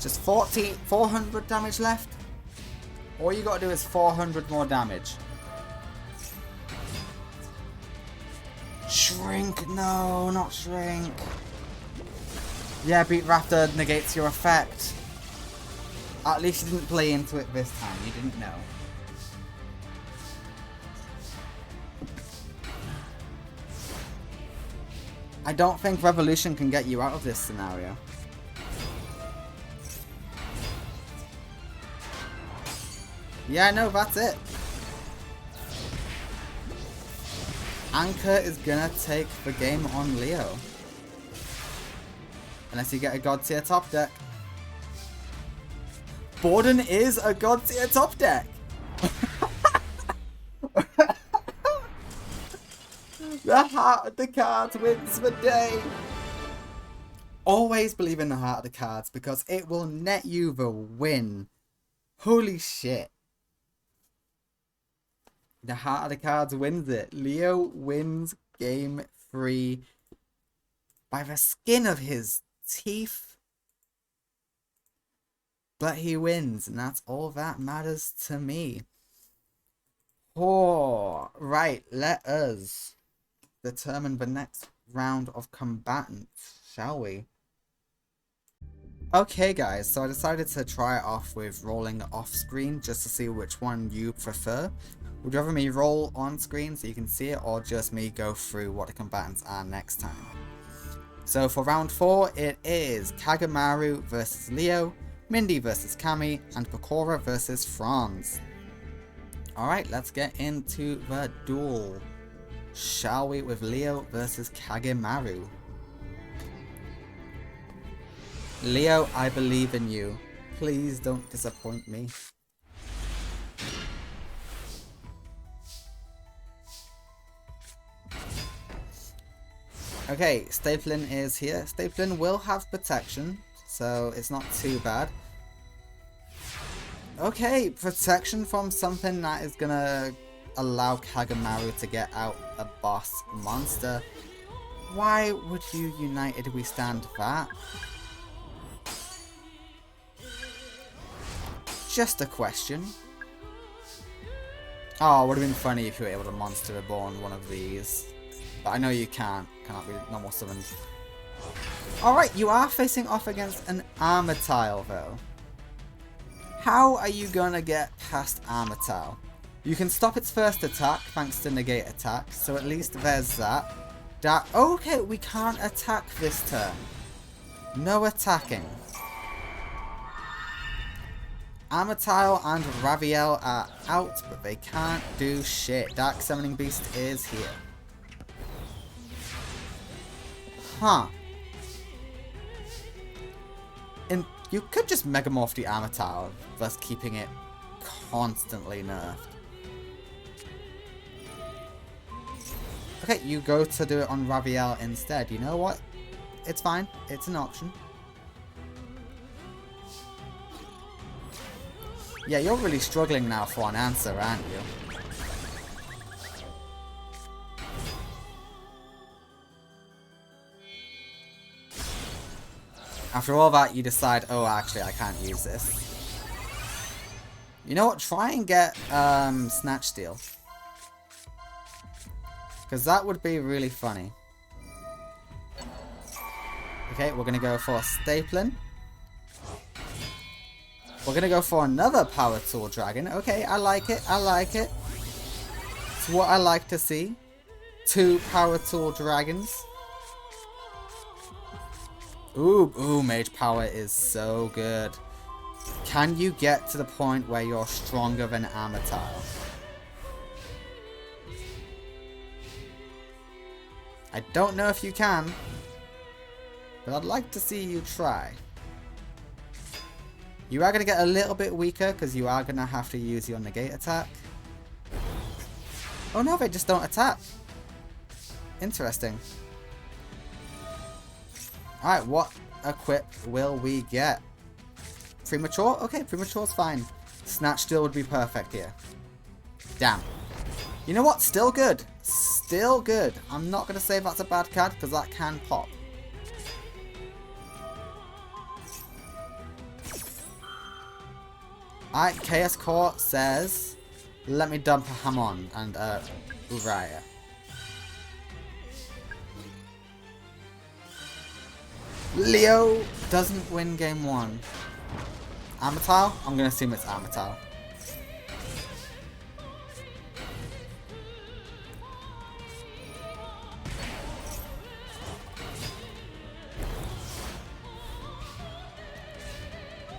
Just 400 damage left. All you gotta do is 400 more damage. Shrink, no, not shrink. Yeah, Beat Raptor negates your effect. At least you didn't play into it this time, you didn't know. I don't think Revolution can get you out of this scenario. Yeah, no, that's it. Anchor is gonna take the game on Leo. Unless you get a God tier top deck. Borden is a God tier top deck. The heart of the cards wins the day. Always believe in the heart of the cards because it will net you the win. Holy shit. The heart of the cards wins it. Leo wins game 3 by the skin of his teeth. But he wins, and that's all that matters to me. Oh, right, let us determine the next round of combatants, shall we? Okay guys, so I decided to try it off with rolling off screen just to see which one you prefer. Would you rather me roll on screen so you can see it, or just me go through what the combatants are next time? So for round 4, it is Kagamaru versus Leo, Mindy versus Cammy, and Kokora versus Franz. Alright, let's get into the duel. Shall we, with Leo versus Kagamaru? Leo, I believe in you. Please don't disappoint me. Okay, Stapling is here. Stapling will have protection, so it's not too bad. Okay, protection from something that is gonna allow Kagamaru to get out a boss monster. Why would you United withstand that? Just a question. Oh, it would have been funny if you were able to Monster Reborn one of these. But I know you can't. Cannot be normal summoned. Alright, you are facing off against an Armor Tile though. How are you gonna get past Armor Tile? You can stop its first attack thanks to negate attack, so at least there's that. Okay, we can't attack this turn. No attacking. Armor Tile and Raviel are out, but they can't do shit. Dark Summoning Beast is here. Huh. And you could just Megamorph the Armor Tile, thus keeping it constantly nerfed. Okay, you go to do it on Raviel instead. You know what? It's fine. It's an option. Yeah, you're really struggling now for an answer, aren't you? After all that, you decide, oh, actually, I can't use this. You know what? Try and get Snatch Steal. Because that would be really funny. Okay, we're going to go for Stapling. We're going to go for another Power Tool Dragon. Okay, I like it. I like it. It's what I like to see. 2 Power Tool Dragons. Ooh, Mage Power is so good. Can you get to the point where you're stronger than Armor Tile? I don't know if you can, but I'd like to see you try. You are going to get a little bit weaker because you are going to have to use your negate attack. Oh no, they just don't attack. Interesting. Alright, what equip will we get? Premature? Okay, Premature's fine. Snatch Steal would be perfect here. Damn. You know what? Still good. Still good. I'm not going to say that's a bad card because that can pop. Alright, Chaos Core says, let me dump a Hamon and Uriah. Leo doesn't win game 1. Armor Tile? I'm going to assume it's Armor Tile.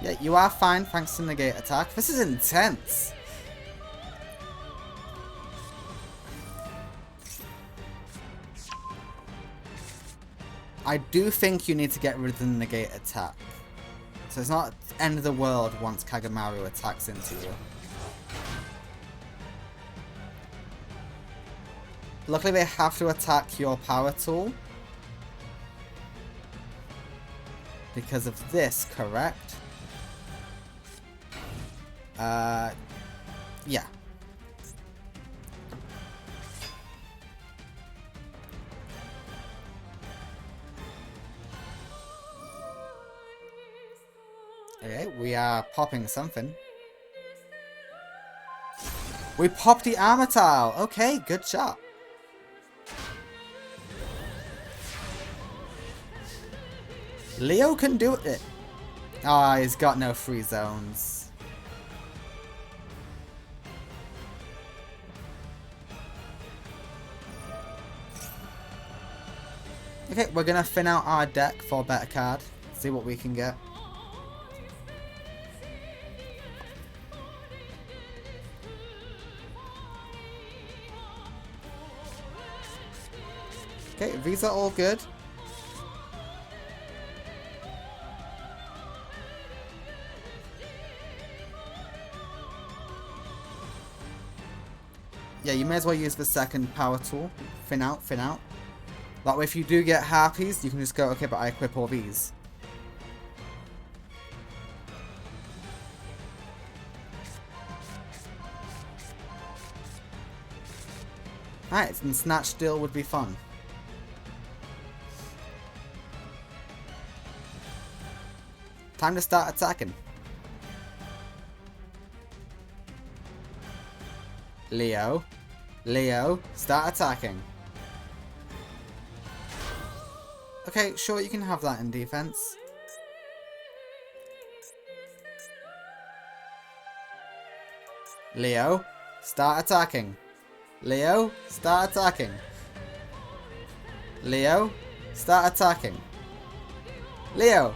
Yeah, you are fine thanks to negate attack. This is intense. I do think you need to get rid of the negate attack. So it's not the end of the world once Kagamaru attacks into you. Luckily they have to attack your power tool. Because of this, correct? Yeah. Okay, we are popping something. We popped the Armor Tile! Okay, good shot. Leo can do it. Ah, he's got no free zones. Okay, we're gonna thin out our deck for a better card. See what we can get. Okay, these are all good. Yeah, you may as well use the second power tool. Thin out, thin out. That way if you do get harpies, you can just go, okay, but I equip all these. Alright, and Snatch Steal would be fun. Time to start attacking. Leo. Leo, start attacking. Okay, sure, you can have that in defense. Leo, start attacking. Leo, start attacking. Leo, start attacking. Leo.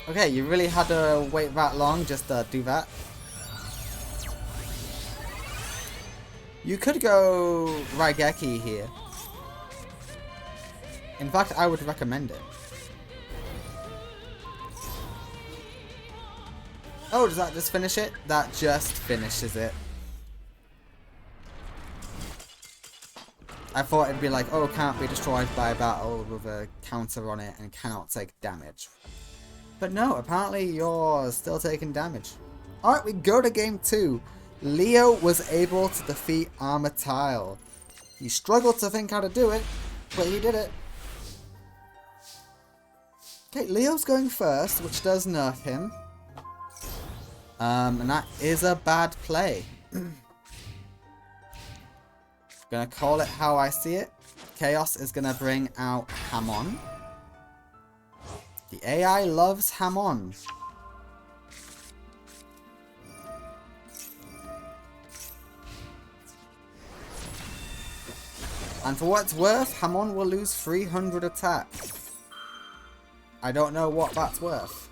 Okay, you really had to wait that long just to do that. You could go Raigeki here. In fact, I would recommend it. Oh, does that just finish it? That just finishes it. I thought it'd be like, oh, can't be destroyed by a battle with a counter on it and cannot take damage. But no, apparently you're still taking damage. Alright, we go to game 2. Leo was able to defeat Armatile. He struggled to think how to do it, but he did it. Okay, Leo's going first, which does nerf him. And that is a bad play. Gonna call it how I see it. Chaos is gonna bring out Hamon. The AI loves Hamon. And for what it's worth, Hamon will lose 300 attack. I don't know what that's worth.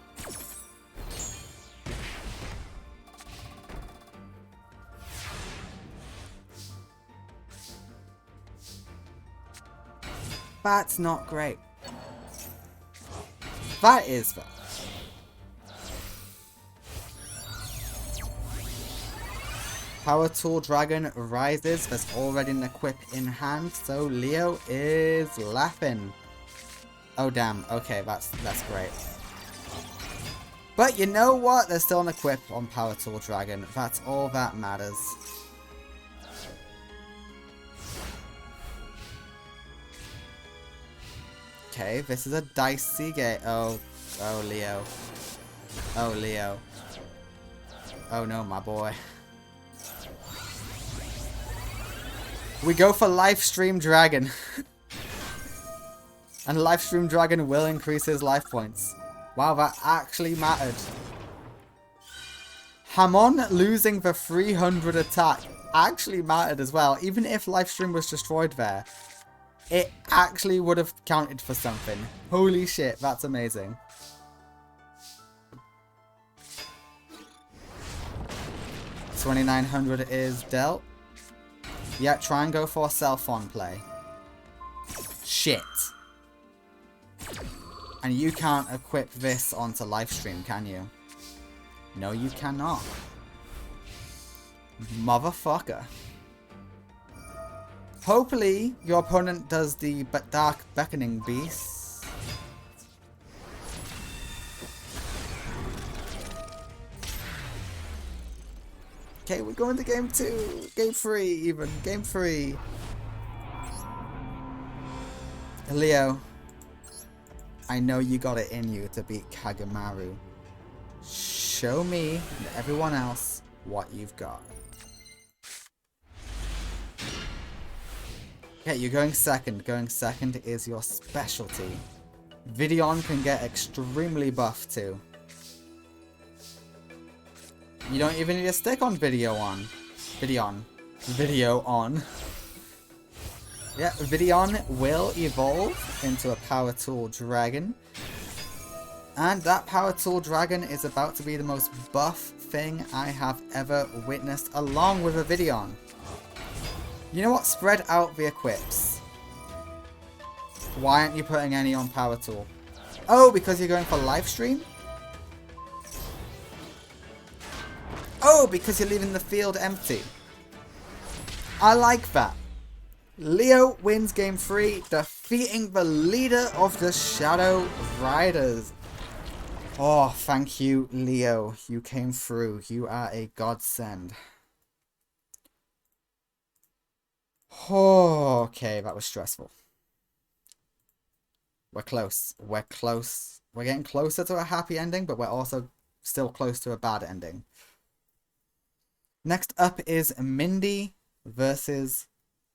That's not great. That is that. Power Tool Dragon rises. There's already an equip in hand, so Leo is laughing. Oh damn, okay, that's great. But you know what? There's still an equip on Power Tool Dragon. That's all that matters. Okay, this is a dicey game. Oh, Leo. Oh, Leo. Oh no, my boy. We go for Livestream Dragon. And Livestream Dragon will increase his life points. Wow, that actually mattered. Hamon losing the 300 attack actually mattered as well. Even if Livestream was destroyed there, it actually would have counted for something. Holy shit, that's amazing. $2,900 is dealt. Yeah, try and go for a self-on play. Shit. And you can't equip this onto Livestream, can you? No, you cannot. Motherfucker. Hopefully, your opponent does the Dark Beckoning Beast. Okay, we're going to game 2. Game 3, even. Game 3. Leo, I know you got it in you to beat Kagamaru. Show me and everyone else what you've got. Okay, you're going second. Going second is your specialty. Videon can get extremely buff too. You don't even need to stick on Video on. Video on. Yeah, Vidion will evolve into a Power Tool Dragon. And that Power Tool Dragon is about to be the most buff thing I have ever witnessed, along with a Vidion. You know what? Spread out the equips. Why aren't you putting any on Power Tool? Oh, because you're going for live stream? Oh, because you're leaving the field empty. I like that. Leo wins game 3, defeating the leader of the Shadow Riders. Oh, thank you, Leo. You came through. You are a godsend. Oh, okay, that was stressful. We're close. We're close. We're getting closer to a happy ending, but we're also still close to a bad ending. Next up is Mindy versus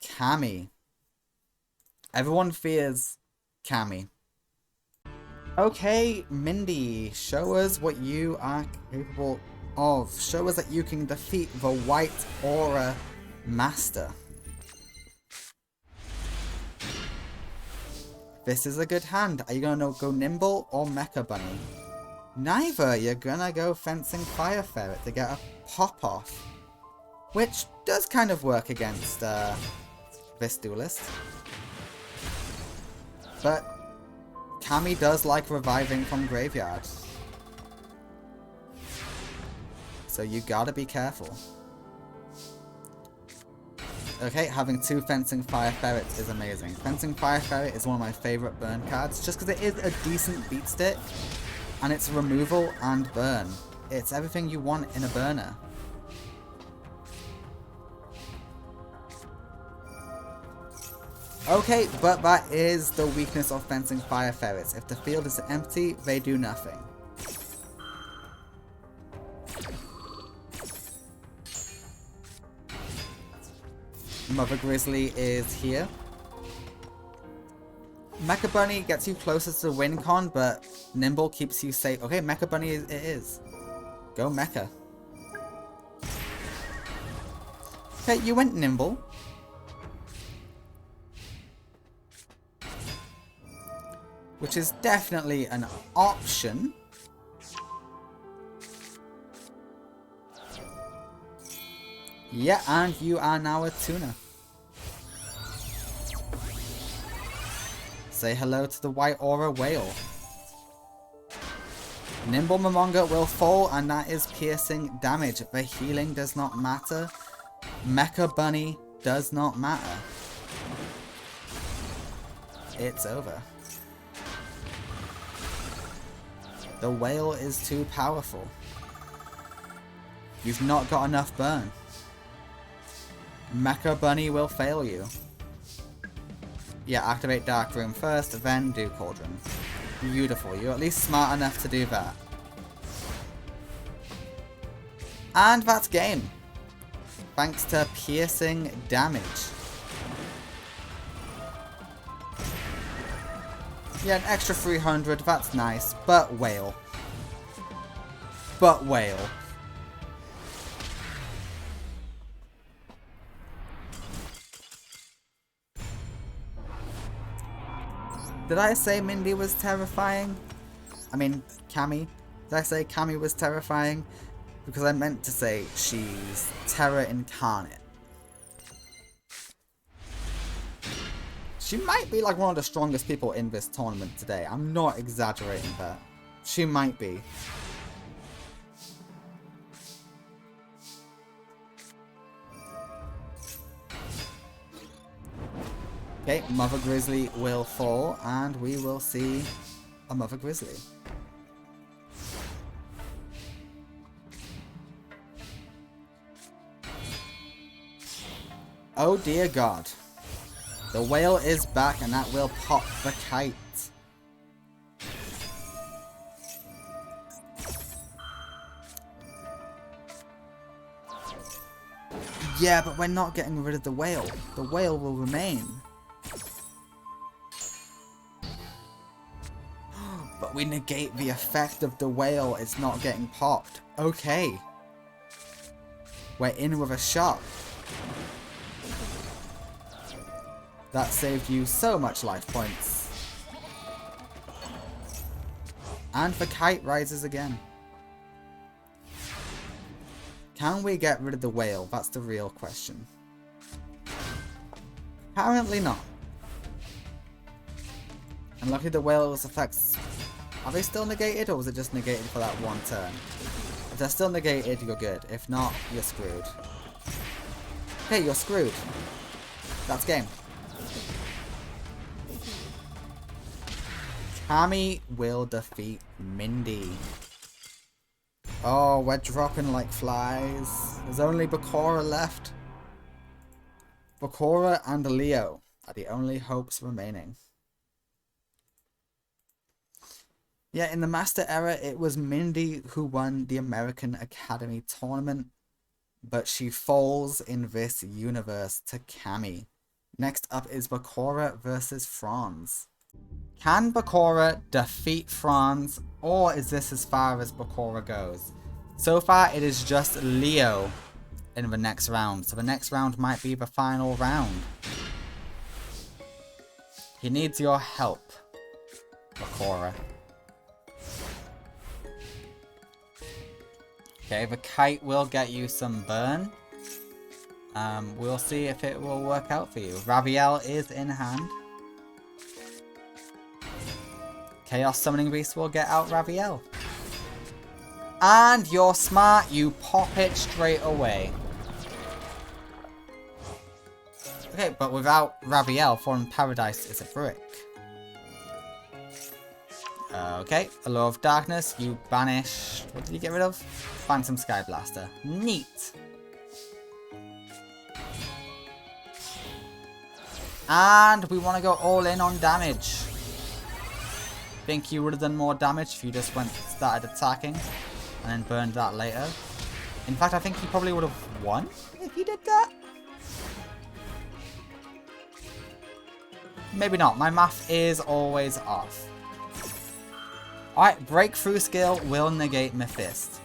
Cammy. Everyone fears Cammy. Okay, Mindy, show us what you are capable of. Show us that you can defeat the White Aura Master. This is a good hand. Are you gonna go Nimble or Mecha Bunny? Neither. You're gonna go Fencing Fire Ferret to get a pop off. Which does kind of work against this duelist. But Cammy does like reviving from graveyard. So you gotta be careful. Okay, having 2 Fencing Fire Ferrets is amazing. Fencing Fire Ferret is one of my favourite burn cards, just because it is a decent beat stick, and it's removal and burn. It's everything you want in a burner. Okay, but that is the weakness of Fencing Fire Ferrets. If the field is empty, they do nothing. Mother Grizzly is here. Mecha Bunny gets you closer to the win con, but Nimble keeps you safe. Okay, Mecha Bunny it is. Go Mecha. Okay, you went Nimble. Which is definitely an option. Yeah, and you are now a Tuna. Say hello to the White Aura Whale. Nimble Momonga will fall, and that is piercing damage. The healing does not matter. Mecha Bunny does not matter. It's over. The whale is too powerful. You've not got enough burn. Mecha Bunny will fail you. Yeah, activate Dark Room first, then do Cauldron. Beautiful. You're at least smart enough to do that. And that's game. Thanks to piercing damage. Yeah, an extra 300, that's nice. But whale. But whale. Did I say Mindy was terrifying? I mean, Cammy. Did I say Cammy was terrifying? Because I meant to say she's terror incarnate. She might be like one of the strongest people in this tournament today. I'm not exaggerating that. She might be. Okay, Mother Grizzly will fall, and we will see a Mother Grizzly. Oh dear God. The whale is back, and that will pop the kite. Yeah, but we're not getting rid of the whale. The whale will remain. But we negate the effect of the whale. It's not getting popped. Okay. We're in with a shot. That saved you so much life points. And the kite rises again. Can we get rid of the whale? That's the real question. Apparently not. And luckily the whale's effects, are they still negated, or was it just negated for that one turn? If they're still negated, you're good. If not, you're screwed. Okay, you're screwed. That's game. Cammy will defeat Mindy. Oh, we're dropping like flies. There's only Bakura left. Bakura and Leo are the only hopes remaining. Yeah, in the Master Era, it was Mindy who won the American Academy tournament, but she falls in this universe to Cammy. Next up is Bakura versus Franz. Can Bakura defeat Franz, or is this as far as Bakura goes? So far, it is just Leo in the next round, so the next round might be the final round. He needs your help, Bakura. Okay, the kite will get you some burn. We'll see if it will work out for you. Raviel is in hand. Chaos Summoning Beast will get out Raviel. And you're smart, you pop it straight away. Okay, but without Raviel, Fallen Paradise is a brick. Okay, Allure of Darkness, you banish... What did you get rid of? Phantom Sky Blaster. Neat! And we want to go all in on damage. Think you would have done more damage if you just started attacking and then burned that later. In fact, I think you probably would have won if you did that. Maybe not. My math is always off. Alright, Breakthrough Skill will negate Mephiст.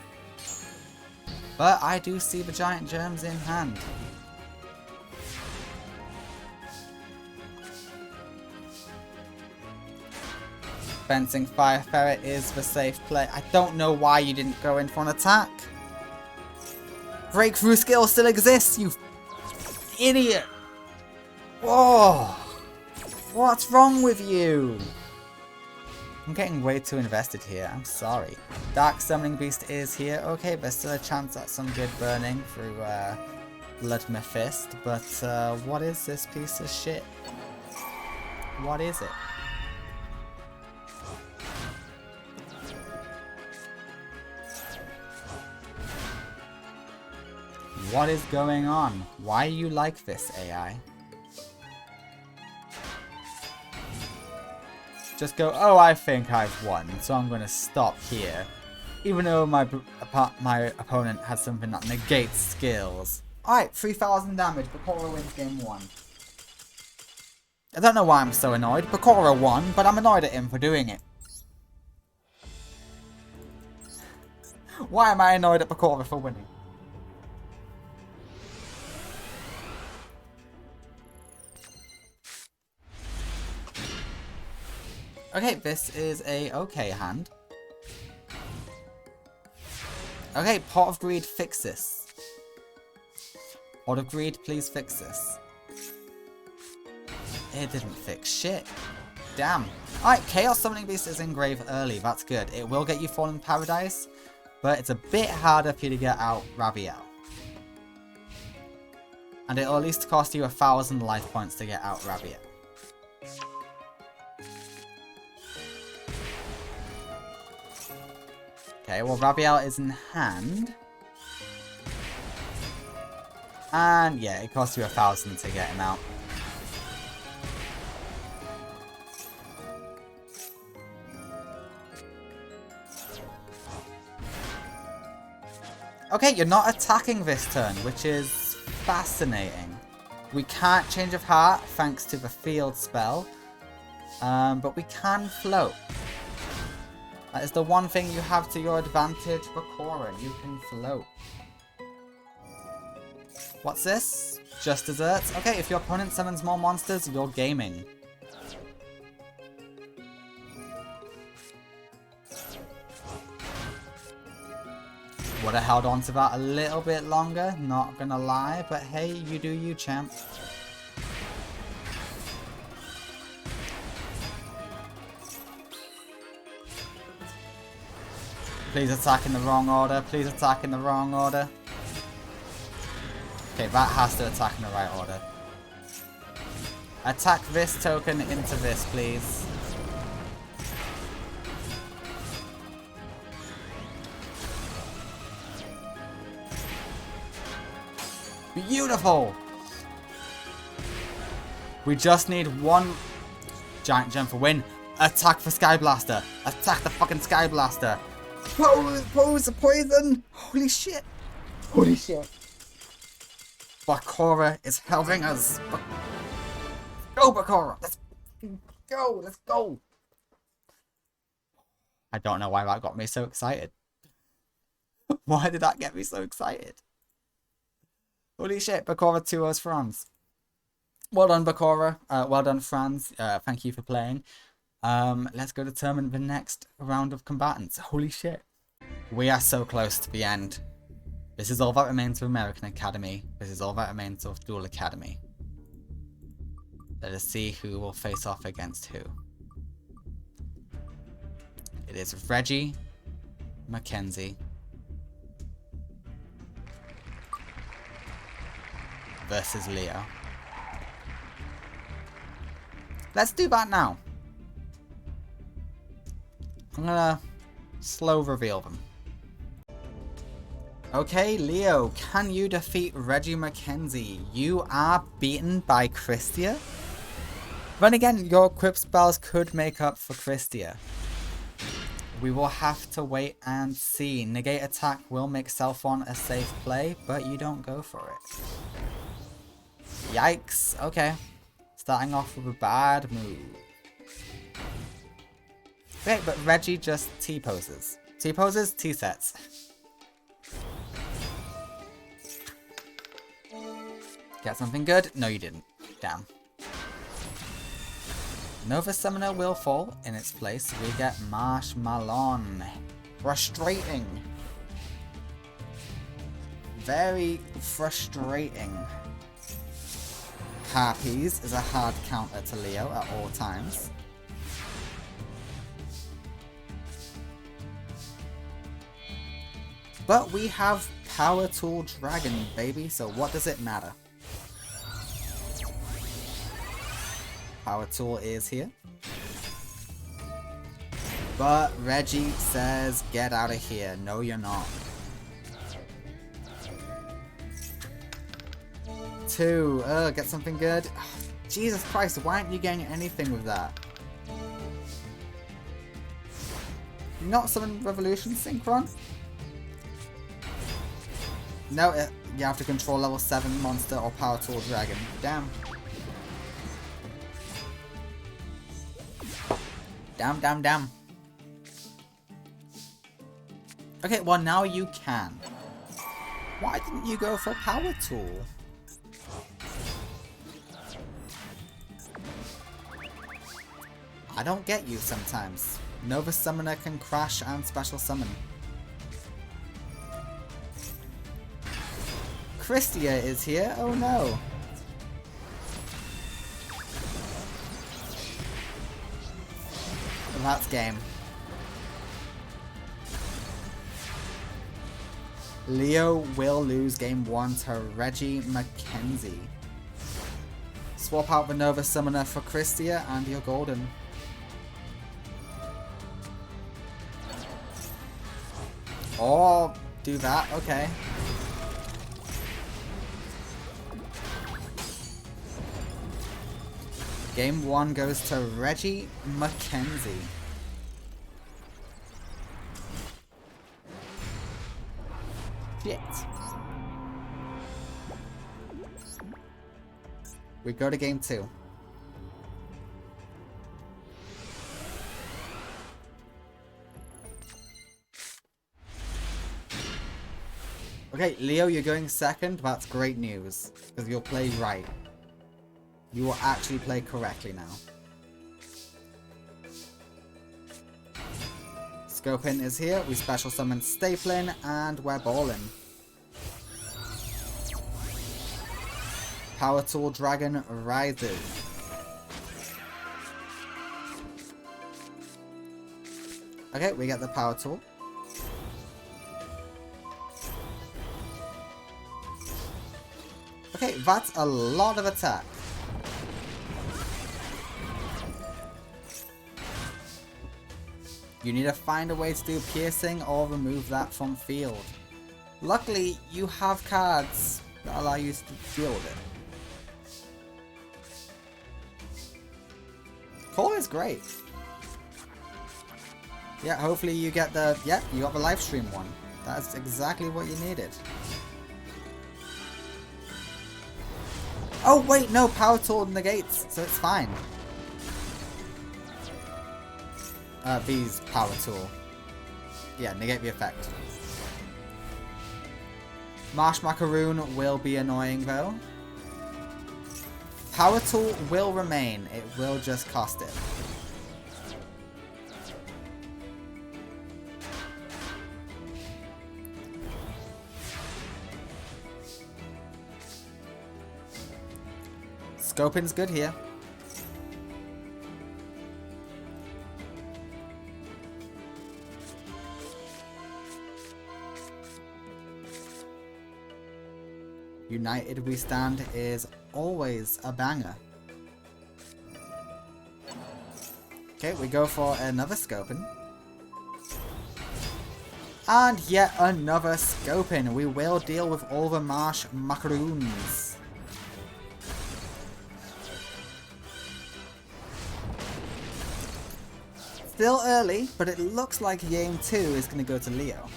But I do see the Giant Germs in hand. Fencing Fire Ferret is the safe play. I don't know why you didn't go in for an attack. Breakthrough Skill still exists, you idiot! Whoa! What's wrong with you? I'm getting way too invested here. I'm sorry. Dark Summoning Beast is here. Okay, there's still a chance at some good burning through Blood Mephiст. But what is this piece of shit? What is it? What is going on? Why are you like this, AI? Just go, oh, I think I've won, so I'm going to stop here. Even though my opponent has something that negates skills. Alright, 3,000 damage. Bakura wins game 1. I don't know why I'm so annoyed. Bakura won, but I'm annoyed at him for doing it. Why am I annoyed at Bakura for winning? Okay, this is a okay hand. Okay, Pot of Greed, fix this. Pot of Greed, please fix this. It didn't fix shit. Damn. Alright, Chaos Summoning Beast is in grave early. That's good. It will get you Fallen Paradise, but it's a bit harder for you to get out Raviel. And it'll at least cost you 1,000 life points to get out Raviel. Okay, well, Raviel is in hand. And yeah, it costs you 1,000 to get him out. Okay, you're not attacking this turn, which is fascinating. We can't change of heart thanks to the field spell. But we can float. That is the one thing you have to your advantage, Bakura. You can float. What's this? Just desserts? Okay, if your opponent summons more monsters, you're gaming. Would have held on to that a little bit longer, not gonna lie, but hey, you do you, champ. Please attack in the wrong order, please attack in the wrong order. Okay, that has to attack in the right order. Attack this token into this, please. Beautiful! We just need one giant gem for win. Attack for Sky Blaster. Attack the fucking Sky Blaster. Pose poison! Holy shit! Holy shit! Bakura is helping us. Go, Bakura! Let's go! Let's go! I don't know why that got me so excited. Why did that get me so excited? Holy shit, Bakura 2-0's France. Well done, Bakura. Well done, France. Thank you for playing. Let's go determine the next round of combatants. Holy shit. We are so close to the end. This is all that remains of American Academy. This is all that remains of Duel Academy. Let us see who will face off against who. It is Reggie Mackenzie versus Leo. Let's do that now. I'm gonna slow reveal them. Okay, Leo, can you defeat Reggie Mackenzie? You are beaten by Christia? Then again, your equip spells could make up for Christia. We will have to wait and see. Negate attack will make Selphon a safe play, but you don't go for it. Yikes. Okay. Starting off with a bad move. Wait, but Reggie just T-poses. T-poses, T-sets. Get something good? No, you didn't. Damn. Nova Summoner will fall. In its place, we get Marshmallow. Frustrating. Very frustrating. Harpies is a hard counter to Leo at all times. But we have Power Tool Dragon, baby, so what does it matter? Power Tool is here. But Reggie says, get out of here. No, you're not. 2. Get something good. Oh, Jesus Christ, why aren't you getting anything with that? Not summon Revolution Synchron? No, you have to control level 7 monster or Power Tool Dragon. Damn. Damn. Okay, well now you can. Why didn't you go for Power Tool? I don't get you sometimes. Nova Summoner can crash and special summon. Christia is here? Oh no. That's game. Leo will lose game 1 to Reggie Mackenzie. Swap out the Nova Summoner for Christia and you're golden. Or do that, okay. Game 1 goes to Reggie Mackenzie. Shit. We go to game 2. Okay, Leo, you're going second. That's great news. Because you'll play right. You will actually play correctly now. Scopin is here. We special summon Stapling and we're balling. Power Tool Dragon rises. Okay, we get the Power Tool. Okay, that's a lot of attack. You need to find a way to do piercing or remove that from field. Luckily, you have cards that allow you to deal with it. Core is great. Yeah, hopefully you get the... Yeah, you got the live stream one. That's exactly what you needed. Oh wait, no, Power Tool negates, so it's fine. V's Power Tool. Yeah, negate the effect. Marsh Macaroon will be annoying though. Power Tool will remain, it will just cost it. Scoping's good here. United We Stand is always a banger. Okay, we go for another Scoping. And yet another Scoping. We will deal with all the Marsh Macaroons. Still early, but it looks like game 2 is going to go to Leo.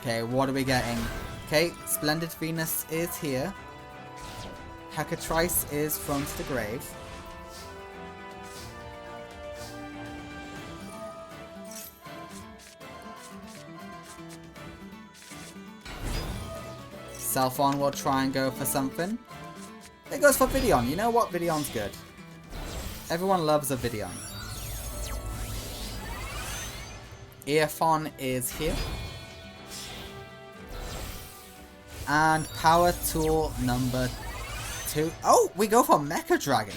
Okay, what are we getting? Okay, Splendid Venus is here. Hecatrice is thrown to the grave. Selphon will try and go for something. It goes for Videon. You know what? Videon's good. Everyone loves a Videon. Earphon is here. And Power Tool number 2. Oh, we go for Mecha Dragon.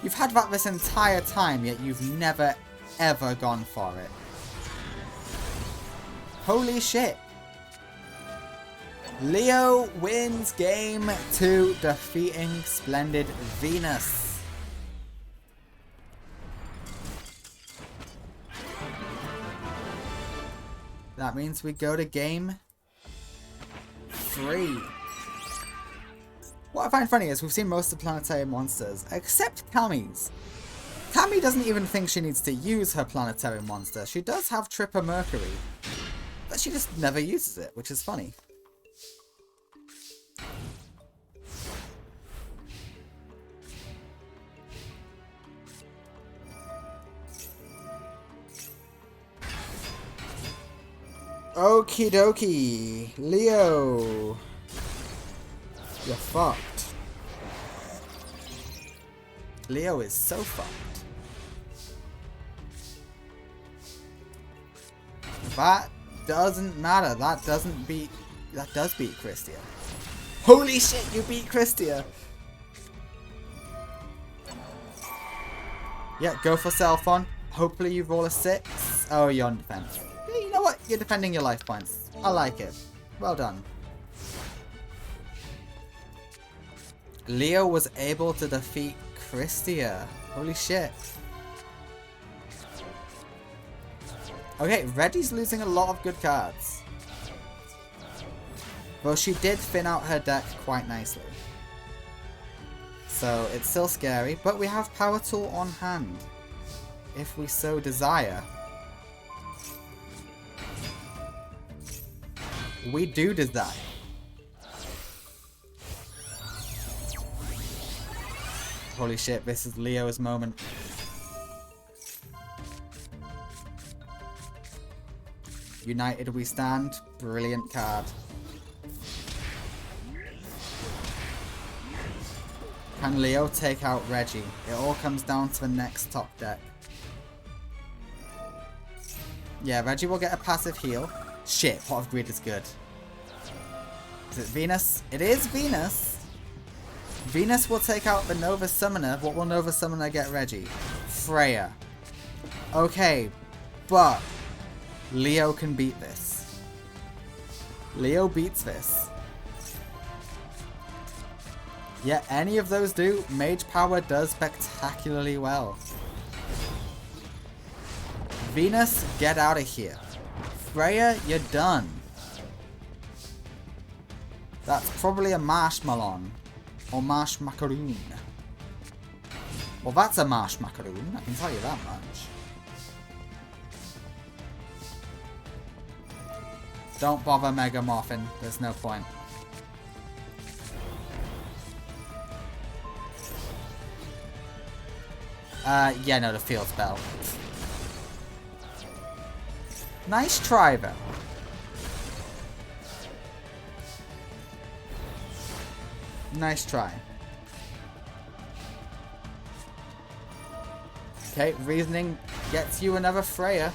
You've had that this entire time, yet you've never, ever gone for it. Holy shit. Leo wins game 2, defeating Splendid Venus. That means we go to game 3. What I find funny is we've seen most of the planetary monsters, except Cammy's. Cammy doesn't even think she needs to use her planetary monster. She does have Tripper Mercury, but she just never uses it, which is funny. Okie dokie, Leo, you're fucked. Leo is so fucked. That doesn't matter. That does beat Christia. Holy shit, you beat Christia. Yeah, go for Selphon. Hopefully you roll a 6. Oh, you're on defense. You know what? You're defending your life points. I like it. Well done. Leo was able to defeat Christia. Holy shit. Okay, Reddy's losing a lot of good cards. Well, she did thin out her deck quite nicely. So it's still scary, but we have Power Tool on hand, if we so desire. We do desire. Holy shit, this is Leo's moment. United we stand. Brilliant card. Can Leo take out Reggie? It all comes down to the next top deck. Yeah, Reggie will get a passive heal. Shit, Pot of Greed is good. Is it Venus? It is Venus! Venus will take out the Nova Summoner. What will Nova Summoner get Reggie? Freya. Okay, but Leo can beat this. Leo beats this. Yeah, any of those do. Mage Power does spectacularly well. Venus, get out of here. Freya, you're done. That's probably a marshmallow. Or marsh macaroon. Well, that's a marsh macaroon, I can tell you that much. Don't bother Mega Morphin, there's no point. Yeah, no, the field spell. Nice try, though. Nice try. Okay, Reasoning gets you another Freya.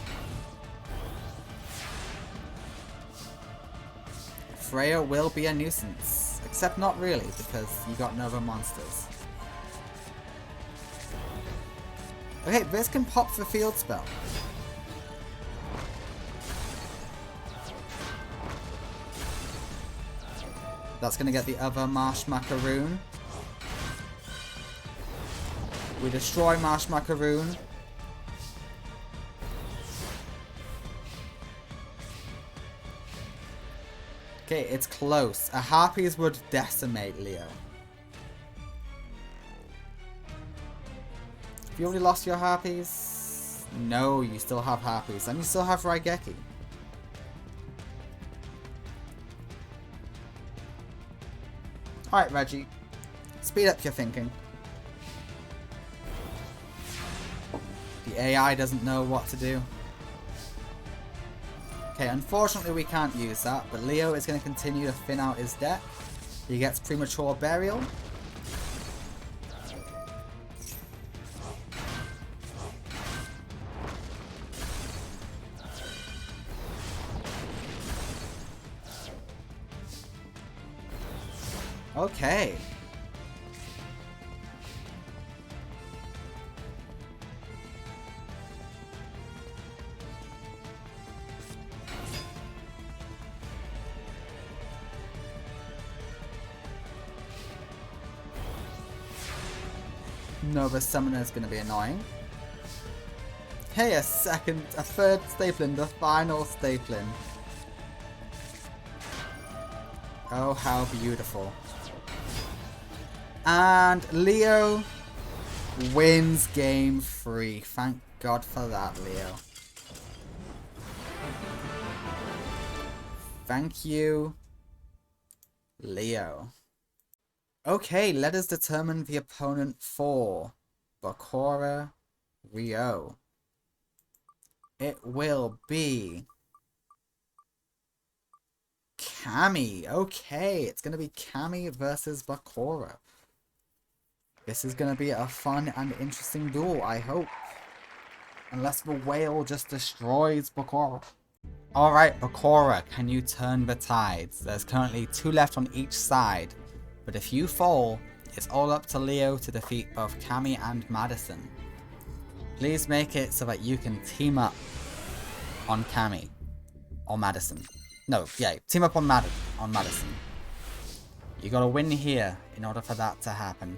Freya will be a nuisance. Except not really, because you got Nova monsters. Okay, this can pop the field spell. That's going to get the other Marsh Macaroon. We destroy Marsh Macaroon. Okay, it's close. A Harpies would decimate Leo. Have you already lost your Harpies? No, you still have Harpies. And you still have Raigeki. Alright, Reggie. Speed up your thinking. The AI doesn't know what to do. Okay, unfortunately we can't use that, but Leo is going to continue to thin out his deck. He gets Premature Burial. Okay. Nova Summoner is going to be annoying. Hey, a third stapling, the final stapling. Oh, how beautiful. And Leo wins game 3. Thank God for that, Leo. Thank you, Leo. Okay, let us determine the opponent for Bakura Rio. It will be Cammy. Okay, it's going to be Cammy versus Bakura. This is going to be a fun and interesting duel, I hope. Unless the whale just destroys Bakura. Alright, Bakura, can you turn the tides? There's currently 2 left on each side. But if you fall, it's all up to Leo to defeat both Cammy and Madison. Please make it so that you can team up on Cammy. Or Madison. No, yeah, team up on Madison. You gotta win here in order for that to happen.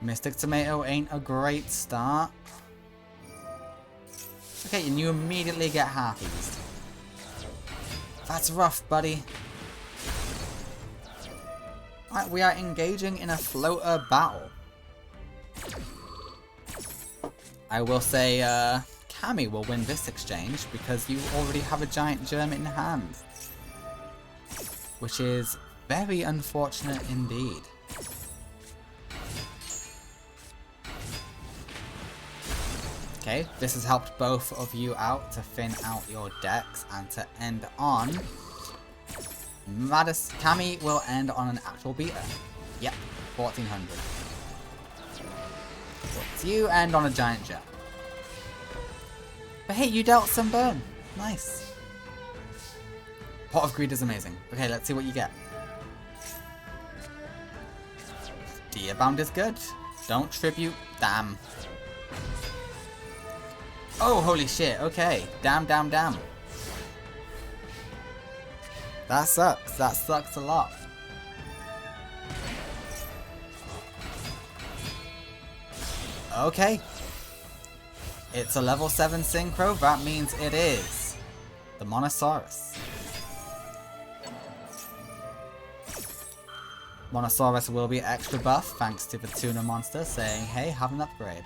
Mystic Tomato ain't a great start. Okay, and you immediately get Harpies. That's rough, buddy. Alright, we are engaging in a floater battle. I will say, Cammy will win this exchange because you already have a giant germ in hand. Which is very unfortunate indeed. Okay, this has helped both of you out to thin out your decks and to end on... Cammy will end on an actual beater. Yep, 1400. But you end on a giant gem. But hey, you dealt some burn. Nice. Pot of Greed is amazing. Okay, let's see what you get. Deerbound is good. Don't tribute. Damn. Oh, holy shit. Okay. Damn, damn, damn. That sucks. That sucks a lot. Okay. It's a level 7 synchro. That means it is the Monosaurus. Monosaurus will be extra buff thanks to the tuna monster saying, hey, have an upgrade.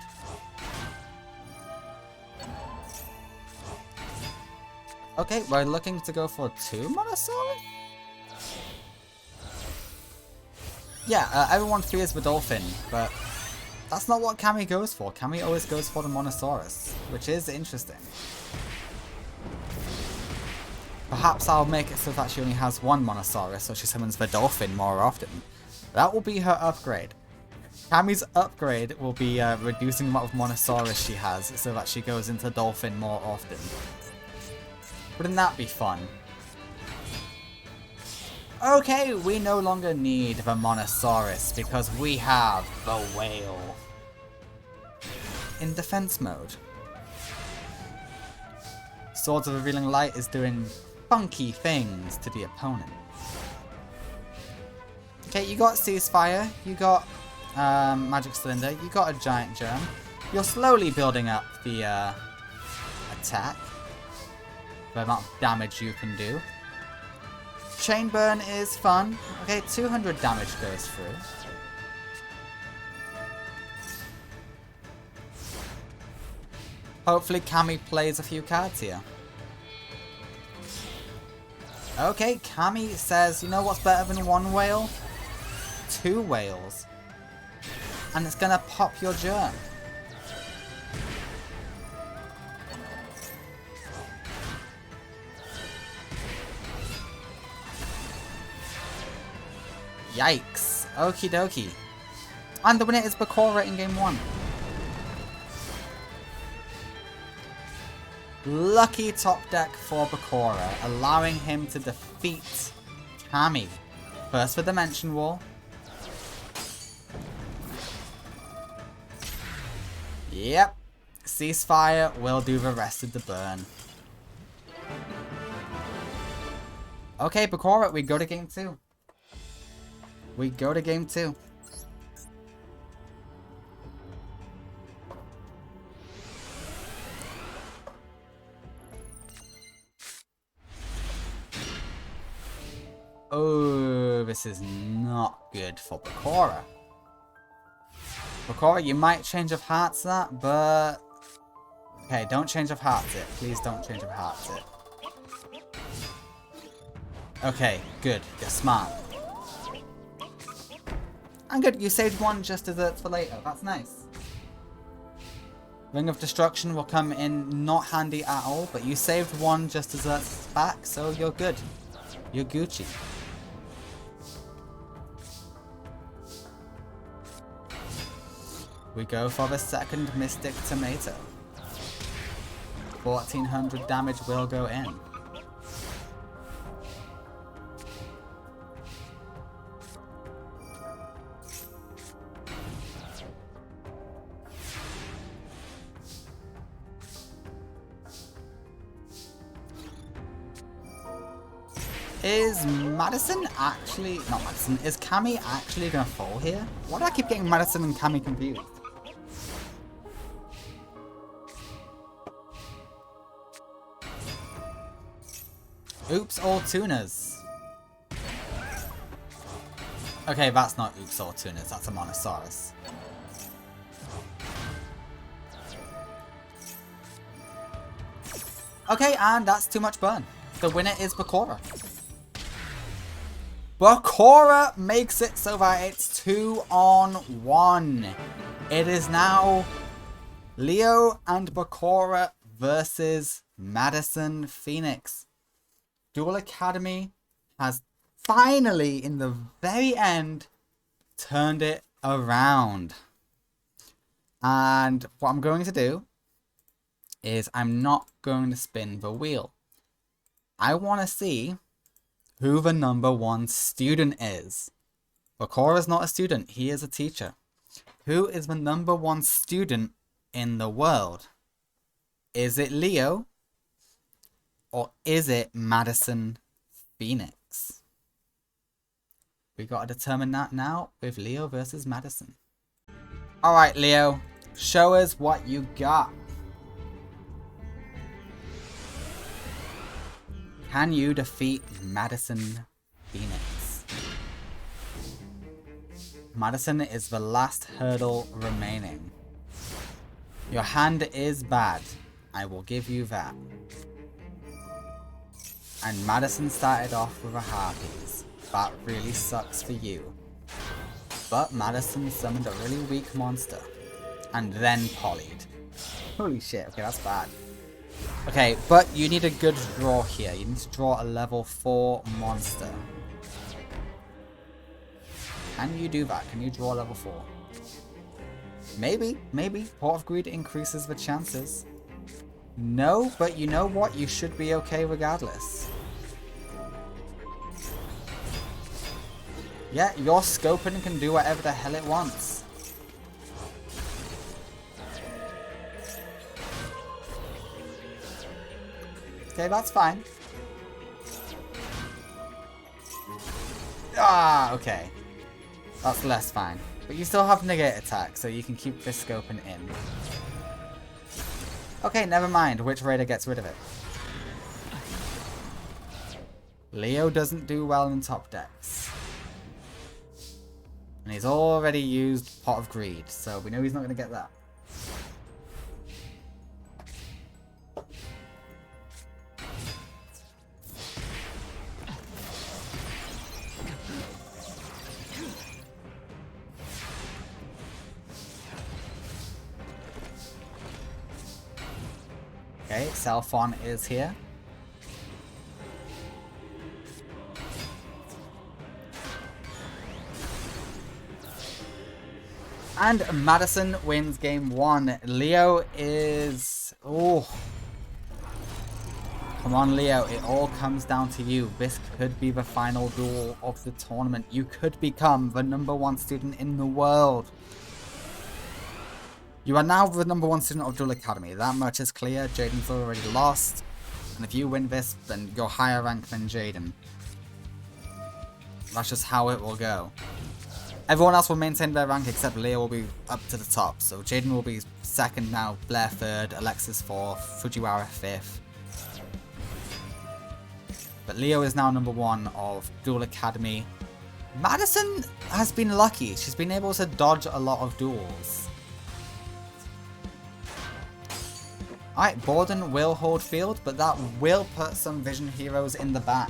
Okay, we're looking to go for 2 Monosaurus? Yeah, everyone fears the dolphin, but that's not what Cammy goes for. Cammy always goes for the Monosaurus, which is interesting. Perhaps I'll make it so that she only has 1 Monosaurus, so she summons the dolphin more often. That will be her upgrade. Cammy's upgrade will be reducing the amount of Monosaurus she has, so that she goes into dolphin more often. Wouldn't that be fun? Okay, we no longer need the Monosaurus because we have the whale. In defense mode. Swords of Revealing Light is doing funky things to the opponent. Okay, you got Ceasefire, you got Magic Cylinder, you got a Giant Germ. You're slowly building up the attack. The amount of damage you can do. Chain Burn is fun. Okay, 200 damage goes through. Hopefully Cammy plays a few cards here. Okay, Cammy says, you know what's better than 1 whale? 2 whales. And it's gonna pop your germ. Yikes. Okie dokie. And the winner is Bakura in game 1. Lucky top deck for Bakura, allowing him to defeat Cammy. First for Dimension Wall. Yep. Ceasefire will do the rest of the burn. Okay, Bakura, we go to game 2. We go to game 2. Oh, this is not good for Bakura. Bakura, you might change of hearts that, but... Okay, don't change of hearts it. Please don't change of hearts it. Okay, good. You're smart. And good, you saved 1 just desserts for later. That's nice. Ring of Destruction will come in not handy at all, but you saved 1 just desserts back, so you're good. You're Gucci. We go for the second Mystic Tomato. 1400 damage will go in. Is Madison actually... Not Madison. Is Cammy actually going to fall here? Why do I keep getting Madison and Cammy confused? Oops, all tunas. Okay, that's not oops, all tunas. That's a Monosaurus. Okay, and that's too much burn. The winner is Bakura. Bakura makes it so that it's 2-on-1. It is now Leo and Bakura versus Madison Phoenix. Duel Academy has finally, in the very end, turned it around. And what I'm going to do is I'm not going to spin the wheel. I want to see who the number one student is. Bakura's not a student, he is a teacher. Who is the number one student in the world? Is it Leo? Or is it Madison Phoenix? We got to determine that now with Leo versus Madison. Alright, Leo. Show us what you got. Can you defeat Madison Phoenix? Madison is the last hurdle remaining. Your hand is bad. I will give you that. And Madison started off with a Harpies. That really sucks for you. But Madison summoned a really weak monster. And then polyed. Holy shit, okay, that's bad. Okay, but you need a good draw here. You need to draw a level 4 monster. Can you do that? Can you draw level 4? Maybe. Port of Greed increases the chances. No, but you know what? You should be okay regardless. Yeah, your Scopin can do whatever the hell it wants. Okay, that's fine. Ah, okay. That's less fine. But you still have negate attack, so you can keep this Scopin in. Okay, never mind. Which Raider gets rid of it? Leo doesn't do well in top decks. And he's already used Pot of Greed, so we know he's not going to get that. Okay, Cellphon is here. And Madison wins game 1. Leo is... Oh. Come on, Leo. It all comes down to you. This could be the final duel of the tournament. You could become the number 1 student in the world. You are now the number 1 student of Duel Academy. That much is clear. Jaden's already lost. And if you win this, then you're higher ranked than Jaden. That's just how it will go. Everyone else will maintain their rank except Leo will be up to the top. So Jaden will be 2nd now, Blair 3rd, Alexis 4th, Fujiwara 5th. But Leo is now number 1 of Duel Academy. Madison has been lucky. She's been able to dodge a lot of duels. Alright, Borden will hold field, but that will put some Vision heroes in the back.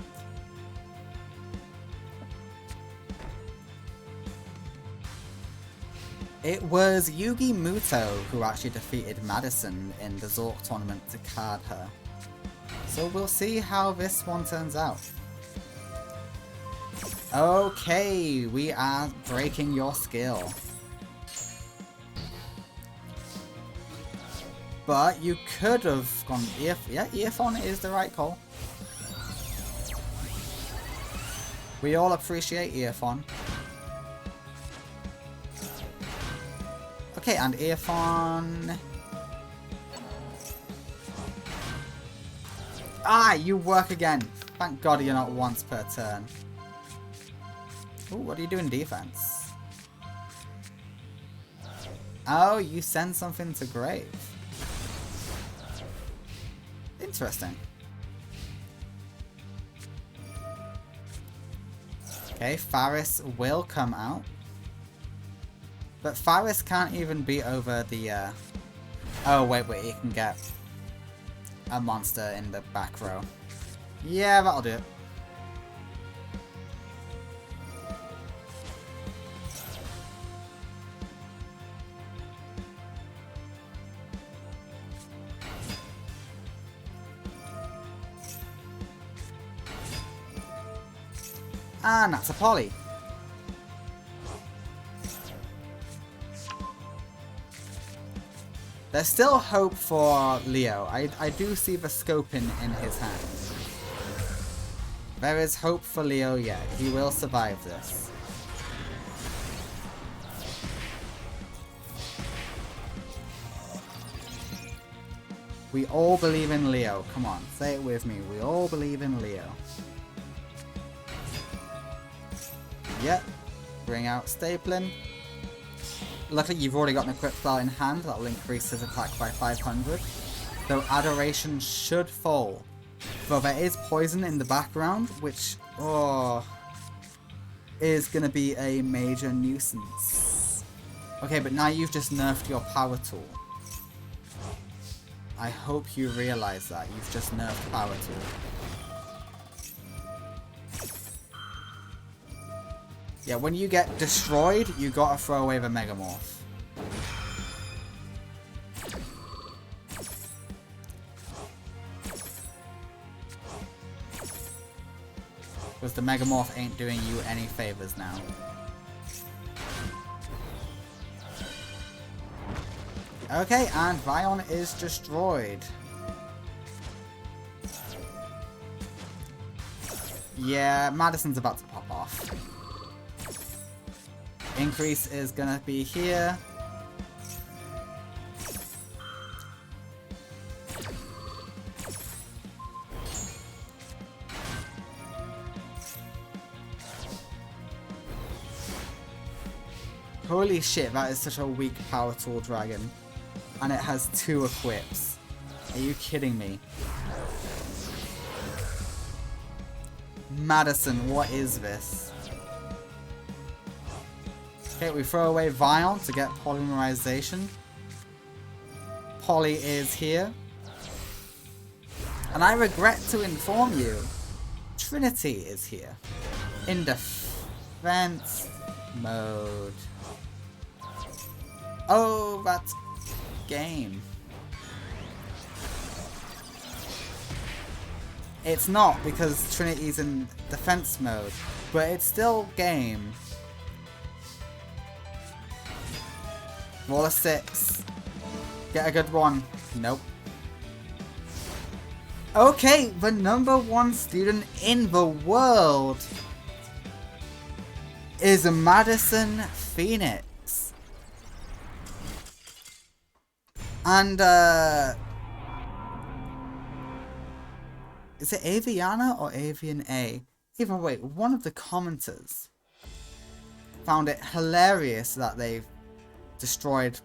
It was Yugi Muto who actually defeated Madison in the Zork tournament to card her. So we'll see how this one turns out. Okay, we are breaking your skill. But you could have gone yeah, Earphone is the right call. We all appreciate Earphone. Okay, and Earphone. Ah, you work again. Thank God you're not once per turn. Ooh, what do you do in defense? Oh, you send something to grave. Interesting. Okay, Faris will come out. But Faris can't even be over the, Oh, wait, he can get a monster in the back row. Yeah, that'll do it. And that's a Polly. There's still hope for Leo. I do see the scope in his hand. There is hope for Leo yet. He will survive this. We all believe in Leo. Come on, say it with me. We all believe in Leo. Yep. Bring out stapling. Luckily, you've already got an equipped spell in hand. That will increase his attack by 500. Though Adoration should fall. Though there is poison in the background, which is going to be a major nuisance. Okay, but now you've just nerfed your power tool. I hope you realize that. You've just nerfed power tool. Yeah, when you get destroyed, you gotta throw away the Megamorph. Because the Megamorph ain't doing you any favors now. Okay, and Vion is destroyed. Yeah, Madison's about to pop off. Increase is gonna be here. Holy shit, that is such a weak power tool dragon. And it has 2 equips. Are you kidding me? Madison, what is this? Okay, we throw away Vion to get polymerization. Polly is here. And I regret to inform you, Trinity is here. In defense mode. Oh, that's game. It's not, because Trinity's in defense mode, but it's still game. Roll a 6. Get a good one. Nope. Okay, the #1 student in the world is Madison Phoenix. And, is it Aviana or Avian A? Either way, one of the commenters found it hilarious that they've destroyed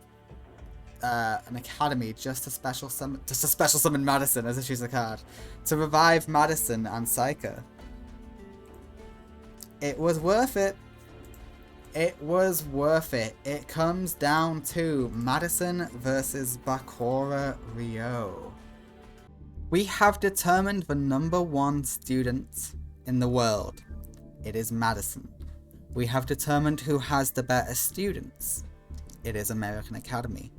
an academy just to special summon Madison as if she's a card. To revive Madison and Psyker. It was worth it. It was worth it. It comes down to Madison versus Bakura Ryo. We have determined the #1 student in the world. It is Madison. We have determined who has the better students. It is American Academy.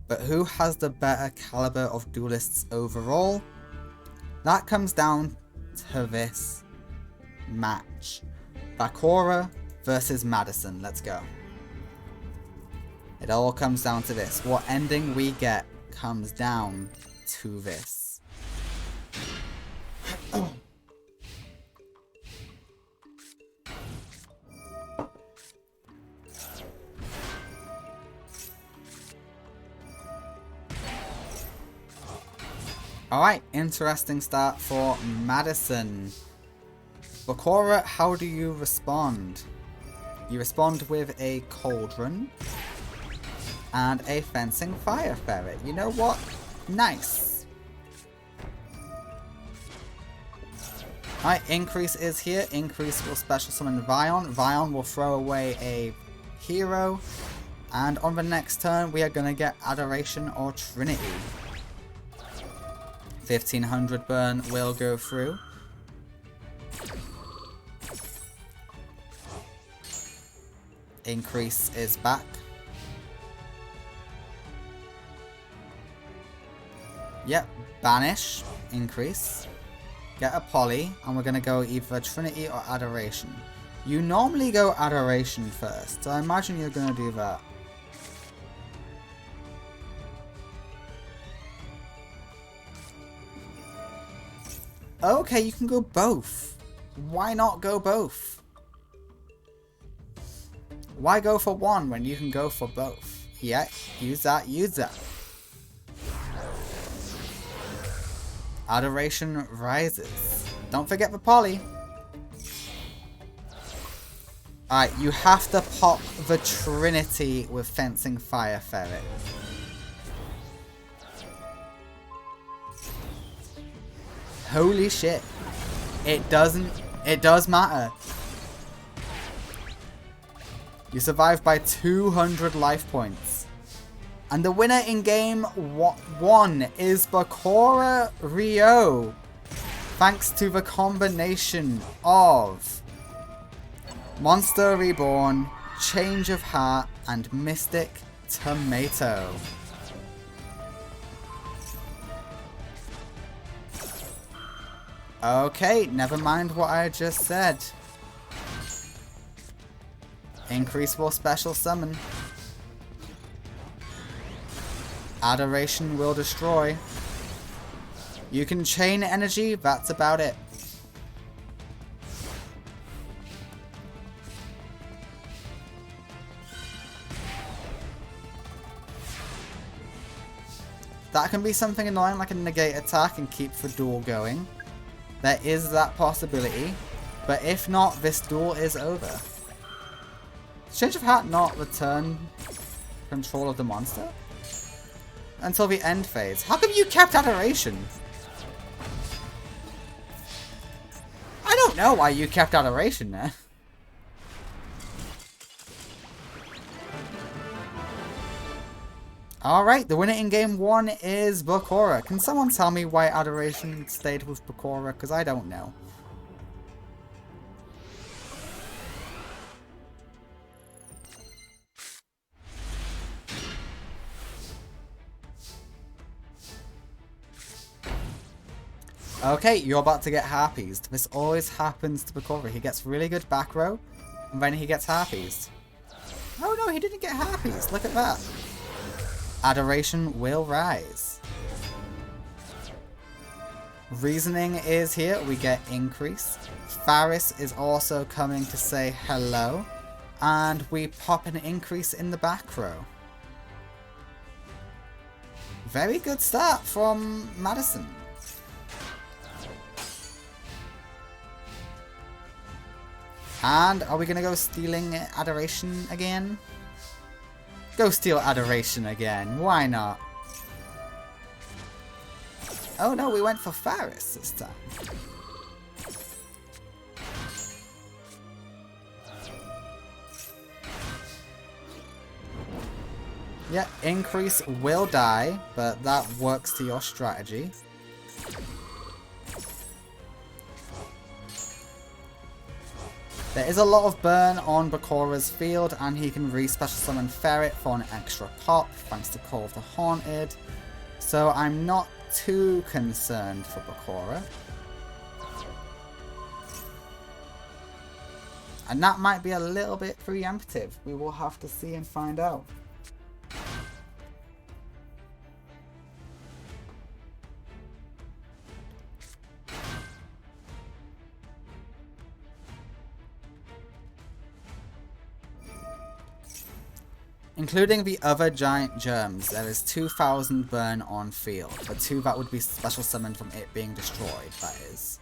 But who has the better caliber of duelists overall? That comes down to this match. Bakura versus Madison. Let's go. It all comes down to this. What ending we get comes down to this. Alright, interesting start for Madison. Bakura, how do you respond? You respond with a Cauldron and a Fencing Fire Ferret. You know what? Nice. Alright, Increase is here. Increase will special summon Vion. Vion will throw away a hero. And on the next turn, we are going to get Adoration or Trinity. 1500 burn will go through. Increase is back. Yep, banish, increase. get a Poly, and we're going to go either Trinity or Adoration. You normally go Adoration first, so I imagine you're going to do that. Okay, you can go both. Why not go both? Why go for one when you can go for both? Yeah, use that, use that. Adoration rises. Don't forget the Poly. Alright, you have to pop the Trinity with Fencing Fire Ferret. Holy shit. It does matter. You survive by 200 life points. And the winner in game 1 is Bakura Ryo. Thanks to the combination of Monster Reborn, Change of Heart, and Mystic Tomato. Okay, never mind what I just said. Increase for special summon. Adoration will destroy. You can chain energy, that's about it. That can be something annoying like a negate attack and keep the duel going. There is that possibility. But if not, this duel is over. Change of Heart not return control of the monster? Until the end phase. How come you kept Adoration? I don't know why you kept Adoration there. Alright, the winner in game 1 is Bakura. Can someone tell me why Adoration stayed with Bakura? Because I don't know. Okay, you're about to get harpies. This always happens to Bakura. He gets really good back row, and then he gets harpies. Oh no, he didn't get harpies. Look at that. Adoration will rise. Reasoning is here. We get increase. Faris is also coming to say hello. And we pop an increase in the back row. Very good start from Madison. And are we going to go stealing Adoration again? Go steal Adoration again. Why not? Oh no, we went for Faris this time. Yeah, increase will die, but that works to your strategy. There is a lot of burn on Bakura's field, and he can re-special summon Ferret for an extra pop, thanks to Call of the Haunted. So I'm not too concerned for Bakura. And that might be a little bit preemptive. We will have to see and find out. Including the other giant germs, there is 2,000 burn on field. The 2 that would be special summoned from it being destroyed, that is.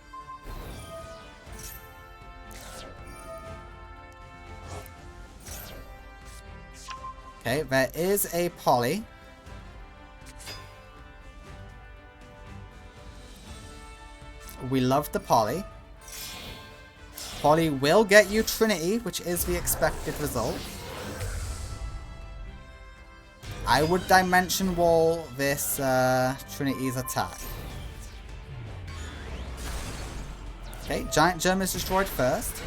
Okay, there is a Poly. We love the Poly. Poly will get you Trinity, which is the expected result. I would Dimension Wall this Trinity's attack. Okay, Giant Germ is destroyed first.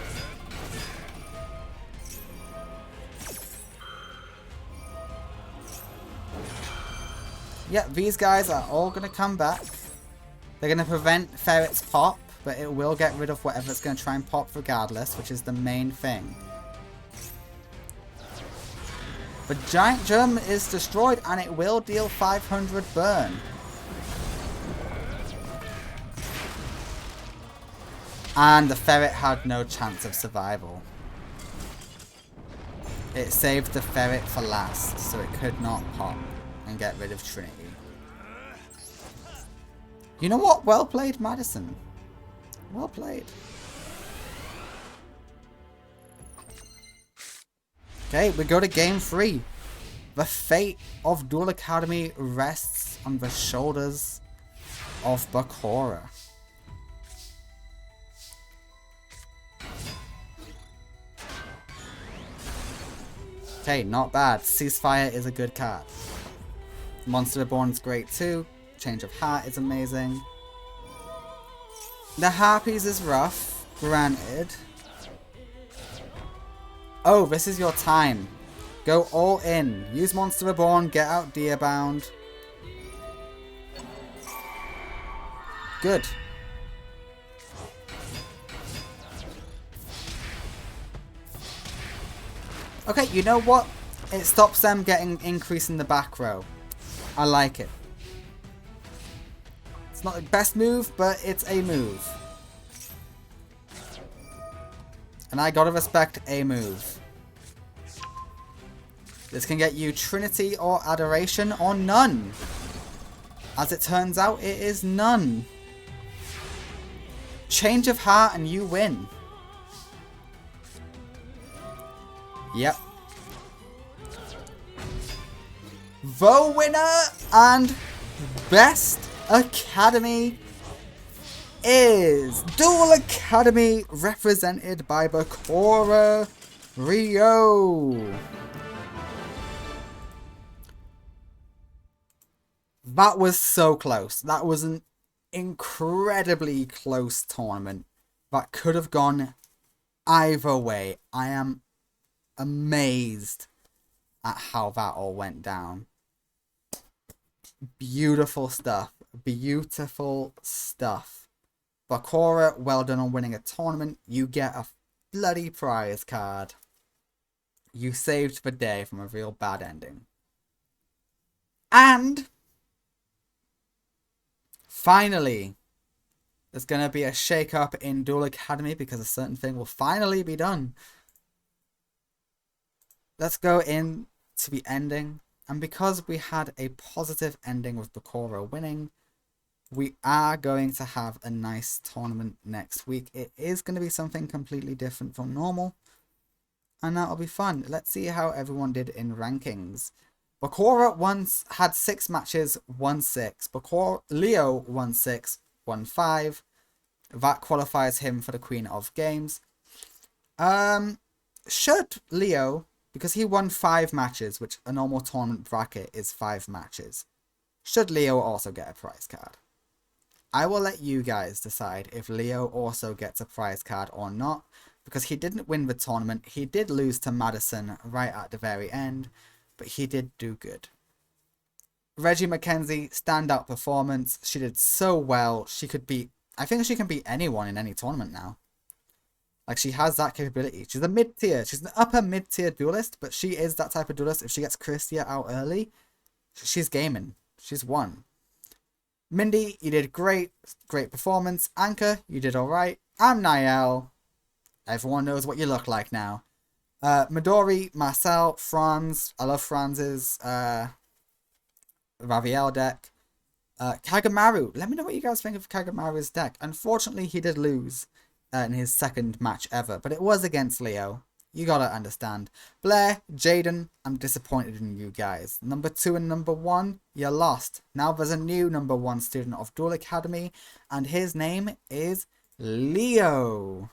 Yeah, these guys are all going to come back. They're going to prevent Ferret's pop. but it will get rid of whatever it's going to try and pop regardless, which is the main thing. But Giant Germ is destroyed, and it will deal 500 burn. And the ferret had no chance of survival. It saved the ferret for last, so it could not pop and get rid of Trinity. You know what? Well played, Madison. Well played. Okay, we go to game 3. The fate of Duel Academy rests on the shoulders of Bakura. Okay, not bad. Ceasefire is a good card. Monster Reborn is great too. Change of Heart is amazing. The Harpies is rough, granted. Oh, this is your time. Go all in. Use Monster Reborn, get out Deerbound. Good. Okay, you know what? It stops them getting increase in the back row. I like it. It's not the best move, but it's a move. And I gotta respect a move. This can get you Trinity or Adoration or none. As it turns out, it is none. Change of Heart and you win. Yep. The winner and best academy is Duel Academy, represented by Bakura Rio. That was so close. That was an incredibly close tournament. That could have gone either way. I am amazed at how that all went down. Beautiful stuff. Beautiful stuff. Bakura, well done on winning a tournament. You get a bloody prize card. You saved the day from a real bad ending. And finally, there's going to be a shake-up in Duel Academy because a certain thing will finally be done. Let's go in to the ending. And because we had a positive ending with Bakura winning, we are going to have a nice tournament next week. It is going to be something completely different from normal. And that'll be fun. Let's see how everyone did in rankings. Bakura had 6 matches, won 6. Leo won 6, won 5. That qualifies him for the Queen of Games. Should Leo, because he won 5 matches, which a normal tournament bracket is 5 matches, should Leo also get a prize card? I will let you guys decide if Leo also gets a prize card or not, because he didn't win the tournament. He did lose to Madison right at the very end, but he did do good. Reggie McKenzie, standout performance. She did so well. She could beat, I think she can beat anyone in any tournament now. Like, she has that capability. She's a mid-tier. She's an upper mid-tier duelist, but she is that type of duelist. If she gets Christia out early, she's gaming. She's won. Mindy, you did great. Great performance. Anchor, you did alright. I'm Niall. Everyone knows what you look like now. Midori, Marcel, Franz. I love Franz's Raviel deck. Kagamaru. Let me know what you guys think of Kagamaru's deck. Unfortunately, he did lose in his second match ever, but it was against Leo. You gotta understand. Blair, Jaden, I'm disappointed in you guys. Number 2 and number 1, you lost. Now there's a new number 1 student of Duel Academy, and his name is Leo.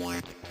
more.